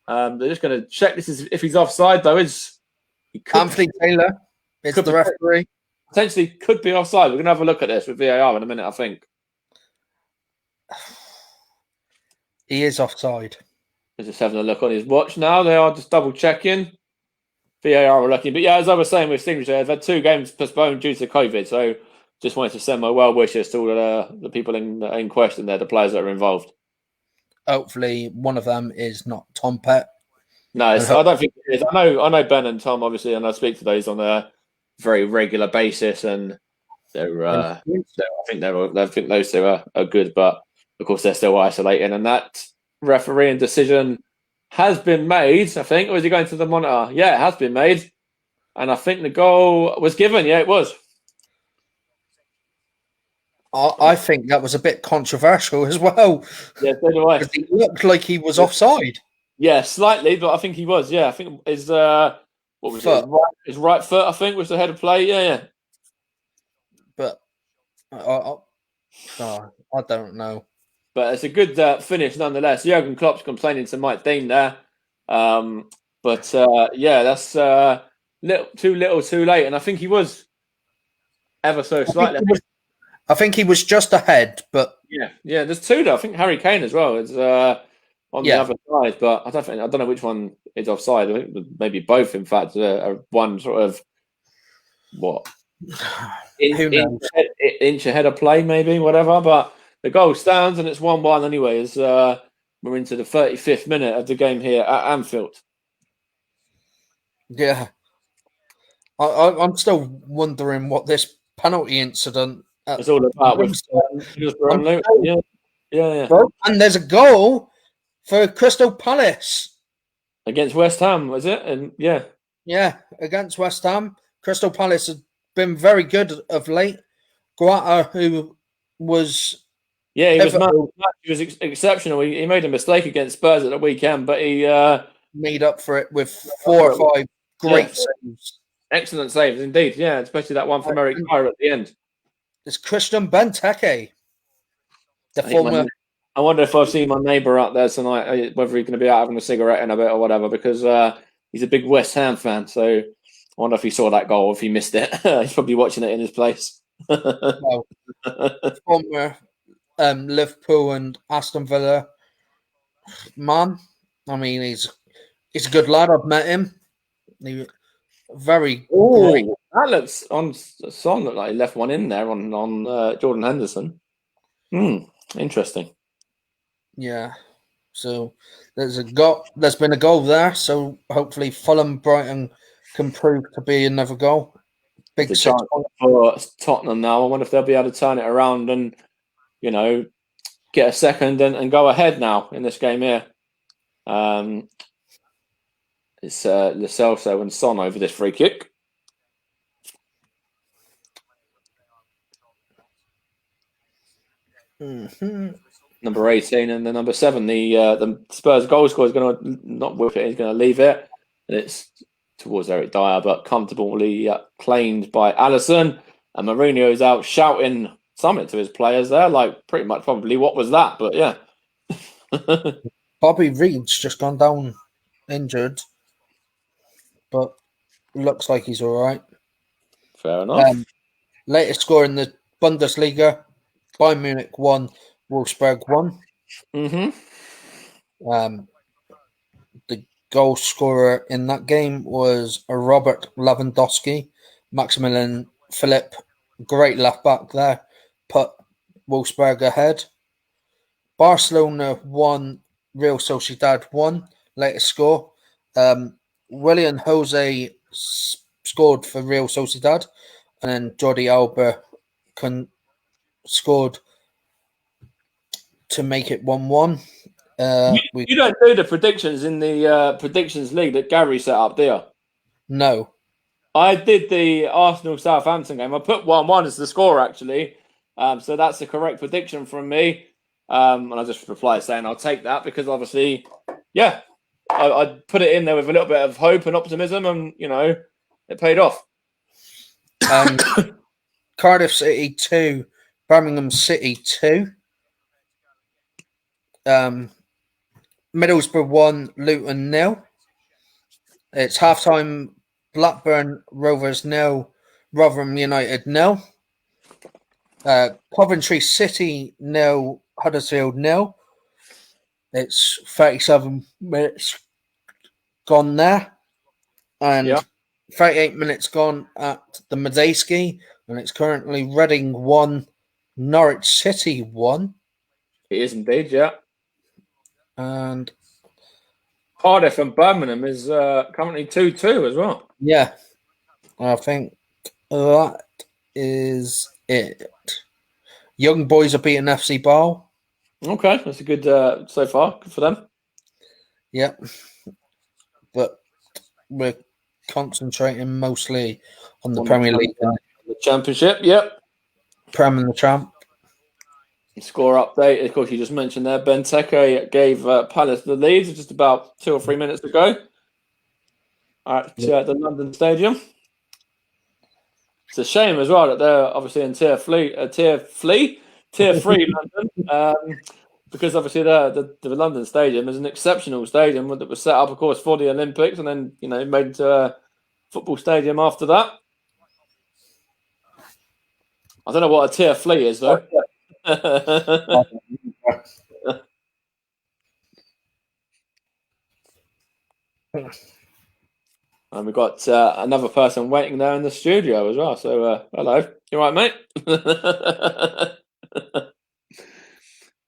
They're just going to check if he's offside though. Anthony Taylor is the referee. Potentially could be offside. We're going to have a look at this with VAR in a minute, I think. He is offside. They're just having a look on his watch now. They are just double checking. VAR are lucky. But yeah, as I was saying with Stevenage, they've had 2 games postponed due to COVID. So just wanted to send my well wishes to all the people in question there, the players that are involved. Hopefully one of them is not Tom Pett. No, I don't think it is. I know Ben and Tom, obviously, and I speak to those on a very regular basis, and they're I think those two are good, but of course they're still isolating, and that refereeing decision has been made, I think. Or is he going to the monitor? Yeah, it has been made. And I think the goal was given. Yeah, it was. I think that was a bit controversial as well. Yeah, so do I. Because he looked like he was offside. Yeah, slightly, but I think he was. Yeah, I think his what was it? His right foot, I think, was the head of play. Yeah. But I don't know. But it's a good finish nonetheless. Jurgen Klopp's complaining to Mike Dean there. That's too little, too late. And I think he was ever so slightly. I think he was just ahead, but yeah. There's 2 though. I think Harry Kane as well is on the other side, but I don't know which one is offside. I think maybe both. In fact, one sort of inch ahead of play, maybe whatever. But the goal stands, and it's 1-1 anyway. As we're into the 35th minute of the game here at Anfield. Yeah, I'm still wondering what this penalty incident is all about. Yeah. And there's a goal for Crystal Palace against West Ham, was it? And yeah, against West Ham. Crystal Palace has been very good of late. Guata, who was he was exceptional. He made a mistake against Spurs at the weekend, but he made up for it with 4 or 5 great saves. Excellent saves indeed. Yeah, especially that one from Eric Dyer at the end. It's Christian Benteke, the former. I wonder if I've seen my neighbour out there tonight, whether he's going to be out having a cigarette in a bit or whatever, because he's a big West Ham fan. So I wonder if he saw that goal, if he missed it. He's probably watching it in his place. Well, former Liverpool and Aston Villa man. I mean, he's a good lad. I've met him. He very. That looks on Son looked like he left one in there on Jordan Henderson. Interesting. Yeah. So there's been a goal there. So hopefully Fulham Brighton can prove to be another goal. Big the 6 chance point. for Tottenham now. I wonder if they'll be able to turn it around and, get a second and go ahead now in this game here. It's Lo Celso and Son over this free kick. Mm-hmm. Number 18 and the number 7. The Spurs goal scorer is going to not whip it. He's going to leave it, and it's towards Eric Dyer, but comfortably claimed by Alisson. And Mourinho is out shouting something to his players there, like pretty much probably what was that? But yeah, Bobby Reed's just gone down injured, but looks like he's all right. fair enough. Latest score in the Bundesliga: Bayern Munich 1, Wolfsburg 1. The goal scorer in that game was Robert Lewandowski. Maximilian Philipp, great left back there, put Wolfsburg ahead. Barcelona 1, Real Sociedad 1. Latest score. William Jose scored for Real Sociedad, and then Jordi Alba scored to make it 1-1. You don't do the predictions in the predictions league that Gary set up, do you? No. I did the Arsenal Southampton game. I put 1-1 as the score, actually. So that's the correct prediction from me. And I just replied saying I'll take that because obviously, yeah, I put it in there with a little bit of hope and optimism, and it paid off. Cardiff City 2, Birmingham City 2. Middlesbrough 1, Luton 0. It's halftime. Blackburn Rovers 0, Rotherham United 0. Coventry City 0, Huddersfield 0. It's 37 minutes gone there, and 38 minutes gone at the Madejski, and it's currently Reading 1, Norwich City 1. It is indeed, yeah. And Cardiff and Birmingham is currently 2-2 as well. Yeah, I think that is it. Young Boys are beating FC Basel. Okay, that's a good so far. Good for them. Yep. But we're concentrating mostly on the Premier League. The Championship, yep. Prem and the Champ. Score update. Of course, you just mentioned there. Benteke gave Palace the lead just about 2 or 3 minutes ago at the London Stadium. It's a shame as well that they're obviously in tier 3 London, because obviously the London Stadium is an exceptional stadium that was set up, of course, for the Olympics, and then made into a football stadium after that. I don't know what a tier 3 is though. And we've got another person waiting there in the studio as well. So, hello. You all right, mate?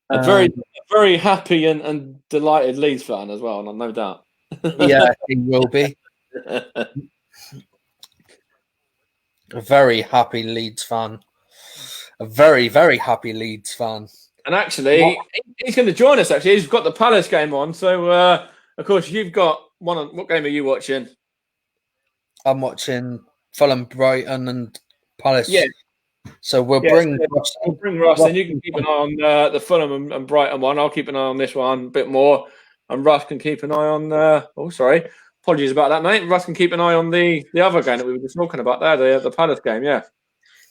A very happy and delighted Leeds fan as well, no doubt. Yeah, he will be. A very happy Leeds fan. A very, very happy Leeds fan. And actually, he's going to join us, actually. He's got the Palace game on. So, of course, you've got one on. What game are you watching? I'm watching Fulham, Brighton, and Palace. Yeah. So we'll bring Russ, and you can keep an eye on the Fulham and Brighton one. I'll keep an eye on this one a bit more, and Russ can keep an eye on. Apologies about that, mate. Russ can keep an eye on the other game that we were just talking about there, the Palace game. Yeah.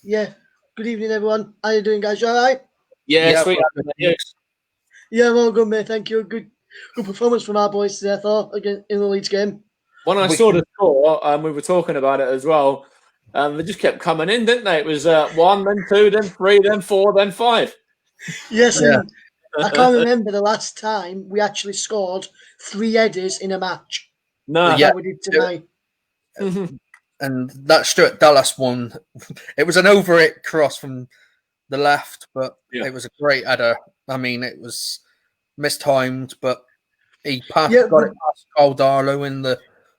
Yeah. Good evening, everyone. How you doing, guys? You all right? Yeah, sweet. Yeah, well, good, mate. Thank you. Good performance from our boys today, I thought, again in the Leeds game. When I saw the score, we were talking about it as well. They just kept coming in, didn't they? It was 1, then 2, then 3, then 4, then 5. Yes, yeah. I can't remember the last time we actually scored 3 headers in a match. No, yeah, we did tonight. And that Stuart Dallas one, it was an over it cross from the left, but it was a great header. I mean, it was mistimed, but he got it past Cole Darlow in the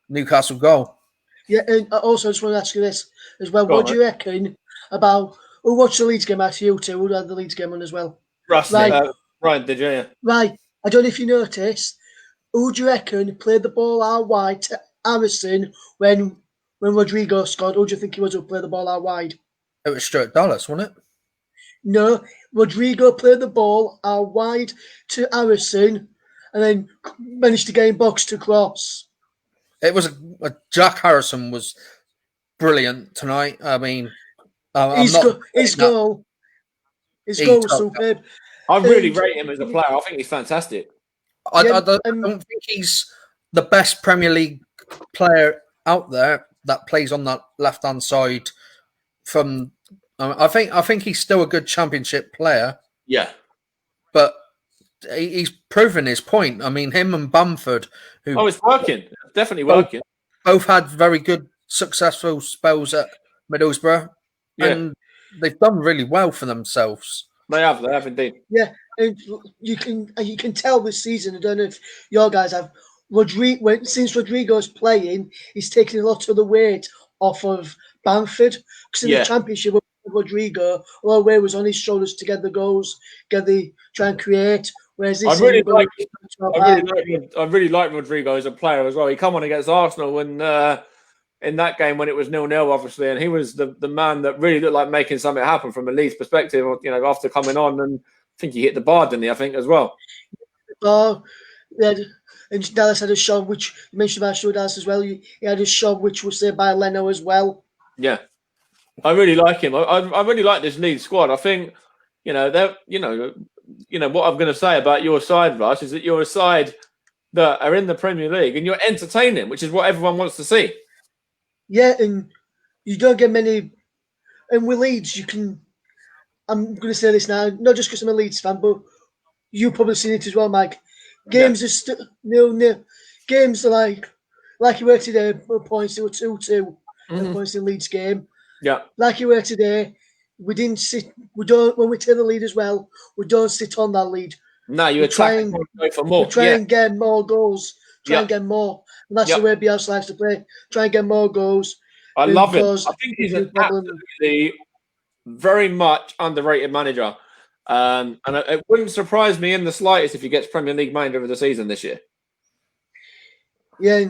Newcastle goal. Yeah, and also I just want to ask you this as well. Go What on, do you reckon about who watched the Leeds game? Actually, you two, who had the Leeds game on as well? Russ, Right, Ryan, did you? Yeah. right. I don't know if you noticed. Who do you reckon played the ball out wide to Harrison when Rodrigo scored? Who do you think he was who played the ball out wide? It was Stuart Dallas, wasn't it? No, Rodrigo played the ball out wide to Harrison and then managed to get in box to cross. It was Jack Harrison was brilliant tonight. I mean, I'm His, not his that goal, his he goal was took. superb. I really And rate him as a player. I think he's fantastic. I yeah, don't think he's the best Premier League player out there that plays on that left-hand side. I think he's still a good Championship player, Yeah. but he's proven his point. I mean, him and Bamford, who Oh, it's working. It's definitely working. both had very good, successful spells at Middlesbrough, Yeah. and they've done really well for themselves. They have indeed. yeah, and you can tell this season. I don't know if your guys have. Since Rodrigo's playing, he's taking a lot of the weight off of Bamford. Because in the Championship, Rodrigo, a lot of weight was on his shoulders to get the goals, try and create. Whereas this I really season, like Rodrigo as a player as well. He come on against Arsenal when in that game when it was 0-0, obviously, and he was the man that really looked like making something happen from a Leeds perspective. You know, after coming on, and I think he hit the bar, didn't he? I think as well. And Dallas had a shot, which you mentioned about Stuart Dallas as well. He had a shot which was saved by Leno as well. Yeah, I really like him. I really like this Leeds squad. I think what I'm going to say about your side, Russ, is that you're a side that are in the Premier League and you're entertaining, which is what everyone wants to see. Yeah, and you don't get many. And with Leeds, you can. I'm going to say this now, not just because I'm a Leeds fan, but you've probably seen it as well, Mike. Games are still 0-0. Games are like you were today. Points, they were 2-2. Points in Leeds game. Yeah, like you were today. We didn't sit. We don't when we take the lead as well. We don't sit on that lead. No, you attack and go for more. We try and get more goals. Try and get more. And that's the way Bielsa likes to play. Try and get more goals. I love him. I think he's an absolutely very much underrated manager. And it wouldn't surprise me in the slightest if he gets Premier League Manager of the season this year. Yeah.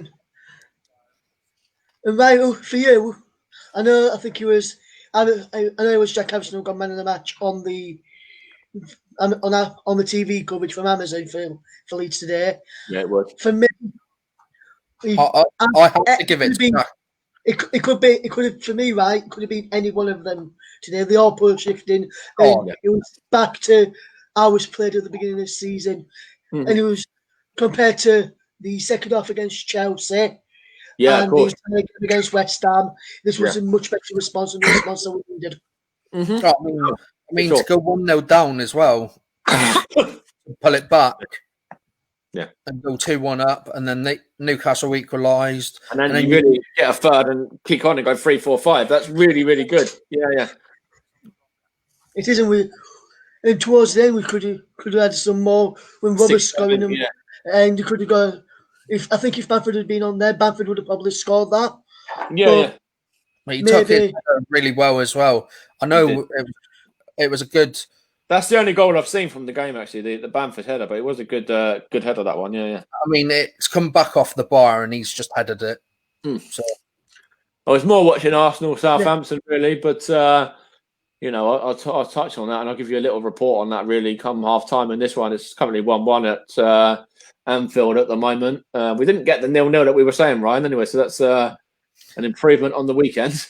And right for you, I think he was. I know it was Jack Harrison who got man of the match on the TV coverage from Amazon for Leeds today. Yeah, it was. For me, I have to give it to Jack. It could have for me, right? It could have been any one of them today. They all put shifting. It was back to I was played at the beginning of the season, and it was compared to the second half against Chelsea. Yeah, and of course. Against West Ham, this was a much better response than the response that we needed. I mean to go 1-0 down as well, pull it back, and go 2-1 up, and then Newcastle equalised, and then you really get a third and kick on and go 3-4-5. That's really, really good. Yeah. It isn't. And towards the end, we could have had some more when Roberts scoring them, and you could have got. If Bamford had been on there, Bamford would have probably scored that. Yeah. He took it really well as well. I know it was a good. That's the only goal I've seen from the game, actually, the Bamford header, but it was a good header, that one. Yeah. I mean, it's come back off the bar and he's just headed it. So I was more watching Arsenal Southampton really, but I'll touch on that and I'll give you a little report on that really come half time. And this one is currently 1-1 at Anfield at the moment. We didn't get the 0-0 that we were saying, Ryan. Anyway, so that's an improvement on the weekend.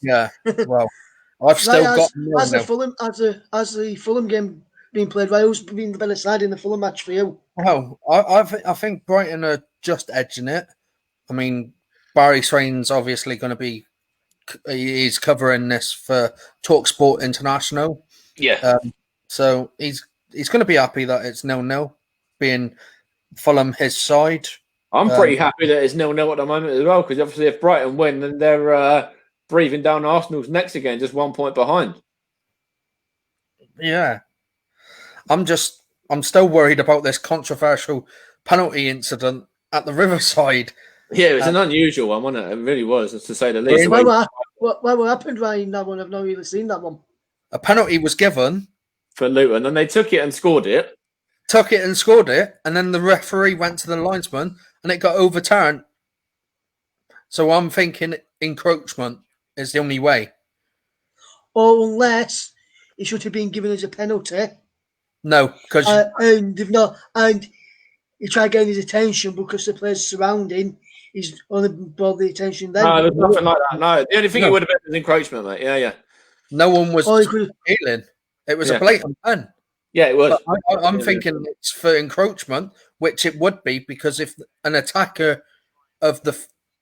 Yeah, well, I've still got as the Fulham game being played. Right, who's been the better side in the Fulham match for you? Well, I think Brighton are just edging it. I mean, Barry Swain's obviously going to be. He's covering this for TalkSport International. Yeah. So he's going to be happy that it's 0-0, being Fulham his side. I'm pretty happy that it's 0-0 at the moment as well, because obviously if Brighton win, then they're breathing down Arsenal's necks again, just 1 point behind. Yeah. I'm still worried about this controversial penalty incident at the Riverside. Yeah, it was an unusual one, wasn't it? It really was, to say the least. What happened, Ryan? That one, I've not really seen that one. A penalty was given For Luton, and they took it and scored it. Took it and scored it, and then the referee went to the linesman, and it got overturned. So I'm thinking encroachment is the only way. Or unless it should have been given as a penalty. No, because and they've not, and he tried getting his attention because the players surrounding he's only brought the attention then. No, there's nothing like that. No, the only thing it would have been was encroachment, mate. Yeah. No one was appealing. It was a blatant pen. Yeah, it was. I'm thinking it's for encroachment, which it would be, because if an attacker of the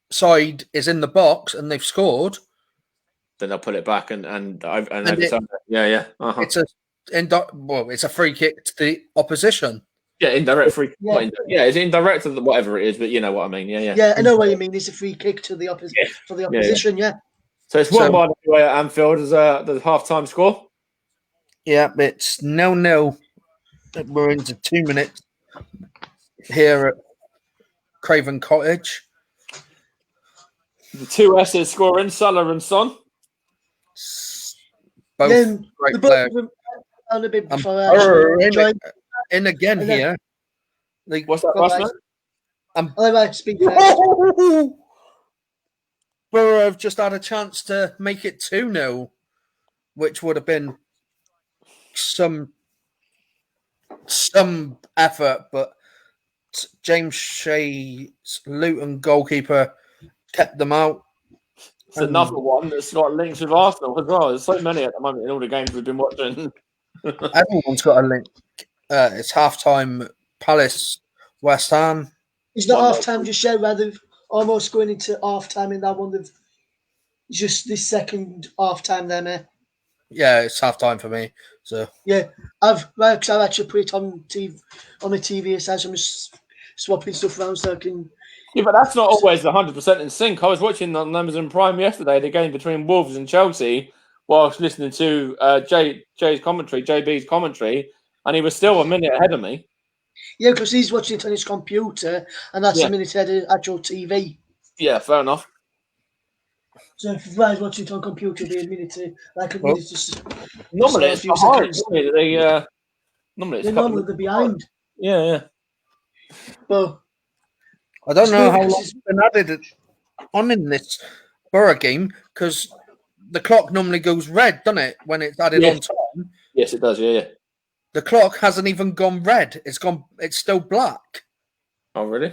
side is in the box and they've scored, then they'll put it back and yeah. Uh-huh. It's a free kick to the opposition. Yeah, indirect free. Yeah, it's indirect to whatever it is, but you know what I mean. Yeah. Yeah, I know what you mean. It's a free kick to the for the opposition. Yeah. So it's 1-1 away at Anfield as the half-time score. Yeah, it's 0-0. We're into 2 minutes here at Craven Cottage. The two S's scoring, Salah and Son. Both great players. In again here. What's that, Russ? Borough have just had a chance to make it 2-0, which would have been some effort, but James Shea's Luton goalkeeper kept them out. It's another one that's got links with Arsenal as well. There's so many at the moment in all the games we've been watching. Everyone's got a link. It's half-time, Palace, West Ham. It's not half-time just yet, rather almost going into half-time in that one. Just this second half-time there, mate. Yeah, it's half-time for me. So yeah, I've actually put it on TV on my TV aside, so I'm just swapping stuff around so I can. Yeah, but that's not always 100% in sync. I was watching on Amazon Prime yesterday the game between Wolves and Chelsea whilst listening to JB's commentary, and he was still a minute ahead of me. Yeah, because he's watching it on his computer, and that's a minute ahead of actual TV. Yeah, fair enough. So if I was watching it on computer, it'd be a minute just. Normally it's behind. Normally they're behind. Yeah. Well, I don't know how long it's been added on in this Borough game, because the clock normally goes red, doesn't it, when it's added on time? Yes, it does. Yeah. The clock hasn't even gone red. It's still black. Oh, really?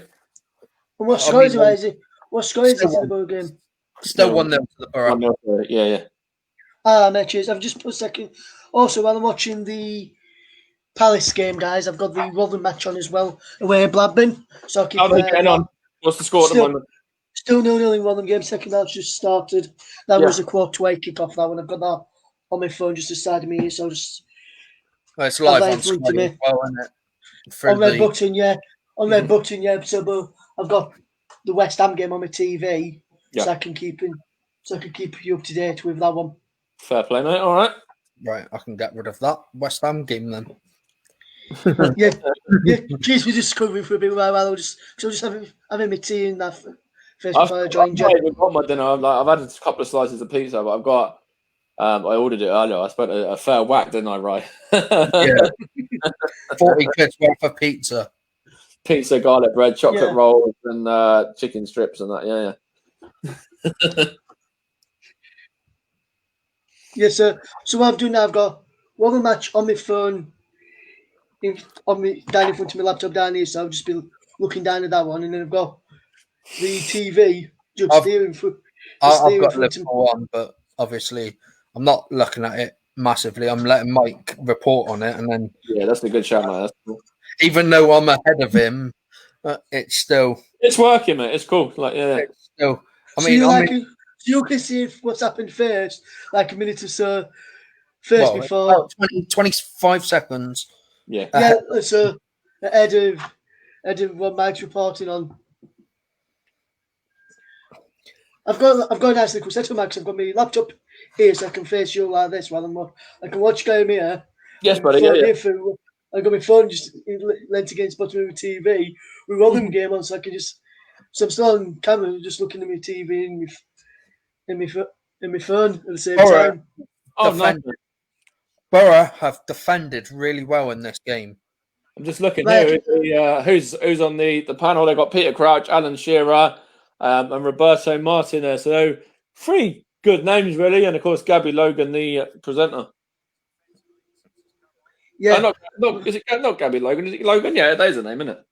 And what score is it? What score is it in the Borough game? Still 1-0 to the Borough. 1-0, yeah. Mate, cheers. I've just put a second. Also, while I'm watching the Palace game, guys, I've got the Rotherham match on as well, away at Blackburn. So I'll keep on. What's the score at the moment? Still 0-0 in Rotherham game. Second half just started. That was a 1/4 kick-off, that one. I've got that on my phone just beside of me, so I'll just... it's live on Sky as well, isn't it? On Red Button, yeah. On Red Button, yeah. So I've got the West Ham game on my TV, so I can keep you up to date with that one. Fair play, mate. All right. Right, I can get rid of that West Ham game then. yeah. Cheers for just covering for a bit while. I'll just having my tea in that first before I joined you. I've got my dinner. I've had a couple of slices of pizza, but I've got. I ordered it earlier. I spent a fair whack, didn't I, Right? Yeah. 40 quid worth of pizza. Pizza, garlic bread, chocolate rolls, and chicken strips and that. Yeah. Yes, sir. So what I've done now, I've got one match on my phone, down in front of my laptop down here. So I've just been looking down at that one, and then I've got the TV just steering through. I've got Liverpool one, but obviously I'm not looking at it massively. I'm letting Mike report on it, and then that's a good shout, mate. That's cool. Even though I'm ahead of him, it's working, mate. It's cool. It's still. You can see what's happened first, like a minute or so before. 25 seconds. Yeah. So ahead of what Mike's reporting on. I've got a nice little setup, Max. I've got my laptop here, so I can face you like this while I can watch game here. Yes, buddy. Yeah. I've got my phone just leant against the bottom of the TV with Rotherham game on, so So I'm still on camera, just looking at my TV and my phone at the same Borough time. Oh, no. defended. Borough have defended really well in this game. I'm just looking Right. here. Who's on the panel? They've got Peter Crouch, Alan Shearer, and Roberto Martinez. So 3 good names, really. And, of course, Gabby Logan, the presenter. Yeah. Is it not Gabby Logan? Is it Logan? Yeah, that is the name, isn't it?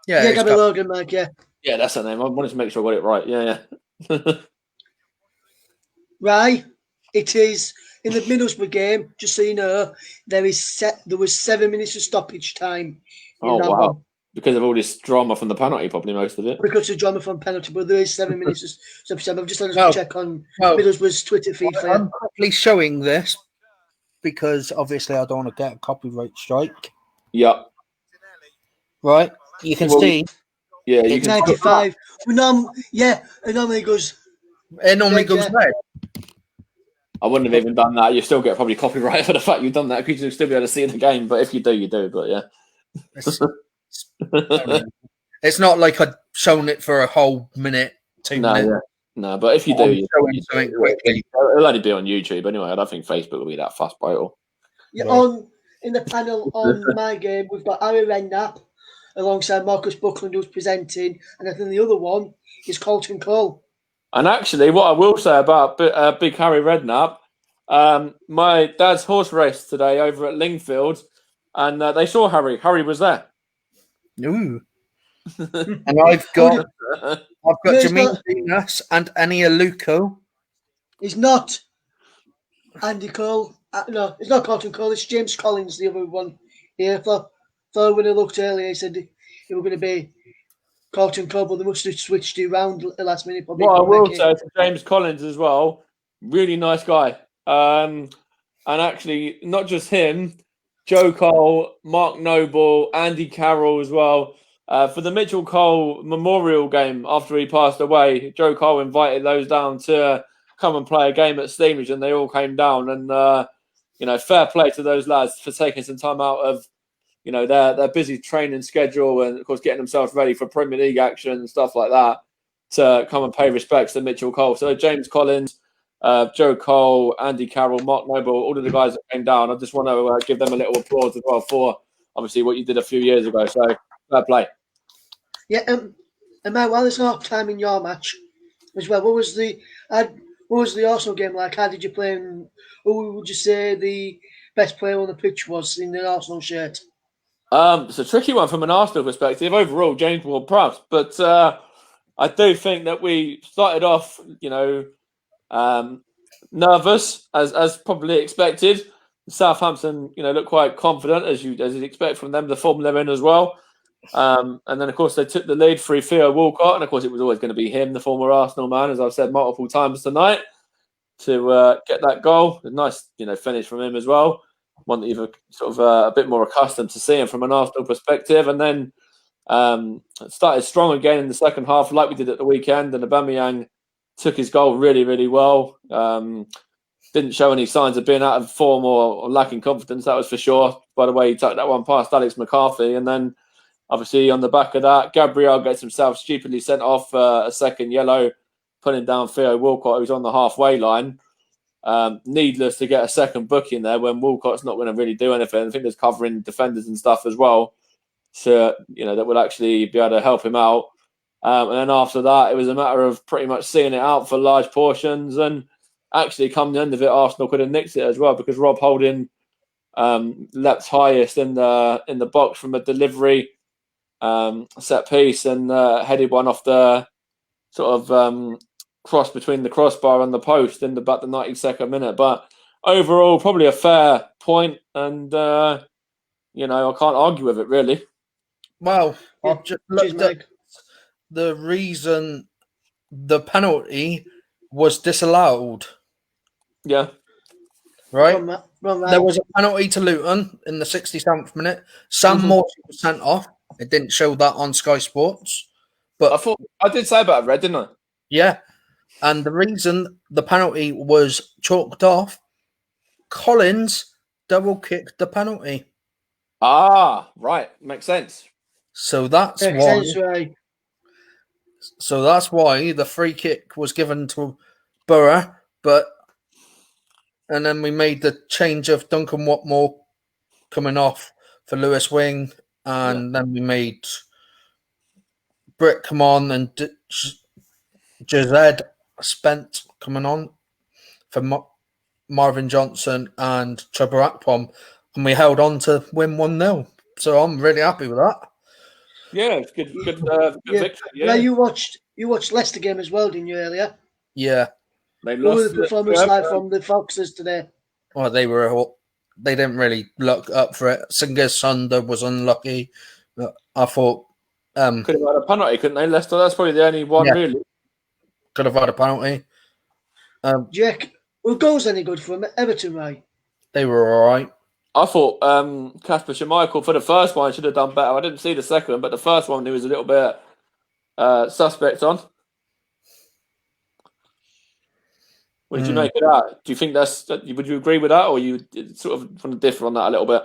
Yeah, Yeah, it's Gabby Logan, Mike, yeah. Yeah, that's the name. I wanted to make sure I got it right. Yeah. Right. It is in the Middlesbrough game, just so you know, there was 7 minutes of stoppage time in that wow. one. Because of all this drama from the penalty, probably most of it. Because of drama from penalty, but there is 7 minutes of stoppage time. I've just had a Well, check on well, Middlesbrough's Twitter feed for I'm you. quickly showing this because obviously I don't want to get a copyright strike. Yeah. Right? You can see. Yeah, you It's can. 95. It normally goes. It normally goes yeah. red. I wouldn't have even done that. You still get probably copyright for the fact you've done that because you'll still be able to see the game. But if you do, you do. But yeah. It's not like I'd shown it for a whole minute, 2 minutes. Yeah. No, but if you do, you something quickly. It'll only be on YouTube anyway. I don't think Facebook will be that fast by it all. Yeah, Right. in the panel on my game, we've got Harry Redknapp alongside Marcus Buckland, who's presenting, and I think the other one is Colton Cole. And actually, what I will say about Big Harry Redknapp, my dad's horse race today over at Lingfield, and they saw Harry. Harry was there. Ooh. And I've got Jermaine Venus and Ania Luco. He's not Andy Cole. No, it's not Colton Cole. It's James Collins, the other one here. For when I looked earlier, he said it was going to be Colton Cole, but they must have switched it around at the last minute. What I will say to James Collins as well, really nice guy. And actually, not just him, Joe Cole, Mark Noble, Andy Carroll as well. For the Mitchell Cole memorial game after he passed away, Joe Cole invited those down to come and play a game at Stevenage, and they all came down. And fair play to those lads for taking some time out of their busy training schedule and of course getting themselves ready for Premier League action and stuff like that to come and pay respects to Mitchell Cole. So James Collins, Joe Cole, Andy Carroll, Mark Noble, all of the guys that came down. I just want to give them a little applause as well for obviously what you did a few years ago. So fair play. Yeah, and Mate, while there's half time in your match as well, what was the Arsenal game like? How did you play? And who would you say the best player on the pitch was in the Arsenal shirt? It's a tricky one from an Arsenal perspective. Overall, James Ward-Prowse, but I do think that we started off, nervous as probably expected. Southampton, looked quite confident as you'd expect from them. The form they're in as well, and then of course they took the lead through Theo Walcott, and of course it was always going to be him, the former Arsenal man, as I've said multiple times tonight, to get that goal. A nice, finish from him as well. One that you've sort of a bit more accustomed to seeing from an Arsenal perspective, and then started strong again in the second half, like we did at the weekend. And Aubameyang took his goal really, really well. Didn't show any signs of being out of form or lacking confidence, that was for sure. By the way, he took that one past Alex McCarthy, and then obviously on the back of that, Gabriel gets himself stupidly sent off a second yellow, putting down Theo Walcott, who's on the halfway line. Needless to get a second booking there when Walcott's not going to really do anything. I think there's covering defenders and stuff as well, so that will actually be able to help him out. And then after that, it was a matter of pretty much seeing it out for large portions. And actually, come the end of it, Arsenal could have nicked it as well because Rob Holding leapt highest in the box from a delivery set piece and headed one off the sort of cross between the crossbar and the post in about the 92nd minute. But overall, probably a fair point, and I can't argue with it really. Well, I've just looked at the reason the penalty was disallowed. Yeah. Right? There was a penalty to Luton in the 67th minute. Sam Morton was sent off. It didn't show that on Sky Sports. But I did say about red, didn't I? Yeah. And the reason the penalty was chalked off, Collins double kicked the penalty. Ah, right. Makes sense. So that's why. Sense, right. So that's why the free kick was given to Borough, and then we made the change of Duncan Watmore coming off for Lewis Wing, and then we made Britt come on and Jazed Spent coming on for Marvin Johnson and Trevor Akpom, and we held on to win 1-0. So I'm really happy with that. Yeah, it's good victory. Yeah. Now you watched Leicester game as well, didn't you, earlier? Yeah. They What lost was the performance like from the Foxes today? Well, they didn't really look up for it. Singer's Sunder was unlucky. I thought could have had a penalty, couldn't they? Leicester. That's probably the only one really. Could have had a penalty. Jack, were goals any good for Everton, right? They were all right. I thought Kasper Schmeichel for the first one should have done better. I didn't see the second one, but the first one he was a little bit suspect on. What did you make of that? Do you think would you agree with that, or you sort of want to differ on that a little bit?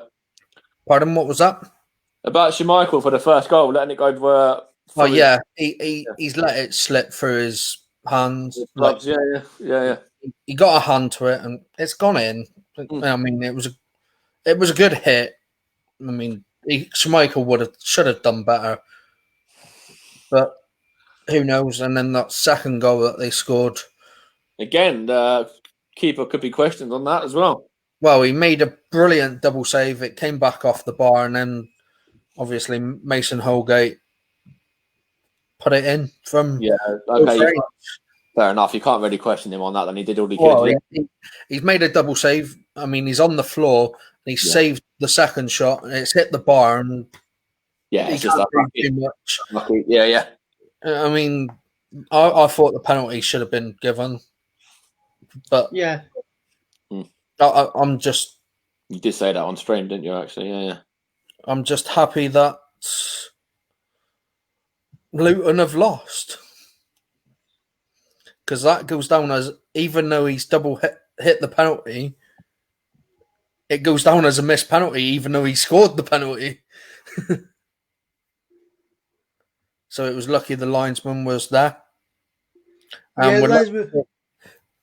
Pardon, what was that? About Schmeichel for the first goal, letting it go for he's let it slip through his hands. Yeah. He got a hand to it, and it's gone in. I mean, it was a good hit. I mean, Schmeichel should have done better, but who knows? And then that second goal that they scored. Again, the keeper could be questioned on that as well. Well, he made a brilliant double save. It came back off the bar, and then obviously Mason Holgate put it in from. Yeah, okay. Fair enough. You can't really question him on that. Then he did all he could. He's made a double save. I mean, he's on the floor. And he saved the second shot, and it's hit the bar. And it's just too much. Lucky. Yeah. I mean, I thought the penalty should have been given, but I'm just. You did say that on stream, didn't you? Actually, yeah. I'm just happy that Luton have lost. Because that goes down as, even though he's double hit the penalty, it goes down as a missed penalty, even though he scored the penalty. So it was lucky the linesman was there.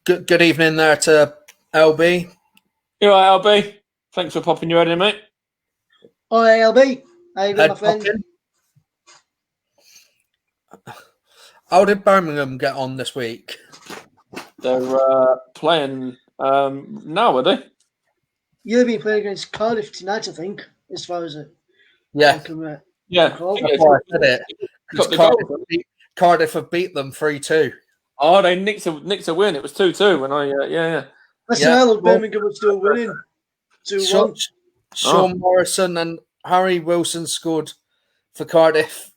Good evening there to LB. You all right, LB? Thanks for popping your head in, mate. Hi, LB. How you doing, my friend? How did Birmingham get on this week? They're playing now, are they? You'll be playing against Cardiff tonight, I think, as far as it. Yeah. That's why I said it. Cardiff have beat them 3-2. Oh, they nicked a win. It was 2-2 when I That's how Birmingham was still winning. 2-1. Sean Morrison and Harry Wilson scored for Cardiff,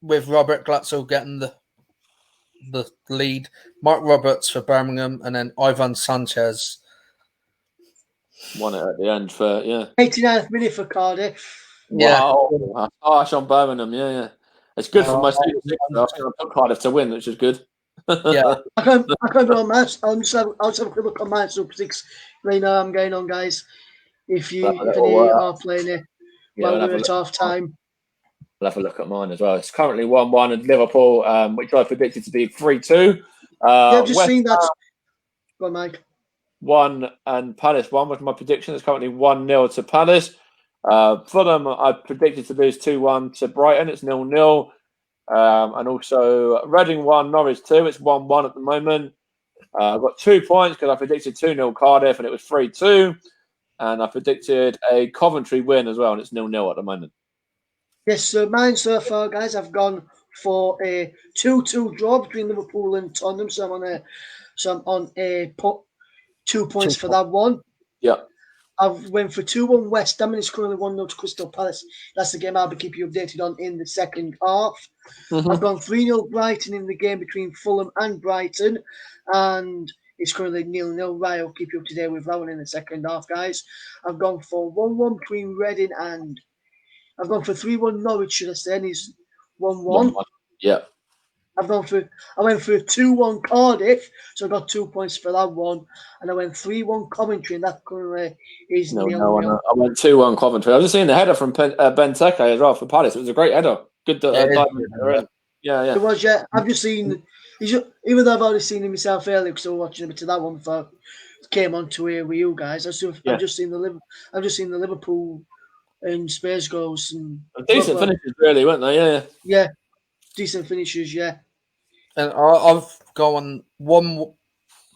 with Robert Glatzel getting the lead. Mark Roberts for Birmingham, and then Ivan Sanchez won it at the end for 89th minute for Cardiff. Wow, harsh on Birmingham. Yeah. It's good for my season. I took Cardiff to win, which is good. Yeah, I can't go on match. I'll just have a quick look on my Super 6 right now. I'm going on, guys. If any are playing it while we're at half time. I'll have a look at mine as well. It's currently 1-1 at Liverpool, which I predicted to be 3-2. I've just seen that. Go on, Mike. 1 and Palace 1 was my prediction. It's currently 1-0 to Palace. Fulham, I predicted to lose 2-1 to Brighton. It's 0-0. And also Reading 1, Norwich 2. It's 1-1 at the moment. I've got 2 points because I predicted 2-0 Cardiff and it was 3-2. And I predicted a Coventry win as well, and it's 0-0 at the moment. Yes, so mine so far, guys, I've gone for a 2-2 draw between Liverpool and Tottenham. So I'm on a 2 points for that one. Yeah. I've went for 2-1 West Ham, and it's currently 1-0 to Crystal Palace. That's the game I'll be keeping you updated on in the second half. Mm-hmm. I've gone 3-0 Brighton in the game between Fulham and Brighton, and it's currently 0-0. Right, I'll keep you up to date with that one in the second half, guys. I've gone for 1-1 between Reading and I've gone for 3-1 Norwich, should I say, and he's 1-1. Yeah. I went for a 2-1 Cardiff, so I got 2 points for that one. And I went 3-1 Coventry, and that currently is 0-0. I went 2-1 Coventry. I was just seeing the header from Benteke as well for Palace. It was a great header. Good Yeah. There was, yeah. I've just seen, even though I've already seen him myself earlier because I was watching a bit of that one before I came on to here with you guys. I've just seen the Liverpool and Spurs goals and Decent finishes, really, weren't they? Yeah. Yeah, decent finishes. Yeah. And I've gone 1-2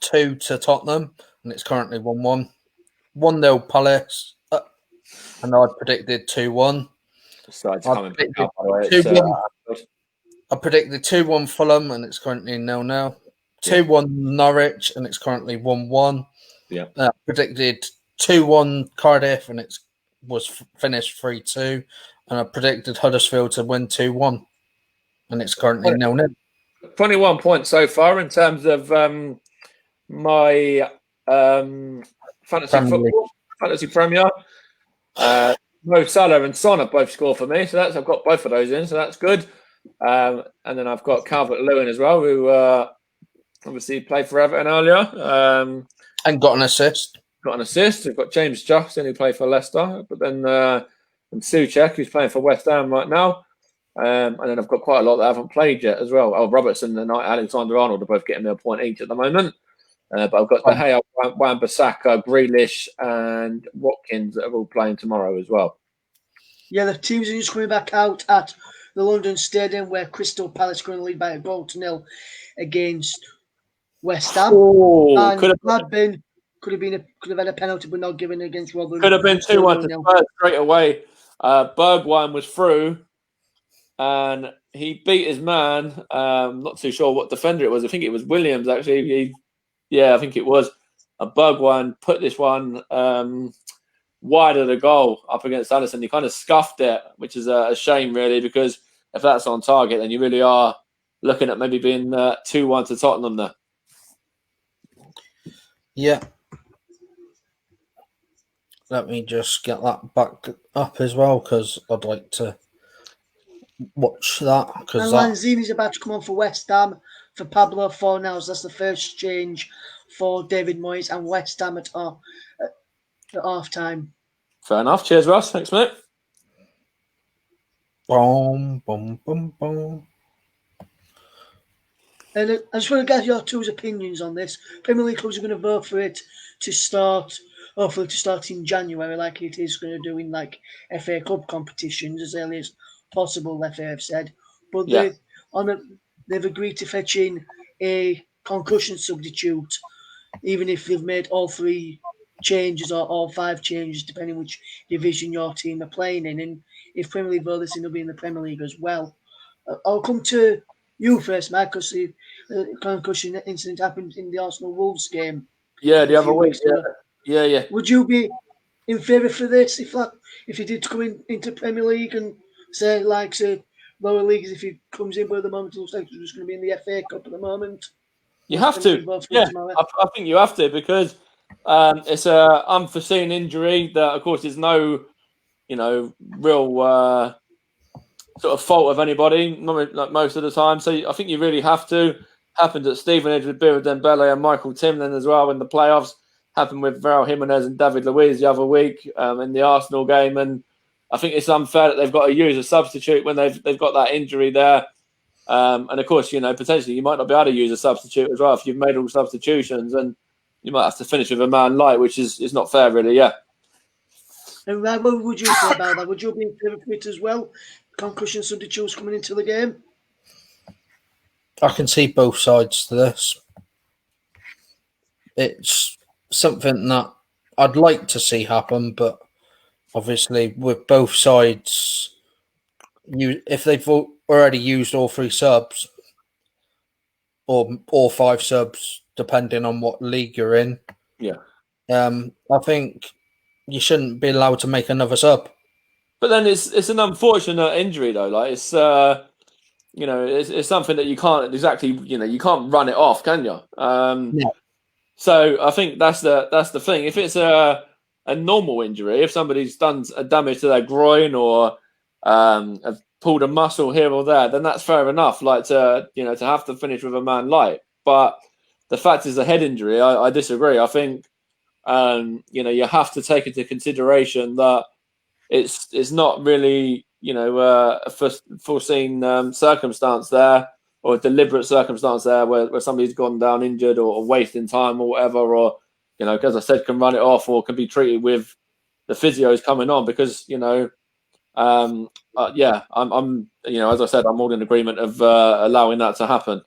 to Tottenham, and it's currently 1-1. 1-0 Palace, and I predicted 2-1. I predicted 2-1 Fulham, and it's currently 0-0. 2-1 Norwich, and it's currently 1-1. Yeah. I predicted 2-1 Cardiff, and it was finished 3-2. And I predicted Huddersfield to win 2-1, and it's currently 0-0. 21 points so far in terms of my fantasy Premier. Mo Salah and Son have both scored for me, so I've got both of those in, so that's good. And then I've got Calvert-Lewin as well, who obviously played for Everton earlier. And got an assist. I've got James Justin, who played for Leicester, but then and Souček, who's playing for West Ham right now. And then I've got quite a lot that haven't played yet as well. Robertson and Alexander-Arnold are both getting me a point each at the moment. But I've got De Gea, Wan-Bissaka, Grealish, and Watkins that are all playing tomorrow as well. Yeah, the teams are just coming back out at the London Stadium, where Crystal Palace currently lead by 1-0 against West Ham. And could have had a penalty, but not given against Robin. Could have been 2-1 to Spurs straight away. Bergwijn was through, and he beat his man. Not too sure what defender it was. I think it was Williams, actually. I think it was. Bergwijn put this one wide of the goal up against Alisson. He kind of scuffed it, which is a shame, really, because if that's on target, then you really are looking at maybe being 2-1 to Tottenham there. Yeah. Let me just get that back up as well, because I'd like to watch that. And Lanzini's about to come on for West Ham for Pablo Fornals. That's the first change for David Moyes and West Ham at half time. Fair enough. Cheers, Russ. Thanks, mate. Boom, boom, boom, boom. And I just want to get your two's opinions on this. Premier League clubs are going to vote for it to start, hopefully to start in January, like it is going to do in like FA Cup competitions as early as possible, FA have said. But they've agreed to fetch in a concussion substitute, even if they've made all 3 changes or all 5 changes, depending which division your team are playing in. And if Premier League vote this in, they'll be in the Premier League as well. I'll come to you first, Mike, because the concussion incident happened in the Arsenal-Wolves game. Yeah, the other week. Yeah. Would you be in favour for this if he did come into Premier League and say lower leagues, if he comes in, but at the moment it looks like he's just going to be in the FA Cup at the moment? You have to. Yeah, I think you have to, because it's an unforeseen injury that, of course, there's no, real sort of fault of anybody, like most of the time. So I think you really have to. Happened at Stevenage with Bira Dembele and Michael Timlin as well in the playoffs. Happened with Raul Jimenez and David Luiz the other week in the Arsenal game. And I think it's unfair that they've got to use a substitute when they've got that injury there. And of course, potentially you might not be able to use a substitute as well if you've made all substitutions, and you might have to finish with a man light, which is not fair, really. Yeah. And what would you say about that? Would you be in favour of it as well? Concussion substitutes coming into the game? I can see both sides to this. It's something that I'd like to see happen, but obviously with both sides, if they've already used all 3 subs or all 5 subs, depending on what league you're in, I think you shouldn't be allowed to make another sub. But then it's an unfortunate injury, though. Like it's it's something that you can't exactly, you can't run it off, can you? So I think that's the thing. If it's a normal injury, if somebody's done a damage to their groin or have pulled a muscle here or there, then that's fair enough. Like to have to finish with a man light. But the fact is, a head injury, I disagree. I think you have to take into consideration that it's not really a foreseen circumstance there, or a deliberate circumstance there where somebody's gone down injured or wasting time or whatever, or as I said, can run it off or can be treated with the physios coming on, because I'm as I said, I'm all in agreement of allowing that to happen.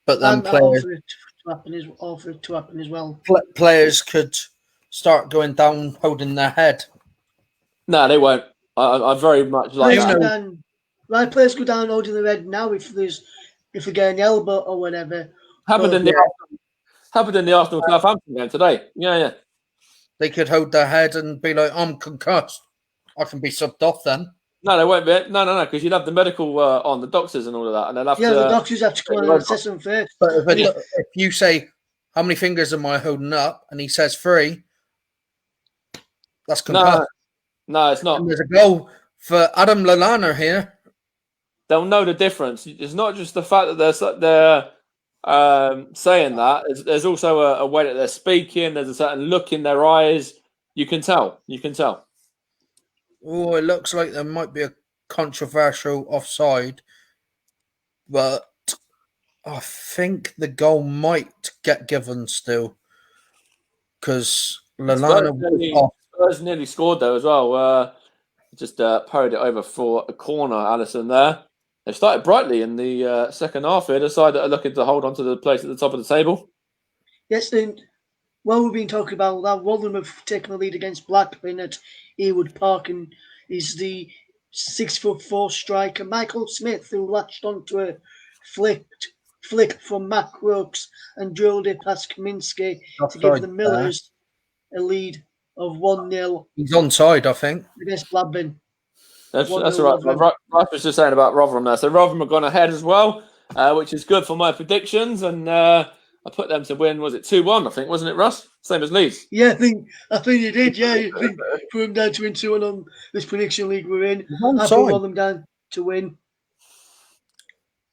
But then I'm all for it to happen as well. Players could start going down, holding their head. No, they won't. I very much like that. Players go down holding their head now if they get an elbow or whatever. Happened in the Arsenal Southampton game today. Yeah. They could hold their head and be like, "I'm concussed. I can be subbed off then." No, they won't be. No, because you'd have the medical on, the doctors and all of that, and they'll have to. The doctors have to come on and assess them first. But if you say, "How many fingers am I holding up?" and he says 3, that's concussed. No, it's not. And there's a goal for Adam Lallana here. They'll know the difference. It's not just the fact that they're saying that. There's also a way that they're speaking. There's a certain look in their eyes. You can tell. Oh, it looks like there might be a controversial offside, but I think the goal might get given still, because Lallana was off. Spurs nearly scored though as well. Just parried it over for a corner, Alisson there. They started brightly in the second half here. The side that are looking to hold on to the place at the top of the table. Yes, then. Well, we've been talking about that. Rotherham have taken the lead against Blackburn at Ewood Park, and is the 6'4" striker Michael Smith, who latched onto a flick from Matt Crooks and drilled it past Kaminsky to give the Millers a lead of 1-0. He's onside, I think, against Blackburn. That's all right. Russ was just saying about Rotherham there. So Rotherham have gone ahead as well, which is good for my predictions, and I put them to win. Was it 2-1? I think, wasn't it, Russ? Same as Leeds. Yeah, I think you did. Yeah, you put them down to win 2-1 on this prediction league we're in. I put them down to win.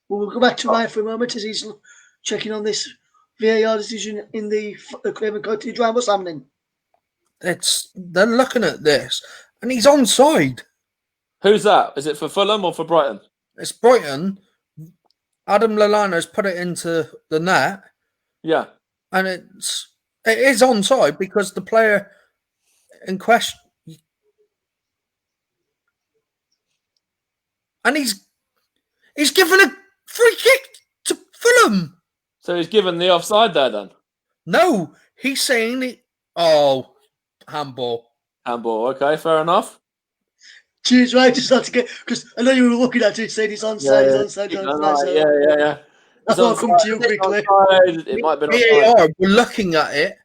Well, we'll go back to Ryan for a moment as he's checking on this VAR decision in the Craven Cottage round. What's happening? They're looking at this, and he's onside. Who's that? Is it for Fulham or for Brighton? It's Brighton. Adam Lallana's put it into the net. Yeah. And it is onside because the player in question, and he's given a free kick to Fulham. So he's given the offside there then? No, he's saying handball. Handball, okay, fair enough. Cheers, right, just had to get, because I know you were looking at it saying it's onside, it's onside. Yeah. I thought I'd come to you quickly. It might have been offside. We're looking at it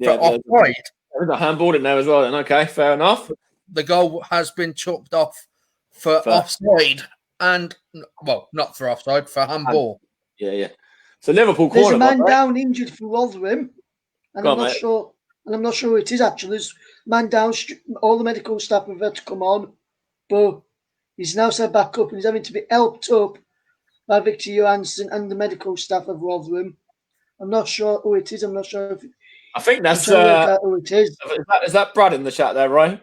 for offside. There's a handball in there as well then, okay, fair enough. The goal has been chalked off for offside, and, well, not for offside, for handball. Yeah. So Liverpool corner. There's a man right? down injured for Rotherham, and I'm not sure who it is actually. There's a man down, all the medical staff have had to come on, but he's now set back up and he's having to be helped up by Victor Johansson and the medical staff of Rotherham. I'm not sure who it is. I'm not sure if I think that's who it is. Is that Brad in the chat there, right?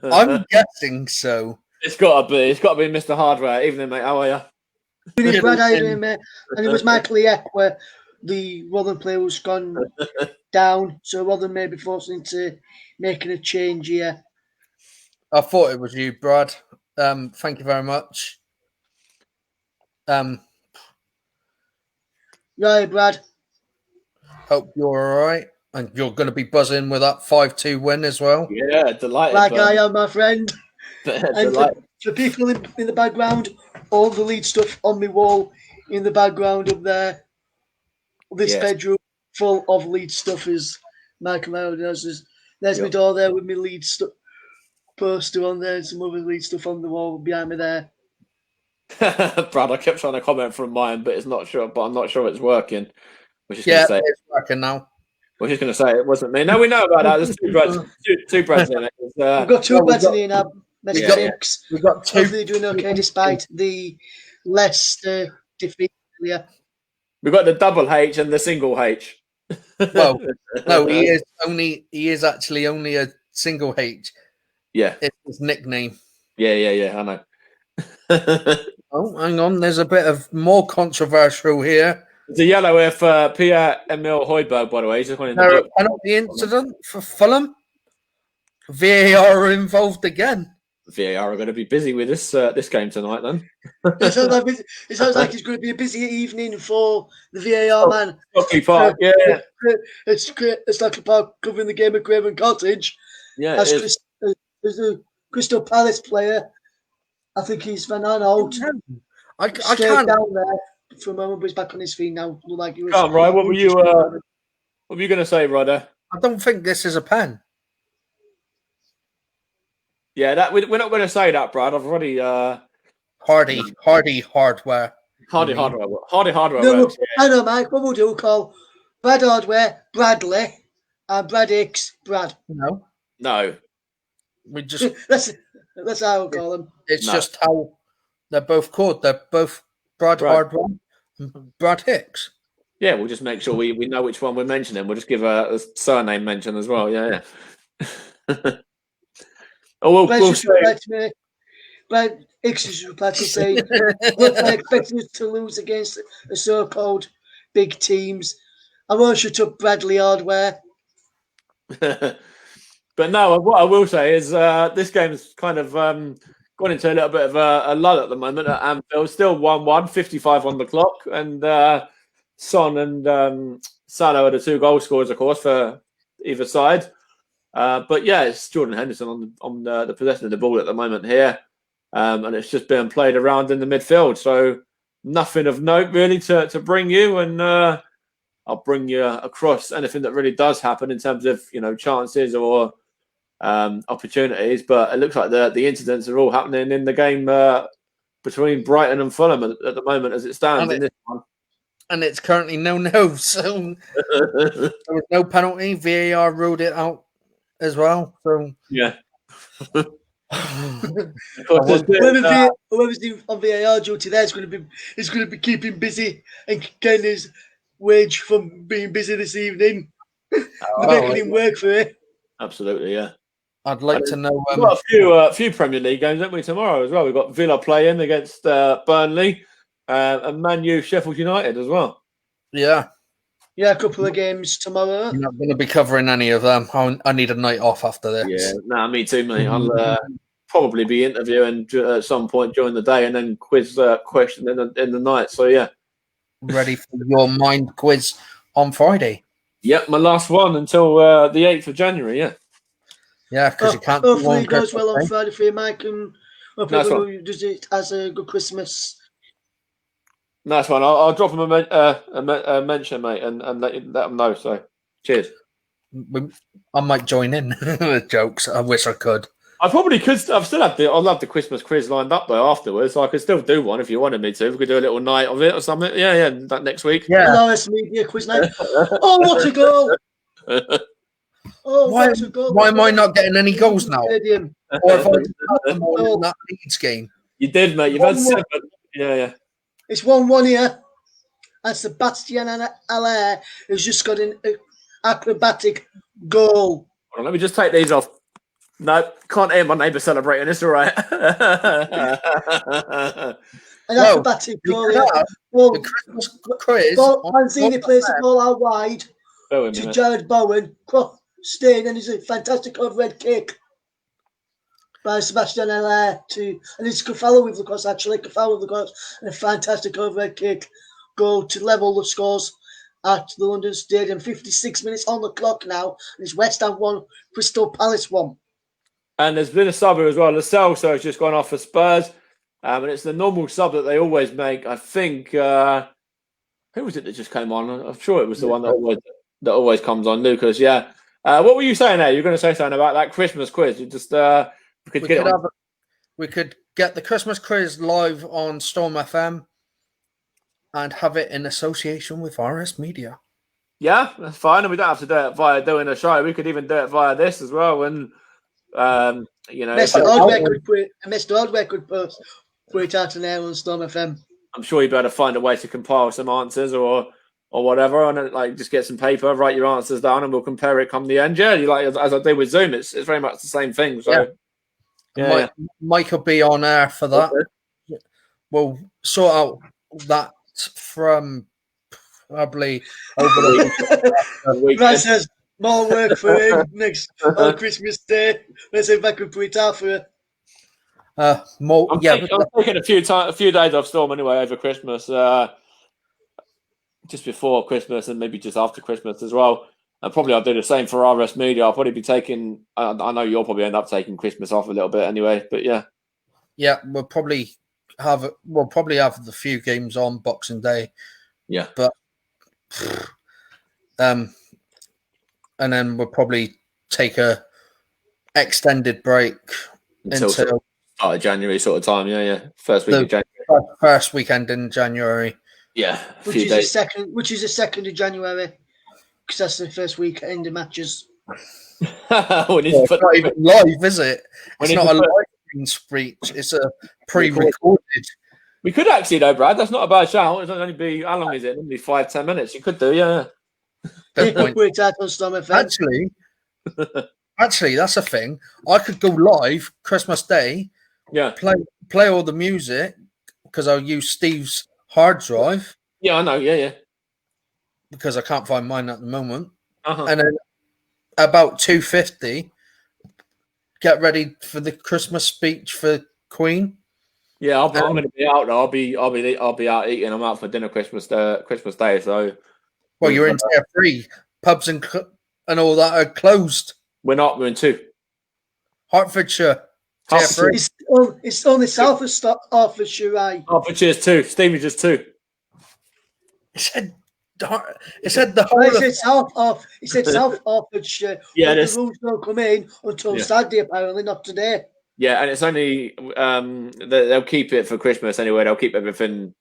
I'm guessing so. It's got to be Mr. Hardware. Evening, mate. How are you? It's Brad Iron, mate. And it was Michael Eck where the Rotherham player was gone down, so Rotherham may be forced into making a change here. I thought it was you, Brad. Thank you very much. Yeah, Brad. Hope you're all right. And you're going to be buzzing with that 5-2 win as well. Yeah, delighted. Like I am, my friend. And for people in the background, all the lead stuff on my wall in the background up there. This bedroom full of lead stuff is Michael There's my door there with my lead stuff poster on there and some other lead stuff on the wall behind me there. Brad, I kept trying to comment from mine, but I'm not sure it's working. It's working now. We're just going to say it wasn't me. No, we know about that. There's two Brads in it. We've got two Brads in here now. We've got two. Hopefully doing okay despite the Leicester defeat. Yeah. We've got the double H and the single H. Well, no, he is actually only a single H. Yeah. It's his nickname. Yeah. I know. Oh, hang on. There's a bit of more controversial here. It's a yellow here for Pierre-Emile Højbjerg, by the way. He's just one in the There a book. penalty incident for Fulham. VAR are involved again. VAR are going to be busy with this game tonight, then. It sounds like it's going to be a busy evening for the VAR man. Stockley Park, yeah. It's like a park covering the game at Craven Cottage. Yeah, it is. There's a Crystal Palace player. I think he's Van Aanholt. I Straight can't. down there for a moment, but he's back on his feet now. Look like he was. Come on, Ryan, what were you going to say, Ryder? I don't think this is a pen. Yeah, we're not going to say that, Brad. I've already Hardy hardware. Hardy hardware No, works. I know, Mike. What we'll do, we'll call Brad Hardware Bradley and Brad Hicks Brad. No. We just that's how we'll call them. it's just how they're both called. They're both Brad Hardware and Brad Hicks. Yeah, we'll just make sure we know which one we're mentioning. We'll just give a surname mention as well. Yeah. We'll say, Brad Hicks is replied to say, "Look, I expect us to lose against the so-called big teams. I won't shut up Bradley Hardware." But no, what I will say is this game's kind of gone into a little bit of a lull at the moment at Anfield. Still 1-1, 55 on the clock. And Son and Salah are the 2 goal scorers, of course, for either side. But yeah, it's Jordan Henderson on the possession of the ball at the moment here. And it's just being played around in the midfield. So nothing of note really to bring you. And I'll bring you across anything that really does happen in terms of, chances or opportunities. But it looks like the incidents are all happening in the game between Brighton and Fulham at the moment as it stands in this one. And it's currently no. So there was no penalty. VAR ruled it out as well. So yeah. Whoever's on VAR duty there is going to be keeping busy and getting his wage from being busy this evening. They're making him work for it. Absolutely, yeah. I'd like to know. We've got a few Premier League games, haven't we, tomorrow as well? We've got Villa playing against Burnley and Man U, Sheffield United as well. Yeah, a couple of games tomorrow. I'm not going to be covering any of them. I need a night off after this. Yeah, me too, mate. I'll probably be interviewing at some point during the day and then quiz question in the night. So yeah, ready for your mind quiz on Friday. Yep, my last one until the 8th of January. Yeah, because you can't. Hopefully, it goes well on Friday for you, Mike, and hopefully does it as a good Christmas. Nice one. I'll drop him a mention, mate, and let them know. So, cheers. I might join in with jokes. I wish I could. I probably could. I'll have the Christmas quiz lined up though afterwards, so I could still do one if you wanted me to. We could do a little night of it or something. Yeah, that next week. Yeah. Nice media quiz night. Oh, what a goal! Why am I not getting any goals now? Or have I had them all in that Leeds game? You did, mate. You've had 7. Yeah. It's 1-1 here. And Sebastian Allaire has just got an acrobatic goal. Hold on, let me just take these off. No, can't hear my neighbour celebrating. It's all right. An acrobatic goal. The Christmas quiz. Manzini plays the ball out wide to Jared Bowen. Staying, and it's a fantastic overhead kick by Sebastian Allaire and it's Cafalo with the cross, actually. Cafalo with the cross, and a fantastic overhead kick goal to level the scores at the London Stadium. 56 minutes on the clock now, and it's West Ham 1, Crystal Palace 1. And there's been a sub here as well. Lascelles has just gone off for Spurs, and it's the normal sub that they always make. I think who was it that just came on? I'm sure it was the one that always comes on. Lucas, yeah. What were you saying there? You were going to say something about that Christmas quiz. You just we could get the Christmas quiz live on Storm FM and have it in association with RS Media. Yeah, that's fine. And we don't have to do it via doing a show. We could even do it via this as well. And Mr. Hardware could put it out on air on Storm FM. I'm sure you'd be able to find a way to compile some answers or whatever, and just get some paper, write your answers down, and we'll compare it come the end. Yeah, as I do with Zoom, it's very much the same thing. So Mike will be on air for that. Okay. We'll sort out that from probably over the weekend. Russ says more work for him next on Christmas Day. Let's see if I can put it out for you. I'm taking a few days off Storm anyway over Christmas, just before Christmas and maybe just after Christmas as well. And probably I'll do the same for RS Media. I'll probably be taking. I know you'll probably end up taking Christmas off a little bit anyway. But yeah, we'll probably have the few games on Boxing Day. Yeah, but and then we'll probably take a extended break until start of January sort of time. Yeah. First week of January. First weekend in January. Yeah, which is the 2nd of January. Because that's the first weekend of matches. It's not even live, is it? It's not a live speech. It's a pre-recorded. We could actually, though, Brad. That's not a bad shout. It'll only be, how long is it? Only 5-10 minutes. You could do, yeah. Good point. Actually, that's a thing. I could go live Christmas Day. Yeah. Play all the music because I'll use Steve's hard drive. Yeah, I know. Yeah. Because I can't find mine at the moment. And then about 2:50, get ready for the Christmas speech for Queen. Yeah, I'm going to be out though. I'll be out eating. I'm out for dinner Christmas Day. So, well, you're in Tier 3. Pubs and all that are closed. We're not. We're in 2. Hertfordshire. Tier 3. It's only south of Hertfordshire, right? Hertfordshire's 2. Stevenage 2. It said the whole. It said South Hertfordshire. Yeah, the rules don't come in until Saturday, apparently, not today. Yeah, and it's only they'll keep it for Christmas anyway. They'll keep everything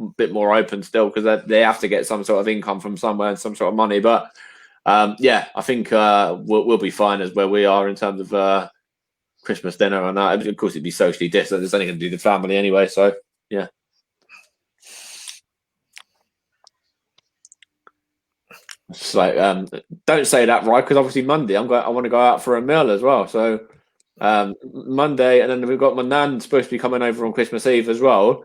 a bit more open still because they have to get some sort of income from somewhere and some sort of money. But I think we'll be fine as where we are in terms of Christmas dinner and that. Of course, it'd be socially distant. It's only going to be the family anyway. So yeah. It's like don't say that, right? Because obviously Monday I want to go out for a meal as well. So Monday, and then we've got my nan supposed to be coming over on Christmas Eve as well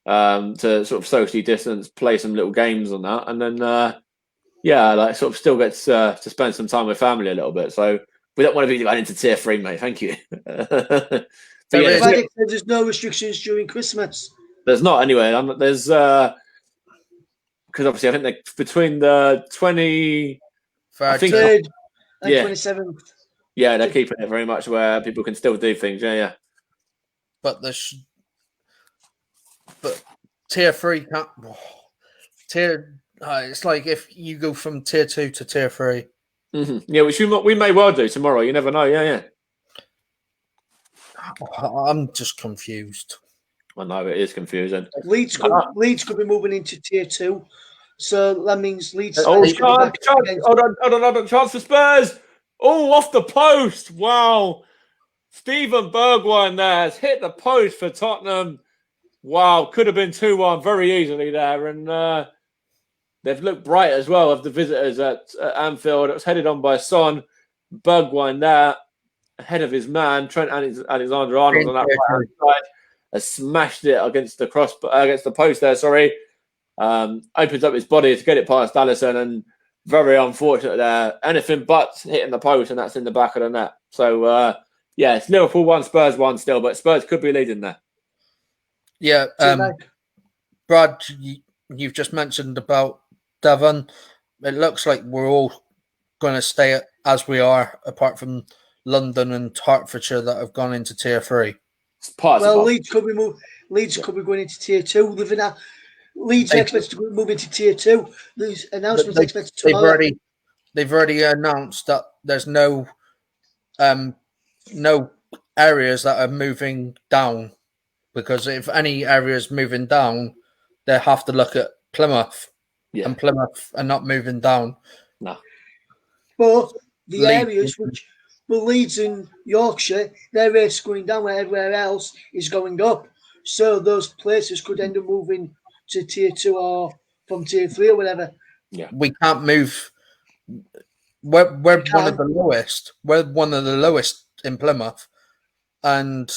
to sort of socially distance, play some little games on that, and then like sort of still gets to spend some time with family a little bit. So we don't want to be going into Tier 3, mate. Thank you. There's no restrictions during Christmas. There's not anyway. There's because obviously I think they're between the 23rd and 27th. Yeah, they're keeping it very much where people can still do things. Yeah. But Tier 3 can't. It's like if you go from Tier 2 to Tier 3. Mm-hmm. Yeah, which we may well do tomorrow. You never know. Yeah. I'm just confused. I know it is confusing. Leeds could be moving into Tier 2, so that means Leeds. Hold on! Chance for Spurs. Oh, off the post! Wow, Stephen Bergwijn there has hit the post for Tottenham. Wow, could have been 2-1 very easily there, and they've looked bright as well of the visitors at Anfield. It was headed on by Son. Bergwijn there, ahead of his man Trent Alexander-Arnold on that right-hand side. Has smashed it against the post there. Sorry, opens up his body to get it past Alisson, and very unfortunate there. Anything but hitting the post, and that's in the back of the net. So it's Liverpool 1, Spurs 1 still, but Spurs could be leading there. Yeah, Brad, you've just mentioned about Devon. It looks like we're all going to stay as we are, apart from London and Hertfordshire that have gone into Tier 3. Leeds could be going into Tier 2. Leeds are expected to move into Tier 2. These announcements expected tomorrow. They've already announced that there's no areas that are moving down, because if any area is moving down, they have to look at Plymouth, and Plymouth are not moving down. No, but the areas which. But Leeds and Yorkshire, their race going down where everywhere else is going up. So those places could end up moving to Tier 2 or from Tier 3 or whatever. Yeah, we can't move. We're one of the lowest. We're one of the lowest in Plymouth. and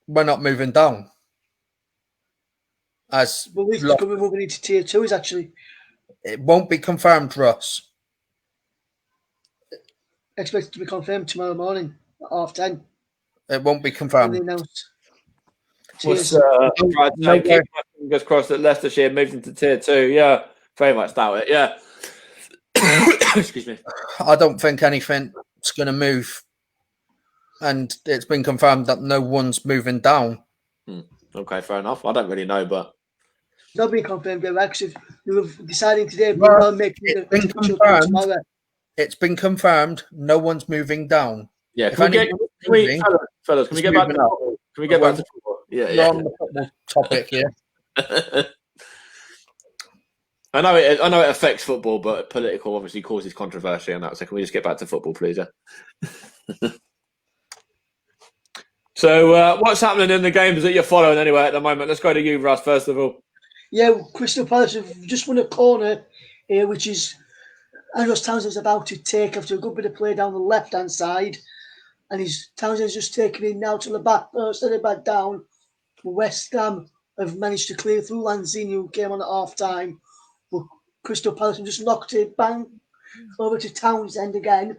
we're not moving down. As But we're going to be moving into tier 2 is actually... It won't be confirmed, Russ. Expected to be confirmed tomorrow morning at 10:30. It won't be confirmed. When they announce What's No, keep my fingers crossed that Leicestershire moves into tier 2. Yeah, very much doubt it. Yeah. Excuse me. I don't think anything's going to move, and it's been confirmed that no one's moving down. Okay, fair enough. I don't really know, but not being confirmed yet. Actually, we were deciding today. Well, Making it's been confirmed. Tomorrow. It's been confirmed. No one's moving down. Yeah, fellas, can we get back to football? Can we get back to football? Yeah. On the football topic here. I know it affects football, but political obviously causes controversy on that. So can we just get back to football, please? Yeah? So what's happening in the games that you're following anyway at the moment? Let's go to you, Russ, first of all. Yeah, Crystal Palace have just won a corner here, which is Andros Townsend's about to take after a good bit of play down the left-hand side. And Townsend's just taken it now to the back, set it back down. West Ham have managed to clear through Lanzini, who came on at half-time. But Crystal Palace have just knocked it bang over to Townsend again,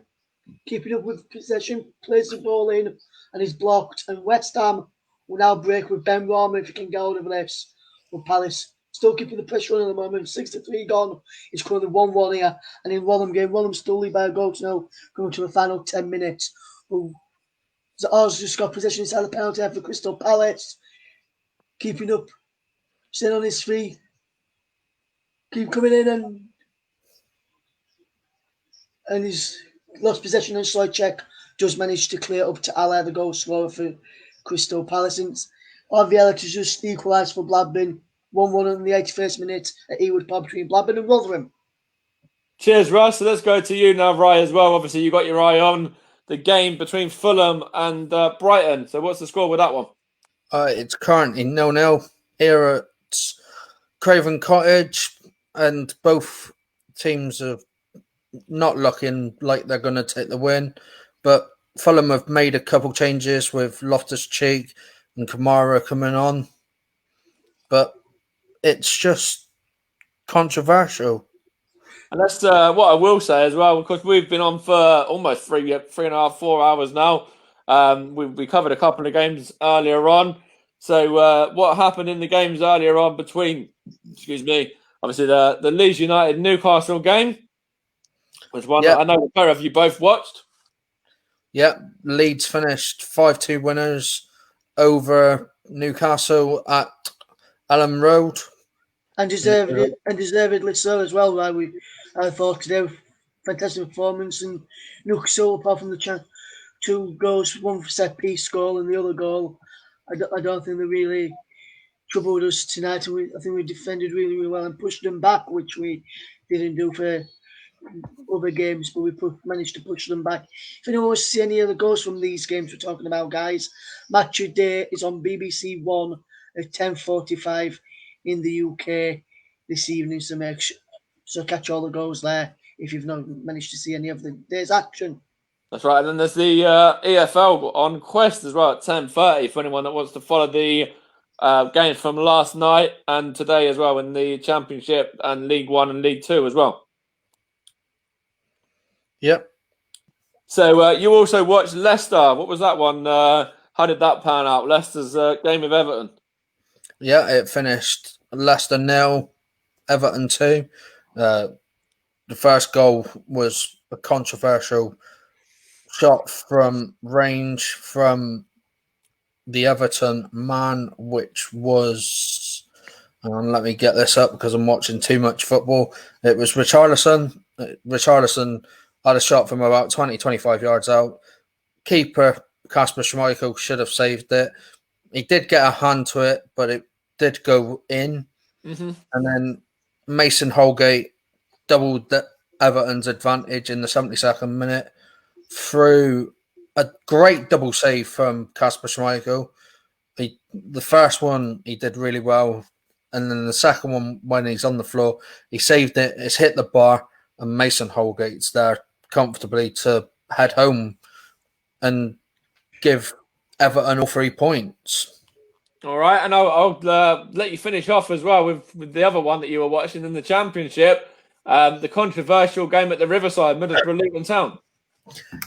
keeping up with possession, plays the ball in, and is blocked. And West Ham will now break with Ben Rama if he can get hold of this. But Palace still keeping the pressure on at the moment. 6-3 gone. It's currently 1-1 here. And in Walham game, Walham still lead by a goal to now going to the final 10 minutes. Ours just got possession inside the penalty area for Crystal Palace. Keeping up, staying on his feet. Keep coming in and he's lost possession and slight check. Just managed to clear up to Allaire, the goal scorer for Crystal Palace. And RVL to just equalise for Blackburn. 1-1 in the 81st minute at Ewood Park between Blackburn and Rotherham. Cheers, Russ. So let's go to you now, Rye, as well. Obviously, you got your eye on the game between Fulham and Brighton. So what's the score with that one? It's currently 0-0 here at Craven Cottage, and both teams are not looking like they're going to take the win. But Fulham have made a couple changes with Loftus-Cheek and Kamara coming on. But it's just controversial. And that's what I will say as well, because we've been on for almost 3.5, 4 hours now. We covered a couple of games earlier on. So what happened in the games earlier on between, obviously the Leeds United Newcastle game was one that I know the pair of you both watched. Yeah, Leeds finished 5-2 winners over Newcastle at Elland Road. And deservedly so as well. I thought today, fantastic performance, and Newcastle, apart from the two goals, one for set piece goal and the other goal, I don't think they really troubled us tonight. I think we defended really, really well and pushed them back, which we didn't do for other games, but we managed to push them back. If anyone wants to see any other goals from these games we're talking about, guys, Match of Day is on BBC One at 10:45 in the UK this evening, so catch all the goals there if you've not managed to see any of the day's action. That's right, and then there's the EFL on Quest as well at 10:30 for anyone that wants to follow the games from last night and today as well in the Championship and League One and League Two as well. Yep. So you also watched Leicester. What was that one? How did that pan out? Leicester's game with Everton. Yeah, it finished Leicester 0, Everton 2. The first goal was a controversial shot from range from the Everton man, which was, let me get this up because I'm watching too much football. It was Richarlison. Richarlison had a shot from about 20, 25 yards out. Keeper Kasper Schmeichel should have saved it. He did get a hand to it, but it did go in. Mm-hmm. And then Mason Holgate doubled Everton's advantage in the 72nd minute through a great double save from Kasper Schmeichel. The first one, he did really well. And then the second one, when he's on the floor, he saved it. It's hit the bar, and Mason Holgate's there comfortably to head home and give Everton all 3 points. All right, and I'll let you finish off as well with the other one that you were watching in the Championship, the controversial game at the Riverside, Middlesbrough Luton Town.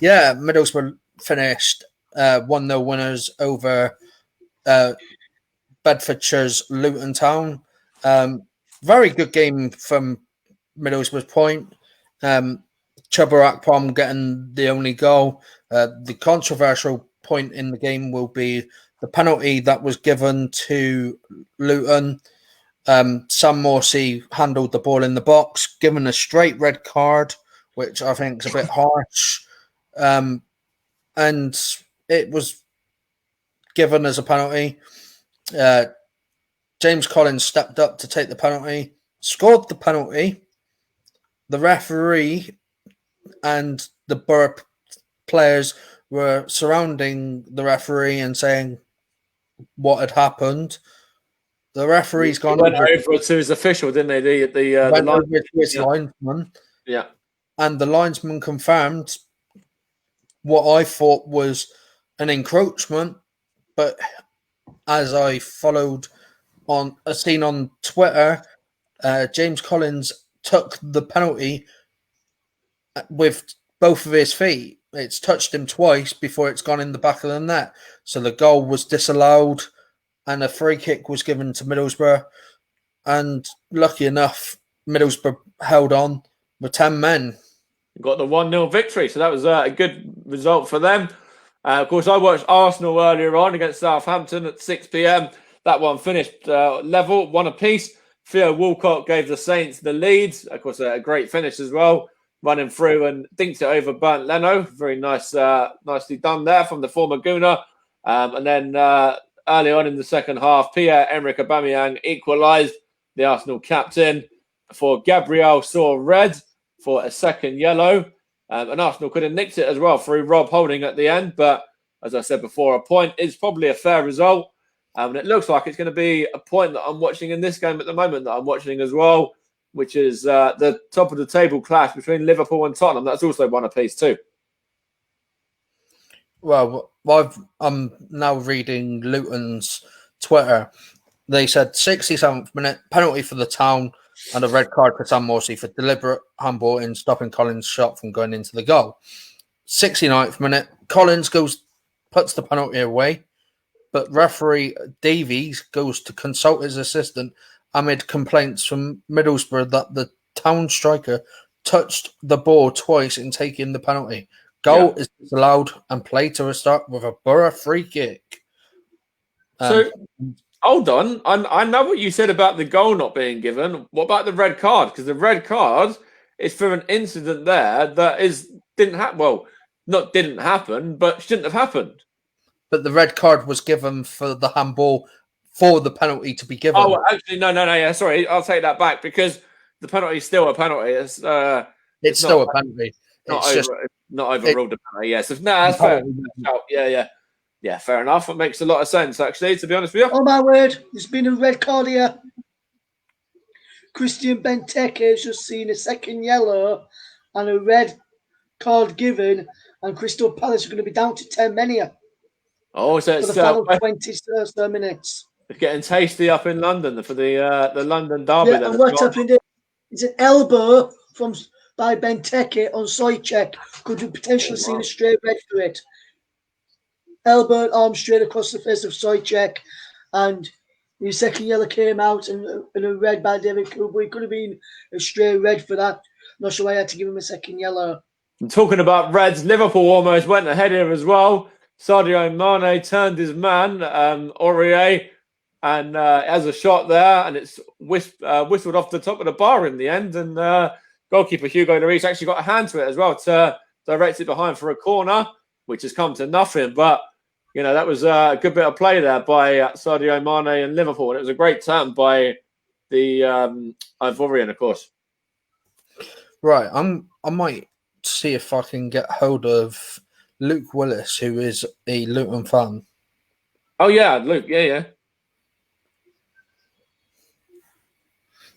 Yeah, Middlesbrough finished 1-0 winners over Bedfordshire's Luton Town. Very good game from Middlesbrough's point. Chuba Akpom getting the only goal. The controversial point in the game will be the penalty that was given to Luton. Sam Morsey handled the ball in the box, given a straight red card, which I think is a bit harsh. And it was given as a penalty. James Collins stepped up to take the penalty, scored the penalty. The referee and the Borough players were surrounding the referee and saying what had happened. The referee's gone over to his official, didn't they? The linesman. Yeah. And the linesman confirmed what I thought was an encroachment, but as I followed on a scene on Twitter, James Collins took the penalty with both of his feet. It's touched him twice before it's gone in the back of the net. So the goal was disallowed and a free kick was given to Middlesbrough. And lucky enough, Middlesbrough held on with 10 men. Got the 1-0 victory. So that was a good result for them. Of course, I watched Arsenal earlier on against Southampton at 6 p.m. That one finished level, 1 apiece. Theo Walcott gave the Saints the lead. Of course, a great finish as well, running through and dinks it over Bernd Leno. Very nice, nicely done there from the former Gooner. And then early on in the second half, Pierre-Emerick Aubameyang equalised, the Arsenal captain, for Gabriel saw red for a second yellow. And Arsenal could have nicked it as well through Rob Holding at the end. But as I said before, a point is probably a fair result. And it looks like it's going to be a point that I'm watching in this game at the moment that I'm watching as well, which is the top of the table clash between Liverpool and Tottenham. That's also 1 apiece too. Well, I'm now reading Luton's Twitter. They said 67th minute, penalty for the Town and a red card for Sam Morsey for deliberate handball in stopping Collins' shot from going into the goal. 69th minute, Collins puts the penalty away, but referee Davies goes to consult his assistant amid complaints from Middlesbrough that the Town striker touched the ball twice in taking the penalty. Goal is disallowed and play to restart with a Borough free kick. So, hold on. I know what you said about the goal not being given. What about the red card? Because the red card is for an incident there that didn't happen. Well, not didn't happen, but shouldn't have happened. But the red card was given for the handball for the penalty to be given. Oh, actually, no. Yeah, sorry. I'll take that back because the penalty is still a penalty. It's still a penalty. Not overruled the penalty. Yes. No, that's fair. Yeah, fair enough. It makes a lot of sense, actually, to be honest with you. Oh, my word. There's been a red card here. Christian Benteke has just seen a second yellow and a red card given, and Crystal Palace are going to be down to 10 men here. Oh, so it's for the final 20 minutes. It's getting tasty up in London for the London derby. Yeah, and what happened is an elbow by Benteke on Souček. Could have potentially seen a straight red for it. Elbow arm straight across the face of Souček, and his second yellow came out and a red by David Cooper. It could have been a straight red for that. Not sure why I had to give him a second yellow. And talking about reds, Liverpool almost went ahead here as well. Sadio Mane turned his man, Aurier, and has a shot there, and it's whistled off the top of the bar in the end. And goalkeeper Hugo Lloris actually got a hand to it as well to direct it behind for a corner, which has come to nothing. But that was a good bit of play there by Sadio Mane and Liverpool, and it was a great turn by the Ivorian, of course. Right, I might see if I can get hold of Luke Willis, who is a Luton fan. Oh, yeah, Luke. Yeah.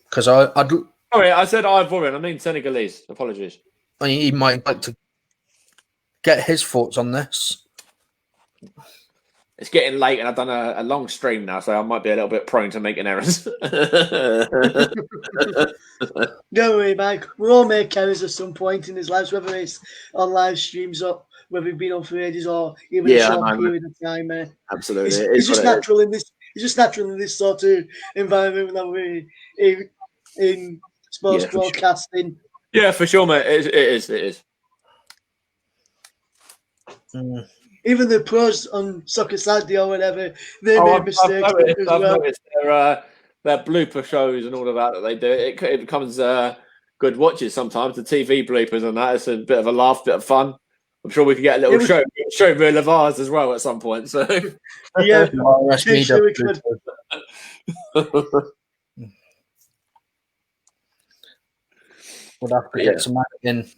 Because I'd... Sorry, I said Ivorian. I mean Senegalese. Apologies. He might like to get his thoughts on this. it's getting late and I've done a long stream now, so I might be a little bit prone to making errors. Don't worry, Mike. We all make errors at some point in his lives, whether it's on live streams or whether we've been on for ages or even a short period of time. Absolutely, it's just natural in this. It's just natural in this sort of environment that we're in sports broadcasting. Sure. Yeah, for sure, mate. It is. Even the pros on Soccer Saturday or whatever, they made mistakes as well. Their blooper shows and all of that they do. It becomes good watches sometimes. The TV bloopers and that. It's a bit of a laugh, bit of fun. I'm sure we could get a little show reel of ours as well at some point. So yeah, sure we could. We'll have to get some editing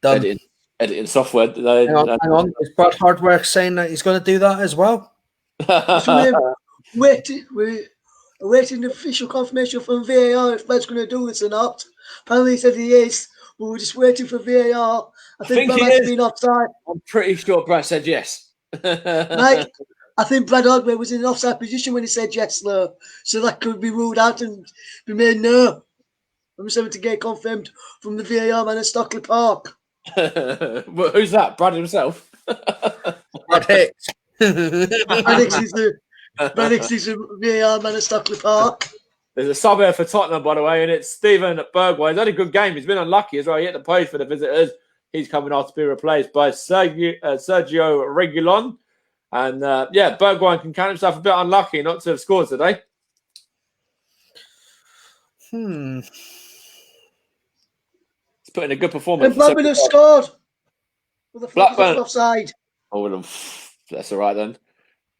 done. Editing software. Hang on. Is Brad Hardwork saying that he's going to do that as well? We're awaiting the official confirmation from VAR if Brad's going to do this or not. Apparently he said he is, but we're just waiting for VAR. I think Brad has been offside. I'm pretty sure Brad said yes. Mike, I think Brad Hardwork was in an offside position when he said yes, though. So that could be ruled out and be made no. I'm just having to get confirmed from the VAR man at Stockley Park. Well, who's that? Brad himself? Brad Hicks. Brad Hicks is a VAR man at Stockley Park. There's a sub here for Tottenham, by the way, and it's Stephen Bergwijn. He's had a good game. He's been unlucky as well. He hit the post for the visitors. He's coming off to be replaced by Sergio Reguilon. And Bergwijn can count himself a bit unlucky not to have scored today. He's put in a good performance. And Blackburn have scored. With the Blackburn offside. Oh, that's all right then.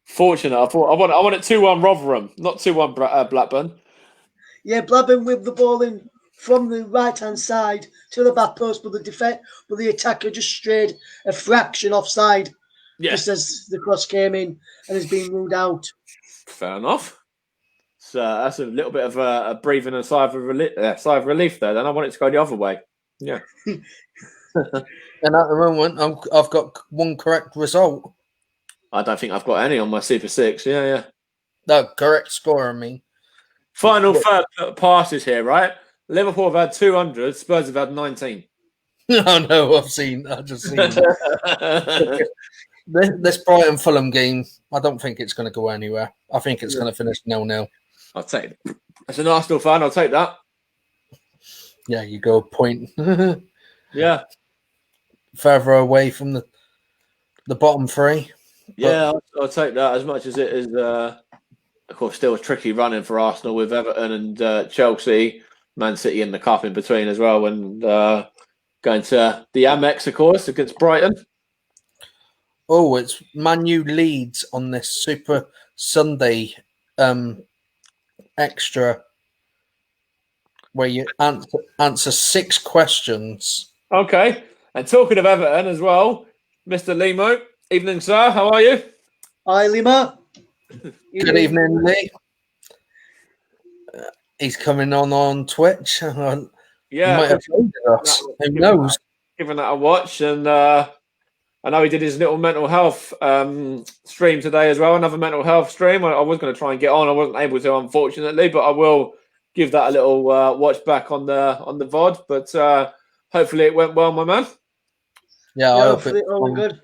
Fortunate. I want it 2-1 Rotherham, not 2-1 Blackburn. Yeah, Blackburn with the ball in from the right-hand side to the back post, but the attacker just strayed a fraction offside. Yeah. Just as the cross came in and is being ruled out. Fair enough. So that's a little bit of a breathing and sigh of relief there. Then I want it to go the other way. Yeah. And at the moment, I've got one correct result. I don't think I've got any on my Super 6. Yeah. No, correct score, I mean. Final third passes here, right? Liverpool have had 200. Spurs have had 19. No, I've just seen this Brighton Fulham game. I don't think it's going to go anywhere. I think it's going to finish 0-0. I'll take it. As an Arsenal fan, I'll take that. Yeah, you go a point. Yeah. Further away from the bottom three. Yeah, I'll take that as much as it is, of course, still a tricky running for Arsenal with Everton and Chelsea, Man City in the cup in between as well, and going to the Amex, of course, against Brighton. Oh, it's Man U Leeds on this Super Sunday extra where you answer 6 questions. Okay. And talking of Everton as well, Mr. Limo. Evening, sir. How are you? Hi, Lima. Good evening, Lee. He's coming on Twitch. Yeah. He might have joined us. Who knows? Giving that a watch. And I know he did his little mental health stream today as well. Another mental health stream. I was going to try and get on. I wasn't able to, unfortunately, but I will give that a little watch back on the VOD. But hopefully it went well, my man. Yeah, I hope it all good.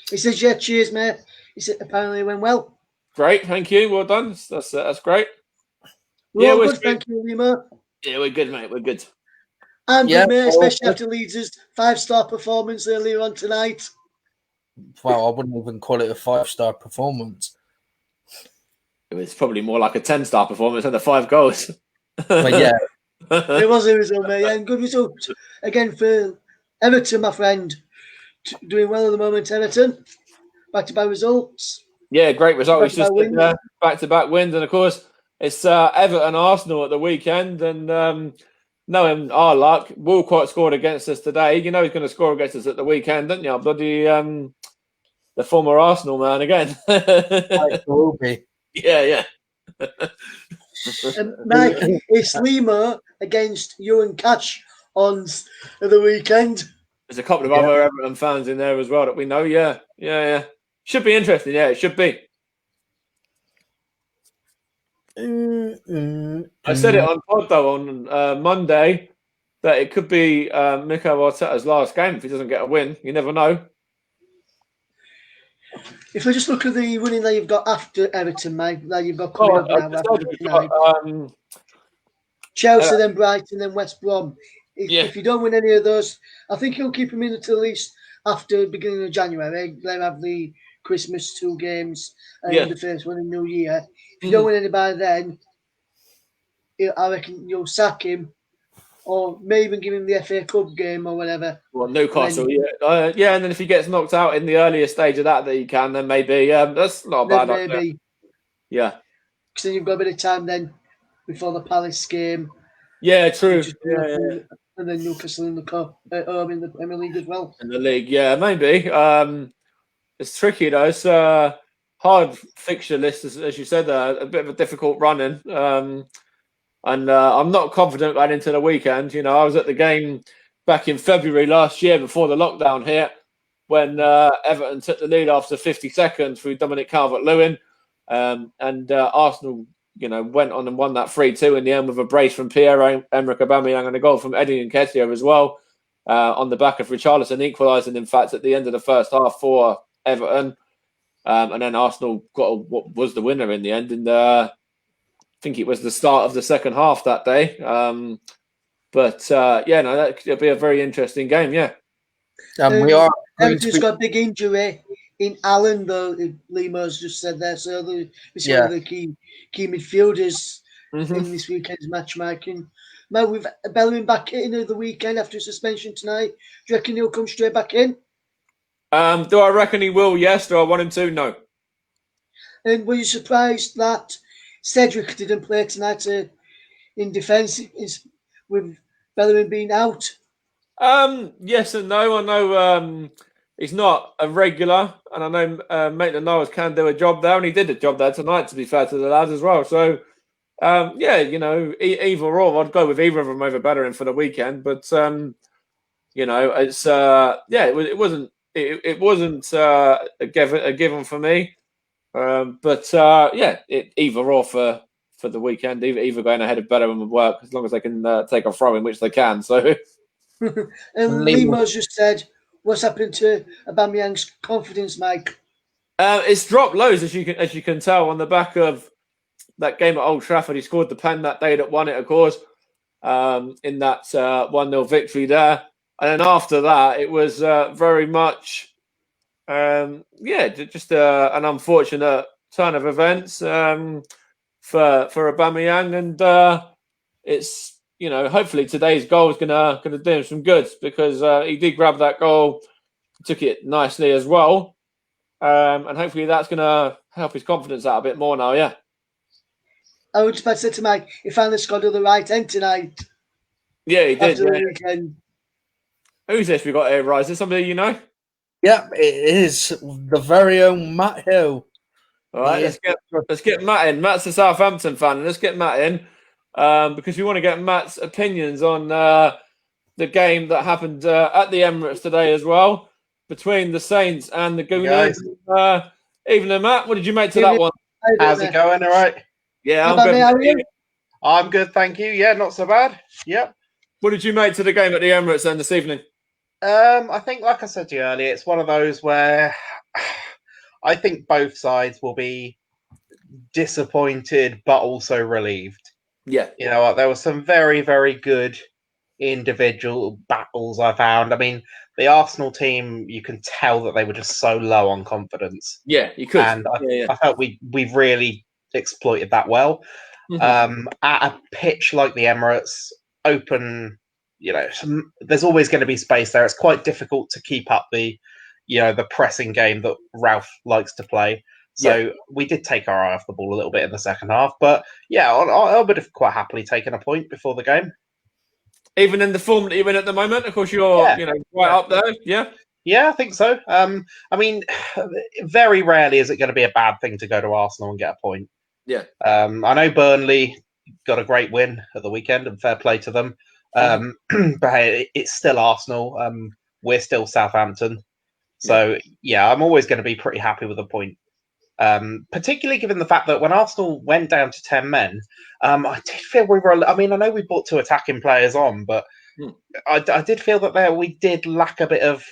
He says, "Yeah, cheers, mate." He said, "Apparently it went well." Great, thank you. Well done. That's great. We're all good. Thank you, Lima. Yeah, we're good, mate. We're good. I'm good, mate, especially after Leeds' 5-star performance earlier on tonight. Well, I wouldn't even call it a 5-star performance. It was probably more like a 10-star performance and the 5 goals. But yeah, it was a result, mate. Yeah, and good result again for Everton, my friend. Doing well at the moment, Everton. Back-to-back results. Yeah, great result. It's just back-to-back wins. And, of course, it's Everton Arsenal at the weekend. And knowing our luck, Walcott scored against us today. You know he's going to score against us at the weekend, don't you? Bloody the former Arsenal man again. will be. Yeah. Mike, it's Lima against Ewan Cash on the weekend. There's a couple of other Everton fans in there as well that we know. Yeah. Should be interesting. Yeah, it should be. I said it on pod though on Monday that it could be Mikel Arteta's last game if he doesn't get a win. You never know. If we just look at the winning that you've got after Everton, mate, that you've got coming up now. Chelsea, then Brighton, then West Brom. If you don't win any of those, I think you'll keep them in until at least after the beginning of January. They'll have the Christmas 2 games and the first one in New Year. If you don't win any by then, I reckon you'll sack him or maybe even give him the FA Cup game or whatever. Well, Newcastle, and then if he gets knocked out in the earlier stage of that he can, then maybe that's not a bad idea. Yeah. Because then you've got a bit of time then before the Palace game. Yeah, true. And then Newcastle in the Cup, in the Premier League as well. In the league, yeah, maybe. It's tricky though. It's a hard fixture list, as you said. A bit of a difficult running. And I'm not confident going into the weekend. You know, I was at the game back in February last year before the lockdown hit when Everton took the lead after 50 seconds through Dominic Calvert-Lewin. And Arsenal, went on and won that 3-2 in the end with a brace from Pierre-Emerick Aubameyang and a goal from Eddie Nketiah as well on the back of Richarlison equalising, in fact, at the end of the first half for Everton. And then Arsenal got what was the winner in the end. And I think it was the start of the second half that day. That'll be a very interesting game, yeah. We are. Everton's got a big injury in Allen, though. Limo's just said there, so it's one of the key midfielders in this weekend's matchmaking. Now, with Bellerin back in the weekend after suspension tonight, do you reckon he'll come straight back in? Do I reckon he will? Yes. Do I want him to? No. And were you surprised that Cedric didn't play tonight in defence with Bellerin being out? Yes and no. I know he's not a regular, and I know Maitland-Niles can do a job there, and he did a job there tonight, to be fair to the lads as well. So, either or, I'd go with either of them over Bellerin for the weekend. But it's it wasn't a given for me. Either or for the weekend, either going ahead of Bellerin would work as long as they can take a throw in, which they can. So, and Limo's just said, "What's happened to Aubameyang's confidence, Mike?" It's dropped loads, as you can tell on the back of that game at Old Trafford. He scored the pen that day that won it, of course, in that 1-0 victory there. And then after that, it was very much, just an unfortunate turn of events for Aubameyang, and it's hopefully today's goal is gonna do him some good, because he did grab that goal, took it nicely as well, and hopefully that's gonna help his confidence out a bit more now. Yeah. I was just about to say to Mike, he finally scored at the right end tonight. Yeah, he did. After the weekend. Who's this we got here, Russ? Is it somebody you know? Yeah, it is the very own Matt Hill. All right, let's get Matt in. Matt's a Southampton fan, and let's get Matt in because we want to get Matt's opinions on the game that happened at the Emirates today as well, between the Saints and the Gooners. Evening, Matt. What did you make to that one? How's it going? All right. Yeah, I'm good. I'm good, thank you. Yeah, not so bad. Yep. What did you make to the game at the Emirates then this evening? I think, like I said to you earlier, it's one of those where I think both sides will be disappointed, but also relieved. Yeah. There were some very, very good individual battles I found. I mean, the Arsenal team, you can tell that they were just so low on confidence. Yeah, you could. And I felt we've really exploited that well. At a pitch like the Emirates, open, there's always going to be space there. It's quite difficult to keep up the pressing game that Ralph likes to play. So we did take our eye off the ball a little bit in the second half. But I would have quite happily taken a point before the game. Even in the form that you're in at the moment, of course, you're right up there. Yeah. Yeah, I think so. I mean, very rarely is it going to be a bad thing to go to Arsenal and get a point. Yeah. I know Burnley got a great win at the weekend, and fair play to them. But hey, it's still Arsenal. We're still Southampton. So yeah, I'm always going to be pretty happy with a point. Particularly given the fact that when Arsenal went down to 10 men, I did feel we were. I mean, I know we brought 2 attacking players on, but I did feel that we did lack a bit of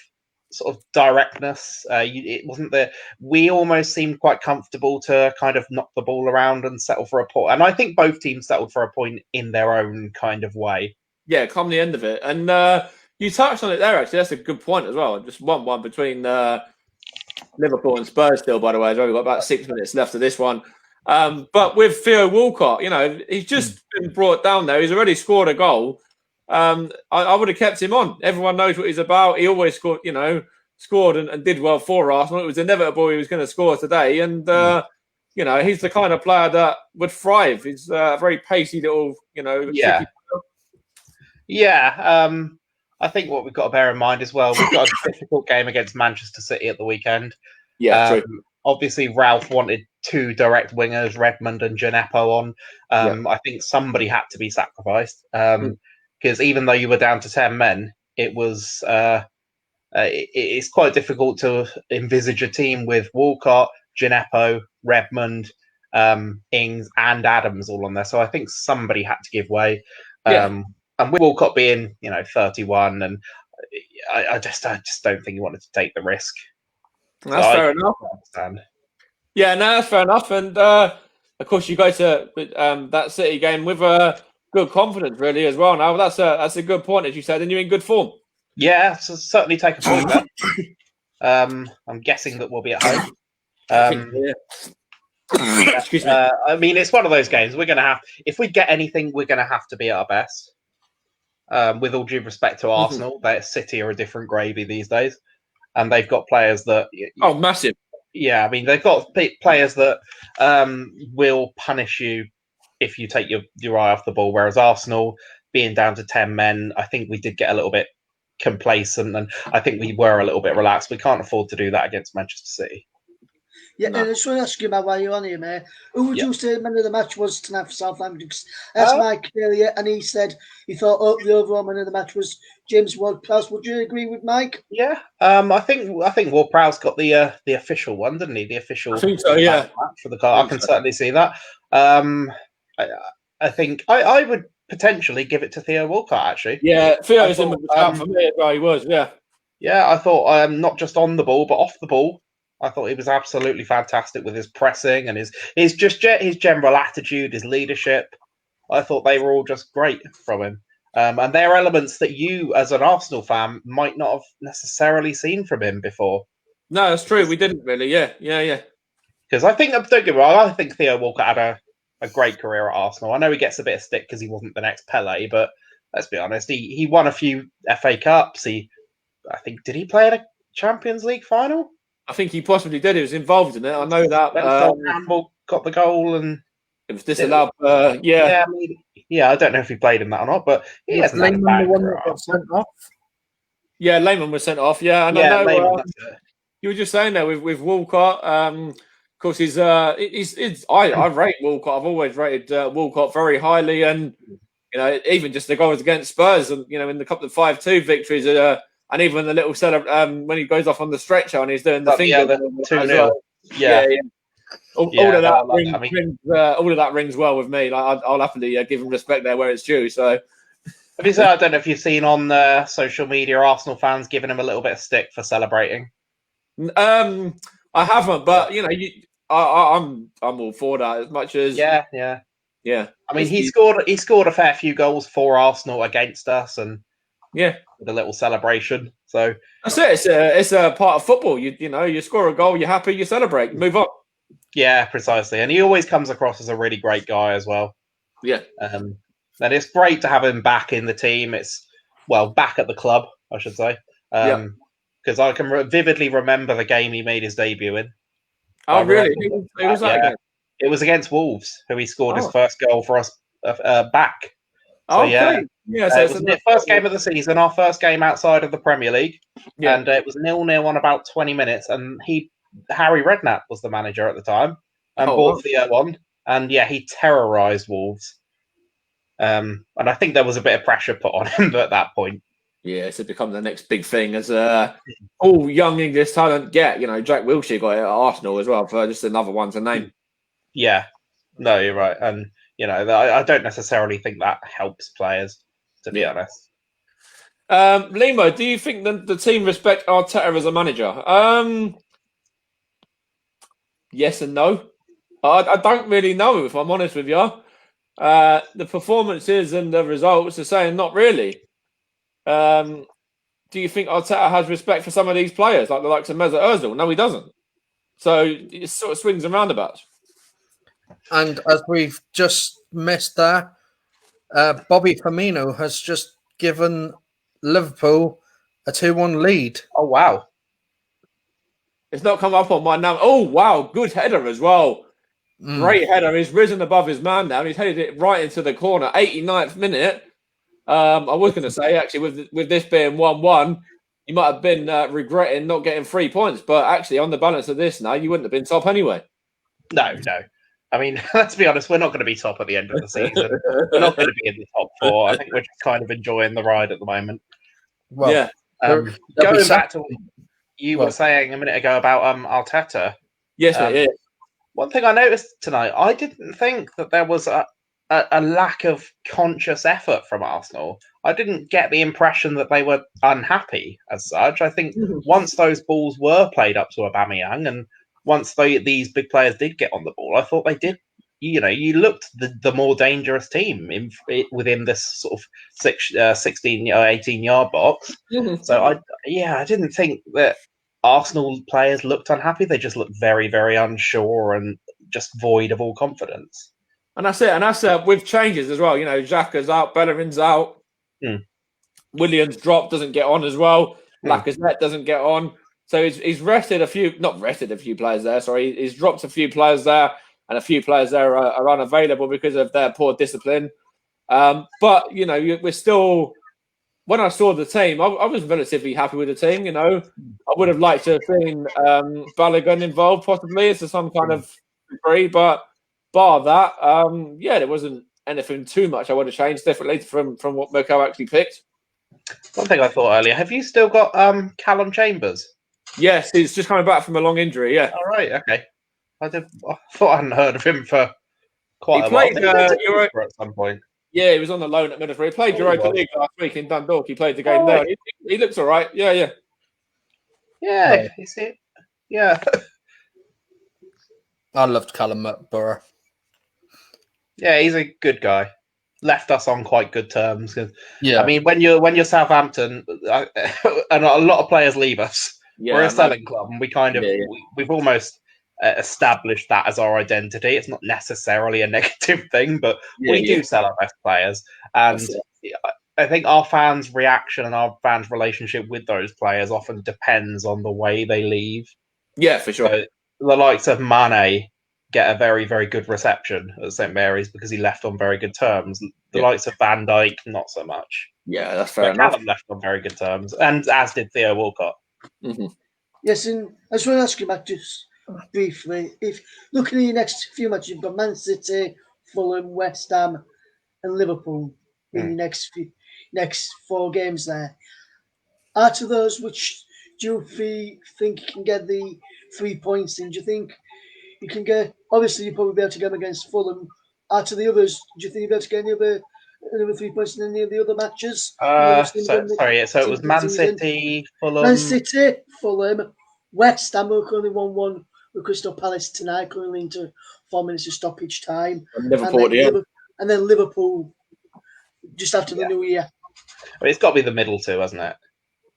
sort of directness. It wasn't that we almost seemed quite comfortable to kind of knock the ball around and settle for a point. And I think both teams settled for a point in their own kind of way. Yeah, come the end of it. And you touched on it there, actually. That's a good point as well. Just 1-1 between Liverpool and Spurs still, by the way. I've only got about 6 minutes left of this one. But with Theo Walcott, he's just been brought down there. He's already scored a goal. I would have kept him on. Everyone knows what he's about. He always scored, scored and did well for Arsenal. It was inevitable he was going to score today. And, he's the kind of player that would thrive. He's a very pacey little, Yeah. Yeah. I think what we've got to bear in mind as well, we've got a difficult game against Manchester City at the weekend. Yeah, true. Obviously, Ralph wanted 2 direct wingers, Redmond and Gineppo on. I think somebody had to be sacrificed. Because even though you were down to 10 men, it was it's quite difficult to envisage a team with Walcott, Gineppo, Redmond, Ings, and Adams all on there. So I think somebody had to give way. And with Walcott being, 31, and I just don't think he wanted to take the risk. That's fair enough. Understand. Yeah, no, that's fair enough. And of course, you go to that City game with good confidence, really, as well. Now, that's a good point, as you said, and you're in good form. Yeah, so certainly take a point there. I'm guessing that we'll be at home. Excuse me. I mean, it's one of those games. We're going to have, if we get anything, we're going to have to be at our best. With all due respect to Arsenal, that City are a different gravy these days, and they've got players that massive. Yeah, I mean they've got players that will punish you if you take your eye off the ball. Whereas Arsenal, being down to 10 men, I think we did get a little bit complacent, and I think we were a little bit relaxed. We can't afford to do that against Manchester City. Yeah, no. And I just want to ask you about why you're on here, mate. Who would you say the man of the match was tonight for Southampton? That's Mike earlier, and he said he thought the overall man of the match was James Ward-Prowse. Would you agree with Mike? Yeah, I think Ward-Prowse got the official one, didn't he? The official. I think so. Yeah. Match for the car. I can certainly see that. I think I would potentially give it to Theo Walcott, actually. Yeah, Theo's in with the shout for me. Well, he was. Yeah. Yeah, I thought not just on the ball, but off the ball. I thought he was absolutely fantastic with his pressing and his general attitude, his leadership. I thought they were all just great from him. And they're elements that you, as an Arsenal fan, might not have necessarily seen from him before. No, that's true. We didn't really. Yeah. Because I think, don't get me wrong, I think Theo Walcott had a great career at Arsenal. I know he gets a bit of stick because he wasn't the next Pele, but let's be honest, he won a few FA Cups. I think, did he play in a Champions League final? I think he possibly did. He was involved in it. I know that. Campbell got the goal and it was disallowed. I don't know if he played in that or not, but he hasn't had a bad career. Yeah, Lehmann was sent off. Yeah, and I know. You were just saying there with Walcott. Of course, he's I rate Walcott. I've always rated Walcott very highly, and even just the goals against Spurs, and in the couple of 5-2 victories. And even the little setup when he goes off on the stretcher and he's doing the finger. The 2-0. Yeah. All of that all of that rings well with me. Like, I'll happily give him respect there where it's due. So, I don't know if you've seen on social media Arsenal fans giving him a little bit of stick for celebrating. I haven't, but I'm all for that as much as yeah. I mean, he scored a fair few goals for Arsenal against us, and with a little celebration. So that's it. It's a part of football. You score a goal, you're happy, you celebrate, move on. Yeah, precisely. And he always comes across as a really great guy as well. Yeah. And it's great to have him back in the team. Back at the club, I should say. Because I can vividly remember the game he made his debut in. Oh, really? Who was that against? It was against Wolves, who he scored his first goal for us back. So, okay. So it was the first game of the season, our first game outside of the Premier League. Yeah. And it was 0-0 on about 20 minutes. And Harry Redknapp was the manager at the time and bought Theo on. And he terrorised Wolves. And I think there was a bit of pressure put on him at that point. Yeah, it's become the next big thing as all young English talent get. Jack Wilshere got it at Arsenal as well, for just another one to name. Yeah, no, you're right, and I don't necessarily think that helps players, to be honest. Limo, do you think the team respect Arteta as a manager? Yes and no. I don't really know, if I'm honest with you. The performances and the results are saying not really. Do you think Arteta has respect for some of these players, like the likes of Mesut Ozil? No, he doesn't. So it sort of swings and roundabouts. And as we've just missed there, Bobby Firmino has just given Liverpool a 2-1 lead. Oh, wow. It's not come up on my number. Oh, wow. Good header as well. Great header. He's risen above his man now. He's headed it right into the corner. 89th minute. I was going to say, actually, with this being 1-1, you might have been regretting not getting 3 points. But actually, on the balance of this now, you wouldn't have been top anyway. No. I mean, let's be honest, we're not going to be top at the end of the season. We're not going to be in the top 4. I think we're just kind of enjoying the ride at the moment. Well, yeah. Going back to what you were saying a minute ago about Arteta. Yes, yeah. One thing I noticed tonight, I didn't think that there was a lack of conscious effort from Arsenal. I didn't get the impression that they were unhappy as such. I think once those balls were played up to Aubameyang, and once these big players did get on the ball, I thought they did. You looked the more dangerous team within this sort of 16 or 18-yard box. So I didn't think that Arsenal players looked unhappy. They just looked very, very unsure and just void of all confidence. And that's it. And that's with changes as well. Xhaka's out, Bellerin's out. Williams dropped, doesn't get on as well. Lacazette doesn't get on. So he's rested not rested a few players there. Sorry, he's dropped a few players there, and a few players there are unavailable because of their poor discipline. But we're still. When I saw the team, I was relatively happy with the team. I would have liked to have seen Balogun involved possibly to some kind of degree, but bar that, there wasn't anything too much I would have changed differently from what Mirko actually picked. One thing I thought earlier, have you still got Callum Chambers? Yes, he's just coming back from a long injury, yeah. All right, okay. I thought I hadn't heard of him for quite a while. He played at some point. Yeah, he was on the loan at Middlesbrough. He played Europa League last week in Dundalk. He played the game there. He looks all right. Yeah. Yeah, is it? Yeah. I loved Callum Borough. Yeah, he's a good guy. Left us on quite good terms. Yeah. I mean, when you're Southampton, and a lot of players leave us. Yeah, we're a selling club, and we kind of we've almost established that as our identity. It's not necessarily a negative thing, but we do sell our best players, and I think our fans' reaction and our fans' relationship with those players often depends on the way they leave. Yeah, for sure. So the likes of Mane get a very, very good reception at St Mary's because he left on very good terms. The likes of Van Dijk, not so much. Yeah, that's fair enough. Callum left on very good terms, and as did Theo Walcott. Yes, and I just want to ask you, Matt, just briefly, if looking at your next few matches, you've got Man City, Fulham, West Ham, and Liverpool in your next 4 games there. Out of those, which do you think you can get the 3 points in? Do you think you can get? Obviously, you'll probably be able to get them against Fulham. Out of the others, do you think you'll be able to get another 3 points in any of the other matches? So it was Man City, Fulham, West Ham who currently 1-1 with Crystal Palace tonight, currently into 4 minutes of stoppage time. And then Liverpool just after the New Year. I mean, it's got to be the middle 2, hasn't it?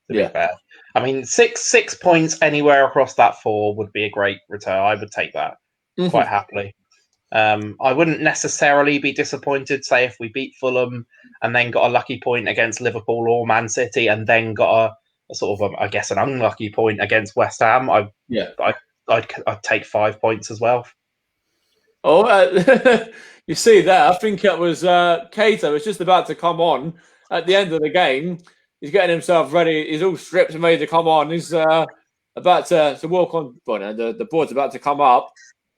To be fair. I mean, 6 points anywhere across that 4 would be a great return. I would take that quite happily. I wouldn't necessarily be disappointed, say, if we beat Fulham and then got a lucky point against Liverpool or Man City and then got a sort of, I guess, an unlucky point against West Ham. I'd take 5 points as well. Oh, you see that? I think it was Cato was just about to come on at the end of the game. He's getting himself ready. He's all stripped and ready to come on. He's about to walk on. Well, the board's about to come up.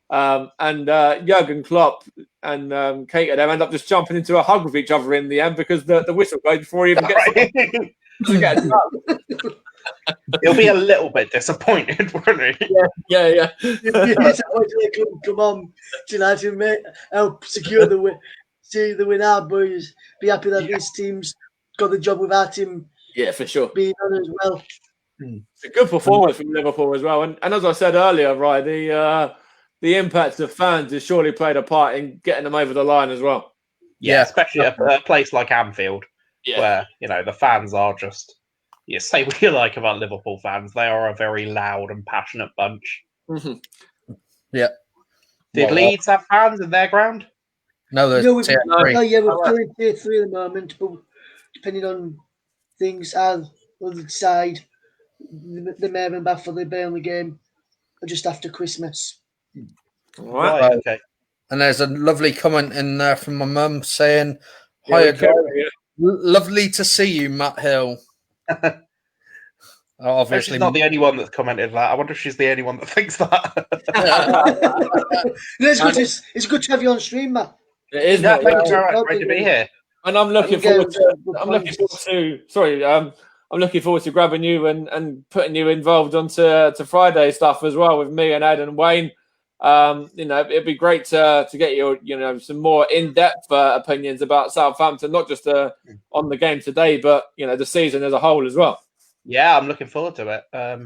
And Jurgen Klopp and Cato them end up just jumping into a hug with each other in the end because the whistle goes before he even gets to get a He'll be a little bit disappointed, won't he? Yeah. Come on tonight and help secure the win. See the win out, boys. Be happy that this team's got the job without him. Yeah, for sure. Being on as well. It's a good performance from Liverpool as well. And as I said earlier, right, the impact of fans has surely played a part in getting them over the line as well. Yeah, especially a place like Anfield, Yeah. where the fans are just. You say what you like about Liverpool fans; they are a very loud and passionate bunch. Mm-hmm. Yeah. Did Leeds have fans in their ground? No, there's we're tier 3. still in tier 3 at the moment, but depending on things, I'll decide the may have back for the Burnley game just after Christmas. Right. Okay. And there's a lovely comment in there from my mum saying, "Hiya, guys. Lovely to see you, Matt Hill." Obviously, she's not the only one that's commented that. I wonder if she's the only one that thinks that. It's good to have you on stream, Matt. It is. Yeah, thank you very much. Great to be here. And I'm looking forward to grabbing you and putting you involved onto Friday stuff as well with me and Ed and Wayne. It'd be great to get your some more in-depth opinions about Southampton, not just on the game today, but the season as a whole as well. Yeah, I'm looking forward to it. I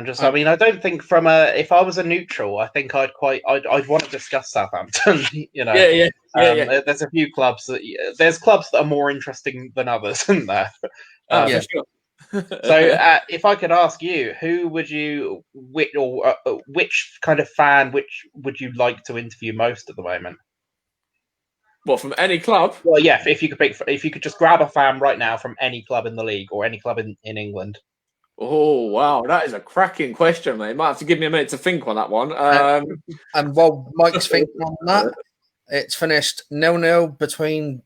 don't think if I was a neutral, I think I'd want to discuss Southampton. There's a few clubs there's clubs that are more interesting than others, isn't there? For sure. So, if I could ask you, which kind of fan, which would you like to interview most at the moment? Well, from any club? Well, yeah. If you could just grab a fan right now from any club in the league or any club in England. Oh wow, that is a cracking question, mate. You might have to give me a minute to think on that one. And while Mike's thinking on that, it's finished 0-0 between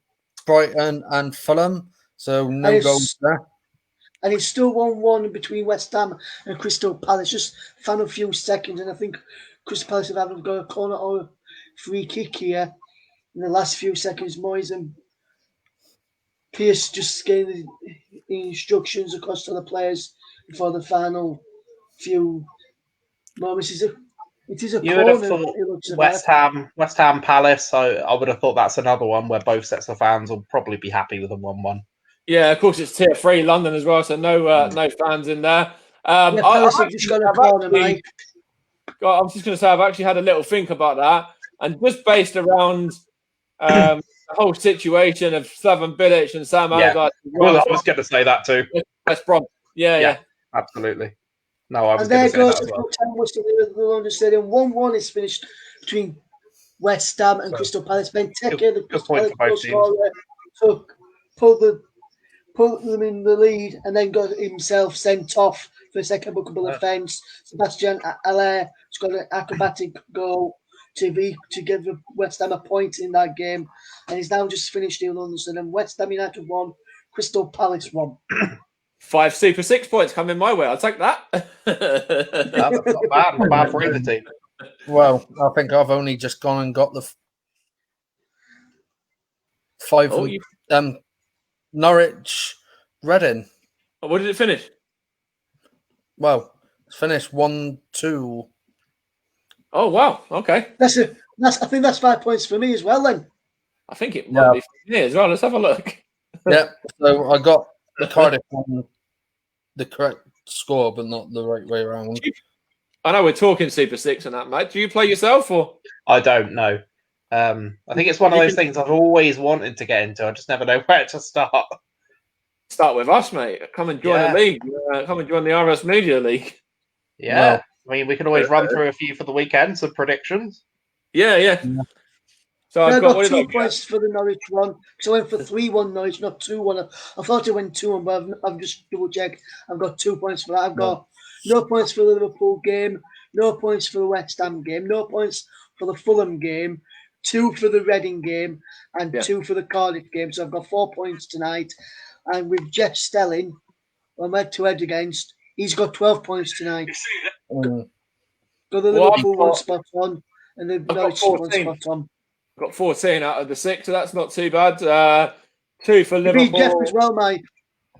Brighton and Fulham, so no goals there. And it's still 1-1 between West Ham and Crystal Palace. Just found a few seconds, and I think Crystal Palace have either got a corner or a free kick here in the last few seconds. Moyes and Pierce just getting the instructions across to the players before the final few moments. It is a you corner. Would have thought West Ham Palace. I would have thought that's another one where both sets of fans will probably be happy with a 1-1. Yeah, of course, it's tier 3 London as well, so no fans in there. I was just going to say I've actually had a little think about that, and just based around the whole situation of Slaven Bilic and Sam Allardyce. Well, I was going to say that too. West Brom. Yeah, absolutely. No, I was going to say that as well. London Stadium. 1-1 is finished between West Ham and Crystal Palace. Benteke, the Crystal Palace scorer, put them in the lead and then got himself sent off for a second bookable offence. Sebastian Haller has got an acrobatic goal to give West Ham a point in that game, and he's now just finished in London. And West Ham United 1, Crystal Palace 1. 5 Super 6 points coming my way. I'll take that. That's not bad for either team. Well, I think I've only just gone and got the 5 Norwich Reading. Oh, what did it finish? Well, it's finished 1-2. Oh wow! Okay, I think that's 5 points for me as well. Then I think it might be for me as well. Let's have a look. Yeah, so I got the Cardiff one, the correct score, but not the right way around. I know we're talking Super 6 and that, mate. Do you play yourself or? I don't know. I think it's one of those things I've always wanted to get into. I just never know where to start. Start with us, mate. Come and join the league. Come and join the RS Media League. Yeah. I mean, we can always run through a few for the weekend, some predictions. Yeah. So I've got 2 points for the Norwich one. So I went for 3-1 Norwich, not 2-1. I thought it went 2-1, but I've just double checked. I've got 2 points for that. I've got no points for the Liverpool game, no points for the West Ham game, no points for the Fulham game, 2 for the Reading game, and 2 for the Cardiff game. So I've got 4 points tonight. And with Jeff Stelling, I'm head-to-head against, he's got 12 points tonight. Got the Liverpool one spot on, and the Norwich one spot on. Got 14 out of the 6, so that's not too bad. 2 for Liverpool. Beat Jeff as well, mate.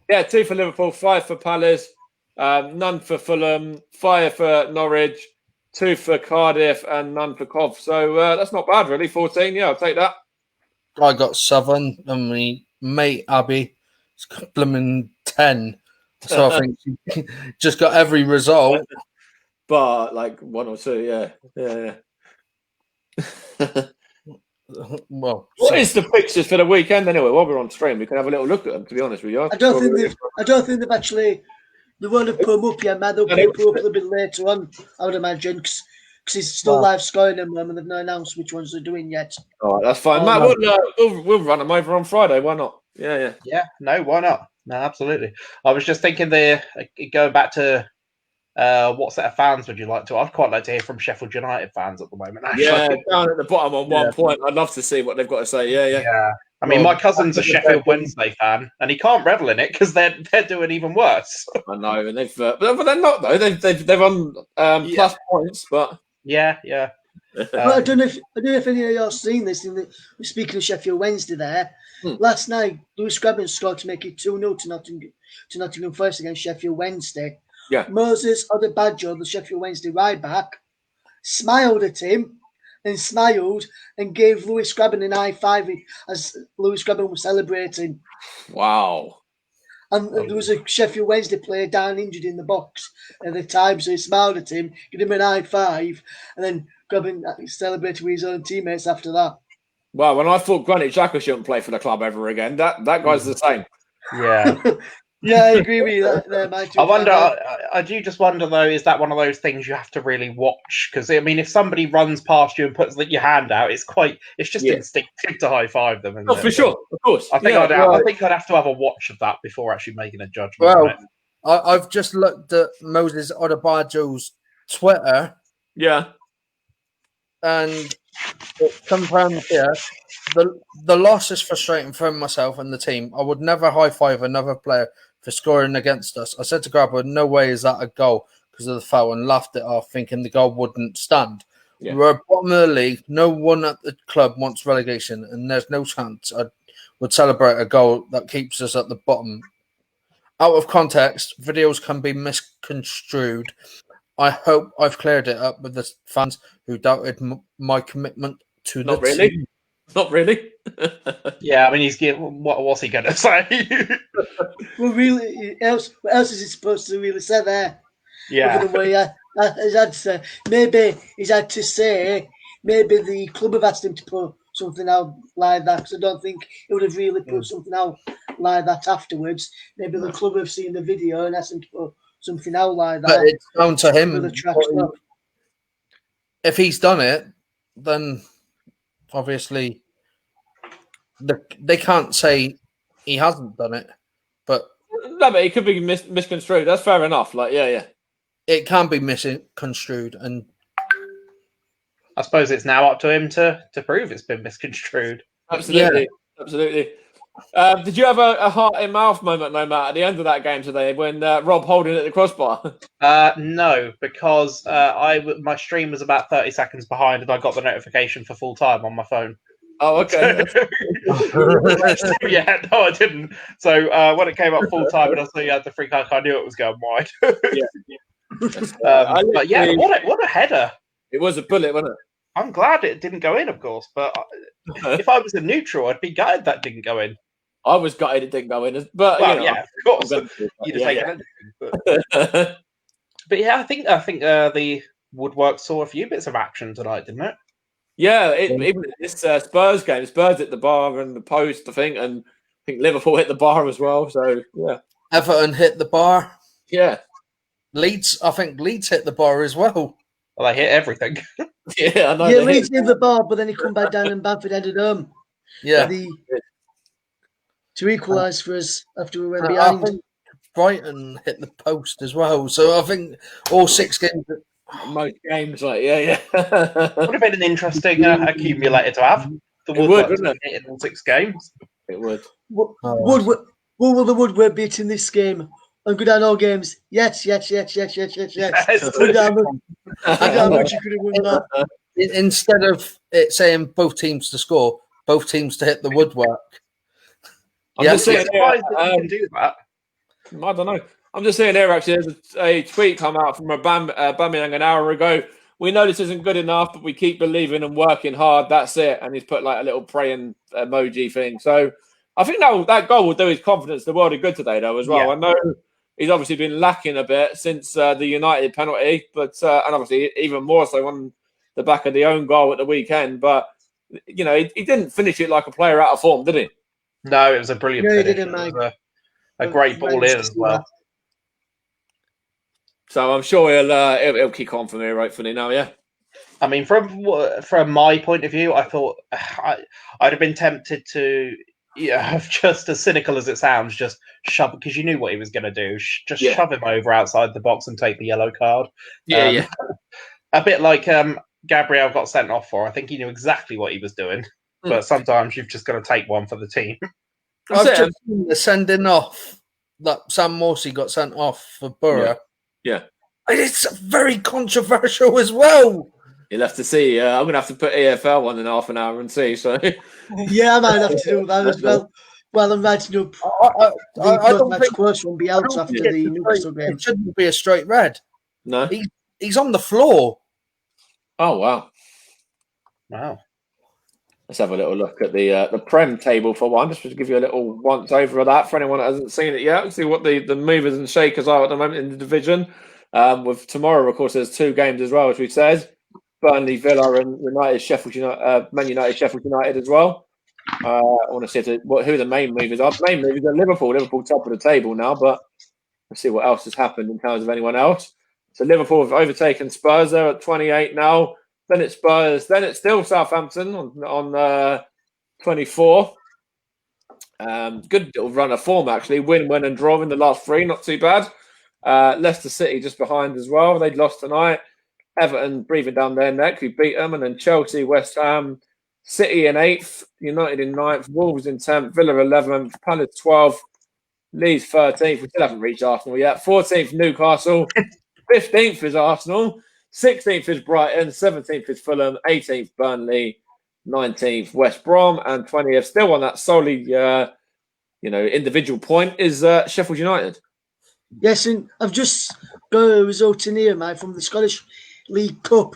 Yeah, 2 for Liverpool, 5 for Palace, none for Fulham, 5 for Norwich, 2 for Cardiff, and none for Cov. So that's not bad, really. 14, yeah, I'll take that. I got 7, and my mate Abby is blooming 10. So I think she just got every result. But like 1 or 2, yeah. Well, What is the fixtures for the weekend anyway? While we're on stream, we can have a little look at them. To be honest with you, I don't think they've actually. They won't have put them up yet, man. They'll put them up a little bit later on, I would imagine, because it's still live scoring them, and they've not announced which ones they're doing yet. All right, that's fine, Matt. We'll run them over on Friday. Why not? Yeah. No, why not? No, absolutely. I was just thinking going back to what set of fans would you like to? I'd quite like to hear from Sheffield United fans at the moment. Actually. Yeah, down at the bottom on 1 point. I'd love to see what they've got to say. Yeah. I mean, my cousin's a Sheffield Wednesday fan, and he can't revel in it because they're doing even worse. I know, and they've, but they're not though. They've on plus points, but yeah. I don't know if any of y'all seen this. Speaking of Sheffield Wednesday, last night Lewis Grabban scored to make it 2-0 to Nottingham Forest against Sheffield Wednesday. Yeah, Moses Odebajo, the Sheffield Wednesday right back, smiled at him and gave Lewis Grabban an high five as Lewis Grabban was celebrating. Wow. And there was a Sheffield Wednesday player down injured in the box at the time, so he smiled at him, gave him an high five, and then Grabban celebrated with his own teammates after that. Well, when I thought Granit Xhaka shouldn't play for the club ever again, that guy's the same. Yeah. Yeah, I agree with you there, Mike. I wonder. I do just wonder though. Is that one of those things you have to really watch? Because I mean, if somebody runs past you and puts your hand out, it's just instinctive to high five them. Oh, for sure, of course. I think I'd have to have a watch of that before actually making a judgment. Well, I've just looked at Moses Odebajo's Twitter. Yeah, and it confirms here the loss is frustrating for myself and the team. I would never high five another player for scoring against us. I said to Grabber, no way is that a goal because of the foul, and laughed it off, thinking the goal wouldn't stand. Yeah. We're bottom of the league. No one at the club wants relegation, and there's no chance I would celebrate a goal that keeps us at the bottom. Out of context, videos can be misconstrued. I hope I've cleared it up with the fans who doubted my commitment to the team. Not really. Yeah, I mean, what's he going to say? Well, really, what else is he supposed to really say there? Yeah. Maybe he's had to say, maybe the club have asked him to put something out like that, because I don't think he would have really put something out like that afterwards. Maybe the club have seen the video and asked him to put something out like that. But it's down to him. If he's done it, then obviously they can't say he hasn't done it. But no, but it could be misconstrued. That's fair enough. Like, yeah. It can be misconstrued, and I suppose it's now up to him to prove it's been misconstrued. Absolutely. Did you have a heart in mouth moment, no Matt, at the end of that game today when Rob holding at the crossbar? No, because my stream was about 30 seconds behind, and I got the notification for full time on my phone. Oh, okay. Yeah, no, I didn't. So when it came up full time and I saw you had the free kick, I knew it was going wide. But yeah, what a header! It was a bullet, wasn't it? I'm glad it didn't go in, of course. But if I was a neutral, I'd be gutted that didn't go in. I was gutted it didn't go in, but yeah, of course, you'd have taken anything. But yeah, I think the woodwork saw a few bits of action tonight, didn't it? Yeah, even this Spurs game, Spurs hit the bar and the post, I think, and I think Liverpool hit the bar as well. So yeah, Everton hit the bar. Yeah, I think Leeds hit the bar as well. Well, they hit everything. Yeah, I know. Yeah, Leeds hit the bar, but then he come back down and Bamford headed home. Yeah, to equalise for us after we went behind. I think Brighton hit the post as well. So I think all 6 games. Most games, yeah. Would have been an interesting accumulator to have. The woodwork wouldn't it? In all 6 games. It would. What will the woodwork beat in this game? And go down all games. Yes. Look how much you could have won that. Instead of it saying both teams to score, both teams to hit the woodwork. I'm just surprised that you can do that. I don't know. I'm just saying here, actually, there's a tweet come out from Aubameyang an hour ago. We know this isn't good enough, but we keep believing and working hard. That's it. And he's put like a little praying emoji thing. So I think that goal will do his confidence the world of good today, though, as well. Yeah. I know he's obviously been lacking a bit since the United penalty, but and obviously even more so on the back of the own goal at the weekend. But, you know, he didn't finish it like a player out of form, did he? No, it was a brilliant No, he finish. didn't, It Mike. was a great ball in as well. So I'm sure he'll kick on from here, rightfully now, yeah. I mean, from my point of view, I thought I'd have been tempted to, just as cynical as it sounds, just shove, because you knew what he was going to do. Shove him over outside the box and take the yellow card. Yeah. A bit like Gabriel got sent off for. I think he knew exactly what he was doing. But sometimes you've just got to take one for the team. I've just seen the sending off that Sam Morsey got sent off for Borough. Yeah. And it's very controversial as well. You'll have to see. I'm going to have to put EFL on in half an hour and see. So Yeah, I might have to do that as well. Well, I'm writing up I the don't match think quotes won't be out after the Newcastle game. it shouldn't be a straight red. no. He's on the floor. Oh wow. Wow. Let's have a little look at the Prem table for one, just to give you a little once over of that for anyone that hasn't seen it yet. See what the movers and shakers are at the moment in the division. With tomorrow, of course, there's 2 games as well, as we said. Burnley, Villa, and United, Sheffield United, Man United, Sheffield United as well. I want to see who the main movers are. The main movers are Liverpool. Liverpool top of the table now, but let's see what else has happened in terms of anyone else. So Liverpool have overtaken Spurs. They're at 28 now. Then it's Spurs. Then it's still Southampton on 24. Good little run of form, actually. Win, and draw in the last 3. Not too bad. Leicester City just behind as well. They'd lost tonight. Everton breathing down their neck. We beat them. And then Chelsea, West Ham, City in 8th, United in 9th, Wolves in 10th, Villa 11th, Palace 12th, Leeds 13th. We still haven't reached Arsenal yet. 14th, Newcastle. 15th is Arsenal. 16th is Brighton. 17th is Fulham. 18th, Burnley. 19th, West Brom. And 20th, still on that solely, individual point, is Sheffield United. Yes, and I've just got a result in here, mate, from the Scottish League Cup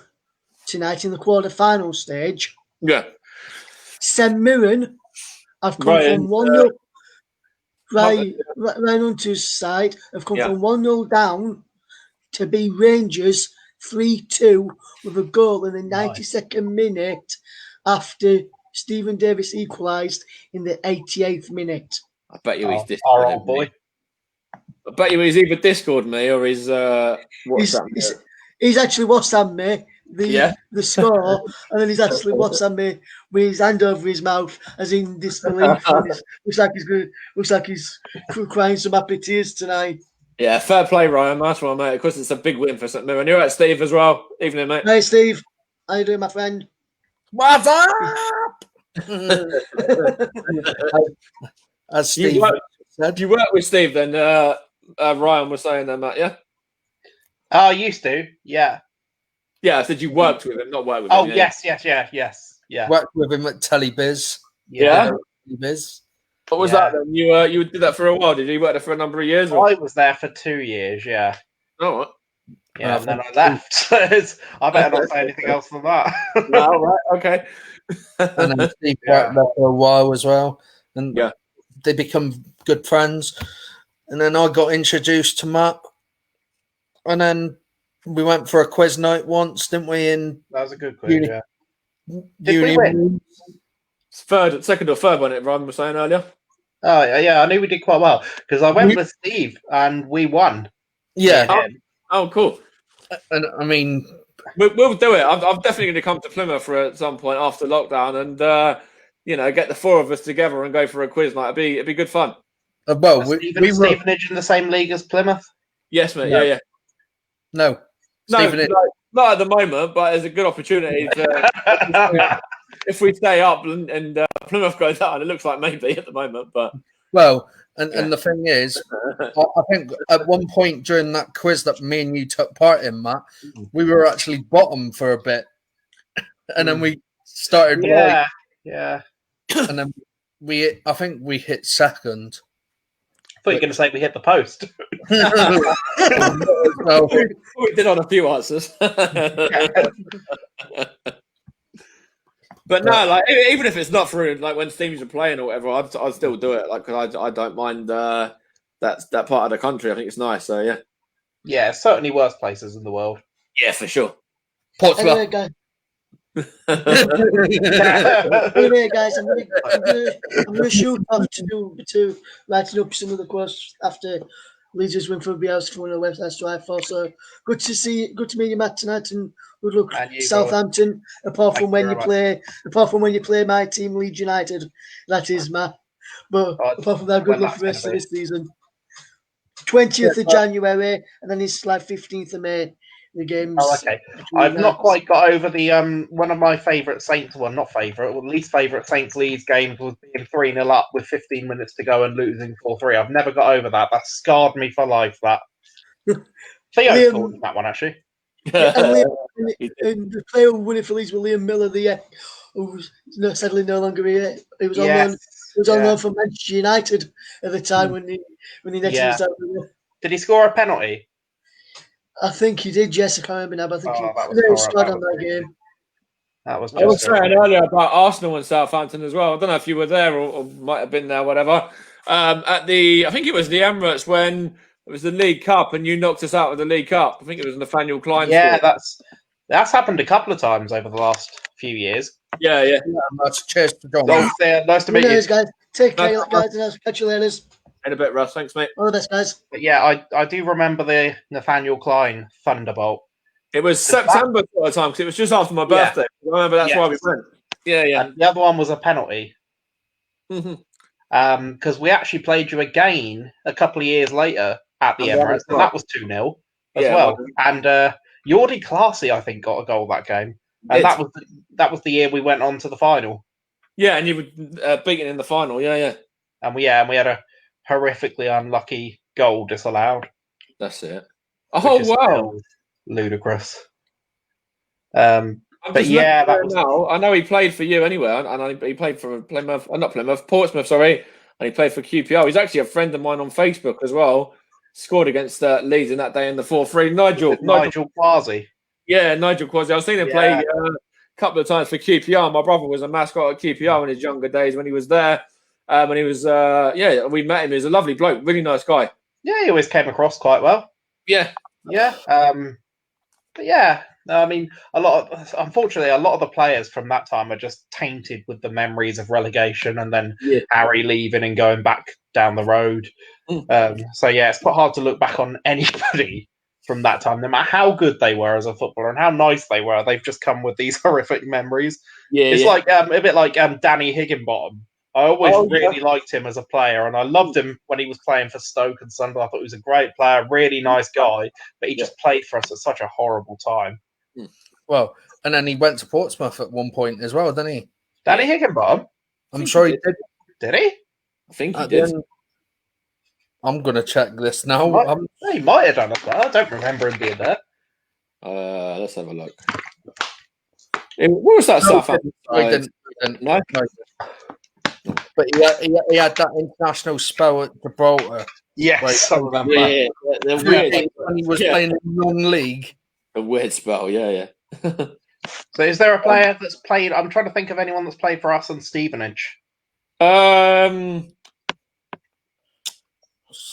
tonight in the quarter-final stage. Yeah. St Mirren have come from 1-0. Ryan Hunter's side have come from 1-0 down to beat Rangers 3-2 with a goal in the 92nd minute after Stephen Davis equalised in the 88th minute. I bet you he's Our Discord. old boy. I bet you he's either Discord me or he's WhatsApp me. He's actually WhatsApp me the score, and then he's actually WhatsApp me with his hand over his mouth, as in disbelief. Looks like he's crying some happy tears tonight. Yeah, fair play, Ryan. Nice one, mate. Of course, it's a big win for St Mirren. You're right, Steve, as well. Evening, mate. Hey, Steve. How you doing, my friend? What's up? As Steve said. You work with Steve then, Ryan was saying then, Matt, yeah? Oh, I used to, yeah. Yeah, I said you worked with him, not worked with him. Oh, yes. Yeah. Worked with him at Telebiz. Yeah? Telebiz. What was that then? You did that for a while, did you? You worked there for a number of years? Or? I was there for 2 years, yeah. Oh, what? Yeah, and then I left. So I better not say anything else than that. No, right, okay. And then Steve worked there for a while as well. And yeah, they become good friends. And then I got introduced to Matt. And then we went for a quiz night once, didn't we? That was a good quiz, yeah. Did we win? Second or third one, Ryan was saying earlier. Oh, yeah, I knew we did quite well. Because I went with Steve and we won. Yeah. Oh, cool. And I mean, we'll do it. I'm definitely going to come to Plymouth at some point after lockdown, and get the 4 of us together and go for a quiz night. It'd be good fun. Well, Stevenage in the same league as Plymouth. Yes, mate. No. Yeah. No, not at the moment, but it's a good opportunity if we stay up and Plymouth goes down. It looks like maybe at the moment, but and the thing is, I think at one point during that quiz that me and you took part in, Matt, we were actually bottom for a bit, and then we started. Yeah. And then I think we hit second. thought you were going to say we hit the post. Well, We did on a few answers. But no, like even if it's not through like when teams are playing or whatever, I'd still do it. Like because I don't mind that part of the country. I think it's nice. So yeah, Yeah, certainly worse places in the world. yeah, for sure. Portsmouth. Anyway, guys. Anyway, guys, I'm gonna shoot off to writing up some of the quotes after Leeds win for Bielsa for one of the websites to I4. So good to meet you, Matt, tonight, and good luck, And you, Southampton. Apart Thank from when you you very play my team, Leeds United, that is Matt. But apart from that, good when luck for the that's rest of gonna this season. 20th of January, and then it's like 15th of May. The games. Oh, okay. I've not quite got over the one of my favourite Saints, well, not favourite, well, least favourite Saints Leeds games was being 3-0 up with 15 minutes to go and losing 4-3. I've never got over that. That scarred me for life. That Theo scored that one actually. Yeah, and the player who won it for Leeds was Liam Miller, who's sadly no longer here. He was on loan. He was on loan for Manchester United at the time when he netted us out. Did he score a penalty? I think he did. Yes, I can't remember now, but I think he scored on that game. That was. I was saying earlier about Arsenal and Southampton as well. I don't know if you were there or might have been there, whatever. I think it was the Emirates when it was the League Cup and you knocked us out of the League Cup. I think it was Nathaniel Klein. Yeah, that's happened a couple of times over the last few years. Yeah. Cheers to John. Nice to meet you guys. Take care, guys, and I'll catch you later. In a bit, Russ. Thanks, mate. All the best, guys. But yeah, I do remember the Nathaniel Klein Thunderbolt. It was September at the time because it was just after my birthday. I remember that's why we went. Yeah. And the other one was a penalty. Because we actually played you again a couple of years later at the Emirates, and that was 2-0 as well. And Jordi Classy, I think, got a goal that game, and that was the year we went on to the final. Yeah, and you were beaten in the final. Yeah. And we had a horrifically unlucky goal disallowed. That's it. Oh wow, ludicrous. But yeah, that was... now. I know he played for you anyway, and he played for Portsmouth. Sorry, and he played for QPR. He's actually a friend of mine on Facebook as well. Scored against Leeds in that day in the 4-3. Nigel Quasi. Yeah, Nigel Quasi. I was seeing him play a couple of times for QPR. My brother was a mascot at QPR in his younger days when he was there. When he was, we met him. He was a lovely bloke, really nice guy. Yeah, he always came across quite well. Yeah. But yeah, I mean, unfortunately, a lot of the players from that time are just tainted with the memories of relegation and then Harry leaving and going back down the road. So yeah, it's quite hard to look back on anybody from that time, no matter how good they were as a footballer and how nice they were. They've just come with these horrific memories. It's like a bit like Danny Higginbottom. I always really liked him as a player, and I loved him when he was playing for Stoke and Sunderland. I thought he was a great player, really nice guy, but he just played for us at such a horrible time. Well, and then he went to Portsmouth at one point as well, didn't he? Danny Higginbottom? I'm sure he did. Did he? I think he did. I'm going to check this now. He might have done it. I don't remember him being there. Let's have a look. What was that Southampton? No. But he had that international spell at Gibraltar. Yes, I remember. Yeah, they're weird. When he was playing in non-league. A weird spell, yeah. So is there a player that's played... I'm trying to think of anyone that's played for us and Stevenage. I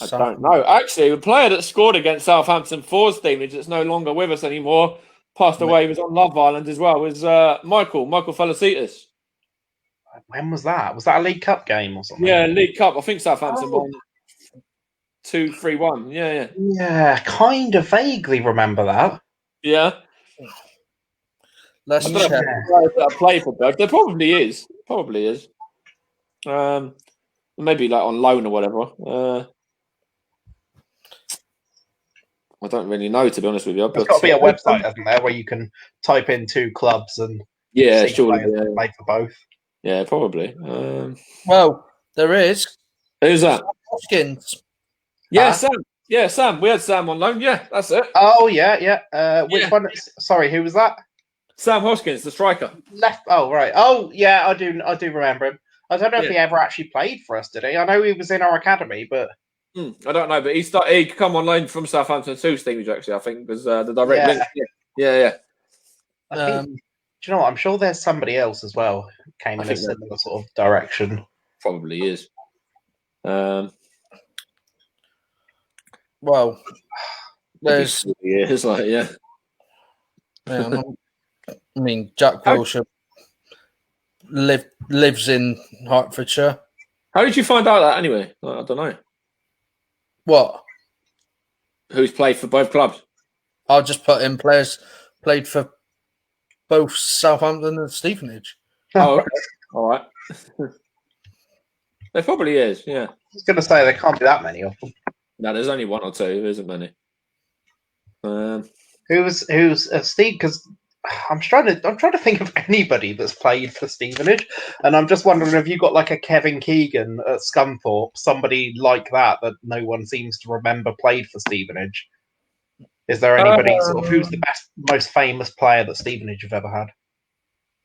don't know. Actually, the player that scored against Southampton for Stevenage that's no longer with us anymore, passed away, he was on Love Island as well, was Michael Felicitas. When was that? Was that a League Cup game or something? Yeah, League Cup. I think Southampton won 2-3-1. Yeah. Yeah, kind of vaguely remember that. Yeah. Let's check. I play for both. There probably is. Maybe like on loan or whatever. I don't really know, to be honest with you. There's got to be a website, hasn't there, where you can type in two clubs and play for both. Yeah, probably. Well, there is. Who's that? Hoskins. Yeah, Sam. Yeah, Sam. We had Sam on loan. Yeah, that's it. Oh, yeah. Which one? Sorry, who was that? Sam Hoskins, the striker. Left. Oh, right. Oh, yeah, I do remember him. I don't know if he ever actually played for us, did he? I know he was in our academy, but I don't know, but he come on loan from Southampton to Stevenage, actually, I think, because the direct link. Yeah. I think, do you know what? I'm sure there's somebody else as well who came in a similar sort of direction. Probably is. Well, there's. It's like, yeah. I mean, Jack Wilshere lives in Hertfordshire. How did you find out that anyway? I don't know. What? Who's played for both clubs? I'll just put in players played for both Southampton and Stevenage. Oh, okay. All right. There probably is, yeah. I was going to say there can't be that many of them. No, there's only one or two. There isn't many. Who's Steve? Because I'm trying to think of anybody that's played for Stevenage, and I'm just wondering if you got like a Kevin Keegan at Scunthorpe, somebody like that no one seems to remember played for Stevenage. Is there anybody sort of who's the most famous player that Stevenage have ever had?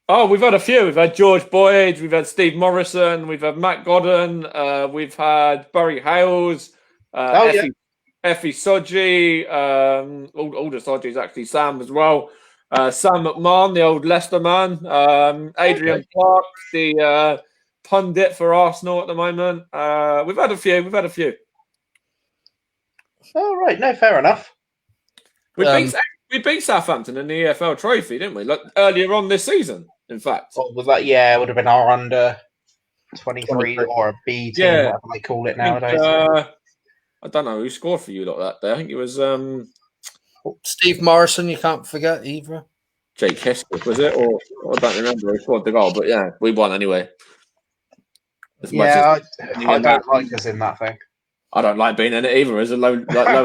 Oh, we've had a few. We've had George Boyd, we've had Steve Morrison, we've had Matt Godden, we've had Barry Hales, Effie Sodgy, all the Sodgies actually, Sam as well. Sam McMahon, the old Leicester man. Adrian Clark, the pundit for Arsenal at the moment. We've had a few. Oh, right. No, fair enough. We beat Southampton in the EFL Trophy, didn't we? Like earlier on this season, in fact. What was that? Yeah, it would have been our under 23 or a B team, whatever they call it nowadays. I don't know who scored for you lot that day. I think it was Steve Morrison. You can't forget either. Jake Hesketh, was it? Or I don't remember who scored the goal, but yeah, we won anyway. I don't like us in that thing. I don't like being in it either as a lower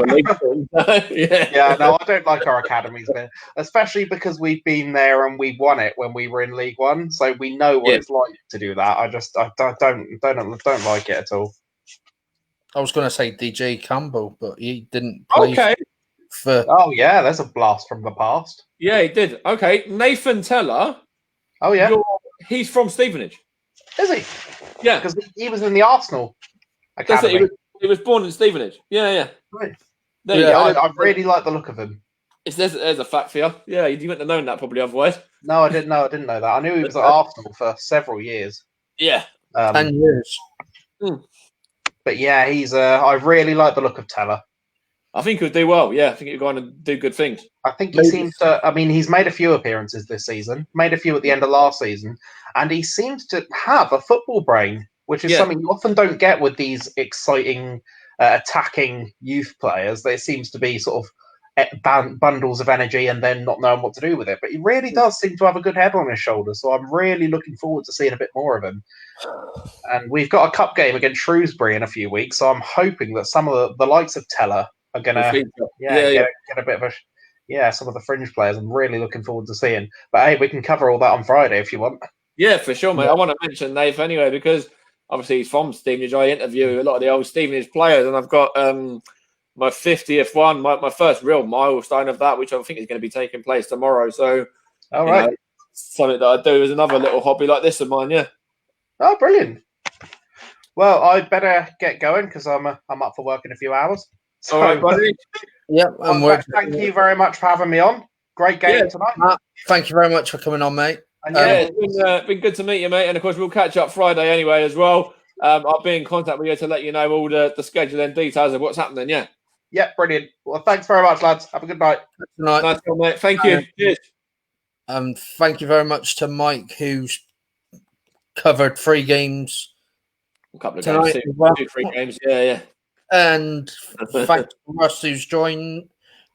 league team. No, I don't like our academies, especially because we've been there and we won it when we were in League One, so we know what it's like to do that. I don't like it at all. I was going to say DJ Campbell, but he didn't play for. Oh yeah, there's a blast from the past. Yeah, he did. Okay, Nathan Teller. Oh yeah, he's from Stevenage. Is he? Yeah, because he was in the Arsenal academy. He was born in Stevenage. Yeah. Right. I really like the look of him. There's a fact for you. Yeah, you wouldn't have known that probably otherwise. No, I didn't know that. I knew he was at Arsenal for several years. Yeah. 10 years. But yeah, he's. I really like the look of Teller. I think he'll do well. Yeah, I think he'll go on and do good things. I think he seems to. I mean, he's made a few appearances this season. Made a few at the end of last season, and he seems to have a football brain, which is something you often don't get with these exciting, attacking youth players. There seems to be sort of bundles of energy and then not knowing what to do with it. But he really does seem to have a good head on his shoulders. So I'm really looking forward to seeing a bit more of him. And we've got a cup game against Shrewsbury in a few weeks. So I'm hoping that some of the likes of Teller are going to get a bit of some of the fringe players. I'm really looking forward to seeing. But hey, we can cover all that on Friday if you want. Yeah, for sure, mate. I want to mention Nave anyway because obviously he's from Stevenage. I interview a lot of the old Stevenage players, and I've got my 50th one, my first real milestone of that, which I think is going to be taking place tomorrow. So, all right, something that I do is another little hobby like this of mine. Yeah. Oh, brilliant. Well, I better get going because I'm up for work in a few hours. So, all right, buddy. Thank you very much for having me on. Great game tonight. Thank you very much for coming on, mate. And it's been good to meet you, mate. And of course, we'll catch up Friday anyway as well. I'll be in contact with you to let you know all the scheduling details of what's happening. Yeah. Yeah, brilliant. Well, thanks very much, lads. Have a good night. Good night. Nice one, mate. Thank you. Cheers. Thank you very much to Mike, who's covered 3 games. A couple of games, 2, 3 games. Yeah. And thanks to Russ, who's joined.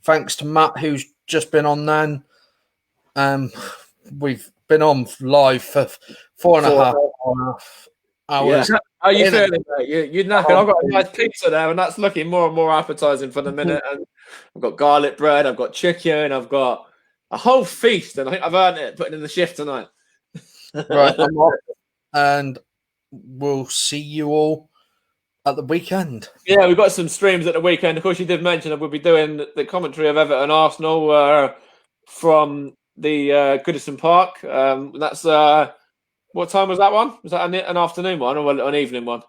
Thanks to Matt, who's just been on then. We've been on live for 4.5 hours. Yeah. How are you feeling, mate? You're knackered. I've got a nice pizza there, and that's looking more and more appetizing for the minute. And I've got garlic bread, I've got chicken, I've got a whole feast, and I think I've earned it putting in the shift tonight. Right, I'm off, and we'll see you all at the weekend. Yeah, we've got some streams at the weekend. Of course, you did mention that we'll be doing the commentary of Everton Arsenal from the Goodison Park. That's what time was that one? Was that an afternoon one or an evening one?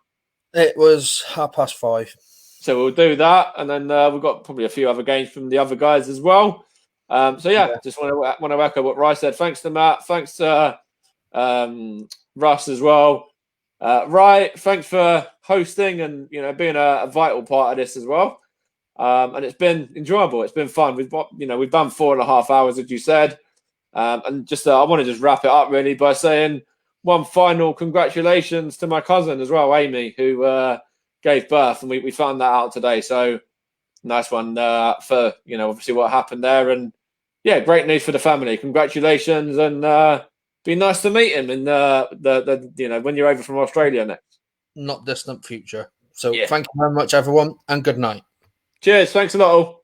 It was 5:30. So we'll do that, and then we've got probably a few other games from the other guys as well. Just want to echo what Rice said. Thanks to Matt. Thanks to Russ as well. Right, thanks for hosting and being a vital part of this as well. And it's been enjoyable. It's been fun. We've done 4.5 hours, as you said. And just I want to just wrap it up really by saying one final congratulations to my cousin as well, Amy, who gave birth, and we found that out today. So nice one for obviously what happened there, and yeah, great news for the family. Congratulations, and be nice to meet him in the when you're over from Australia next. Not distant future. So Yeah. Thank you very much, everyone, and good night. Cheers. Thanks a lot all.